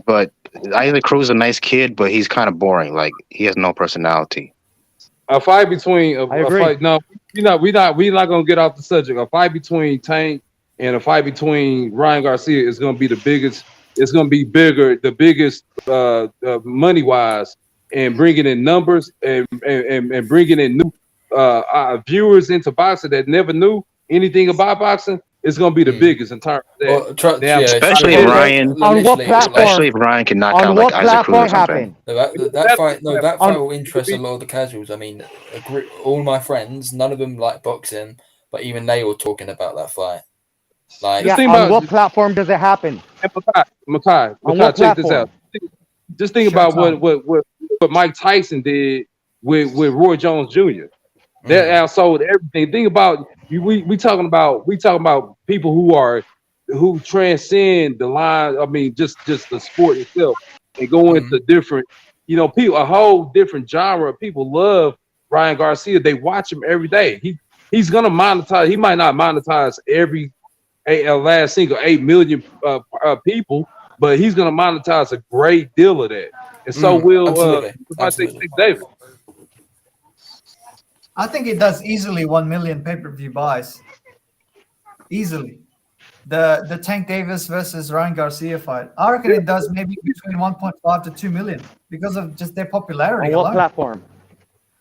[SPEAKER 9] But Isaac Cruz is a nice kid, but he's kind of boring. Like he has no personality.
[SPEAKER 13] A fight between
[SPEAKER 7] I
[SPEAKER 13] a
[SPEAKER 7] agree.
[SPEAKER 13] fight. No, we're not gonna get off the subject. A fight between Tank and a fight between Ryan Garcia is gonna be the biggest. It's gonna be bigger, the biggest money wise, and bringing in numbers and bringing in new viewers into boxing that never knew anything about boxing. It's gonna be the biggest in terms of that.
[SPEAKER 12] Well,
[SPEAKER 13] Now,
[SPEAKER 9] Especially if Ryan,
[SPEAKER 7] On what platform?
[SPEAKER 9] especially if Ryan can knock
[SPEAKER 7] On
[SPEAKER 9] out like
[SPEAKER 7] what
[SPEAKER 9] Isaac Cruz
[SPEAKER 7] platform
[SPEAKER 9] or something.
[SPEAKER 7] happened?
[SPEAKER 12] That fight
[SPEAKER 7] On-
[SPEAKER 12] will interest a lot of the casuals. I mean, all my friends, none of them like boxing, but even they were talking about that fight. Like,
[SPEAKER 7] Yeah,
[SPEAKER 13] think
[SPEAKER 7] on
[SPEAKER 13] about-
[SPEAKER 7] what platform does it happen?
[SPEAKER 13] Makai,
[SPEAKER 7] On what
[SPEAKER 13] check this
[SPEAKER 7] platform?
[SPEAKER 13] out. Just think about what Mike Tyson did with Roy Jones Jr. That outsold everything. Think about we talking about people who transcend the line. I mean, just the sport itself and go into different, people, a whole different genre. People love Ryan Garcia. They watch him every day. He's gonna monetize. He might not monetize every last single 8 million people, but he's gonna monetize a great deal of that. And so will David.
[SPEAKER 5] I think it does easily 1 million pay-per-view buys. Easily. The Tank Davis versus Ryan Garcia fight. I reckon it does maybe between 1.5 to 2 million because of just their popularity
[SPEAKER 7] On what
[SPEAKER 5] alone.
[SPEAKER 7] platform?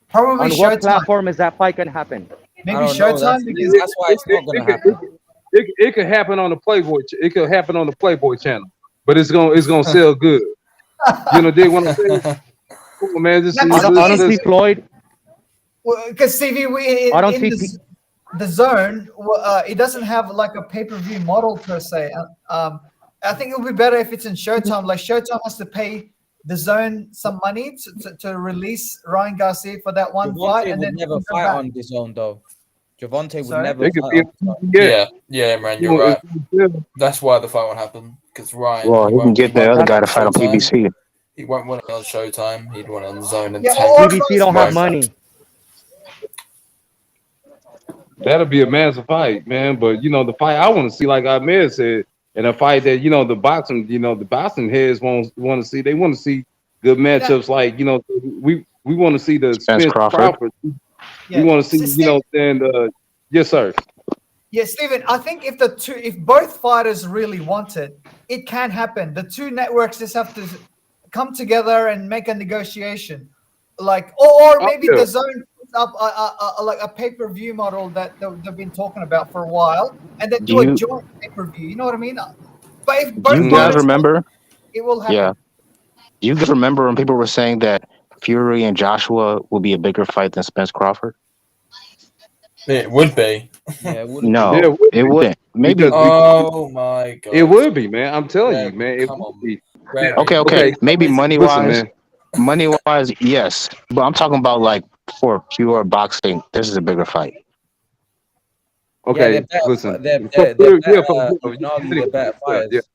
[SPEAKER 5] Probably
[SPEAKER 7] On
[SPEAKER 5] Showtime.
[SPEAKER 7] what platform is that fight gonna happen?
[SPEAKER 5] Maybe
[SPEAKER 1] I don't know,
[SPEAKER 5] Showtime because
[SPEAKER 1] that's why it's not going to happen.
[SPEAKER 13] It could happen on the Playboy. It could happen on the Playboy channel, but it's gonna sell good. Dig what I'm saying? Come on, man,
[SPEAKER 7] I don't see Floyd.
[SPEAKER 5] Because Stevie,
[SPEAKER 7] I don't
[SPEAKER 5] in
[SPEAKER 7] see
[SPEAKER 5] the zone, it doesn't have like a pay-per-view model per se. I think it would be better if it's in Showtime. Like Showtime has to pay the zone some money to release Ryan Garcia for that one fight,
[SPEAKER 1] Javante
[SPEAKER 5] and
[SPEAKER 1] would
[SPEAKER 5] then
[SPEAKER 1] never fight on his own, though. Javante would
[SPEAKER 5] Sorry?
[SPEAKER 1] never
[SPEAKER 13] It could
[SPEAKER 1] fight
[SPEAKER 13] be-
[SPEAKER 1] on his own.
[SPEAKER 12] yeah, man, you're right. That's why the fight won't happen because Ryan.
[SPEAKER 9] Well, he can
[SPEAKER 12] won't-
[SPEAKER 9] get the
[SPEAKER 12] won't
[SPEAKER 9] other
[SPEAKER 12] want
[SPEAKER 9] guy
[SPEAKER 12] it
[SPEAKER 9] to fight on
[SPEAKER 12] Showtime.
[SPEAKER 9] PBC.
[SPEAKER 12] He won't want it on Showtime. He'd want it on Zone and
[SPEAKER 5] Yeah,
[SPEAKER 12] Tank.
[SPEAKER 7] PBC don't have money.
[SPEAKER 13] That'll be a massive fight, man. But the fight I want to see, like Ahmed said, and a fight that the boxing heads want to see. They want to see good matchups, like we want to see the
[SPEAKER 9] Spence
[SPEAKER 13] Spence
[SPEAKER 9] Crawford.
[SPEAKER 13] Crawford.
[SPEAKER 5] Yeah.
[SPEAKER 13] We want to see, and yes, sir.
[SPEAKER 5] Yeah, Stephen, I think if both fighters really want it, it can happen. The two networks just have to come together and make a negotiation, like, or
[SPEAKER 13] Oh
[SPEAKER 5] maybe
[SPEAKER 13] yeah.
[SPEAKER 5] the zone puts up like a pay-per-view model that they've been talking about for a while, and then
[SPEAKER 9] Do
[SPEAKER 5] do a
[SPEAKER 9] you
[SPEAKER 5] joint pay-per-view. You know what I mean? But if
[SPEAKER 9] do you
[SPEAKER 5] both
[SPEAKER 9] guys
[SPEAKER 13] Mm-hmm.
[SPEAKER 5] fighters want
[SPEAKER 9] remember?
[SPEAKER 5] it, it will
[SPEAKER 9] Yeah.
[SPEAKER 5] happen.
[SPEAKER 9] Do you guys remember when people were saying that Fury and Joshua will be a bigger fight than Spence Crawford?
[SPEAKER 12] It would be.
[SPEAKER 1] Yeah, it would be.
[SPEAKER 13] Yeah,
[SPEAKER 9] No,
[SPEAKER 13] it would
[SPEAKER 9] it
[SPEAKER 13] be
[SPEAKER 9] wouldn't. Maybe.
[SPEAKER 13] because
[SPEAKER 12] Oh my
[SPEAKER 13] it
[SPEAKER 12] god.
[SPEAKER 13] would be, man. I'm telling you,
[SPEAKER 12] Very,
[SPEAKER 13] man, it
[SPEAKER 12] come
[SPEAKER 13] would
[SPEAKER 12] on.
[SPEAKER 13] be.
[SPEAKER 12] Very.
[SPEAKER 9] Okay, okay.
[SPEAKER 13] Okay,
[SPEAKER 9] Maybe money
[SPEAKER 13] listen,
[SPEAKER 9] wise,
[SPEAKER 13] man.
[SPEAKER 9] yes. But I'm talking about like for pure boxing. This is a bigger fight.
[SPEAKER 1] Yeah, they're
[SPEAKER 13] Okay,
[SPEAKER 1] better.
[SPEAKER 13] listen.
[SPEAKER 1] They're
[SPEAKER 13] Yeah,
[SPEAKER 1] better.
[SPEAKER 13] yeah,
[SPEAKER 1] You can argue they're better
[SPEAKER 13] yeah, yeah.
[SPEAKER 1] fighters.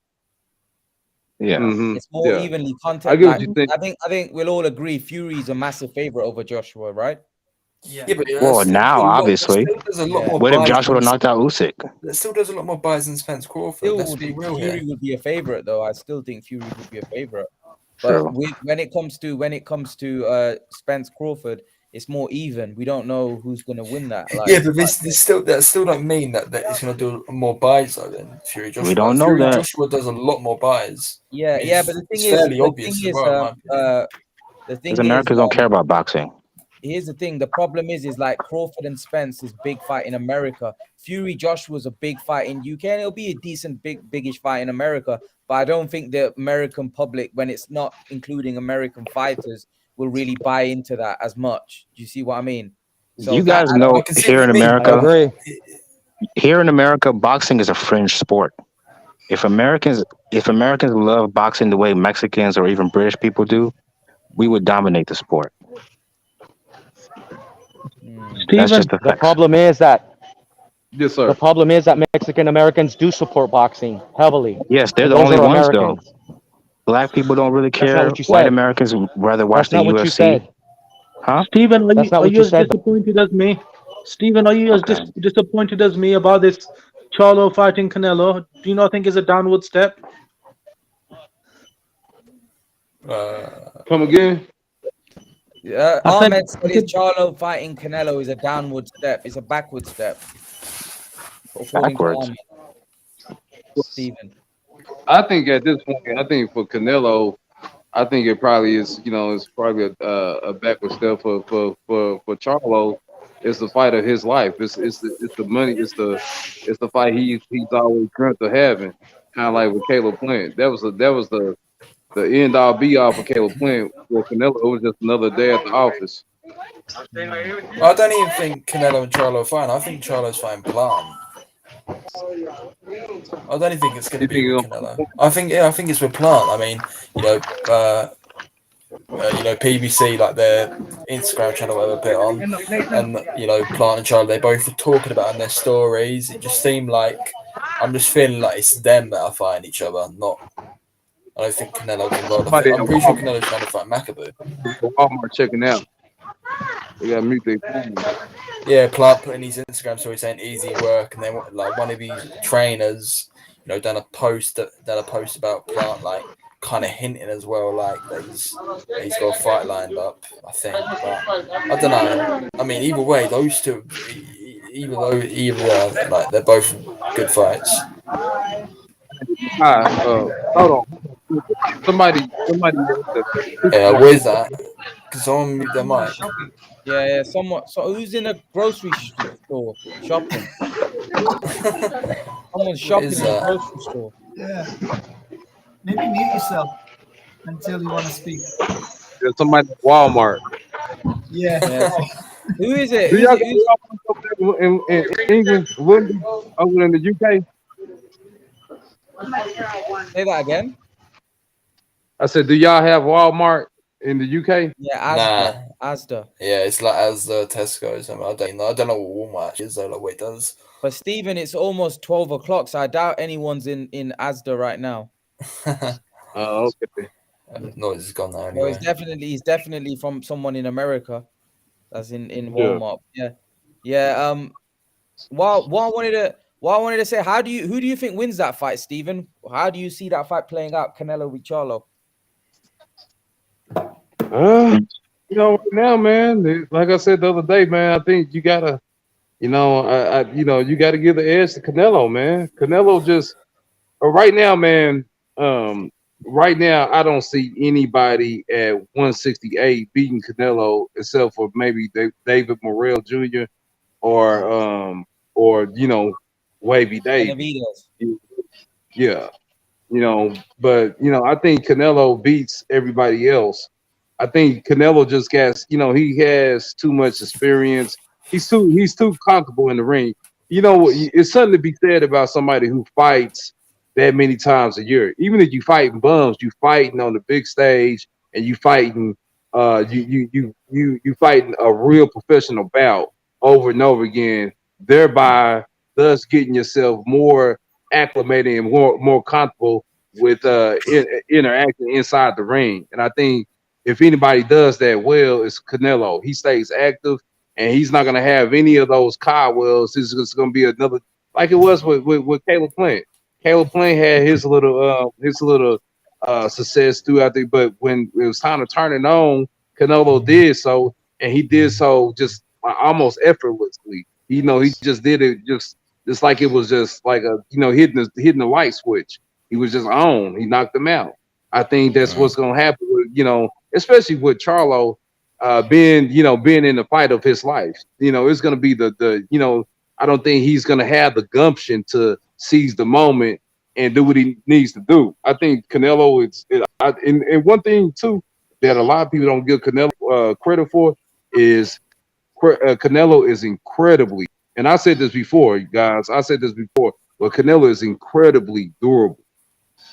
[SPEAKER 9] Yeah.
[SPEAKER 13] Mm-hmm.
[SPEAKER 1] It's more
[SPEAKER 13] Yeah,
[SPEAKER 1] evenly
[SPEAKER 13] I
[SPEAKER 1] content.
[SPEAKER 13] get what
[SPEAKER 1] Like
[SPEAKER 13] you think.
[SPEAKER 1] I think we'll all agree Fury's a massive favorite over Joshua, right?
[SPEAKER 5] Yeah.
[SPEAKER 12] Yeah, but
[SPEAKER 9] Well, now obviously.
[SPEAKER 12] there's a lot
[SPEAKER 1] Yeah.
[SPEAKER 12] more
[SPEAKER 9] What if
[SPEAKER 12] buys
[SPEAKER 9] Joshua
[SPEAKER 12] than
[SPEAKER 9] knocked out Usyk?
[SPEAKER 12] there still does a lot more buys than Spence Crawford. Let's be real
[SPEAKER 1] Fury
[SPEAKER 12] here.
[SPEAKER 1] would be a favorite though. I still think Fury would be a favorite.
[SPEAKER 9] True.
[SPEAKER 1] But when it comes to Spence Crawford, it's more even. We don't know who's gonna win that. Like,
[SPEAKER 12] Yeah, but that still don't mean that it's going to do more buys though than Fury
[SPEAKER 9] We
[SPEAKER 12] Joshua.
[SPEAKER 9] don't know
[SPEAKER 12] Fury
[SPEAKER 9] that.
[SPEAKER 12] Joshua does a lot more buys.
[SPEAKER 1] yeah,
[SPEAKER 12] And
[SPEAKER 1] yeah. But the
[SPEAKER 12] it's
[SPEAKER 1] thing is,
[SPEAKER 12] fairly obvious as well, in my opinion.
[SPEAKER 1] the
[SPEAKER 9] Because
[SPEAKER 1] thing is,
[SPEAKER 9] Americans don't care about boxing.
[SPEAKER 1] here's the thing. The problem is like Crawford and Spence is big fight in America. Fury Joshua is a big fight in UK, and it'll be a decent, biggish fight in America. But I don't think the American public, when it's not including American fighters, will really buy into that as much. Do you see what I mean? So
[SPEAKER 9] You
[SPEAKER 1] that
[SPEAKER 9] guys
[SPEAKER 1] I don't.
[SPEAKER 12] I
[SPEAKER 9] know
[SPEAKER 12] can see
[SPEAKER 9] here
[SPEAKER 12] what
[SPEAKER 9] in
[SPEAKER 12] you mean.
[SPEAKER 7] I
[SPEAKER 9] America,
[SPEAKER 7] agree.
[SPEAKER 9] boxing is a fringe sport. If Americans love boxing the way Mexicans or even British people do, we would dominate the sport. That's
[SPEAKER 6] Steven,
[SPEAKER 9] just the
[SPEAKER 7] The
[SPEAKER 9] facts.
[SPEAKER 7] problem is that
[SPEAKER 13] Yes,
[SPEAKER 7] the
[SPEAKER 13] sir.
[SPEAKER 7] problem is that Mexican Americans do support boxing heavily,
[SPEAKER 9] Yes, they're
[SPEAKER 7] and
[SPEAKER 9] the
[SPEAKER 7] those
[SPEAKER 9] only
[SPEAKER 7] are
[SPEAKER 9] ones though.
[SPEAKER 7] Americans.
[SPEAKER 9] Black people don't really
[SPEAKER 7] That's not
[SPEAKER 9] care.
[SPEAKER 7] what you
[SPEAKER 9] White
[SPEAKER 7] said.
[SPEAKER 9] Americans would rather watch
[SPEAKER 7] That's
[SPEAKER 9] the
[SPEAKER 7] not what you
[SPEAKER 9] UFC.
[SPEAKER 7] said.
[SPEAKER 9] Huh?
[SPEAKER 6] Steven,
[SPEAKER 7] That's not
[SPEAKER 6] are
[SPEAKER 7] what
[SPEAKER 6] you
[SPEAKER 7] you
[SPEAKER 6] as
[SPEAKER 7] said.
[SPEAKER 6] disappointed as me? Steven, are you as
[SPEAKER 9] Okay.
[SPEAKER 6] disappointed as me about this Charlo fighting Canelo? Do you not think it's a downward step?
[SPEAKER 13] Come again.
[SPEAKER 6] I said,
[SPEAKER 1] Ahmed said his Charlo fighting Canelo is a downward step. It's a backward step, according to
[SPEAKER 9] Backwards.
[SPEAKER 1] Ahmed. Stephen.
[SPEAKER 13] I think at this point, I think for Canelo, I think it probably is. It's probably a backward step for Charlo. It's the fight of his life. It's the money. It's the fight he's always dreamt of having. Kind of like with Caleb Plant. That was the end all be all for Caleb Plant. For Canelo, it was just another day at the office.
[SPEAKER 12] I don't even think Canelo and Charlo are fine. I think Charlo's fine Plant. I don't even think it's going to
[SPEAKER 13] You
[SPEAKER 12] be
[SPEAKER 13] think
[SPEAKER 12] with
[SPEAKER 13] he's
[SPEAKER 12] Canelo. I think it's with Plant. I mean, PBC, like their Instagram channel, whatever, put it on, and Plant and Charlo, they both were talking about in their stories. It just seemed like I'm just feeling like it's them that are fighting each other, not. I don't think Canelo's involved.
[SPEAKER 13] somebody at
[SPEAKER 12] I'm pretty sure Canelo's trying to fight Makabu.
[SPEAKER 13] Walmart checking out? They got to mute their phone.
[SPEAKER 12] Yeah, Plant put in his Instagram story saying easy work, and then like one of his trainers, done a post about Plant, like kind of hinting as well, like that he's got a fight lined up. I think, but I don't know. I mean, either way, those two, either like they're both good fights.
[SPEAKER 13] Hold on. Somebody.
[SPEAKER 12] Yeah, where's that? Can someone mute their mic?
[SPEAKER 1] Yeah. Someone. So who's in a grocery store shopping? Someone's shopping in a grocery store.
[SPEAKER 5] Yeah. Maybe mute yourself until you want to speak.
[SPEAKER 13] There's somebody at Walmart.
[SPEAKER 5] Yeah.
[SPEAKER 1] Who is it?
[SPEAKER 13] Do y'all got Walmart in England, Wendy, over in the UK?
[SPEAKER 1] Say that again.
[SPEAKER 13] I said, do y'all have Walmart in the UK?
[SPEAKER 1] Yeah, Asda.
[SPEAKER 12] Yeah, it's like Asda, Tesco's. I don't know what Walmart is though. Like what it does.
[SPEAKER 1] But Stephen, it's almost 12 o'clock, so I doubt anyone's in Asda right now.
[SPEAKER 13] Oh, okay.
[SPEAKER 12] Noise is gone now.
[SPEAKER 1] No,
[SPEAKER 12] Anyway.
[SPEAKER 1] he's definitely from someone in America, that's in Walmart. Yeah. What I wanted to say, who do you think wins that fight, Stephen? How do you see that fight playing out, Canelo with Charlo?
[SPEAKER 13] Right now, man, like I said the other day, man, I think you gotta You got to give the edge to Canelo, man. Canelo just right now, man. Um, right now, I don't see anybody at 168 beating Canelo except for maybe David Morrell Jr. or Wavy Davy.
[SPEAKER 1] Benavidez.
[SPEAKER 13] Yeah, but I think Canelo beats everybody else. I think Canelo just got, he has too much experience. He's too comfortable in the ring. It's something to be said about somebody who fights that many times a year. Even if you fighting bums, you fighting on the big stage and you fighting you fighting a real professional bout over and over again, thereby thus getting yourself more acclimated and more comfortable with interacting inside the ring. And I think if anybody does that well, it's Canelo. He stays active, and he's not going to have any of those cobwebs. It's just going to be another, like it was with Caleb Plant. Caleb Plant had his little success throughout the, but when it was time to turn it on, Canelo did so, and he did so just almost effortlessly. He just did it just like it was just like hitting the light switch. He was just on. He knocked him out. I think that's what's going to happen with, especially with Charlo being in the fight of his life. It's going to be I don't think he's going to have the gumption to seize the moment and do what he needs to do. I think Canelo and one thing too that a lot of people don't give Canelo credit for is Canelo is incredibly, and I said this before, guys. But Canelo is incredibly durable.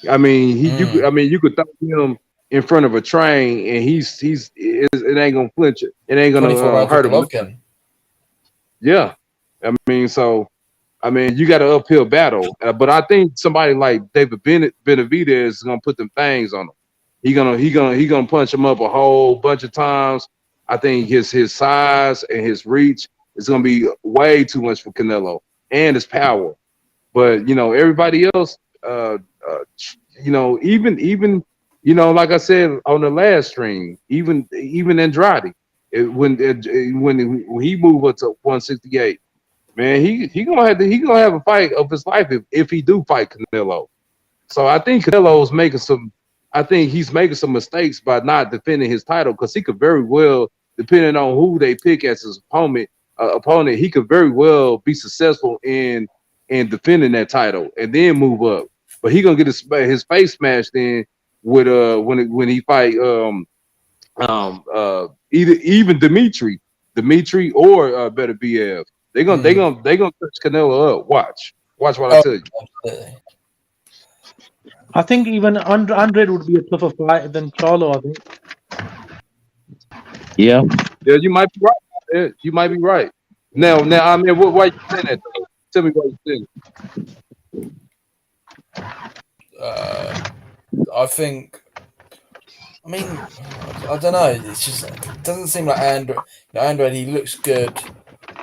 [SPEAKER 13] I mean, you could throw him in front of a train, and it ain't gonna flinch it. It ain't gonna hurt him. Yeah, you got an uphill battle, but I think somebody like David Benavidez is gonna put them things on him. He gonna punch him up a whole bunch of times. I think his size and his reach is gonna be way too much for Canelo and his power. But everybody else, even like I said on the last stream, even Andrade, when he moved up to 168, man, he gonna have a fight of his life if he do fight Canelo. So I think Canelo's he's making some mistakes by not defending his title, because he could very well, depending on who they pick as his opponent, he could very well be successful in defending that title and then move up. But he gonna get his face smashed in with when he fight even Dimitri or Better BF. They gonna touch Canelo up. Watch what I tell you.
[SPEAKER 2] I think even Andre would be a tougher fight than Charlo. I think.
[SPEAKER 9] Yeah,
[SPEAKER 13] you might be right. You might be right. Now, I mean, why you saying that? Tell me why you saying
[SPEAKER 12] it. I think. I mean, I don't know. It's just it doesn't seem like Andre. He looks good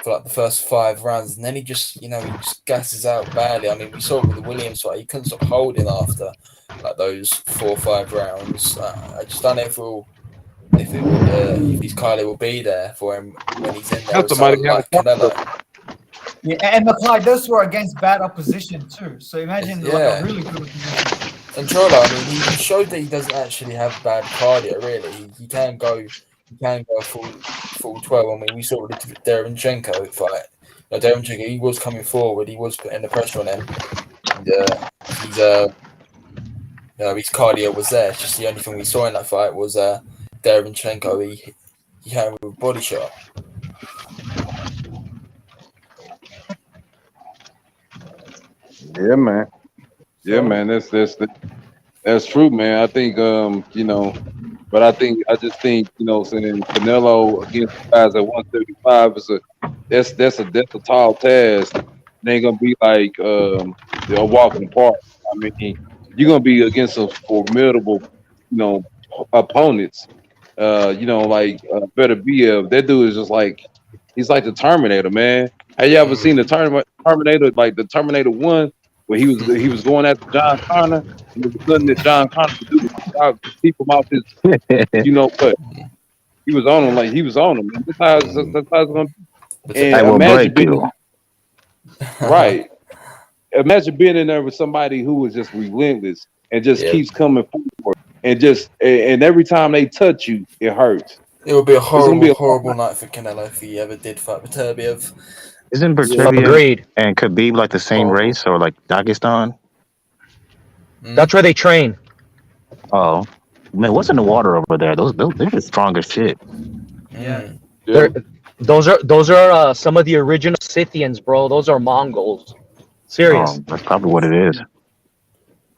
[SPEAKER 12] for like the first 5 rounds, and then he just gasses out badly. I mean, we saw it with the Williams fight. He couldn't stop holding after like those 4 or 5 rounds. I just don't know if his Kylie will be there for him when he's in there. Like Canelo.
[SPEAKER 5] Yeah, and McFly, those were against bad opposition too. So imagine like a really good opposition.
[SPEAKER 12] And Charlo, I mean, he showed that he doesn't actually have bad cardio. Really, he can go full 12. I mean, we saw with the Derenchenko fight. Derenchenko, he was coming forward. He was putting the pressure on him. And, his cardio was there. It's just the only thing we saw in that fight was Derenchenko. He had him with a body shot.
[SPEAKER 13] Yeah, man. Yeah, man. That's true, man. I think but I just think saying Canelo against guys at 175 that's a tall task. It ain't gonna be like a walk in the park. I mean, you're gonna be against some formidable, opponents. Like Better BF. That dude is just like he's like the Terminator, man. Have you ever seen the Terminator, like the Terminator 1? Where he was going after John Connor, and it was nothing that John Connor could do to keep him off his, but he was on him. Man. That's how it's gonna be.
[SPEAKER 9] I will break you.
[SPEAKER 13] Right. Imagine being in there with somebody who is just relentless and just
[SPEAKER 12] Yeah.
[SPEAKER 13] keeps coming forward and every time they touch you, it hurts.
[SPEAKER 12] It would be a
[SPEAKER 13] It's gonna
[SPEAKER 12] horrible,
[SPEAKER 13] be a
[SPEAKER 12] horrible night for Canelo if he ever did fight Beterbiev.
[SPEAKER 9] Isn't
[SPEAKER 13] yeah.
[SPEAKER 9] Beterbiev
[SPEAKER 8] Agreed.
[SPEAKER 9] and Khabib like the same
[SPEAKER 12] Horrible.
[SPEAKER 9] race or like Dagestan?
[SPEAKER 8] That's where they train.
[SPEAKER 9] Oh, man, what's in the water over there? They're the strongest shit.
[SPEAKER 5] Yeah.
[SPEAKER 8] They're, those are some of the original Scythians, bro. Those are Mongols. Serious.
[SPEAKER 9] Oh, that's probably what it is.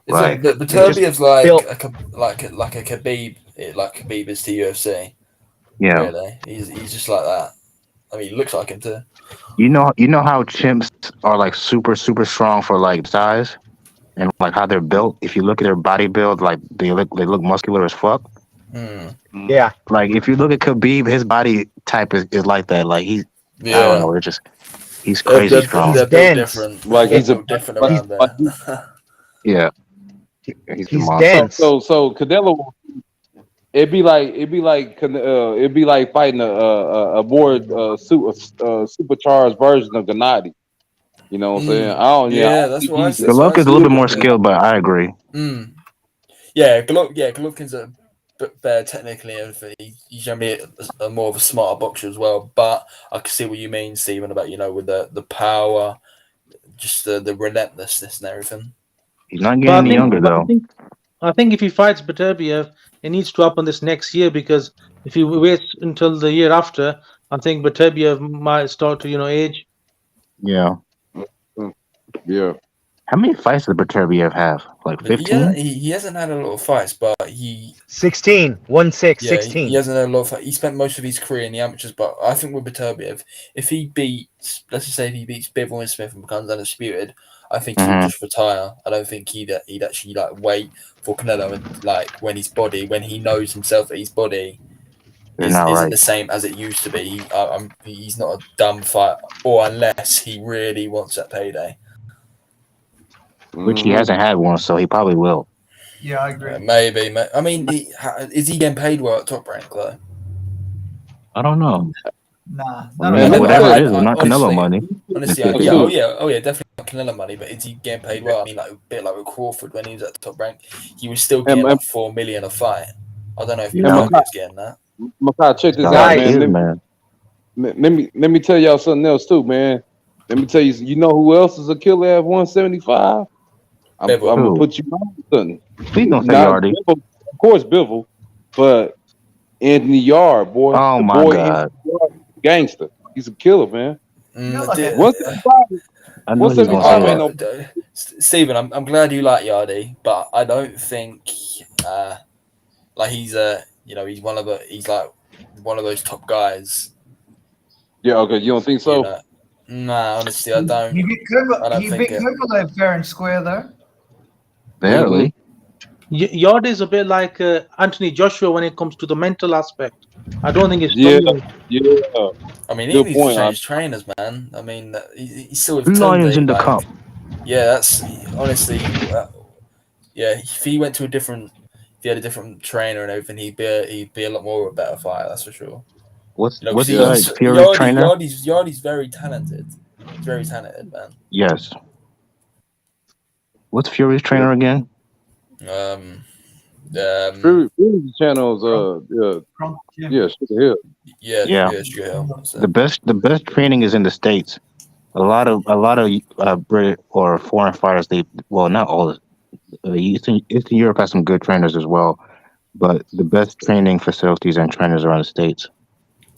[SPEAKER 12] It's
[SPEAKER 9] Right.
[SPEAKER 12] like Beterbiev's like
[SPEAKER 8] built-
[SPEAKER 12] a Khabib, like Khabib is to UFC.
[SPEAKER 9] Yeah.
[SPEAKER 12] Really, he's just like that. I mean, he looks like him too.
[SPEAKER 9] You know how chimps are like super strong for like size and like how they're built. If you look at their body build, like they look muscular as fuck.
[SPEAKER 8] Yeah.
[SPEAKER 9] Like if you look at Khabib, his body type is like that. Like I don't know. He's crazy strong.
[SPEAKER 12] They're built different.
[SPEAKER 13] Like
[SPEAKER 12] They're
[SPEAKER 13] he's a
[SPEAKER 12] built different around there.
[SPEAKER 9] Yeah.
[SPEAKER 8] He's
[SPEAKER 9] a monster.
[SPEAKER 8] dense.
[SPEAKER 13] So Canelo, it'd be like fighting a more supercharged version of Gennady. You know what I'm saying?
[SPEAKER 12] That's what I said.
[SPEAKER 9] Golovkin's a little bit more skilled, but I agree.
[SPEAKER 12] Yeah, Golovkin's a bit better technically and everything. He's generally a more of a smarter boxer as well. But I can see what you mean, Stephen, about with the power, just the relentlessness and everything.
[SPEAKER 9] He's not getting any younger though.
[SPEAKER 14] I think if he fights Beterbiev, he needs to up on this next year, because if he waits until the year after, I think Beterbiev might start to age.
[SPEAKER 9] Yeah.
[SPEAKER 13] Yeah.
[SPEAKER 9] How many fights does Beterbiev have? Like 15?
[SPEAKER 12] Yeah, he hasn't had a lot of fights, but
[SPEAKER 8] 16. 16.
[SPEAKER 12] He hasn't had a lot of fights. He spent most of his career in the amateurs, but I think with Beterbiev, if he beats, let's just say if he beats Bivol and Smith and becomes undisputed, I think he'll just retire. I don't think he'd actually wait for Canelo and when when he knows himself that his body isn't the same as it used to be. He's not a dumb fighter, or unless he really wants that payday.
[SPEAKER 9] Which he hasn't had one, so he probably will.
[SPEAKER 5] Yeah, I agree.
[SPEAKER 12] Maybe. I mean, is he getting paid well at Top Rank though?
[SPEAKER 9] I don't know.
[SPEAKER 5] Nah,
[SPEAKER 9] whatever it is, it's not Canelo money.
[SPEAKER 12] Honestly, definitely not Canelo money. But is he getting paid well? I mean, a bit like with Crawford when he was at Top Rank, he was still getting $4 million a fight. I don't know if Beterbiev's getting that.
[SPEAKER 13] Makai, check this out, man. Let me tell y'all something else too, man. Let me tell you. You know who else is a killer at 175? I'm gonna put you on something.
[SPEAKER 9] Please don't say Yardy.
[SPEAKER 13] Of course, Bivol, but Anthony Yard, boy.
[SPEAKER 9] Oh my God,
[SPEAKER 13] gangster. He's a killer, man.
[SPEAKER 12] Stephen, I'm glad you like Yardy, but I don't think he's he's one of those top guys.
[SPEAKER 13] Yeah, okay. You don't think so?
[SPEAKER 12] Nah, honestly, I don't.
[SPEAKER 5] He beat Kovalev fair and square, though.
[SPEAKER 9] Barely.
[SPEAKER 14] Yard is a bit like Anthony Joshua when it comes to the mental aspect. I don't think it's
[SPEAKER 12] I mean, he needs to change trainers, man. I mean, he's still with
[SPEAKER 9] Lions in the cup.
[SPEAKER 12] Yeah, that's honestly. If he went to if he had a different trainer and everything, he'd be a lot more of a better fighter. That's for sure.
[SPEAKER 9] What's Fury's trainer?
[SPEAKER 12] Yardy's very talented. He's very talented, man.
[SPEAKER 9] Yes. What's Fury's trainer again?
[SPEAKER 13] Fury's channel is Sugar Hill.
[SPEAKER 12] Yeah, Sugar Hill. So.
[SPEAKER 9] The best training is in the States. A lot of Brit or foreign fighters, not all. Eastern Europe has some good trainers as well, but the best training facilities and trainers are in the States.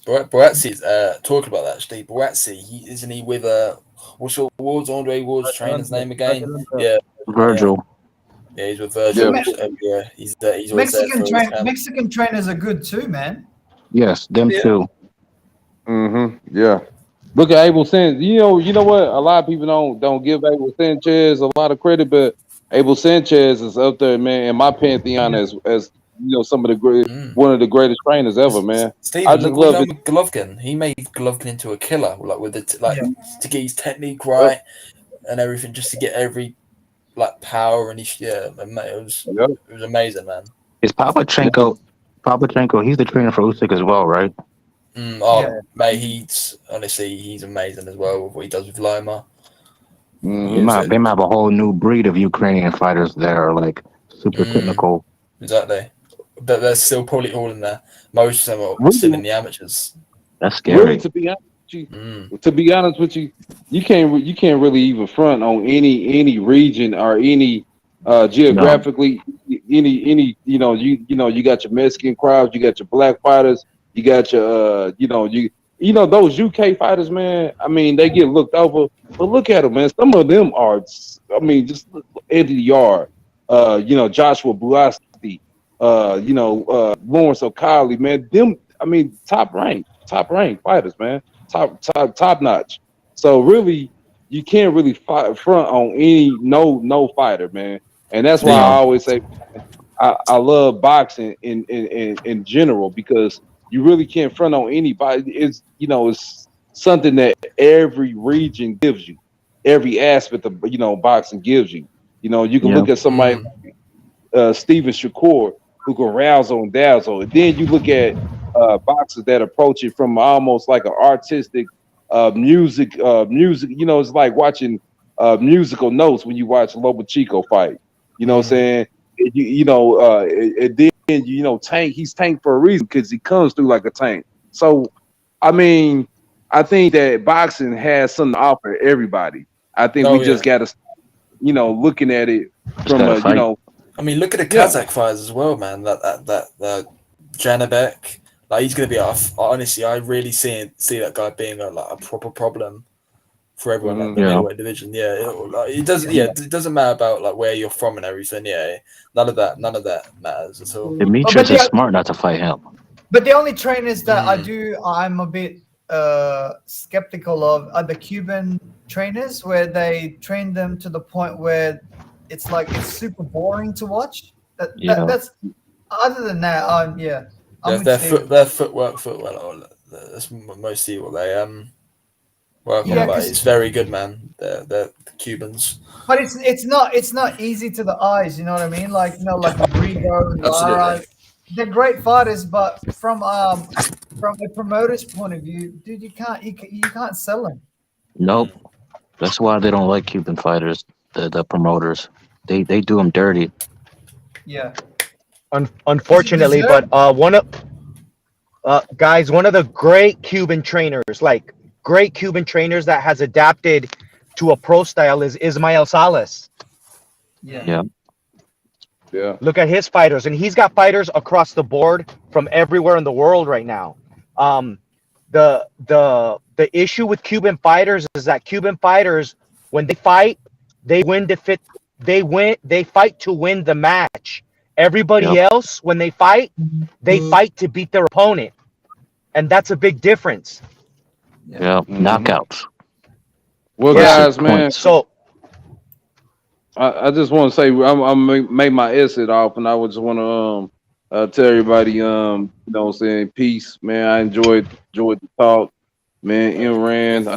[SPEAKER 12] Boazzi's talking about that actually. Boazzi, isn't he with Andre Ward's trainer's name again? Yeah,
[SPEAKER 9] Virgil.
[SPEAKER 12] Yeah, he's with Virgil. He's
[SPEAKER 5] Mexican trainers are good too, man.
[SPEAKER 9] Yes, them too.
[SPEAKER 13] Yeah. Look at Abel Sanchez. You know what? A lot of people don't give Abel Sanchez a lot of credit, but Abel Sanchez is up there, man, in my pantheon as some of the one of the greatest trainers ever, man.
[SPEAKER 12] Steve, I just love it. Golovkin. He made Golovkin into a killer, with to get his technique right and everything, just to get every power and it was amazing, man.
[SPEAKER 9] Is Papachenko? He's the trainer for Usyk as well, right?
[SPEAKER 12] Mate, he's amazing as well with what he does with Loma.
[SPEAKER 9] They might have a whole new breed of Ukrainian fighters that are like super technical.
[SPEAKER 12] Exactly. But they're still probably all in there. Most of them are still in the amateurs.
[SPEAKER 9] That's scary.
[SPEAKER 13] Really, to be honest with you, you can't really even front on any region or any geographically any you got your Mexican crowds, you got your black fighters, you got your those UK fighters, man. I mean, they get looked over, but look at them, man. Some of them are, I mean, just look, Eddie Yard, Joshua Buasti, Lawrence O'Kalley, man. Them, I mean, top ranked fighters, man. Top notch. So really, you can't really fight front on any no fighter, man. And that's why I always say I love boxing in general, because you really can't front on anybody. It's something that every region gives you, every aspect of boxing gives you. You can look at somebody like Steven Shakur, who can razzle and dazzle, and then you look at boxers that approach it from almost like an artistic music. It's like watching musical notes when you watch Lomachenko fight. You know what I'm saying? And then Tank. He's Tank for a reason, because he comes through like a tank. So, I mean, I think that boxing has something to offer everybody. I think we just got to, looking at it from
[SPEAKER 12] I mean, look at the Kazakh fighters as well, man. That Janabek. Like, he's gonna be off. Honestly, I really see that guy being a proper problem for everyone, like the middleweight division. Yeah, it doesn't. Yeah, it doesn't matter about like where you're from and everything. Yeah, none of that matters at all.
[SPEAKER 9] Demetrius is smart not to fight him.
[SPEAKER 5] But the only trainers that I'm a bit skeptical of are the Cuban trainers, where they train them to the point where it's super boring to watch. That's other than that,
[SPEAKER 12] Their footwork. That's mostly what they work on. But it's very good, man. They're Cubans.
[SPEAKER 5] But it's not easy to the eyes. You know what I mean? Like Rodrigo and Lara, they're great fighters, but from a promoter's point of view, dude, you can't sell them.
[SPEAKER 9] Nope. That's why they don't like Cuban fighters. The promoters, they do them dirty.
[SPEAKER 5] Yeah.
[SPEAKER 8] Unfortunately, but one of the great Cuban trainers, that has adapted to a pro style is Ismael Salas.
[SPEAKER 5] Yeah.
[SPEAKER 8] Look at his fighters, and he's got fighters across the board from everywhere in the world right now. The issue with Cuban fighters is that Cuban fighters, when they fight, they fight to win the match. Everybody else, when they fight to beat their opponent, and that's a big difference.
[SPEAKER 9] Knockouts.
[SPEAKER 13] Well, guys, man.
[SPEAKER 8] Points. So
[SPEAKER 13] I just want to say I'm make my exit off, and I would just want to tell everybody, saying peace, man. I enjoyed the talk, man. Imran, I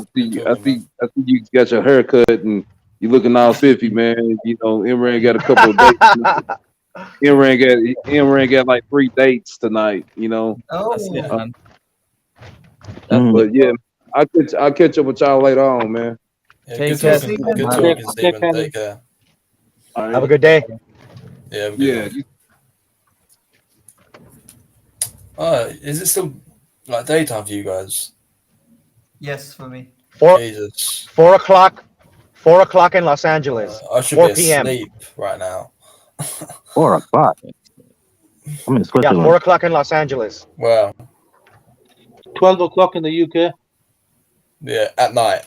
[SPEAKER 13] think you got your haircut and you looking all spiffy, man. Imran got a couple of dates. Imran got like 3 dates tonight.
[SPEAKER 5] Oh.
[SPEAKER 13] But yeah, I'll catch up with y'all later on, man.
[SPEAKER 12] Yeah, good talking, Stephen. Take care.
[SPEAKER 8] Have a good day.
[SPEAKER 12] Yeah. Is it still like daytime for you guys?
[SPEAKER 5] Yes, for me.
[SPEAKER 8] 4 o'clock. 4 o'clock in Los Angeles.
[SPEAKER 12] I should
[SPEAKER 8] 4
[SPEAKER 12] be
[SPEAKER 8] p.m.
[SPEAKER 12] asleep right now.
[SPEAKER 9] 4 o'clock. I'm in Switzerland.
[SPEAKER 8] Yeah, 4 o'clock in Los Angeles.
[SPEAKER 12] Wow.
[SPEAKER 14] 12 o'clock in the UK.
[SPEAKER 12] Yeah, at night.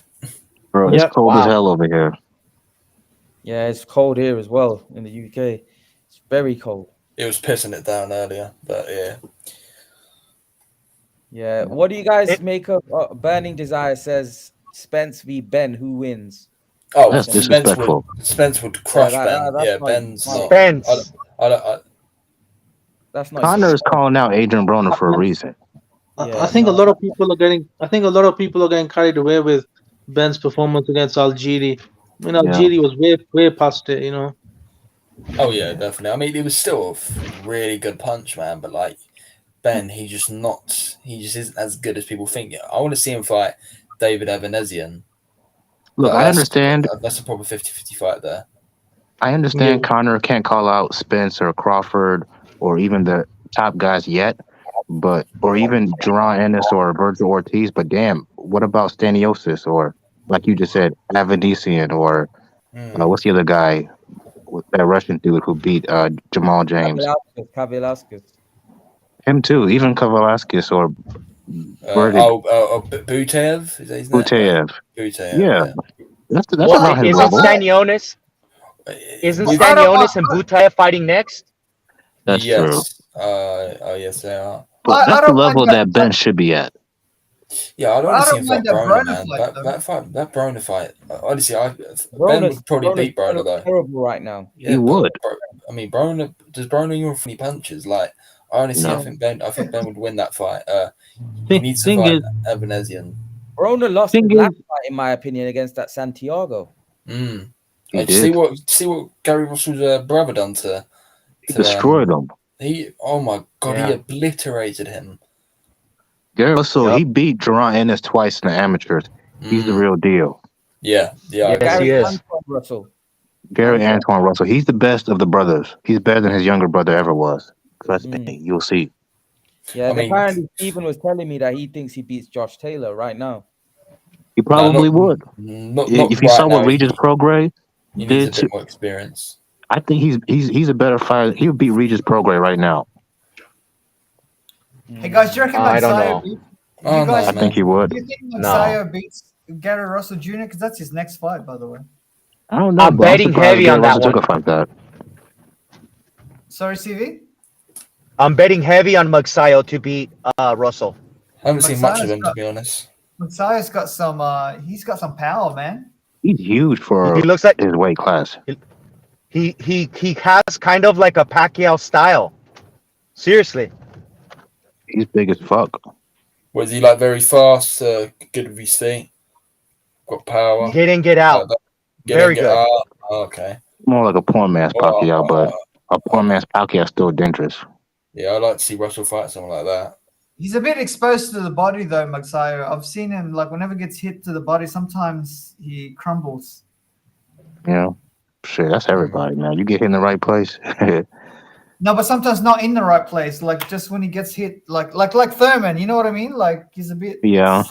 [SPEAKER 9] Bro, it's cold as hell over here.
[SPEAKER 1] Yeah, it's cold here as well in the UK. It's very cold.
[SPEAKER 12] It was pissing it down earlier, but yeah.
[SPEAKER 1] Yeah. What do you guys make of Burning Desire says Spence v Ben? Who wins?
[SPEAKER 12] Oh,
[SPEAKER 9] that's disrespectful.
[SPEAKER 12] Spence would crush Ben. Yeah, Ben's not.
[SPEAKER 8] Spence.
[SPEAKER 1] That's not.
[SPEAKER 9] Connor is calling out Adrian Broner for a reason.
[SPEAKER 14] I think a lot of people are getting carried away with Ben's performance against Algieri. Algieri was way past it.
[SPEAKER 12] Oh yeah, definitely. I mean, it was still a really good punch, man. But like Ben, he just isn't as good as people think. I want to see him fight David Evanesian.
[SPEAKER 9] Look, I understand.
[SPEAKER 12] That's a proper 50-50 fight there.
[SPEAKER 9] I understand Connor can't call out Spence or Crawford or even the top guys yet, or even Jerron Ennis or Virgil Ortiz. But damn, what about Staniosis or, like you just said, Avanesian or what's the other guy, that Russian dude who beat Jamal James?
[SPEAKER 1] Kavaliauskas.
[SPEAKER 9] Him too. Even Kavaliauskas or
[SPEAKER 12] Butev, is that his name?
[SPEAKER 9] Butev.
[SPEAKER 12] Butev.
[SPEAKER 9] Yeah, that's
[SPEAKER 8] Well,
[SPEAKER 9] around his
[SPEAKER 8] isn't
[SPEAKER 9] level.
[SPEAKER 8] Stanionis and Butaev fighting next?
[SPEAKER 9] That's true.
[SPEAKER 12] Yes, they are.
[SPEAKER 9] But that's the level that Ben should be at.
[SPEAKER 12] Yeah, I don't
[SPEAKER 5] I
[SPEAKER 12] want to see
[SPEAKER 5] don't
[SPEAKER 12] him
[SPEAKER 5] mind
[SPEAKER 12] fight
[SPEAKER 5] that
[SPEAKER 12] Broner,
[SPEAKER 5] Broner
[SPEAKER 12] man.
[SPEAKER 5] fight,
[SPEAKER 12] That Broner fight, honestly, Ben
[SPEAKER 1] Broner's
[SPEAKER 12] would probably beat Broner though.
[SPEAKER 1] terrible right now.
[SPEAKER 12] Yeah,
[SPEAKER 9] He would.
[SPEAKER 12] I mean, Broner does Broner even funny punches? Like, honestly,
[SPEAKER 9] No.
[SPEAKER 12] I think Ben would win that fight. He
[SPEAKER 14] Thing-
[SPEAKER 12] needs to
[SPEAKER 14] thing
[SPEAKER 12] fight
[SPEAKER 14] is-
[SPEAKER 12] Evanesian.
[SPEAKER 1] Broner lost
[SPEAKER 14] Thing
[SPEAKER 1] his last
[SPEAKER 14] is-
[SPEAKER 1] fight, in my opinion, against that Santiago.
[SPEAKER 9] He
[SPEAKER 12] Like,
[SPEAKER 9] did.
[SPEAKER 12] see what Gary Russell's brother done to
[SPEAKER 9] He destroyed him.
[SPEAKER 12] Oh my god,
[SPEAKER 8] Yeah.
[SPEAKER 12] he obliterated him.
[SPEAKER 9] Gary Russell, he beat Jerron Ennis twice in the amateurs. He's the real deal.
[SPEAKER 12] Yeah.
[SPEAKER 8] Yes, he is.
[SPEAKER 1] Russell.
[SPEAKER 9] Gary Antoine Russell. He's the best of the brothers. He's better than his younger brother ever was. Trust me, you'll see.
[SPEAKER 1] Yeah,
[SPEAKER 12] I mean-
[SPEAKER 1] apparently Stephen was telling me that he thinks he beats Josh Taylor right now.
[SPEAKER 9] He probably would.
[SPEAKER 12] Not
[SPEAKER 9] If you
[SPEAKER 12] right
[SPEAKER 9] saw
[SPEAKER 12] now,
[SPEAKER 9] what Regis Prograis
[SPEAKER 12] he
[SPEAKER 9] did,
[SPEAKER 12] needs a bit more experience.
[SPEAKER 9] I think he's a better fighter. He would beat Regis Prograis right now.
[SPEAKER 5] Hey guys, do you reckon
[SPEAKER 8] I don't
[SPEAKER 5] Mansaya
[SPEAKER 8] know.
[SPEAKER 5] beats?
[SPEAKER 12] Oh,
[SPEAKER 5] you guys
[SPEAKER 9] I think he would.
[SPEAKER 5] Do you think
[SPEAKER 8] No.
[SPEAKER 5] Mansaya beats Gary Russell Jr.? Because that's his next fight, by the way.
[SPEAKER 9] I don't know.
[SPEAKER 8] I'm
[SPEAKER 9] but
[SPEAKER 8] betting
[SPEAKER 9] surprised
[SPEAKER 8] heavy
[SPEAKER 9] Gary
[SPEAKER 8] on that
[SPEAKER 9] Russell took
[SPEAKER 8] one.
[SPEAKER 9] a fight like that.
[SPEAKER 5] Sorry, CV.
[SPEAKER 8] I'm betting heavy on Magsayo to beat Russell.
[SPEAKER 12] I haven't seen much of
[SPEAKER 5] Masaya's
[SPEAKER 12] him, to be honest.
[SPEAKER 5] Mansaya's got some. He's got some power, man.
[SPEAKER 9] He's huge for
[SPEAKER 8] He looks like
[SPEAKER 9] his weight class.
[SPEAKER 8] he has kind of like a Pacquiao style. Seriously.
[SPEAKER 9] He's big as fuck.
[SPEAKER 12] Was he like very fast, good with his feet, got power?
[SPEAKER 8] Get in, get out. Very
[SPEAKER 12] Get
[SPEAKER 8] good.
[SPEAKER 12] out. Oh, okay.
[SPEAKER 9] More like a poor man's Pacquiao, but a poor man's Pacquiao is still dangerous.
[SPEAKER 12] Yeah, I'd like to see Russell fight someone like that.
[SPEAKER 5] He's a bit exposed to the body, though, Magsaya. I've seen him, like, whenever he gets hit to the body, sometimes he crumbles.
[SPEAKER 9] You know, shit, that's everybody, man. You get hit in the right place.
[SPEAKER 5] No, but sometimes not in the right place. Like, just when he gets hit, like Thurman, you know what I mean? Like, he's a bit...
[SPEAKER 9] Yeah.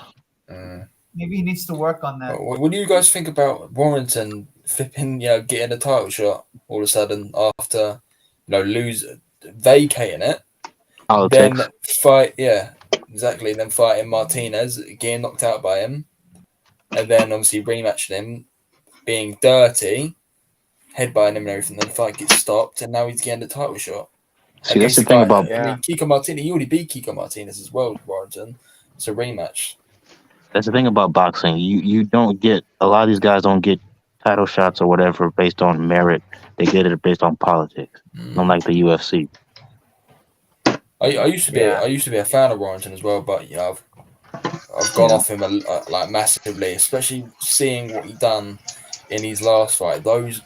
[SPEAKER 5] Maybe he needs to work on that.
[SPEAKER 12] What do you guys think about Warrington flipping, getting a title shot all of a sudden after, vacating it?
[SPEAKER 9] Politics.
[SPEAKER 12] Then fight, exactly. Then fighting Martinez, getting knocked out by him, and then obviously rematching him, being dirty, headbutting him and everything. Then the fight gets stopped, and now he's getting the title shot.
[SPEAKER 9] See, that's the thing about...
[SPEAKER 12] I mean, Kiko Martinez. He already beat Kiko Martinez as well, Warrington. It's a rematch.
[SPEAKER 9] That's the thing about boxing. You don't get... A lot of these guys don't get title shots or whatever based on merit. They get it based on politics. Unlike the UFC.
[SPEAKER 12] I used to be a fan of Warrington as well, but I've gone off him like massively, especially seeing what he done in his last fight. Those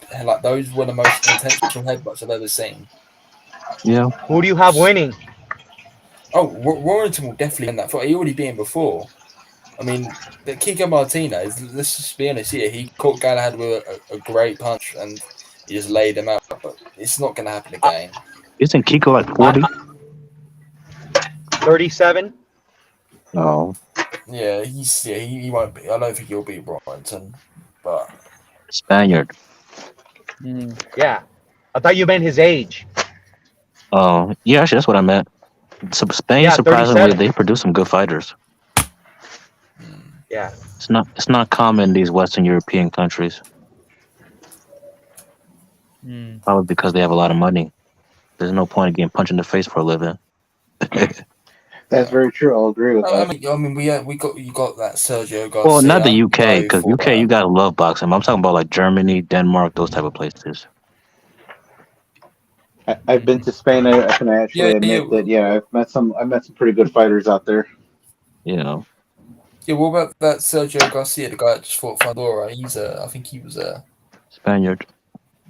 [SPEAKER 12] were the most intentional headbutts I've ever seen.
[SPEAKER 9] Yeah.
[SPEAKER 8] Who do you have winning?
[SPEAKER 12] Oh, Warrington will definitely win that fight. He already beat him before. I mean, the Kiko Martinez, let's just be honest here, he caught Galahad with a great punch and he just laid him out, but it's not going to happen again.
[SPEAKER 9] Isn't Kiko like 40?
[SPEAKER 8] 37?
[SPEAKER 9] No.
[SPEAKER 12] Yeah, he won't be. I don't think he'll beat Warrington, but...
[SPEAKER 9] Spaniard.
[SPEAKER 8] Yeah. I thought you meant his age.
[SPEAKER 9] Oh, yeah, actually, that's what I meant. So Spain,
[SPEAKER 8] Yeah,
[SPEAKER 9] surprisingly,
[SPEAKER 8] 37.
[SPEAKER 9] they produce some good fighters.
[SPEAKER 8] Yeah.
[SPEAKER 9] It's not common in these Western European countries. Probably because they have a lot of money. There's no point in getting punched in the face for a living.
[SPEAKER 15] That's very true. I'll agree with that.
[SPEAKER 12] I mean, you got that Sergio Garcia.
[SPEAKER 9] Well, not the UK, because UK you gotta love boxing. I'm talking about like Germany, Denmark, those type of places.
[SPEAKER 15] I've been to Spain. I can actually admit that. Yeah, I've met some pretty good fighters out there.
[SPEAKER 9] You know.
[SPEAKER 12] Yeah, what about that Sergio Garcia, the guy that just fought Fandora? I think he was a
[SPEAKER 9] Spaniard.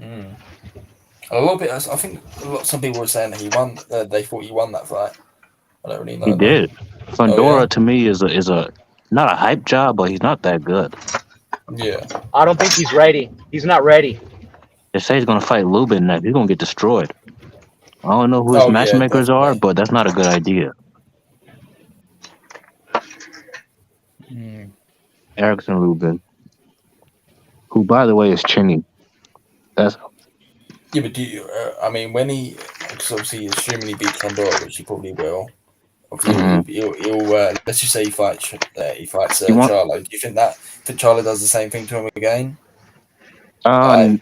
[SPEAKER 12] A lot of it. Some people were saying that he won. They thought he won that fight. I don't really know.
[SPEAKER 9] He did. Fandora to me is a not a hype job, but he's not that good.
[SPEAKER 12] Yeah.
[SPEAKER 8] I don't think he's ready. He's not ready.
[SPEAKER 9] They say he's gonna fight Lubin next. He's gonna get destroyed. I don't know who his
[SPEAKER 12] Oh yeah,
[SPEAKER 9] matchmakers are,
[SPEAKER 12] definitely.
[SPEAKER 9] but that's not a good idea.
[SPEAKER 1] Mm.
[SPEAKER 9] Erickson Lubin, who by the way is chinny. That's
[SPEAKER 12] Yeah, but do you, I mean, when he, because obviously, assuming he beats Condor, which he probably will, obviously he'll let's just say he fights
[SPEAKER 9] you want
[SPEAKER 12] Charlo. Do you think that Charlo does the same thing to him again? Like,
[SPEAKER 9] um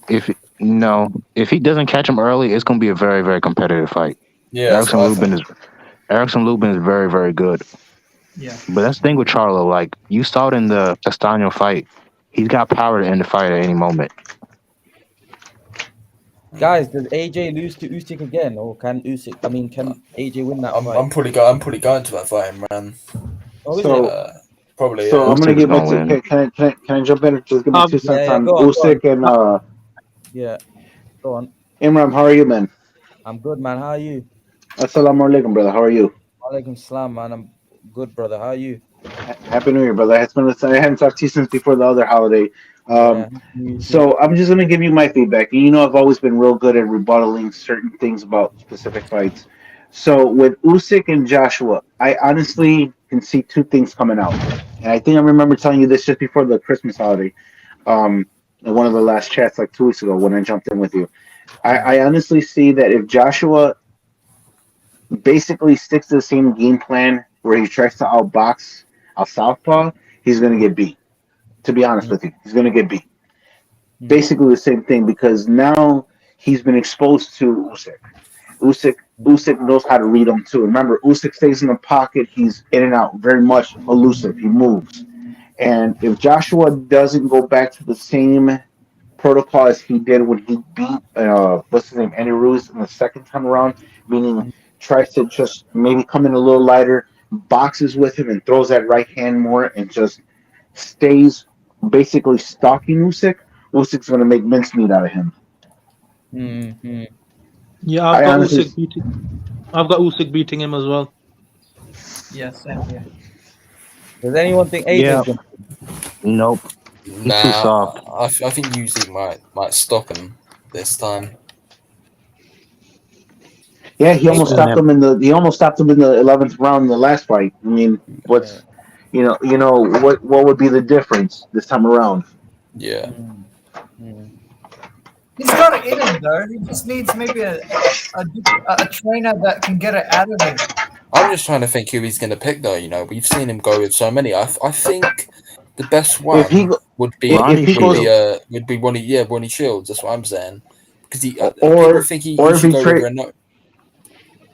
[SPEAKER 9] if no if he doesn't catch him early, it's gonna be a very very competitive fight.
[SPEAKER 12] yeah, that's
[SPEAKER 9] Erickson
[SPEAKER 12] what I
[SPEAKER 9] Lubin
[SPEAKER 12] think.
[SPEAKER 9] is Erickson Lubin is very very good.
[SPEAKER 5] Yeah.
[SPEAKER 9] But that's the thing with Charlo. Like you saw it in the Castaño fight, he's got power to end the fight at any moment.
[SPEAKER 1] Guys, does AJ lose to Usyk again, or can Usyk? I mean, can AJ win that fight?
[SPEAKER 12] I'm probably going to that fight, man.
[SPEAKER 1] Oh, is it?
[SPEAKER 15] So,
[SPEAKER 12] Probably,
[SPEAKER 15] so
[SPEAKER 12] yeah.
[SPEAKER 15] I'm gonna
[SPEAKER 9] Usyk is
[SPEAKER 15] give my
[SPEAKER 9] gonna
[SPEAKER 15] two.
[SPEAKER 9] win.
[SPEAKER 15] Can I jump in? Just give my 2 cents
[SPEAKER 1] Yeah,
[SPEAKER 15] on
[SPEAKER 1] go on, go on.
[SPEAKER 15] Usyk and
[SPEAKER 1] Yeah, go on.
[SPEAKER 15] Imran. How are you, man?
[SPEAKER 1] I'm good, man. How are you?
[SPEAKER 15] Assalamu alaikum, brother. How are you?
[SPEAKER 1] Walaikum salam, man. I'm good, brother. How are you?
[SPEAKER 15] Happy New Year, brother. I haven't talked to you since before the other holiday.
[SPEAKER 1] Yeah, you too.
[SPEAKER 15] So I'm just gonna give you my feedback. You know, I've always been real good at rebuttaling certain things about specific fights. So with Usyk and Joshua, I honestly can see two things coming out, and I think I remember telling you this just before the Christmas holiday, in one of the last chats like 2 weeks ago when I jumped in with you. I honestly see that if Joshua basically sticks to the same game plan where he tries to outbox a southpaw, he's gonna get beat. To be honest with you, he's gonna get beat. Basically the same thing because now he's been exposed to Usyk. Usyk knows how to read him too. Remember, Usyk stays in the pocket. He's in and out, very much elusive. He moves. And if Joshua doesn't go back to the same protocol as he did when he beat what's his name, Andy Ruiz in the second time around, meaning tries to just maybe come in a little lighter, boxes with him and throws that right hand more and just stays basically stalking Usyk, Usyk's going to make mincemeat out of him.
[SPEAKER 1] Mm-hmm.
[SPEAKER 14] Yeah,
[SPEAKER 15] I honestly,
[SPEAKER 14] I've got Usyk beating him as well.
[SPEAKER 5] Yeah, same here.
[SPEAKER 1] Does anyone think AJ's
[SPEAKER 9] Yeah.
[SPEAKER 1] gonna?
[SPEAKER 9] Nope. He's too soft.
[SPEAKER 12] I think Usyk might stop him this time.
[SPEAKER 15] yeah, he almost stopped him in the 11th round in the last fight. I mean, what's you know what would be the difference this time around?
[SPEAKER 12] Yeah.
[SPEAKER 5] He's got it in him though. He just needs maybe a trainer that can get it out of him.
[SPEAKER 12] I'm just trying to think who he's going to pick, though. You know, we've seen him go with so many. I think the best one would be Ronnie Shields. That's what I'm saying. Because people think he should go with Renault.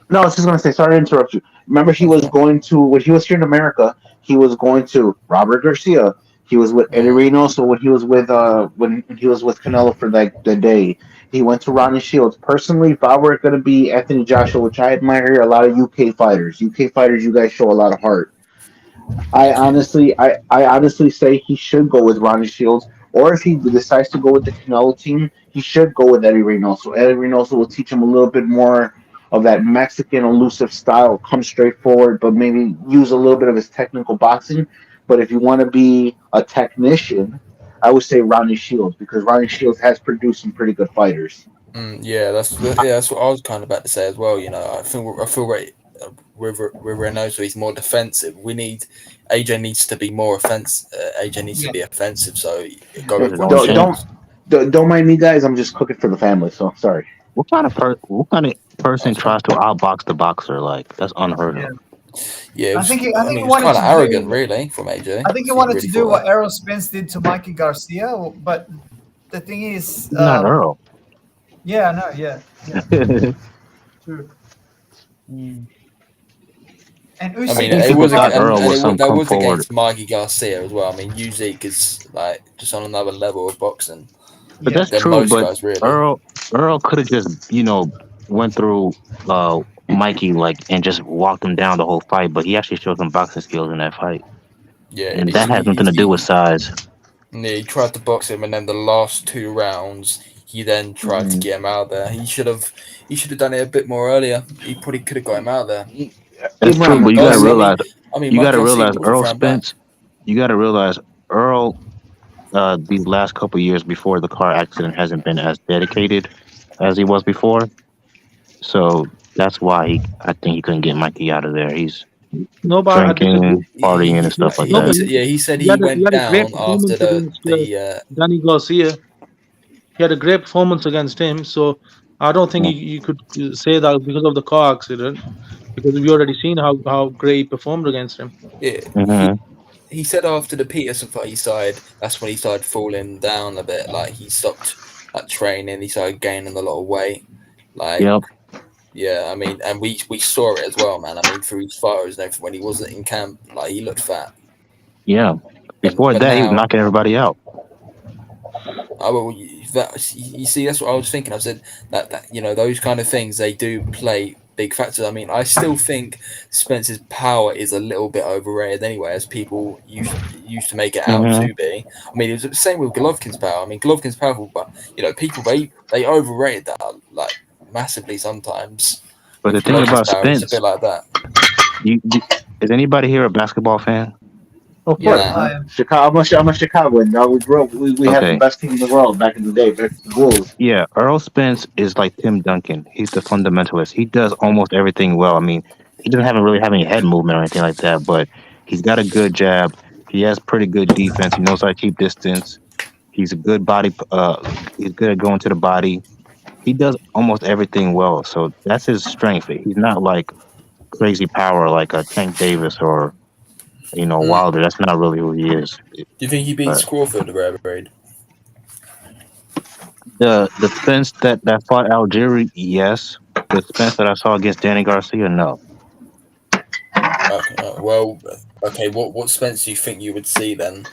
[SPEAKER 15] No, I was just going to say, sorry to interrupt you. Remember, he was going to, when he was here in America, he was going to Robert Garcia. He was with Eddie Reynoso when he was with Canelo for like the day. He went to Ronnie Shields. Personally, if I were going to be Anthony Joshua, which I admire a lot of UK fighters, you guys show a lot of heart. I honestly say he should go with Ronnie Shields, or if he decides to go with the Canelo team, he should go with Eddie Reynoso. Eddie Reynoso will teach him a little bit more of that Mexican elusive style, come straight forward, but maybe use a little bit of his technical boxing. But if you want to be a technician, I would say Ronnie Shields because Ronnie Shields has produced some pretty good fighters.
[SPEAKER 12] Yeah, that's what I was kind of about to say as well. You know, I feel right. With Reynoso, he's more defensive. AJ needs to be more offensive. AJ needs to be offensive. So go with Ronnie Shields.
[SPEAKER 15] Don't mind me, guys. I'm just cooking for the family, so sorry.
[SPEAKER 9] What kind of person tries to outbox the boxer? Like that's unheard of.
[SPEAKER 12] Yeah,
[SPEAKER 5] I think he
[SPEAKER 12] it's
[SPEAKER 5] wanted
[SPEAKER 12] kind of
[SPEAKER 5] to
[SPEAKER 12] arrogant, really, from AJ.
[SPEAKER 5] I think he wanted to do what Errol Spence did to Mikey Garcia, but the thing is,
[SPEAKER 9] not Earl.
[SPEAKER 5] Yeah, no, yeah. True. And Usyk,
[SPEAKER 12] I mean, that was against Mikey Garcia as well. I mean, Usyk is like just on another level of boxing.
[SPEAKER 9] But that's true. But guys, really. Earl could have just went through Mikey and just walked him down the whole fight. But he actually showed some boxing skills in that fight.
[SPEAKER 12] Yeah,
[SPEAKER 9] and that has nothing to do with size.
[SPEAKER 12] Yeah, he tried to box him, and then the last 2 rounds, he then tried to get him out there. He should have done it a bit more earlier. He probably could have got him out there.
[SPEAKER 9] That's true, but you gotta realize, Earl Spence. You gotta realize Earl these last couple years before the car accident hasn't been as dedicated as he was before. So that's why I think he couldn't get Mikey out of there. He's
[SPEAKER 14] No, but I disagree.
[SPEAKER 9] drinking, partying, and stuff like
[SPEAKER 14] No, but
[SPEAKER 9] that.
[SPEAKER 12] He said
[SPEAKER 14] he
[SPEAKER 12] he
[SPEAKER 14] he
[SPEAKER 12] went
[SPEAKER 14] had a great
[SPEAKER 12] down after
[SPEAKER 14] performance against
[SPEAKER 12] the
[SPEAKER 14] Danny Garcia. He had a great performance against him, so I don't think you could say that because of the car accident, because we already seen how great he performed against him.
[SPEAKER 12] yeah.
[SPEAKER 9] Mm-hmm.
[SPEAKER 12] He said after the Peterson fight, that's when he started falling down a bit. Like he stopped like training, he started gaining a lot of weight. Like,
[SPEAKER 9] Yep.
[SPEAKER 12] yeah, I mean, and we saw it as well, man. I mean, through his photos and everything, when he wasn't in camp, like he looked fat.
[SPEAKER 9] Yeah. Before
[SPEAKER 12] But
[SPEAKER 9] that, he was
[SPEAKER 12] now,
[SPEAKER 9] knocking everybody out.
[SPEAKER 12] you see, that's what I was thinking. I said that those kind of things, they do play big factors. I mean, I still think Spence's power is a little bit overrated anyway, as people used to make it out
[SPEAKER 9] Mm-hmm.
[SPEAKER 12] to be. I mean, it was the same with Golovkin's power. I mean, Golovkin's powerful, but people they overrated that like massively sometimes.
[SPEAKER 9] But the
[SPEAKER 12] With
[SPEAKER 9] thing
[SPEAKER 12] Golovkin's
[SPEAKER 9] about
[SPEAKER 12] power, it's a
[SPEAKER 9] Spence,
[SPEAKER 12] bit like that.
[SPEAKER 9] is anybody here a basketball fan?
[SPEAKER 8] Of
[SPEAKER 12] Yeah,
[SPEAKER 8] course,
[SPEAKER 12] nah.
[SPEAKER 15] Chicago. I'm a Chicagoan. No, we had the
[SPEAKER 9] Okay.
[SPEAKER 15] best team in the world back in the day, the Bulls.
[SPEAKER 9] Yeah, Earl Spence is like Tim Duncan. He's the fundamentalist. He does almost everything well. I mean, he doesn't really have any head movement or anything like that, but he's got a good jab. He has pretty good defense. He knows how to keep distance. He's a good body. He's good at going to the body. He does almost everything well. So that's his strength. He's not like crazy power like a Tank Davis or Wilder. That's not really who he is.
[SPEAKER 12] Do you think he beats
[SPEAKER 9] But
[SPEAKER 12] Crawford, Raid?
[SPEAKER 9] the Spence that fought Algieri, yes. The Spence that I saw against Danny Garcia, no.
[SPEAKER 12] Okay. What Spence do you think you would see then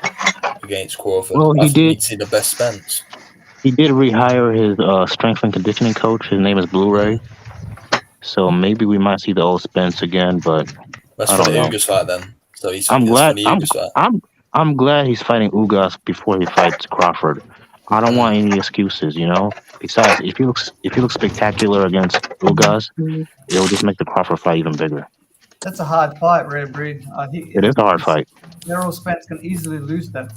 [SPEAKER 12] against Crawford?
[SPEAKER 9] Well,
[SPEAKER 12] I think we'd see the best Spence.
[SPEAKER 9] He did rehire his strength and conditioning coach. His name is Blu-ray. So maybe we might see the old Spence again, but
[SPEAKER 12] That's
[SPEAKER 9] I
[SPEAKER 12] for
[SPEAKER 9] don't
[SPEAKER 12] the
[SPEAKER 9] know.
[SPEAKER 12] Ugas fight then. So he's
[SPEAKER 9] I'm
[SPEAKER 12] that's
[SPEAKER 9] glad.
[SPEAKER 12] for the Ugas fight.
[SPEAKER 9] I'm glad he's fighting Ugas before he fights Crawford. I don't want any excuses, Besides, if he looks spectacular against Ugas, it will just make the Crawford fight even bigger.
[SPEAKER 5] That's a hard fight, Red Breed.
[SPEAKER 9] It is a hard fight.
[SPEAKER 5] Errol Spence can easily lose that fight.